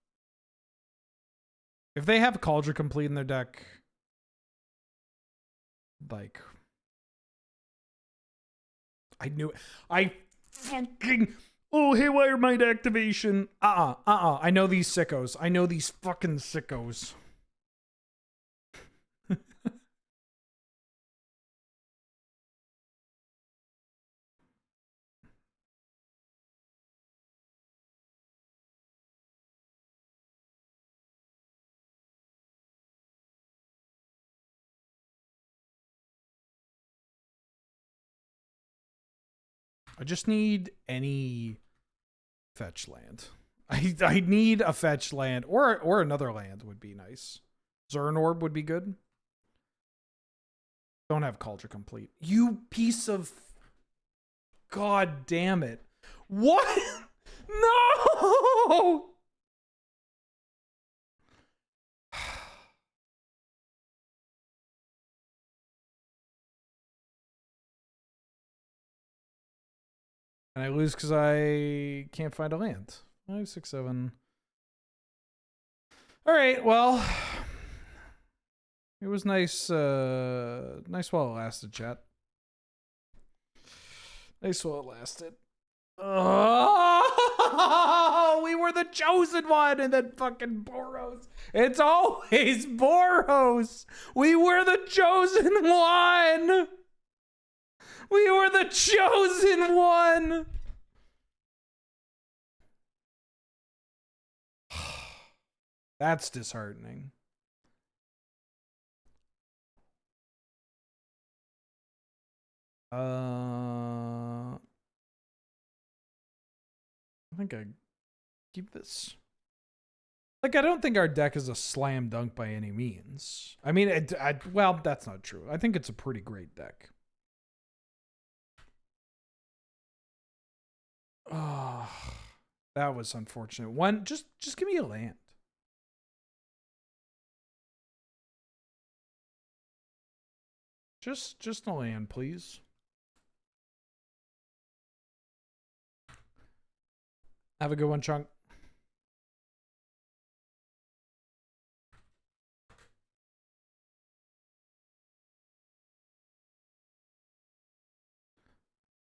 If they have Cauldron Complete in their deck, like... I knew it. I fucking... Oh, Haywire Might activation. I know these sickos. I know these fucking sickos. I just need any fetch land. I need a fetch land or another land would be nice. Zern Orb would be good. Don't have Cauldron Complete. You piece of... God damn it. What? No! And I lose because I can't find a land. 5, 6, 7. All right, well, it was nice. Nice while it lasted, chat. Nice while it lasted. Oh, we were the chosen one, and then fucking Boros. It's always Boros. We were the chosen one. We were the chosen one. That's disheartening. I think I keep this. Like, I don't think our deck is a slam dunk by any means. I mean, well, that's not true. I think it's a pretty great deck. Oh, that was unfortunate. One, just give me a land. Just a land, please. Have a good one, Chunk.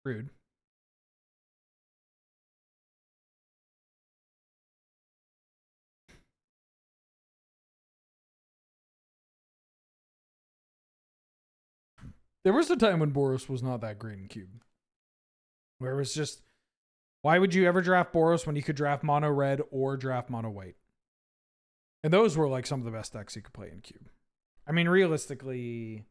Rude. There was a time when Boros was not that great in Cube. Where it was just, why would you ever draft Boros when you could draft mono red or draft mono white? And those were like some of the best decks you could play in Cube. I mean, realistically,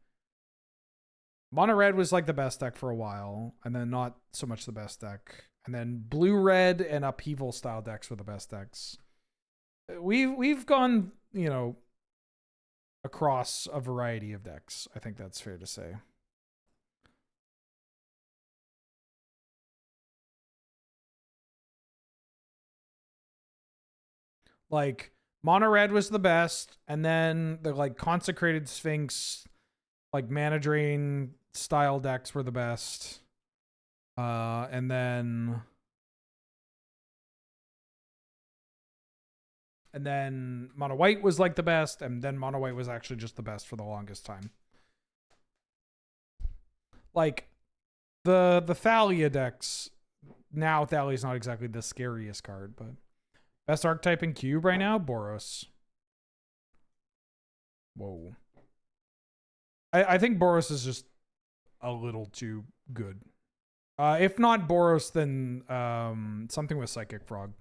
mono red was like the best deck for a while, and then not so much the best deck. And then blue red and upheaval style decks were the best decks. We've gone, you know, across a variety of decks. I think that's fair to say. Like, mono red was the best, and then the like consecrated sphinx, like mana drain style decks were the best. And then mono white was like the best, and then mono white was actually just the best for the longest time. Like the Thalia decks, now Thalia's not exactly the scariest card, but best archetype in Cube right now, Boros. Whoa. I think Boros is just a little too good. If not Boros, then something with Psychic Frog.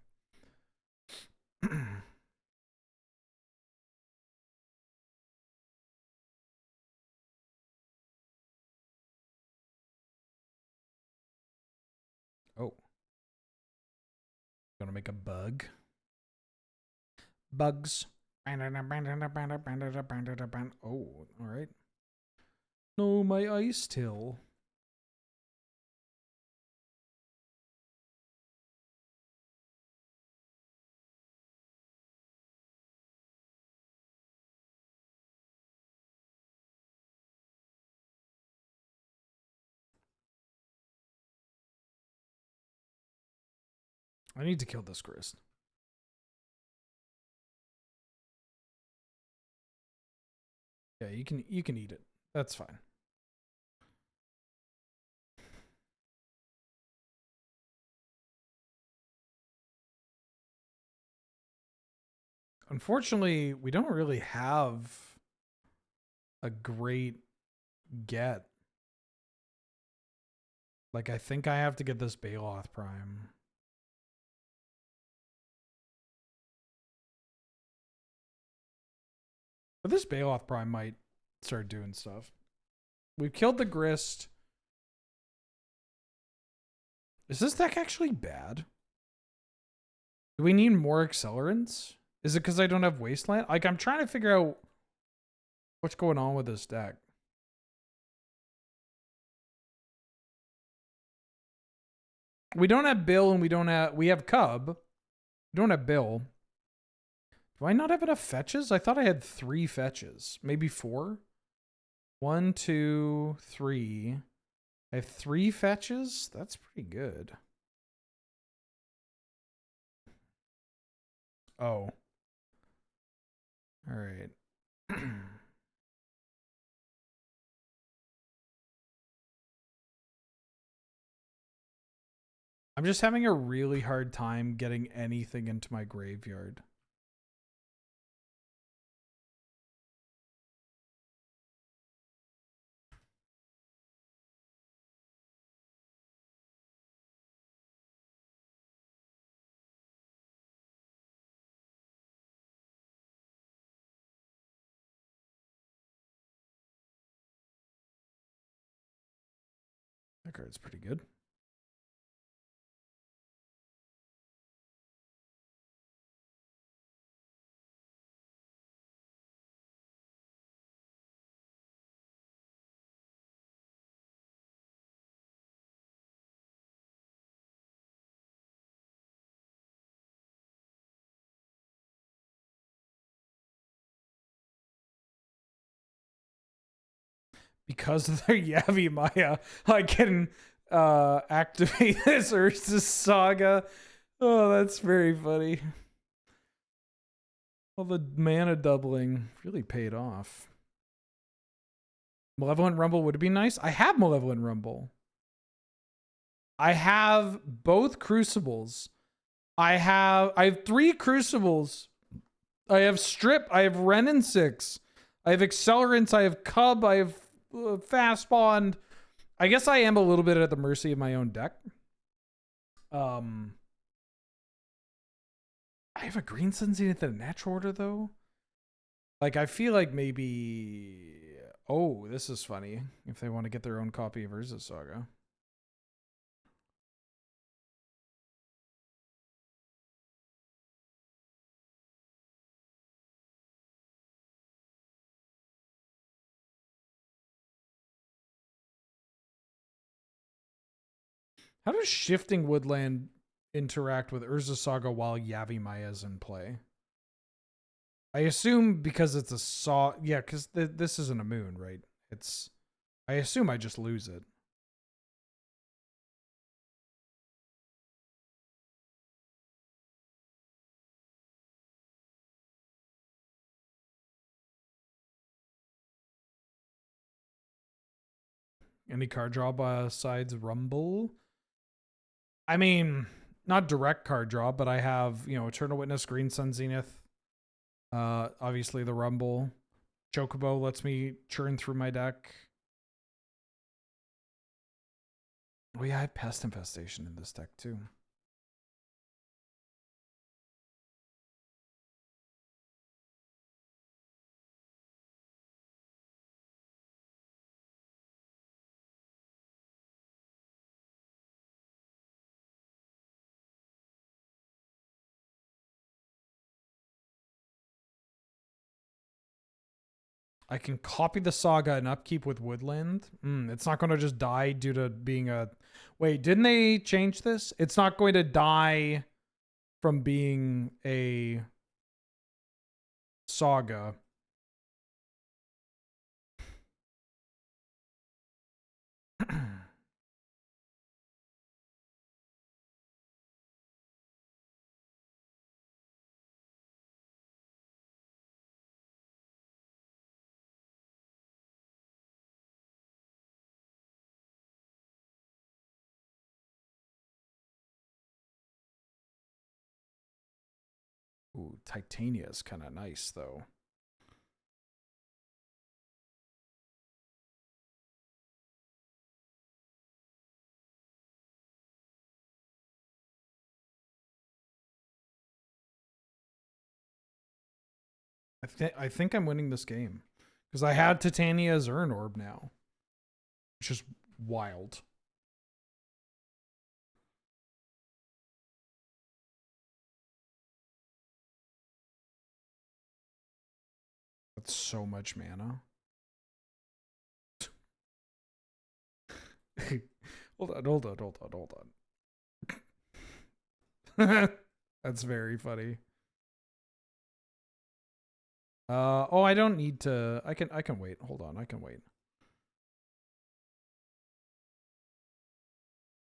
Oh. Gonna make a bug. Bugs. Oh, alright. No, my ice till. I need to kill this Grist. Yeah, you can eat it. That's fine. Unfortunately, we don't really have a great get. Like, I think I have to get this Baloth Prime. But this Baloth Prime might start doing stuff. We've killed the Grist. Is this deck actually bad? Do we need more accelerants? Is it because I don't have Wasteland? Like, I'm trying to figure out what's going on with this deck. We don't have Bill, and we have Cub. We don't have Bill. Do I not have enough fetches? I thought I had 3 fetches. Maybe 4? 1, 2, 3. I have 3 fetches? That's pretty good. Oh. All right. I'm just having a really hard time getting anything into my graveyard. That card's pretty good. Because of their Yavi Maya, I can activate this Ursa Saga. Oh, that's very funny. Well, the mana doubling really paid off. Malevolent Rumble would be nice. I have Malevolent Rumble. I have both Crucibles. I have 3 Crucibles. I have Strip. I have Renin 6. I have Accelerants. I have Cub. I have Fast Bond. I guess I am a little bit at the mercy of my own deck. I have a Green Sun Zenith in a natural order though. Like I feel like maybe. Oh, this is funny. If they want to get their own copy of Urza Saga. How does Shifting Woodland interact with Urza Saga while Yavi Maya is in play? I assume because it's a yeah, because this isn't a moon, right? I assume I just lose it. Any card draw besides Rumble? I mean, not direct card draw, but I have, Eternal Witness, Green Sun Zenith. Obviously the Rumble. Chocobo lets me churn through my deck. Oh yeah, I have Pest Infestation in this deck too. I can copy the Saga and upkeep with Woodland. It's not going to just die due to being a... Wait, didn't they change this? It's not going to die from being a Saga. Ooh, Titania is kind of nice, though. I think I'm winning this game. Because I had Titania's Urn Orb now. Which is wild. That's so much mana. hold on. That's very funny. Oh, I don't need to. I can wait. Hold on, I can wait.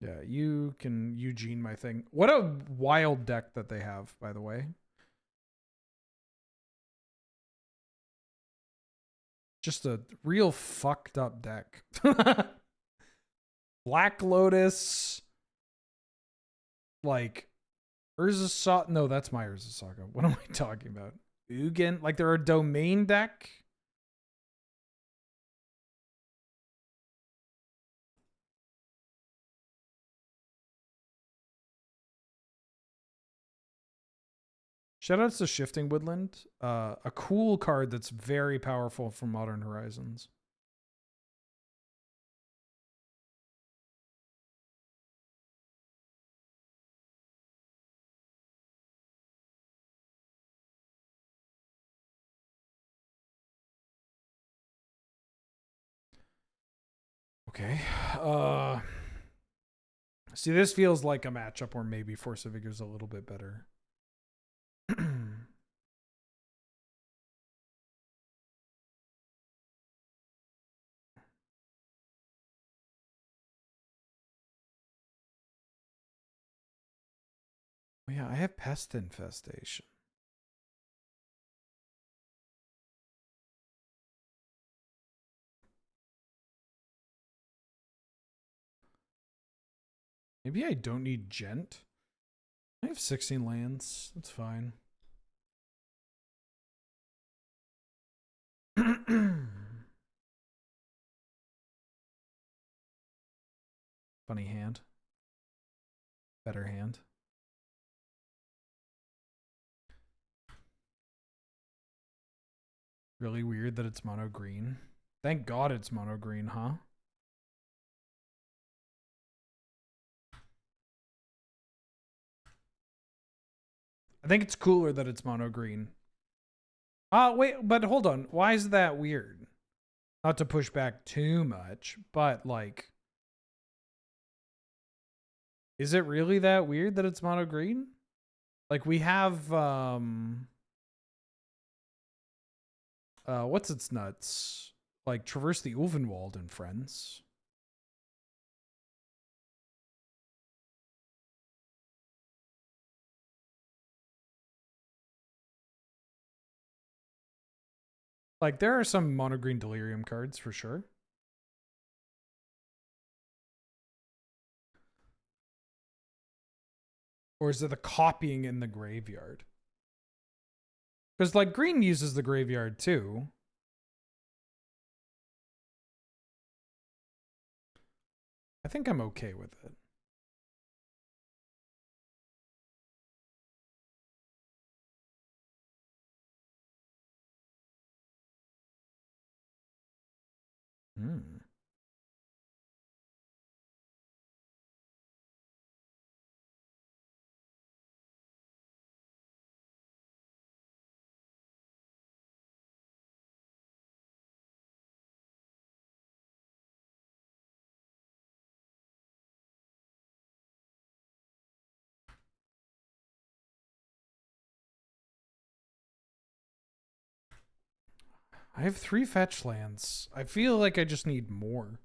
Yeah, you can Eugene my thing. What a wild deck that they have, by the way. just a real fucked up deck. Black Lotus, like Urza Saga. No, that's my Urza Saga. What am I talking about? Ugin, like they're a domain deck. Shoutouts to Shifting Woodland, a cool card that's very powerful from Modern Horizons. Okay. See, this feels like a matchup where maybe Force of Vigor's a little bit better. Oh yeah, I have Pest Infestation. Maybe I don't need Gent. I have 16 lands. That's fine. Funny hand. Better hand. Really weird that it's mono green. Thank God it's mono green, huh? I think it's cooler that it's mono green. Wait, but hold on. Why is that weird? Not to push back too much, but like, is it really that weird that it's mono green? Like we have, what's its nuts? Like Traverse the Ulvenwald and Friends. Like there are some mono green Delirium cards for sure. Or is it the copying in the graveyard? Because like green uses the graveyard too. I think I'm okay with it. Hmm. I have 3 fetch lands. I feel like I just need more.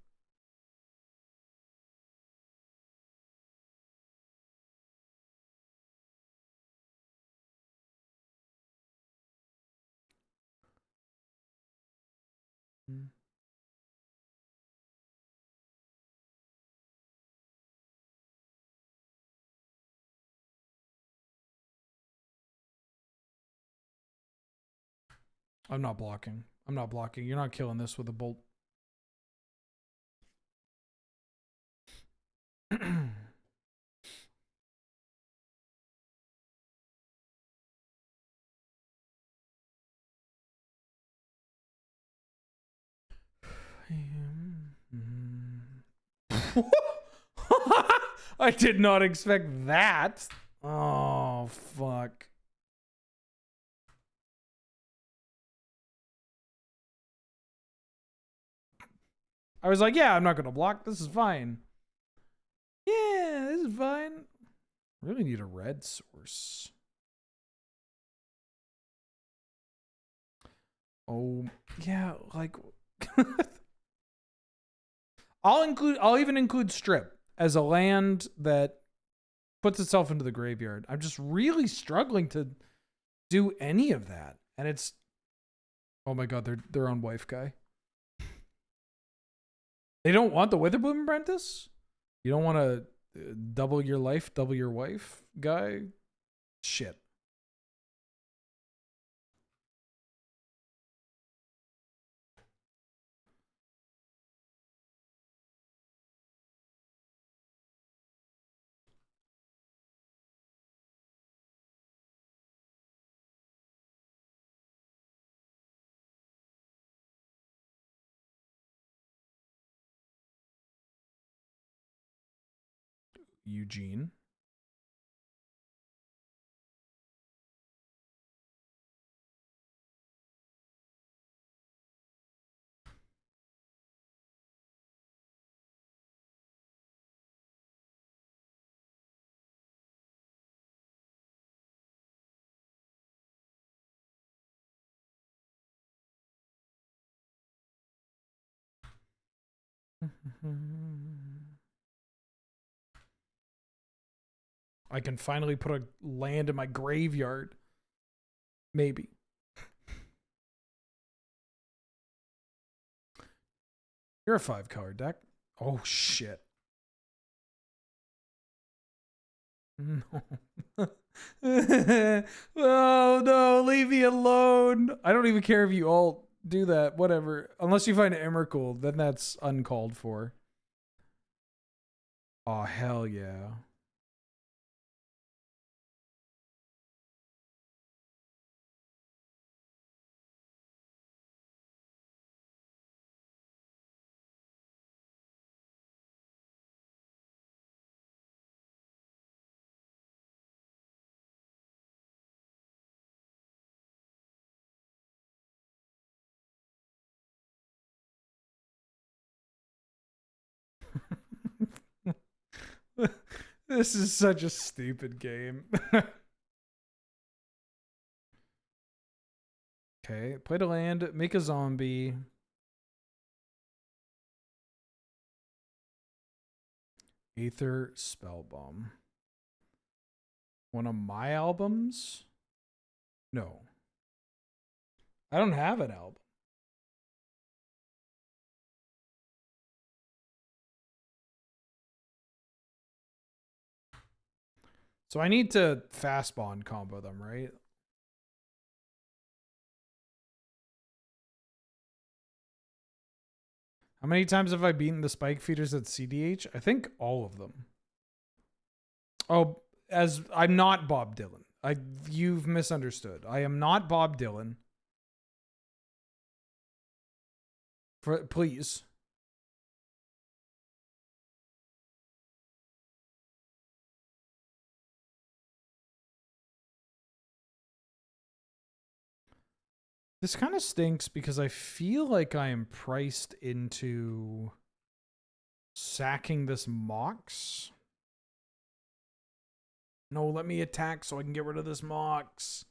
I'm not blocking. I'm not blocking. You're not killing this with a bolt. I did not expect that. Oh, fuck. I was like, yeah, I'm not going to block. This is fine. Yeah, this is fine. Really need a red source. Oh, yeah, like I'll even include Strip as a land that puts itself into the graveyard. I'm just really struggling to do any of that. And it's, oh my God, they're on wife guy. They don't want the Witherbloom Apprentice? You don't want to double your life, double your wife guy? Shit. Eugene. I can finally put a land in my graveyard. Maybe. You're a 5-card deck. Oh, shit. No. Oh, no. Leave me alone. I don't even care if you all do that. Whatever. Unless you find Emrakul, then that's uncalled for. Oh, hell yeah. This is such a stupid game. Okay, play to land, make a zombie. Aether Spellbomb. One of my albums? No. I don't have an album. So I need to fast bond combo them, right? How many times have I beaten the spike feeders at CDH? I think all of them. Oh, as I'm not Bob Dylan. You've misunderstood. I am not Bob Dylan. Please. This kind of stinks because I feel like I am priced into sacking this Mox. No, let me attack so I can get rid of this Mox.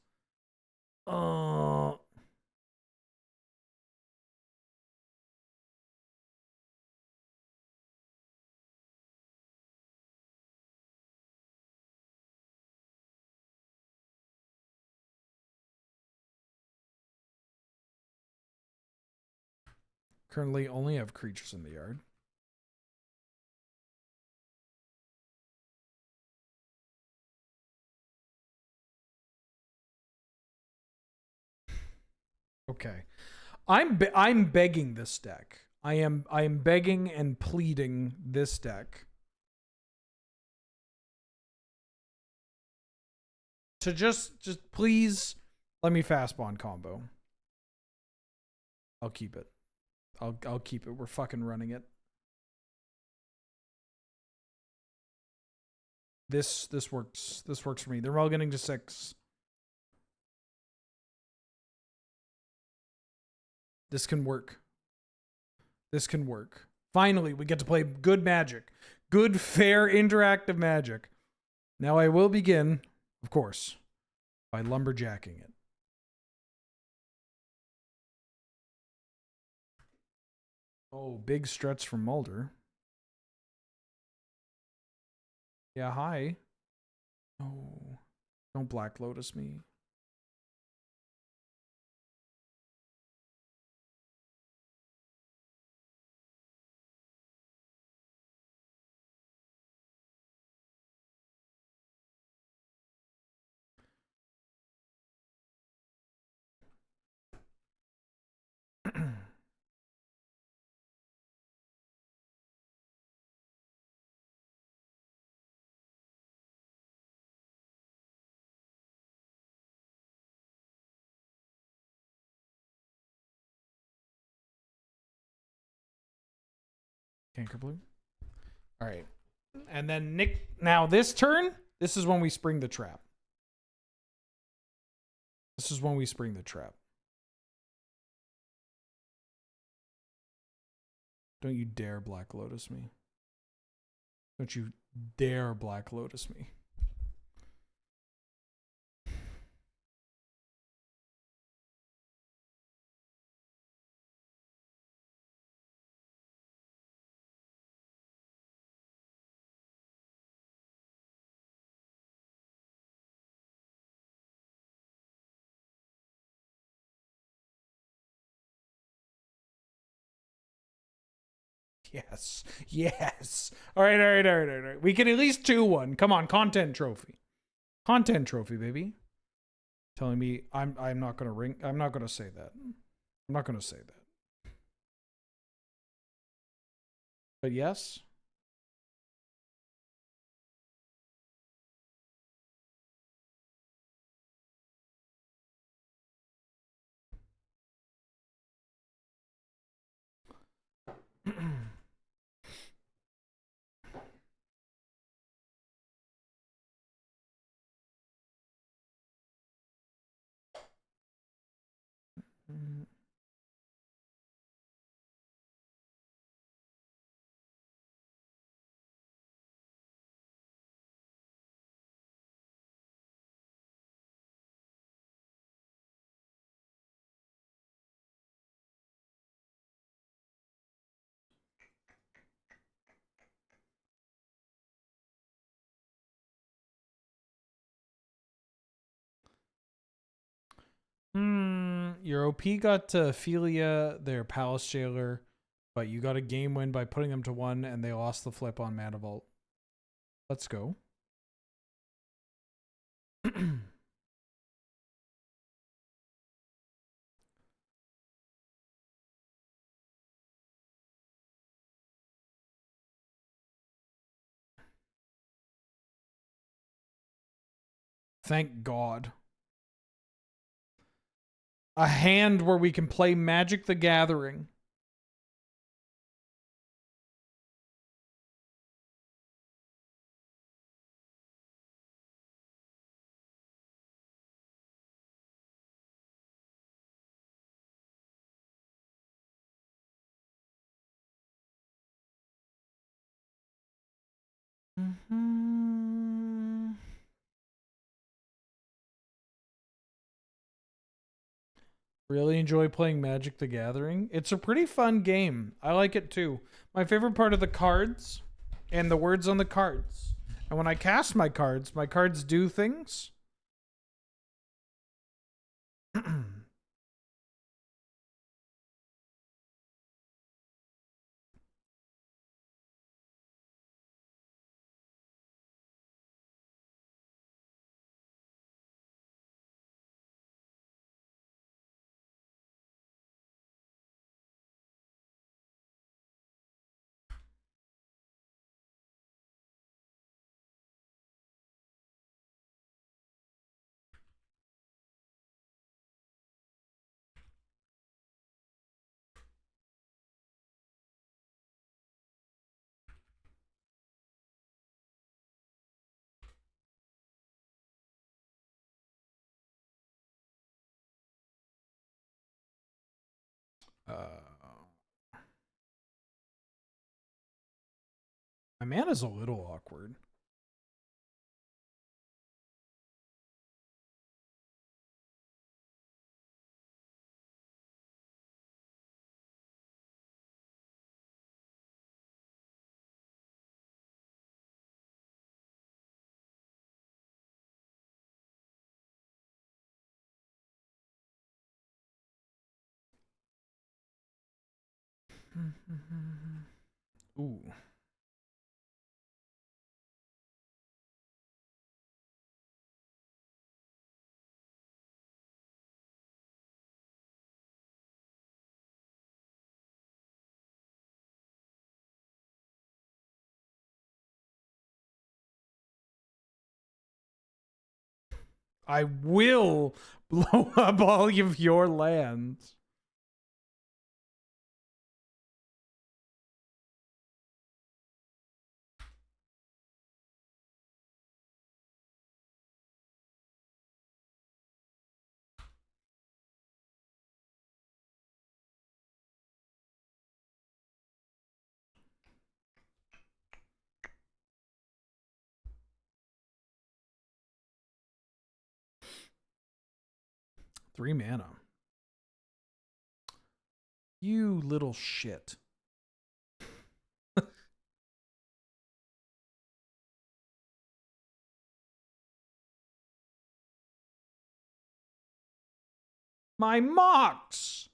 Currently only have creatures in the yard. Okay. I'm begging this deck. I am begging and pleading this deck to just please let me fast bond combo. I'll keep it. I'll keep it. We're fucking running it. This works. This works for me. They're all getting to 6. This can work. This can work. Finally, we get to play good Magic. Good, fair, interactive Magic. Now I will begin, of course, by lumberjacking it. Oh, big stretch from Mulder. Yeah, hi. Oh, don't Black Lotus me. Canker Blue. All right. And then Nick, now this turn, this is when we spring the trap. This is when we spring the trap. Don't you dare Black Lotus me. Don't you dare Black Lotus me. Yes. Yes. All right. We can at least 2-1. Come on, content trophy. Content trophy, baby. Telling me I'm not gonna ring. I'm not gonna say that. I'm not gonna say that. But yes. Your OP got to Ophelia, their palace jailer, but you got a game win by putting them to 1, and they lost the flip on Mana Vault. Let's go. Thank God. A hand where we can play Magic the Gathering. Really enjoy playing Magic the Gathering. It's a pretty fun game. I like it too. My favorite part of the cards and the words on the cards. And when I cast my cards do things. My mana's a little awkward. Ooh. I will blow up all of your lands. 3 mana. You little shit. My mocks!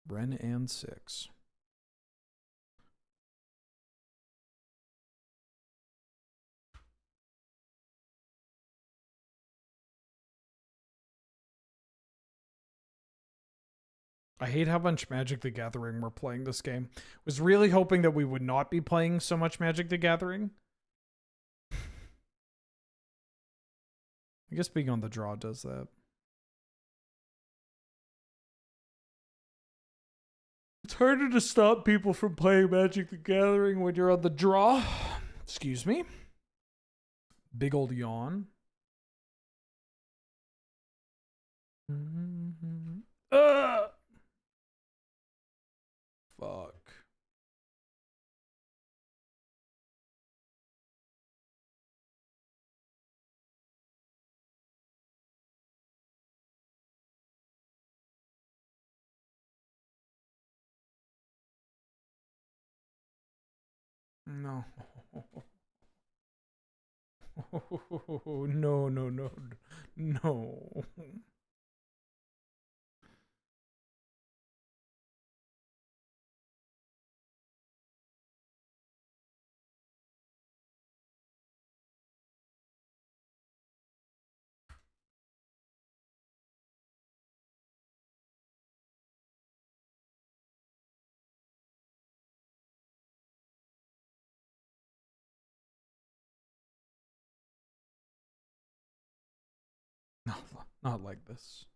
Ren and 6. I hate how much Magic the Gathering we're playing this game. Was really hoping that we would not be playing so much Magic the Gathering. I guess being on the draw does that. It's harder to stop people from playing Magic the Gathering when you're on the draw. Excuse me. Big old yawn. Fuck. No. No, no, no. No. No, not like this.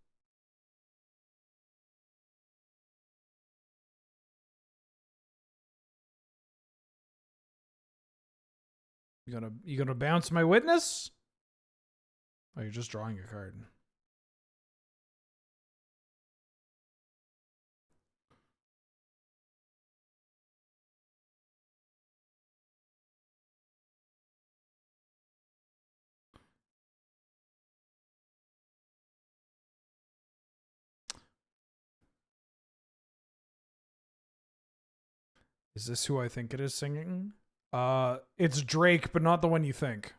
You gonna bounce my witness? Oh, you're just drawing a card. Is this who I think it is singing? It's Drake, but not the one you think.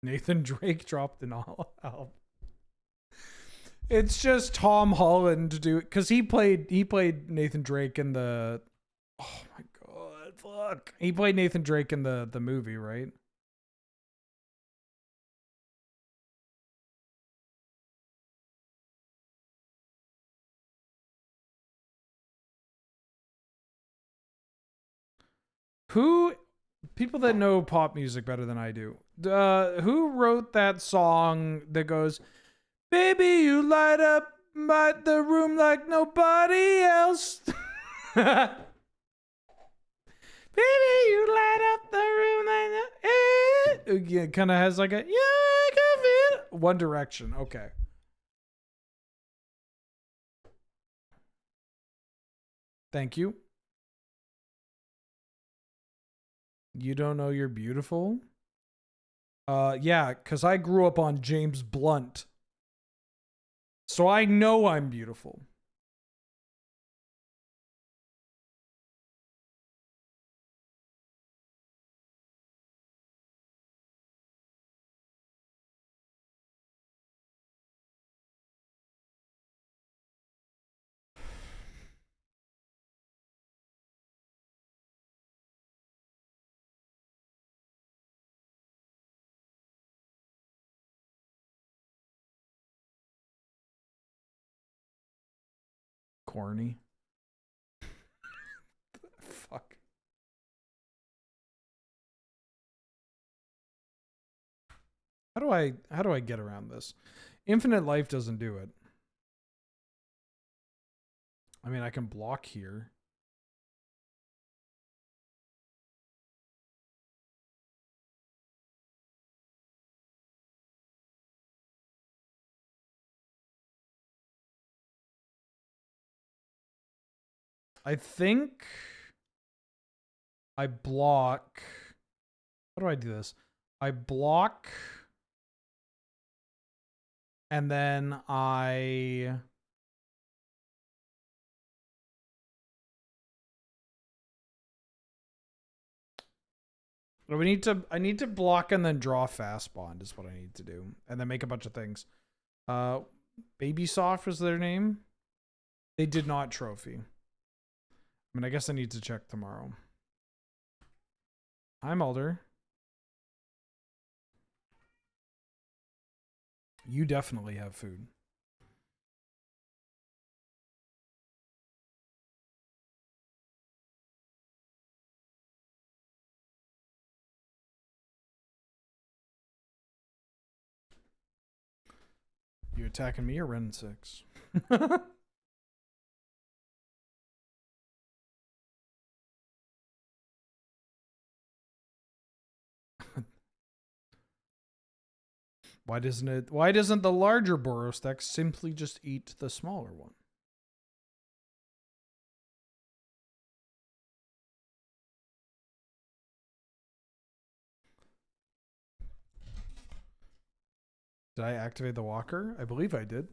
Nathan Drake dropped an album. It's just Tom Holland do because he played Nathan Drake in the. Oh my god! Fuck. He played Nathan Drake in the movie, right? Who people that know pop music better than I do. Who wrote that song that goes, "Baby, you light up the room like nobody else." Baby, you light up the room like yeah, kind of has like a I can feel it. One Direction. Okay. Thank you. You don't know you're beautiful? Yeah, because I grew up on James Blunt. So I know I'm beautiful. corny. Fuck. How do I get around this? Infinite life doesn't do it. I mean, I can block here. I think I block. How do I do this? I block and then I I need to block and then draw fast bond is what I need to do. And then make a bunch of things. Baby Soft was their name. They did not trophy. I mean, I guess I need to check tomorrow. Hi, Mulder. You definitely have food. You attacking me or Ren 6? Why doesn't the larger Boros deck simply just eat the smaller one? Did I activate the walker? I believe I did.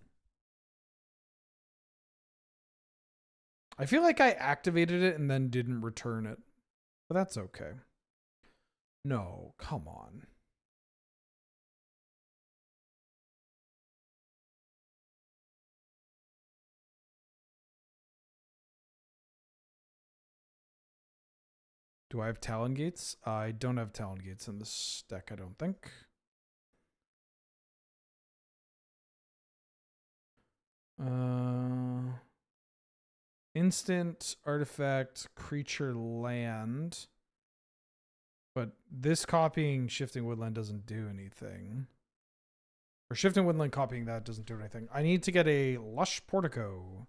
I feel like I activated it and then didn't return it. But that's okay. No, come on. Do I have Talon Gates? I don't have Talon Gates in this deck, I don't think. Instant, artifact, creature, land. But this copying Shifting Woodland doesn't do anything. Or Shifting Woodland copying that doesn't do anything. I need to get a Lush Portico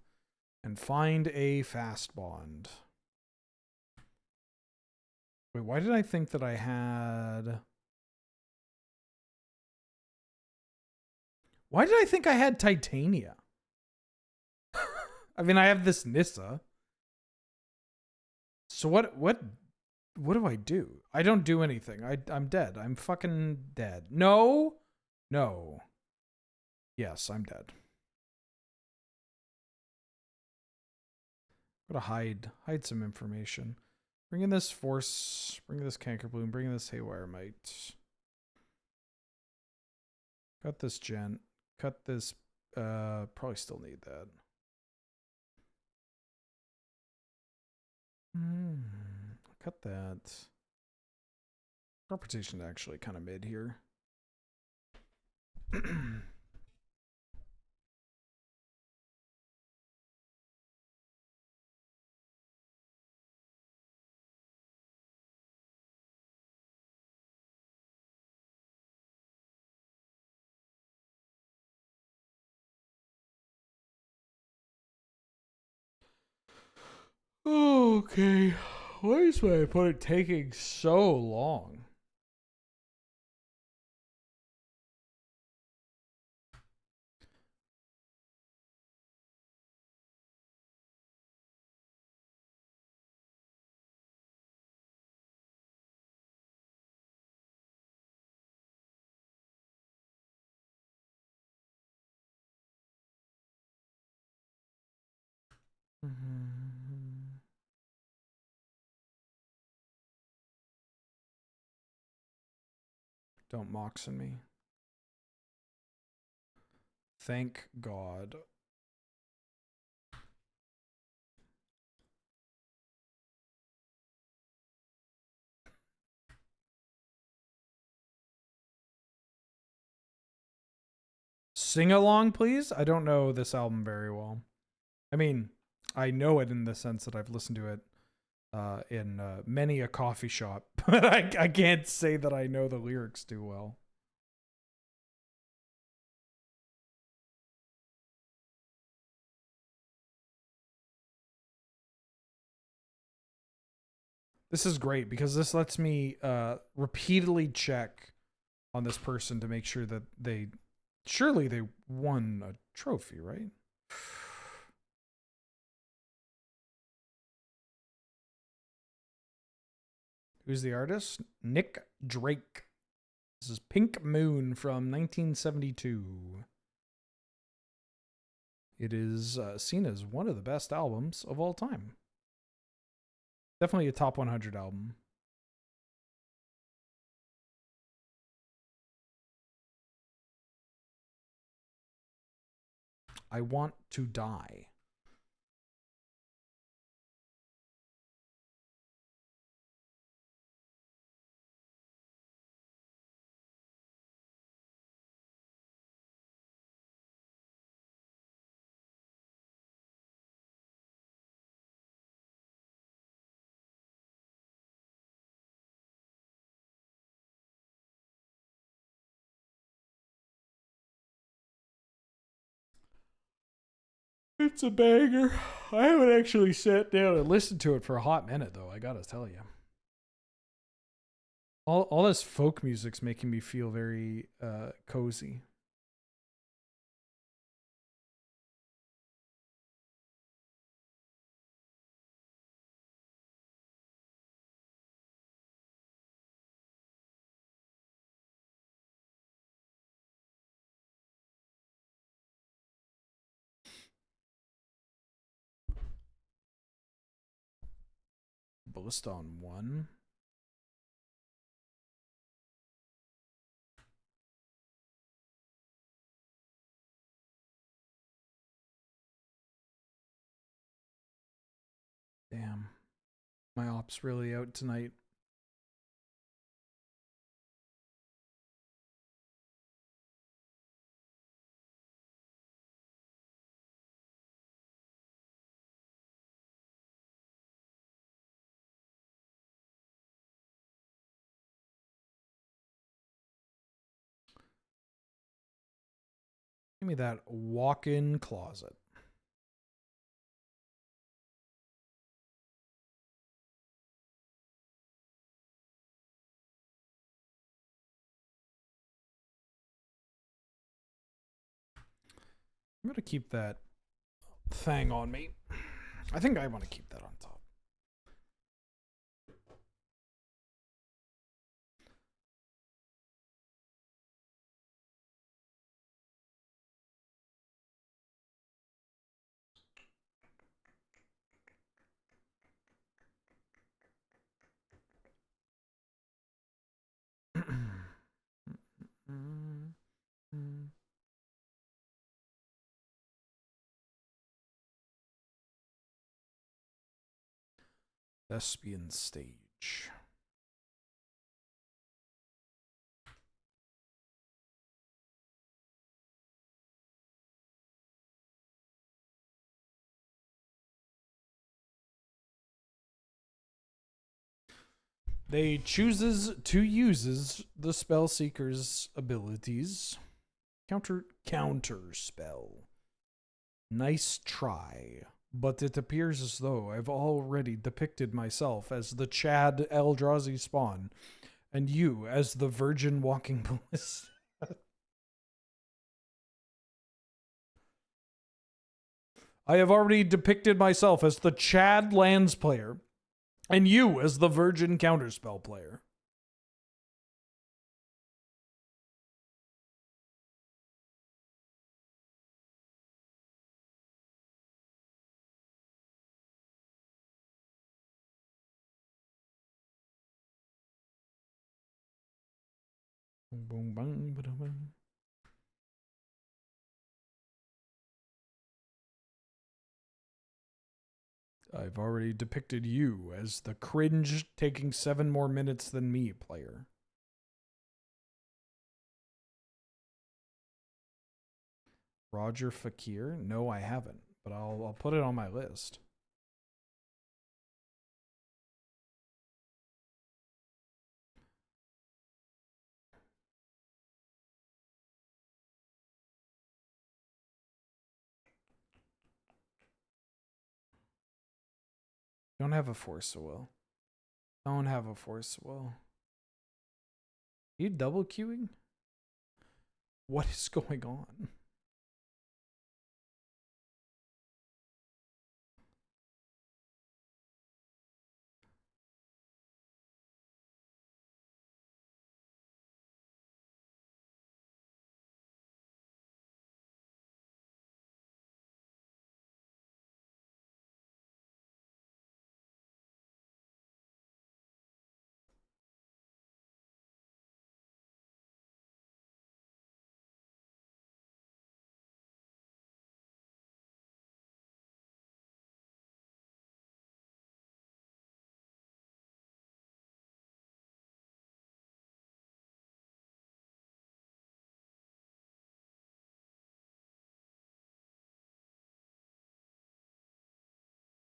and find a fast bond. Wait, why did I think that I had... Why did I think I had Titania? I mean, I have this Nissa. So what do I do? I don't do anything. I'm dead. I'm fucking dead. No. No. Yes, I'm dead. I'm gonna hide some information. Bring in this Force, bring in this Canker Bloom, bring in this Haywire Mite. Cut this Gent. Cut this, probably still need that. Cut that. Corporation actually kind of mid here. Okay. Why is my opponent taking so long? Don't moxen me. Thank God. Sing along, please? I don't know this album very well. I mean, I know it in the sense that I've listened to it in many a coffee shop, but I can't say that I know the lyrics too well. This is great because this lets me repeatedly check on this person to make sure that they won a trophy, right? Who's the artist? Nick Drake. This is Pink Moon from 1972. It is seen as one of the best albums of all time. Definitely a top 100 album. I Want to Die. It's a banger. I haven't actually sat down and listened to it for a hot minute, though, I gotta tell you. All this folk music's making me feel very cozy. Ballista on 1. Damn. My op's really out tonight. Give me that walk-in closet. I'm going to keep that thing on me. I think I want to keep that on top. Thespian stage. They chooses to uses the spell seeker's abilities. Counter spell. Nice try. But it appears as though I've already depicted myself as the Chad Eldrazi spawn, and you as the virgin walking ballista. I have already depicted myself as the Chad lands player, and you as the virgin counterspell player. Boom, bang, ba-da-bang. I've already depicted you as the cringe taking 7 more minutes than me player. Roger Fakir? No, I haven't, but I'll put it on my list. Don't have a force of will. Don't have a force of will. Are you double queuing? What is going on?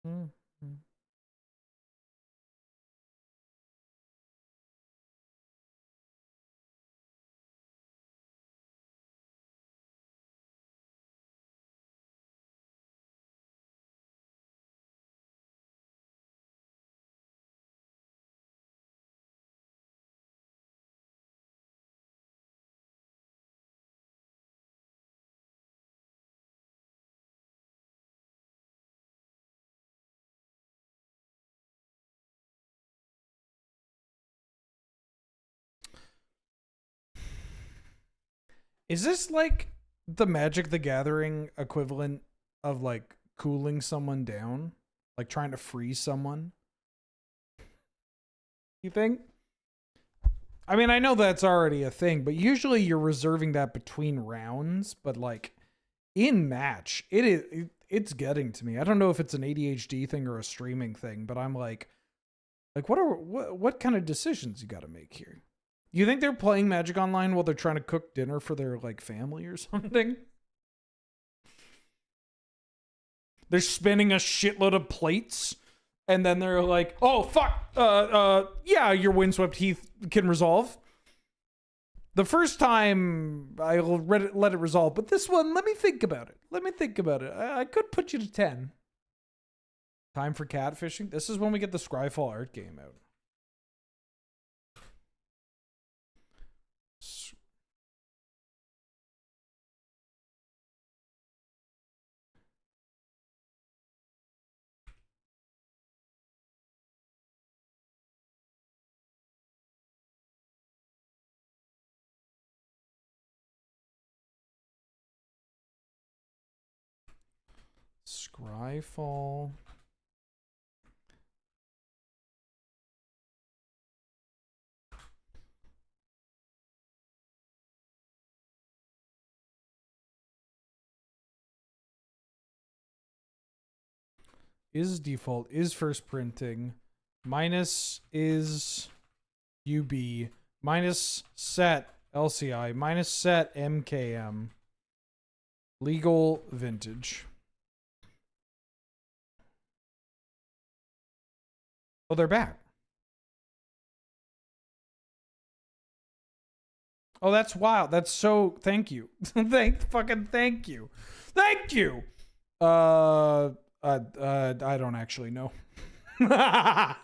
Mm, mm. Is this like the Magic the Gathering equivalent of like cooling someone down? Like trying to freeze someone? You think? I mean, I know that's already a thing, but usually you're reserving that between rounds, but like in match, it's getting to me. I don't know if it's an ADHD thing or a streaming thing, but I'm like what kind of decisions you got to make here? You think they're playing Magic Online while they're trying to cook dinner for their like family or something? They're spinning a shitload of plates, and then they're like, "Oh fuck, yeah, your windswept heath can resolve." The first time I'll let it resolve, but this one, let me think about it. Let me think about it. I could put you to 10. Time for catfishing. This is when we get the Scryfall art game out. Scryfall. Is default, is first printing, minus is UB, minus set LCI, minus set MKM, legal vintage. Oh, they're back. Oh, that's wild. That's so, thank you. Thank you. Thank you. I don't actually know. I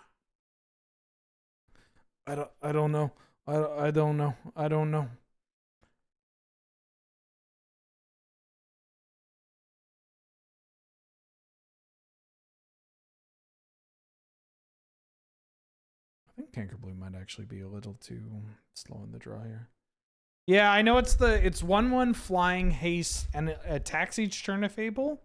don't know. I don't know. I don't know. I think Cankerblue might actually be a little too slow in the draw here. Yeah, I know it's 1/1 flying haste and attacks each turn of Fable.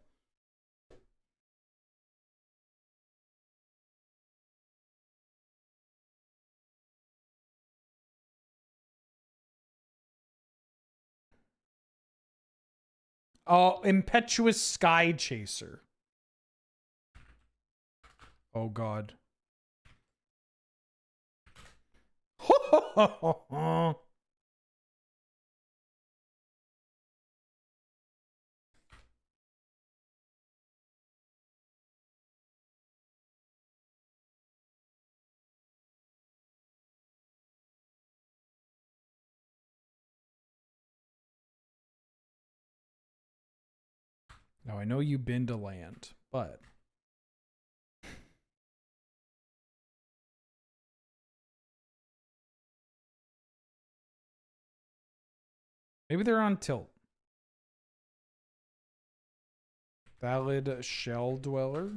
Oh, Impetuous Sky Chaser. Oh god. Now I know you been to land, but Maybe they're on tilt. Valid Shell Dweller.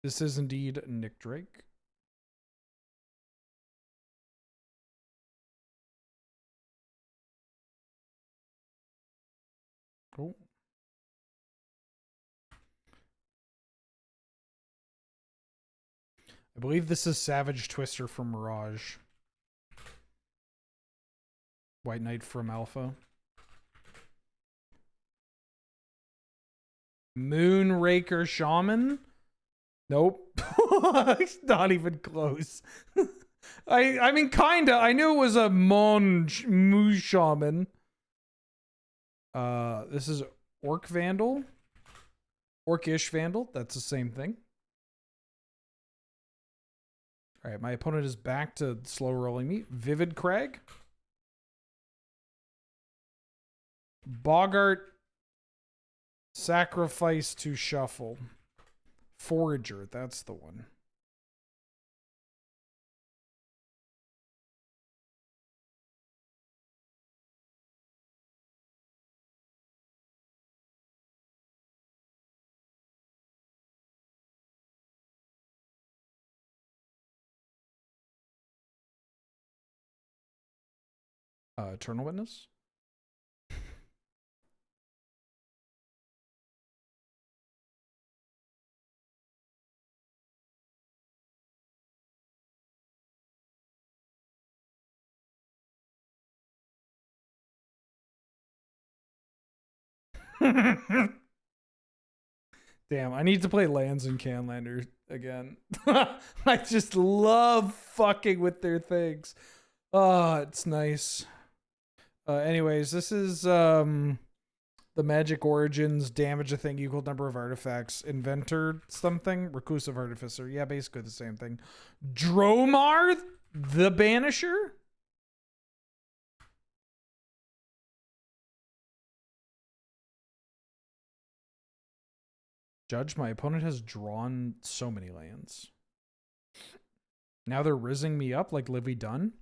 This is indeed Nick Drake. Cool. I believe this is Savage Twister from Mirage. White Knight from Alpha. Moonraker Shaman? Nope. It's not even close. I mean, kinda. I knew it was a Moo Shaman. This is Orc Vandal. Orcish Vandal. That's the same thing. All right, my opponent is back to slow rolling me. Vivid Crag. Boggart. Sacrifice to Shuffle. Forager, that's the one. Eternal Witness. Damn, I need to play Lands and Canlander again. I just love fucking with their things. Oh, it's nice. Anyways, this is the Magic Origins, damage a thing equal number of artifacts. Inventor something, Reclusive Artificer. Yeah, basically the same thing. Dromar the Banisher? Judge, my opponent has drawn so many lands. Now they're rizzing me up like Livy Dunn.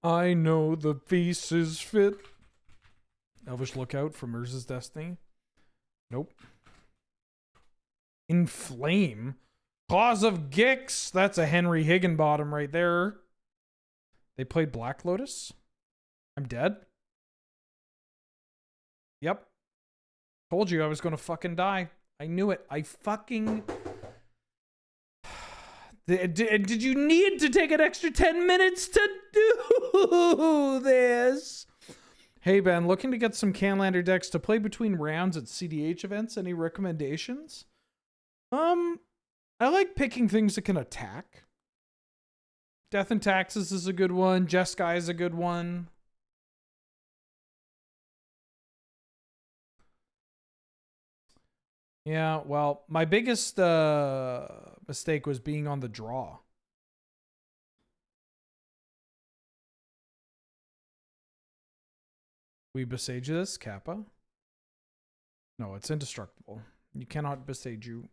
I know the feast is fit. Elvish Lookout from Urza's Destiny. Nope. Inflame. Claws of Gix. That's a Henry Higginbottom right there. They played Black Lotus. I'm dead. Yep. Told you I was going to fucking die. I knew it. I fucking... Did you need to take an extra 10 minutes to do this? Hey, Ben, looking to get some Canlander decks to play between rounds at CDH events. Any recommendations? I like picking things that can attack. Death and Taxes is a good one. Jeskai is a good one. Yeah, well, my biggest mistake was being on the draw. We besage this, Kappa? No, it's indestructible. You cannot besage you.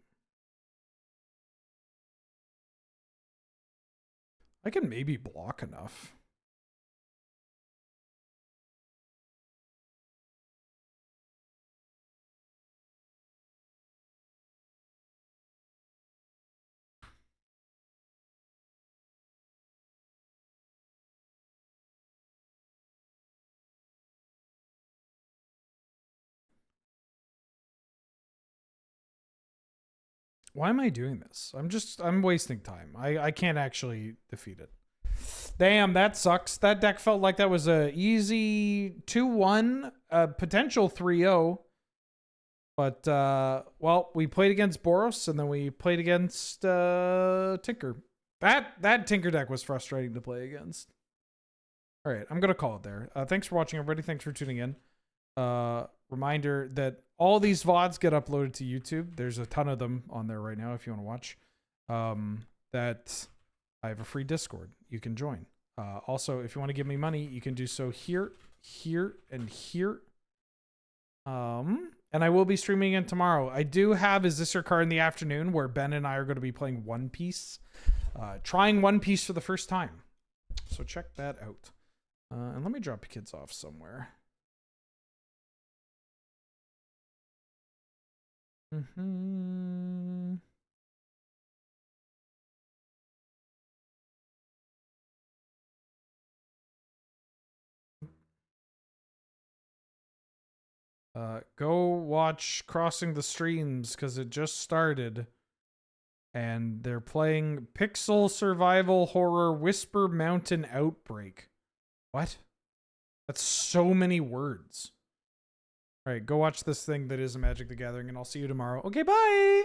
I can maybe block enough. Why am I doing this? I'm wasting time. I can't actually defeat it. Damn, that sucks. That deck felt like that was a easy 2-1, potential 3-0. But, well, we played against Boros, and then we played against Tinker. That Tinker deck was frustrating to play against. All right, I'm going to call it there. Thanks for watching, everybody. Thanks for tuning in. Reminder that all these VODs get uploaded to YouTube. There's a ton of them on there right now if you want to watch. That I have a free Discord you can join. Also, if you want to give me money, you can do so here, here, and here. And I will be streaming in tomorrow. I do have Is This Your Car in the afternoon, where Ben and I are going to be playing One Piece. Trying One Piece for the first time. So check that out. And let me drop kids off somewhere. Go watch Crossing the Streams because it just started. And they're playing Pixel Survival Horror Whisper Mountain Outbreak. What? That's so many words. All right, go watch this thing that is a Magic the Gathering, and I'll see you tomorrow. Okay, bye!